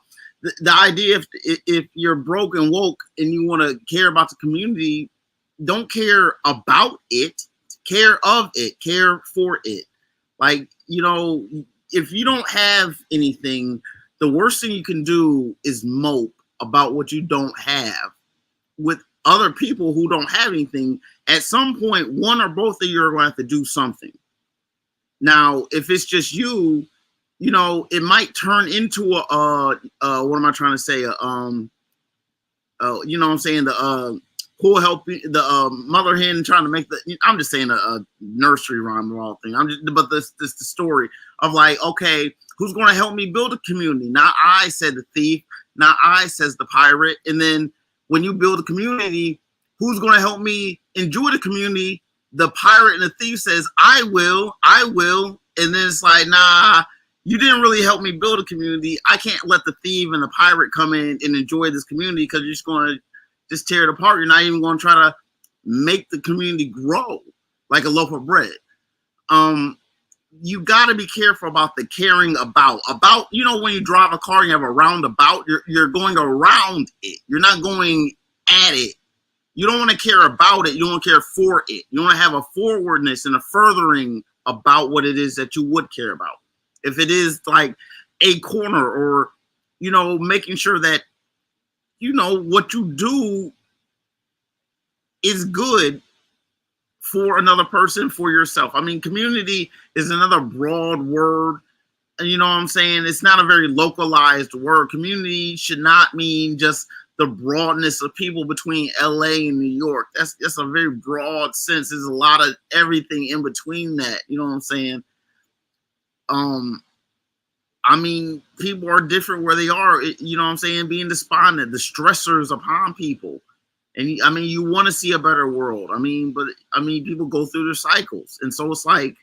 the idea, if you're broke and woke and you want to care about the community, don't care about it, care of it, care for it. Like, if you don't have anything, the worst thing you can do is mope about what you don't have with other people who don't have anything. At some point, one or both of you are going to have to do something. Now, if it's just you, it might turn into what am I trying to say? What I'm saying? The who will help the mother hen trying to make I'm just saying a nursery rhyme or all thing. But this the story of like, okay, who's going to help me build a community? Not I, said the thief. Not I, says the pirate. And then when you build a community, who's going to help me enjoy the community? The pirate and the thief says, I will. And then it's like, nah, you didn't really help me build a community. I can't let the thief and the pirate come in and enjoy this community because you're just going to just tear it apart. You're not even going to try to make the community grow like a loaf of bread. you got to be careful about the caring about, when you drive a car and you have a roundabout, you're going around it. You're not going at it. You don't want to care about it. You don't want to care for it. You want to have a forwardness and a furthering about what it is that you would care about. If it is like a corner or, making sure that, what you do is good for another person, for yourself. I mean, community is another broad word. You know what I'm saying? It's not a very localized word. Community should not mean just the broadness of people between LA and New York. That's a very broad sense. There's a lot of everything in between that. You know what I'm saying? I mean, people are different where they are. You know what I'm saying? Being despondent, the stressors upon people. And I mean, you want to see a better world. But people go through their cycles. And so it's like,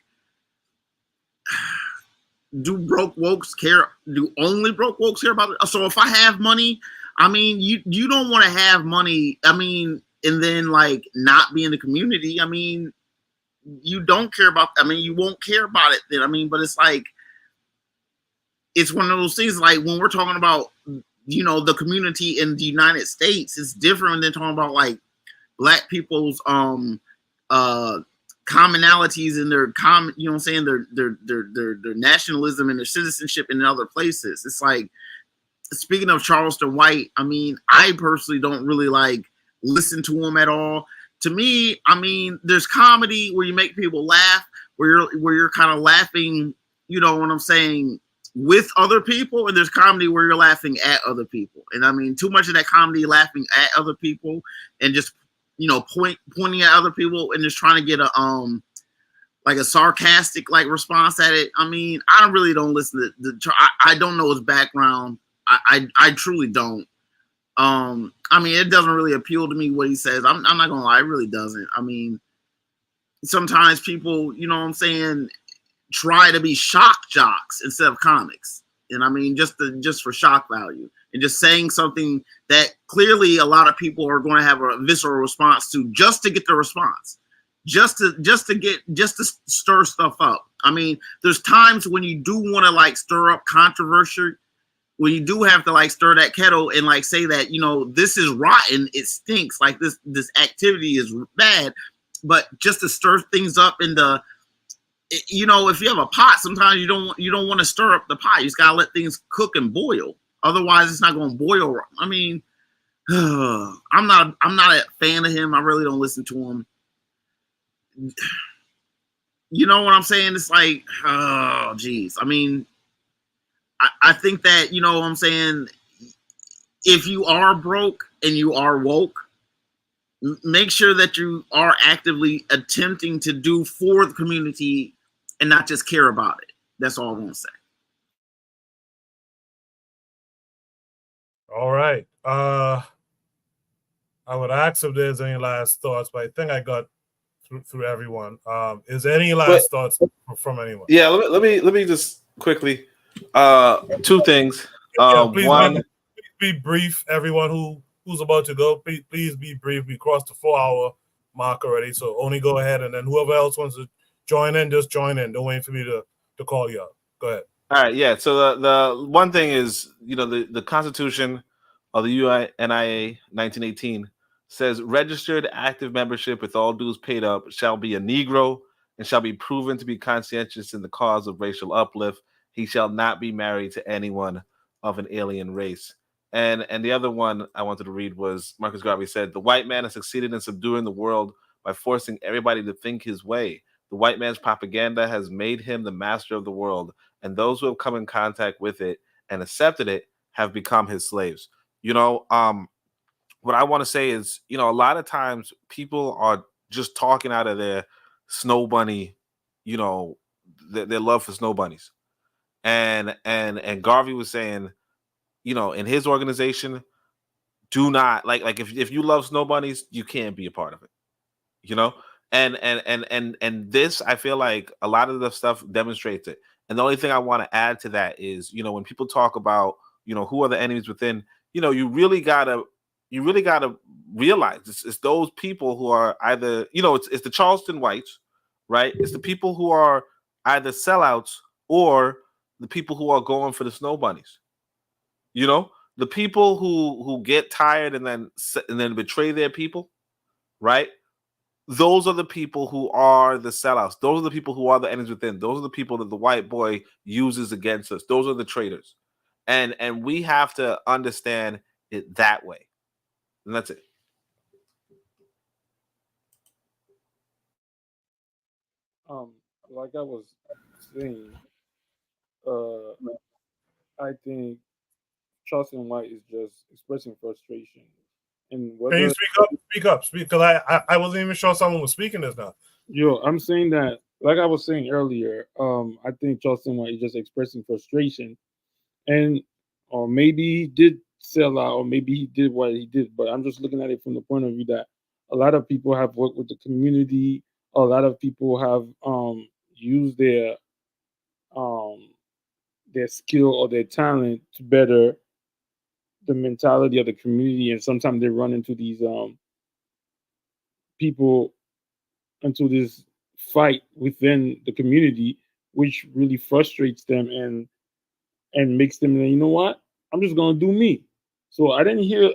do broke wokes care? Do only broke wokes care about it? So if I have money, you don't want to have money, and then like not be in the community. You don't care about, you won't care about it then. But it's like, it's one of those things like when we're talking about, the community in the United States, it's different than talking about like Black people's commonalities and their their nationalism and their citizenship in other places. It's like, speaking of Charleston White, I personally don't really like listen to him at all. To me, there's comedy where you make people laugh, where you're kind of laughing, you know what I'm saying, with other people, and there's comedy where you're laughing at other people. And too much of that comedy laughing at other people and just pointing at other people and just trying to get a sarcastic response at it. I really don't listen to I don't know his background. I truly don't. It doesn't really appeal to me what he says. I'm not gonna lie, it really doesn't. Sometimes people, you know what I'm saying, try to be shock jocks instead of comics. And just for shock value and just saying something that clearly a lot of people are going to have a visceral response to, just to get the response, just to stir stuff up. There's times when you do want to stir up controversy, when you do have to stir that kettle and say that, this is rotten, it stinks, this activity is bad, but just to stir things up in the, if you have a pot, sometimes you don't want to stir up the pot. You just gotta let things cook and boil. Otherwise, it's not going to boil. I'm not a fan of him. I really don't listen to him. You know what I'm saying? It's like, oh, geez. I think that, you know what I'm saying, if you are broke and you are woke, make sure that you are actively attempting to do for the community and not just care about it. That's all I want to say. All right. I would ask if there's any last thoughts, but I think I got through everyone. Is there any last thoughts from anyone? Yeah, let me just quickly two things. Please One, be brief. Everyone who's about to go, please be brief. We crossed the 4-hour mark already, so only go ahead, and then whoever else wants to join in, just join in. Don't wait for me to call you out. Go ahead. All right, yeah. So the one thing is, the Constitution of the UNIA 1918 says registered active membership with all dues paid up shall be a Negro and shall be proven to be conscientious in the cause of racial uplift. He shall not be married to anyone of an alien race. And the other one I wanted to read was Marcus Garvey said, the white man has succeeded in subduing the world by forcing everybody to think his way. The white man's propaganda has made him the master of the world, and those who have come in contact with it and accepted it have become his slaves. What I want to say is, a lot of times people are just talking out of their snow bunny, their love for snow bunnies. And Garvey was saying, in his organization, do not if you love snow bunnies, you can't be a part of it, and this, I feel like a lot of the stuff demonstrates it. And the only thing I want to add to that is, when people talk about, who are the enemies within, you really gotta realize it's those people who are either, it's the Charleston whites, right? It's the people who are either sellouts or the people who are going for the snow bunnies. You know, the people who get tired and then betray their people, right? Those are the people who are the sellouts. Those are the people who are the enemies within. Those are the people that the white boy uses against us. Those are the traitors. And we have to understand it that way. And that's it. Like I was saying, I think Charleston White is just expressing frustration, and Can you whether speak up? Speak up. Speak, because I wasn't even sure someone was speaking this now. I'm saying that, like I was saying earlier, I think Charleston White is just expressing frustration, and or maybe he did sell out, or maybe he did what he did. But I'm just looking at it from the point of view that a lot of people have worked with the community. A lot of people have used their skill or their talent to better the mentality of the community, and sometimes they run into these people into this fight within the community, which really frustrates them and makes them, you know what, I'm just gonna do me. So I didn't hear.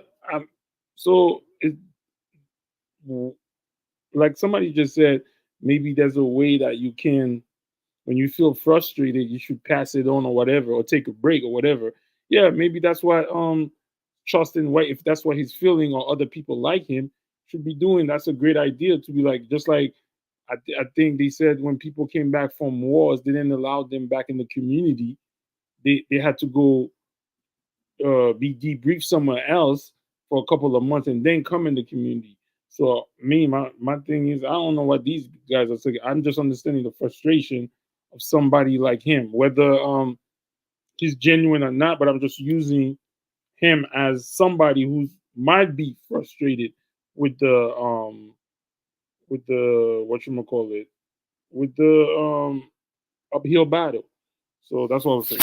So it, like somebody just said, maybe there's a way that you can, when you feel frustrated, you should pass it on or whatever, or take a break or whatever. Yeah, maybe that's what Charleston White, if that's what he's feeling, or other people like him should be doing. That's a great idea, to be like, just like I think they said when people came back from wars, they didn't allow them back in the community. They had to go be debriefed somewhere else for a couple of months and then come in the community. So my thing is, I don't know what these guys are saying. I'm just understanding the frustration of somebody like him, whether he's genuine or not. But I'm just using him as somebody who might be frustrated with the whatchamacallit, with the uphill battle. So that's what I was saying.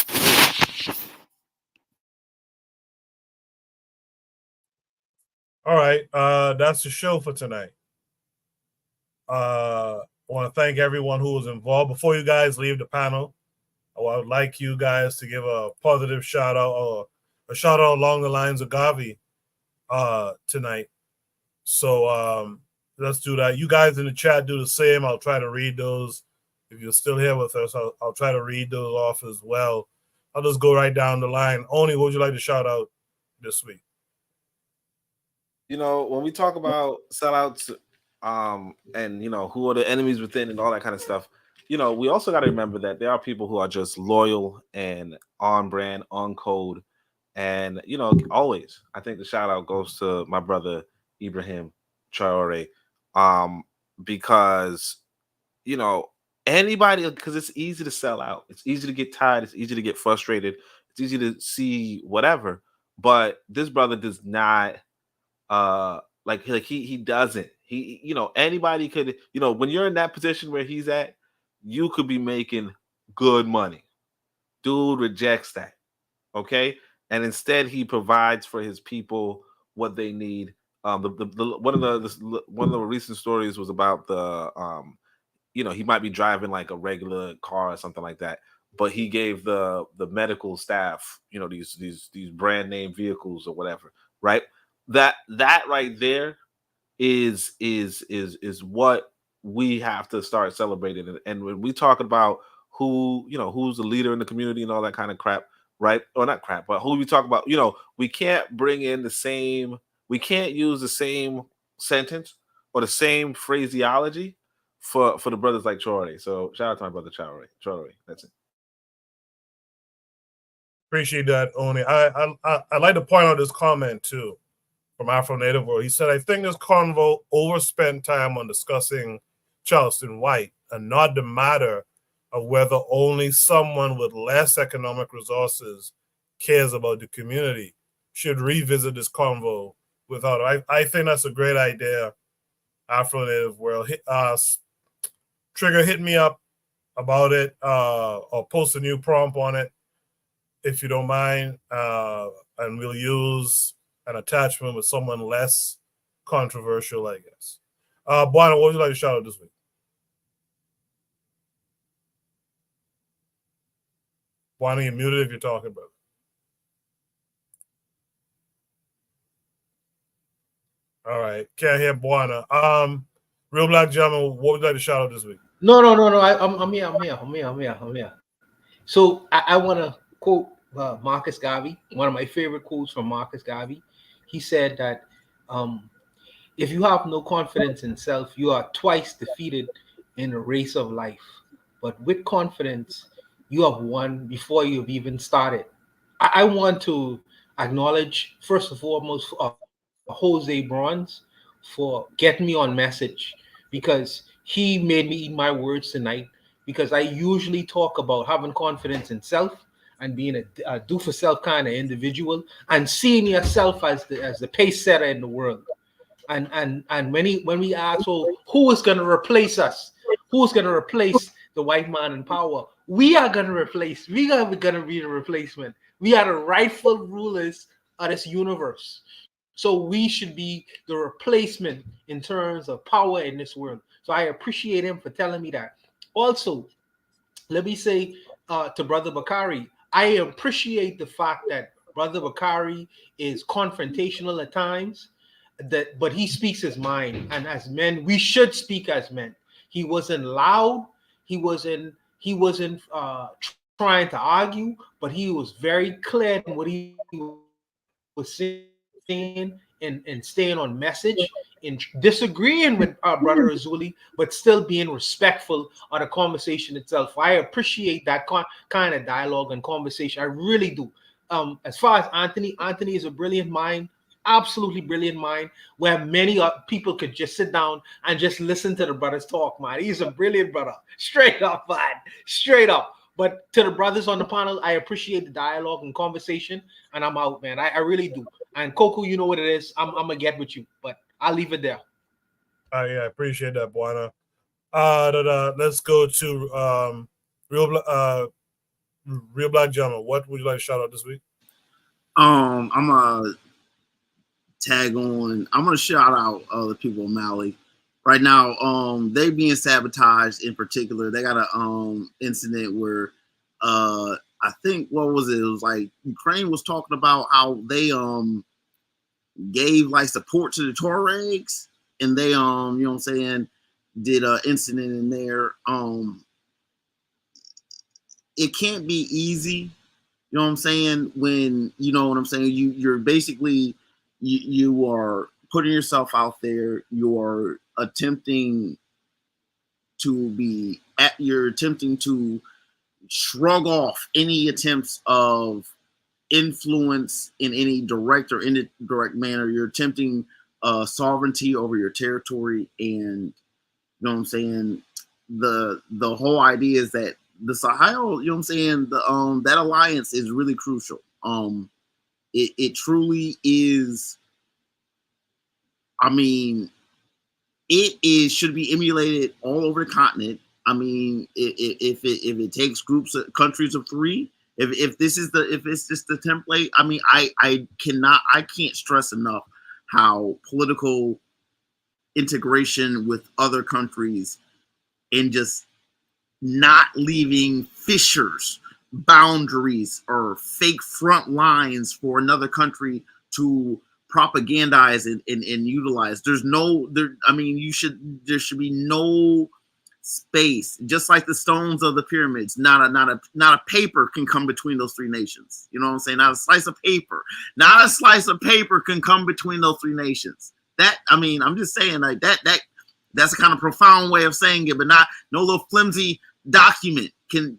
All right, that's the show for tonight. I want to thank everyone who was involved. Before you guys leave the panel, I would like you guys to give a positive shout out, or a shout out along the lines of Gavi tonight. So let's do that. You guys in the chat do the same. I'll try to read those. If you're still here with us, I'll try to read those off as well. I'll just go right down the line. Oni, what would you like to shout out this week? You know, when we talk about sellouts, and you know, who are the enemies within and all that kind of stuff, you know, we also got to remember that there are people who are just loyal and on brand, on code. And you know, always I think the shout out goes to my brother Ibrahim Traore, because you know, anybody, because it's easy to sell out, it's easy to get tired, it's easy to get frustrated, it's easy to see whatever. But this brother does not like he doesn't. He, you know, anybody could, you know, when you're in that position where he's at, you could be making good money. Dude rejects that. Okay. And instead he provides for his people what they need. One of the recent stories was about the you know, he might be driving like a regular car or something like that, but he gave the medical staff, you know, these brand name vehicles or whatever, right? That right there is what we have to start celebrating. And when we talk about who, you know, who's the leader in the community and all that kind of crap, right? Or not crap, but who we talk about, you know, we can't bring in the same, we can't use the same sentence or the same phraseology for the brothers like Traore. So shout out to my brother Traore. That's it. Appreciate that, Oni. I'd like to point out this comment too from Afro Native World. He said, I think this convo overspent time on discussing Charleston White and not the matter of whether only someone with less economic resources cares about the community. Should revisit this convo without. I think that's a great idea, Afro Native World. Trigger, hit me up about it, or post a new prompt on it if you don't mind, and we'll use an attachment with someone less controversial, I guess. Buana, what would you like to shout out this week? Bonnie, you're muted if you're talking, brother. All right, can't hear Buana. Real Black Gentleman, what would you like to shout out this week? No. I'm here. So I want to quote Marcus Garvey, one of my favorite quotes from Marcus Garvey. He said that if you have no confidence in self, you are twice defeated in the race of life. But with confidence, you have won before you've even started. I want to acknowledge, first and foremost, Jose Bronze for getting me on message, because he made me eat my words tonight, because I usually talk about having confidence in self and being a do for self kind of individual and seeing yourself as the pace setter in the world. And when we ask, well, who is going to replace us? Who's going to replace the white man in power? We are going to replace. We are going to be the replacement. We are the rightful rulers of this universe. So we should be the replacement in terms of power in this world. So I appreciate him for telling me that. Also, let me say to Brother Bakari, I appreciate the fact that Brother Bakari is confrontational at times, but he speaks his mind, and as men, we should speak as men. He wasn't loud. He wasn't trying to argue, but he was very clear in what he was saying and staying on message, in disagreeing with our brother Azuli, but still being respectful of the conversation itself. I appreciate that kind of dialogue and conversation. I really do. As far as Anthony is a brilliant mind, absolutely brilliant mind, where many people could just sit down and just listen to the brothers talk, man. He's a brilliant brother. Straight up, man. Straight up. But to the brothers on the panel, I appreciate the dialogue and conversation, and I'm out, man. I really do. And Coco, you know what it is. I'm gonna get with you, but I'll leave it there. Yeah, I appreciate that, Buana. Let's go to Real Black Gentleman. What would you like to shout out this week? I'm gonna tag on. I'm gonna shout out the people of Mali. Right now, they being sabotaged in particular. They got a incident where I think, what was it? It was like Ukraine was talking about how they gave like support to the Tuaregs, and they you know what I'm saying, did an incident in there. It can't be easy, you know what I'm saying, when you know what I'm saying, you're basically you are putting yourself out there, you're attempting to shrug off any attempts of influence in any direct or indirect manner. You're attempting sovereignty over your territory, and you know what I'm saying, the whole idea is that the Sahel, you know what I'm saying, that alliance is really crucial. It truly is. I mean, should be emulated all over the continent. I mean, if it takes groups of countries of three, if it's just the template, I mean, I can't stress enough how political integration with other countries and just not leaving fissures, boundaries, or fake front lines for another country to propagandize and utilize. There should be no space. Just like the stones of the pyramids, not a paper can come between those three nations. You know what I'm saying? Not a slice of paper can come between those three nations. That, I mean, I'm just saying, like, that's a kind of profound way of saying it, but no little flimsy document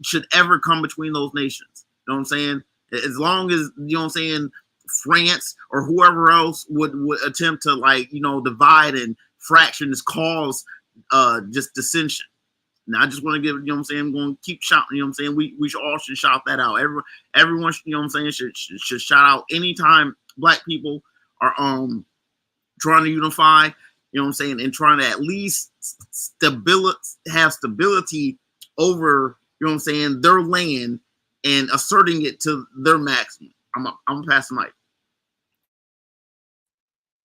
should ever come between those nations. You know what I'm saying? As long as, you know what I'm saying, France or whoever else would attempt to, like, you know, divide and fraction this cause just dissension. Now I just want to give, you know what I'm saying, I'm going to keep shouting, you know what I'm saying, we should shout that out. Everyone, you know what I'm saying, should shout out anytime Black people are trying to unify, you know what I'm saying, and trying to at least have stability over, you know what I'm saying, their land and asserting it to their maximum. I'm gonna pass the mic.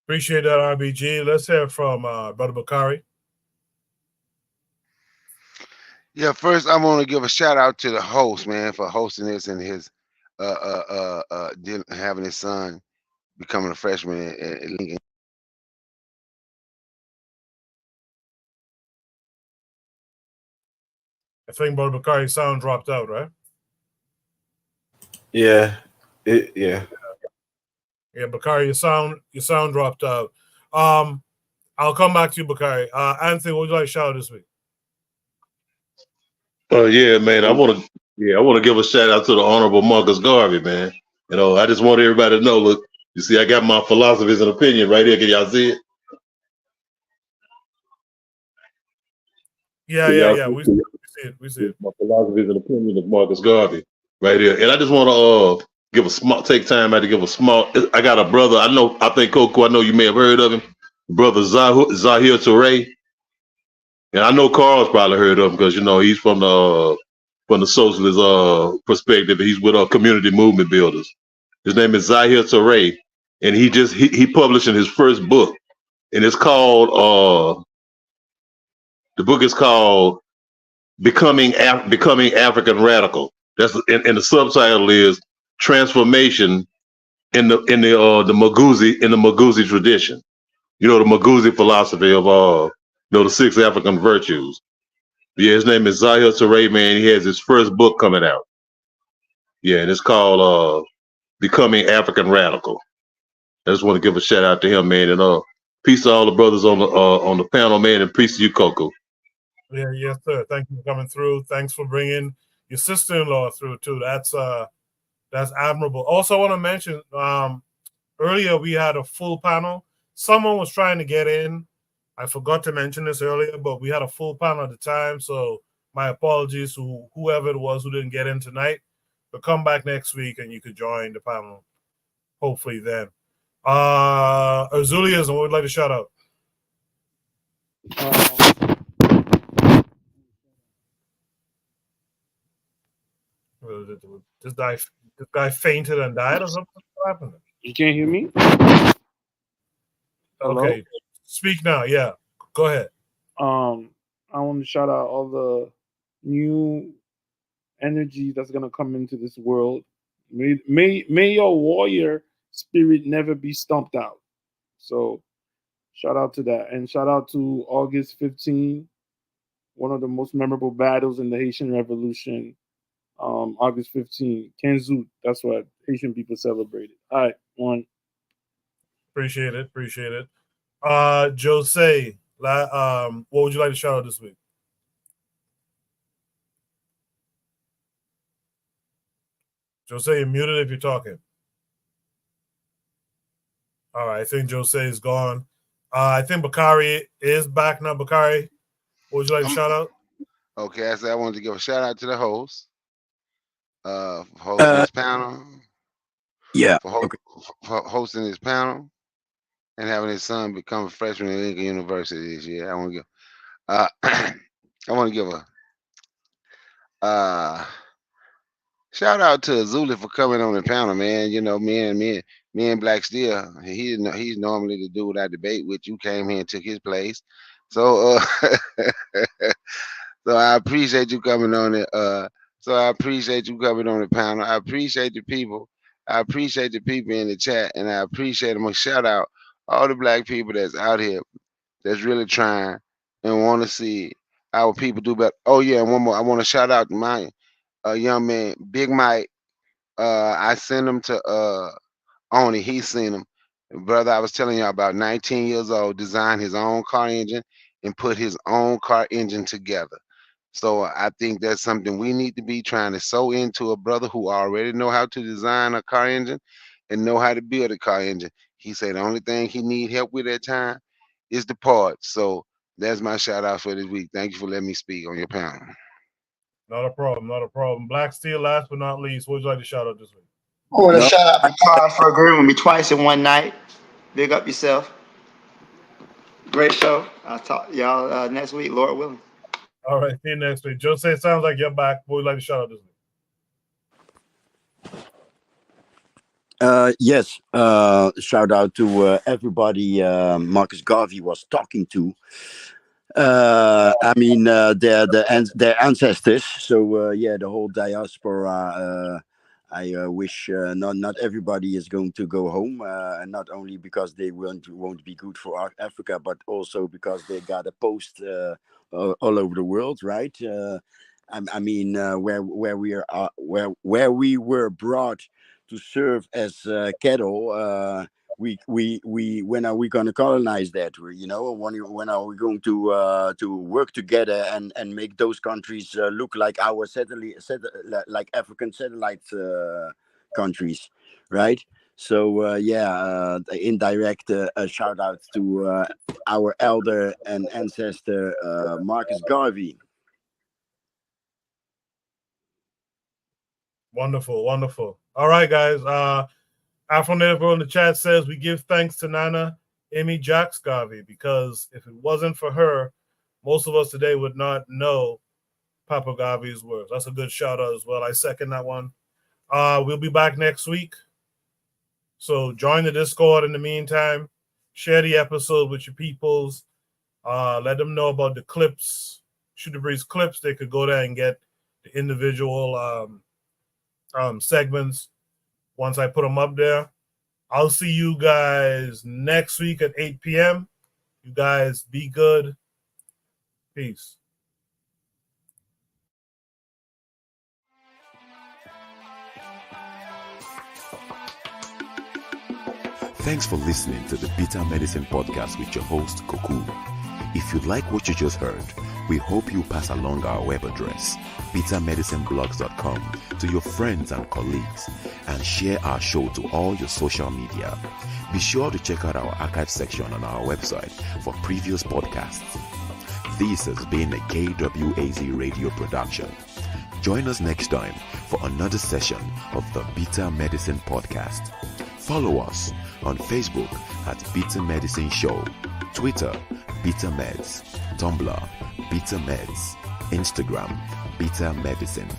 Appreciate that, RBG. Let's hear from Brother Bakari. Yeah, first I want to give a shout out to the host, man, for hosting this and his having his son becoming a freshman at Lincoln. I think Brother Bakari's sound dropped out, right? Yeah. Yeah, Bakari, your sound dropped out. I'll come back to you, Bakari. Anthony, what would you like to shout out this week? Yeah, man. I want to give a shout out to the Honorable Marcus Garvey, man. You know, I just want everybody to know. Look, you see, I got my philosophies and opinion right here. Can y'all see it? Yeah. We see it. We see it. My philosophies and opinion of Marcus Garvey right here. And I just want to give a small take time out to give a small. I got a brother. I think Coco. I know you may have heard of him, brother Zahir Touré. And I know Carl's probably heard of him because you know he's from the socialist perspective. He's with community movement builders. His name is Zahir Touré, and he publishing his first book, and it's called the book is called Becoming African Radical. That's and the subtitle is Transformation in the Maguzi tradition. You know the Maguzi philosophy of the 6 African virtues. Yeah, his name is Zahir Touré, man. He has his first book coming out. Yeah, and it's called Becoming African Radical. I just want to give a shout out to him, man, and peace to all the brothers on the panel, man, and peace to you, Coco. Yeah, yes, sir. Thank you for coming through. Thanks for bringing your sister-in-law through too. That's admirable. Also, I want to mention earlier we had a full panel. Someone was trying to get in. I forgot to mention this earlier, but we had a full panel at the time. So my apologies to whoever it was who didn't get in tonight. But come back next week and you could join the panel. Hopefully then. Azulias, and what would like to shout out? This guy fainted and died or something? What happened? You can't hear me? Hello? Okay. Speak now. Yeah. Go ahead. I want to shout out all the new energy that's gonna come into this world. May your warrior spirit never be stomped out. So shout out to that. And shout out to August 15, one of the most memorable battles in the Haitian Revolution. August 15, Kenzout. That's what Haitian people celebrated. All right, one. Appreciate it. Jose, what would you like to shout out this week? Jose, you're muted if you're talking. All right, I think Jose is gone. I think Bakari is back now. Bakari, what would you like to shout out? Okay, I wanted to give a shout out to the host, for hosting this panel. Yeah, for hosting this panel and having his son become a freshman at Lincoln University this year. I want to give a shout out to Azuli for coming on the panel, man. You know, me and Black Steel. He's normally the dude I debate with. You came here and took his place, so so I appreciate you coming on it. So I appreciate you coming on the panel. I appreciate the people. I appreciate the people in the chat, and I appreciate them. A shout out all the black people that's out here that's really trying and want to see our people do better. Oh yeah, and one more. I want to shout out to my young man, Big Mike. I sent him to Oni. He's seen him. Brother, I was telling you about 19 years old, designed his own car engine and put his own car engine together. So I think that's something we need to be trying to sew into a brother who already know how to design a car engine and know how to build a car engine. He said the only thing he need help with at time is the parts. So that's my shout out for this week. Thank you for letting me speak on your panel. Not a problem. Black Steel, last but not least, what would you like to shout out this week? I want to shout out to Carl for agreeing with me twice in one night. Big up yourself. Great show. I'll talk to y'all next week, Lord willing. All right, see you next week. Jose, it sounds like you're back. What would you like to shout out this week? Yes. Shout out to everybody Marcus Garvey was talking to. I mean, their ancestors. So yeah, the whole diaspora. I wish not everybody is going to go home, and not only because they won't be good for Africa, but also because they got a post all over the world, right? I mean, where we were brought to serve as cattle. When are we going to colonize that? You know, when are we going to work together and make those countries look like our like African satellite countries, right? So indirect shout out to our elder and ancestor Marcus Garvey. Wonderful, wonderful. All right, guys. Afro Native Girl in the chat says we give thanks to Nana Amy Jacques Garvey, because if it wasn't for her, most of us today would not know Papa Garvey's words. That's a good shout out as well. I second that one. We'll be back next week. So join the Discord in the meantime. Share the episode with your peoples. Let them know about the clips, Shoot the Breeze clips. They could go there and get the individual segments once I put them up there. I'll see you guys next week at 8 p.m. You guys be good. Peace. Thanks for listening to the Bitter Medicine Podcast with your host, Koku. If you like what you just heard, we hope you pass along our web address, bittermedicineblogs.com, to your friends and colleagues, and share our show to all your social media. Be sure to check out our archive section on our website for previous podcasts. This has been a KWAZ radio production. Join us next time for another session of the Bitter Medicine Podcast. Follow us on Facebook at Bitter Medicine Show, Twitter, Bitter Meds, Tumblr, Bitter Meds, Instagram, Bitter Medicine.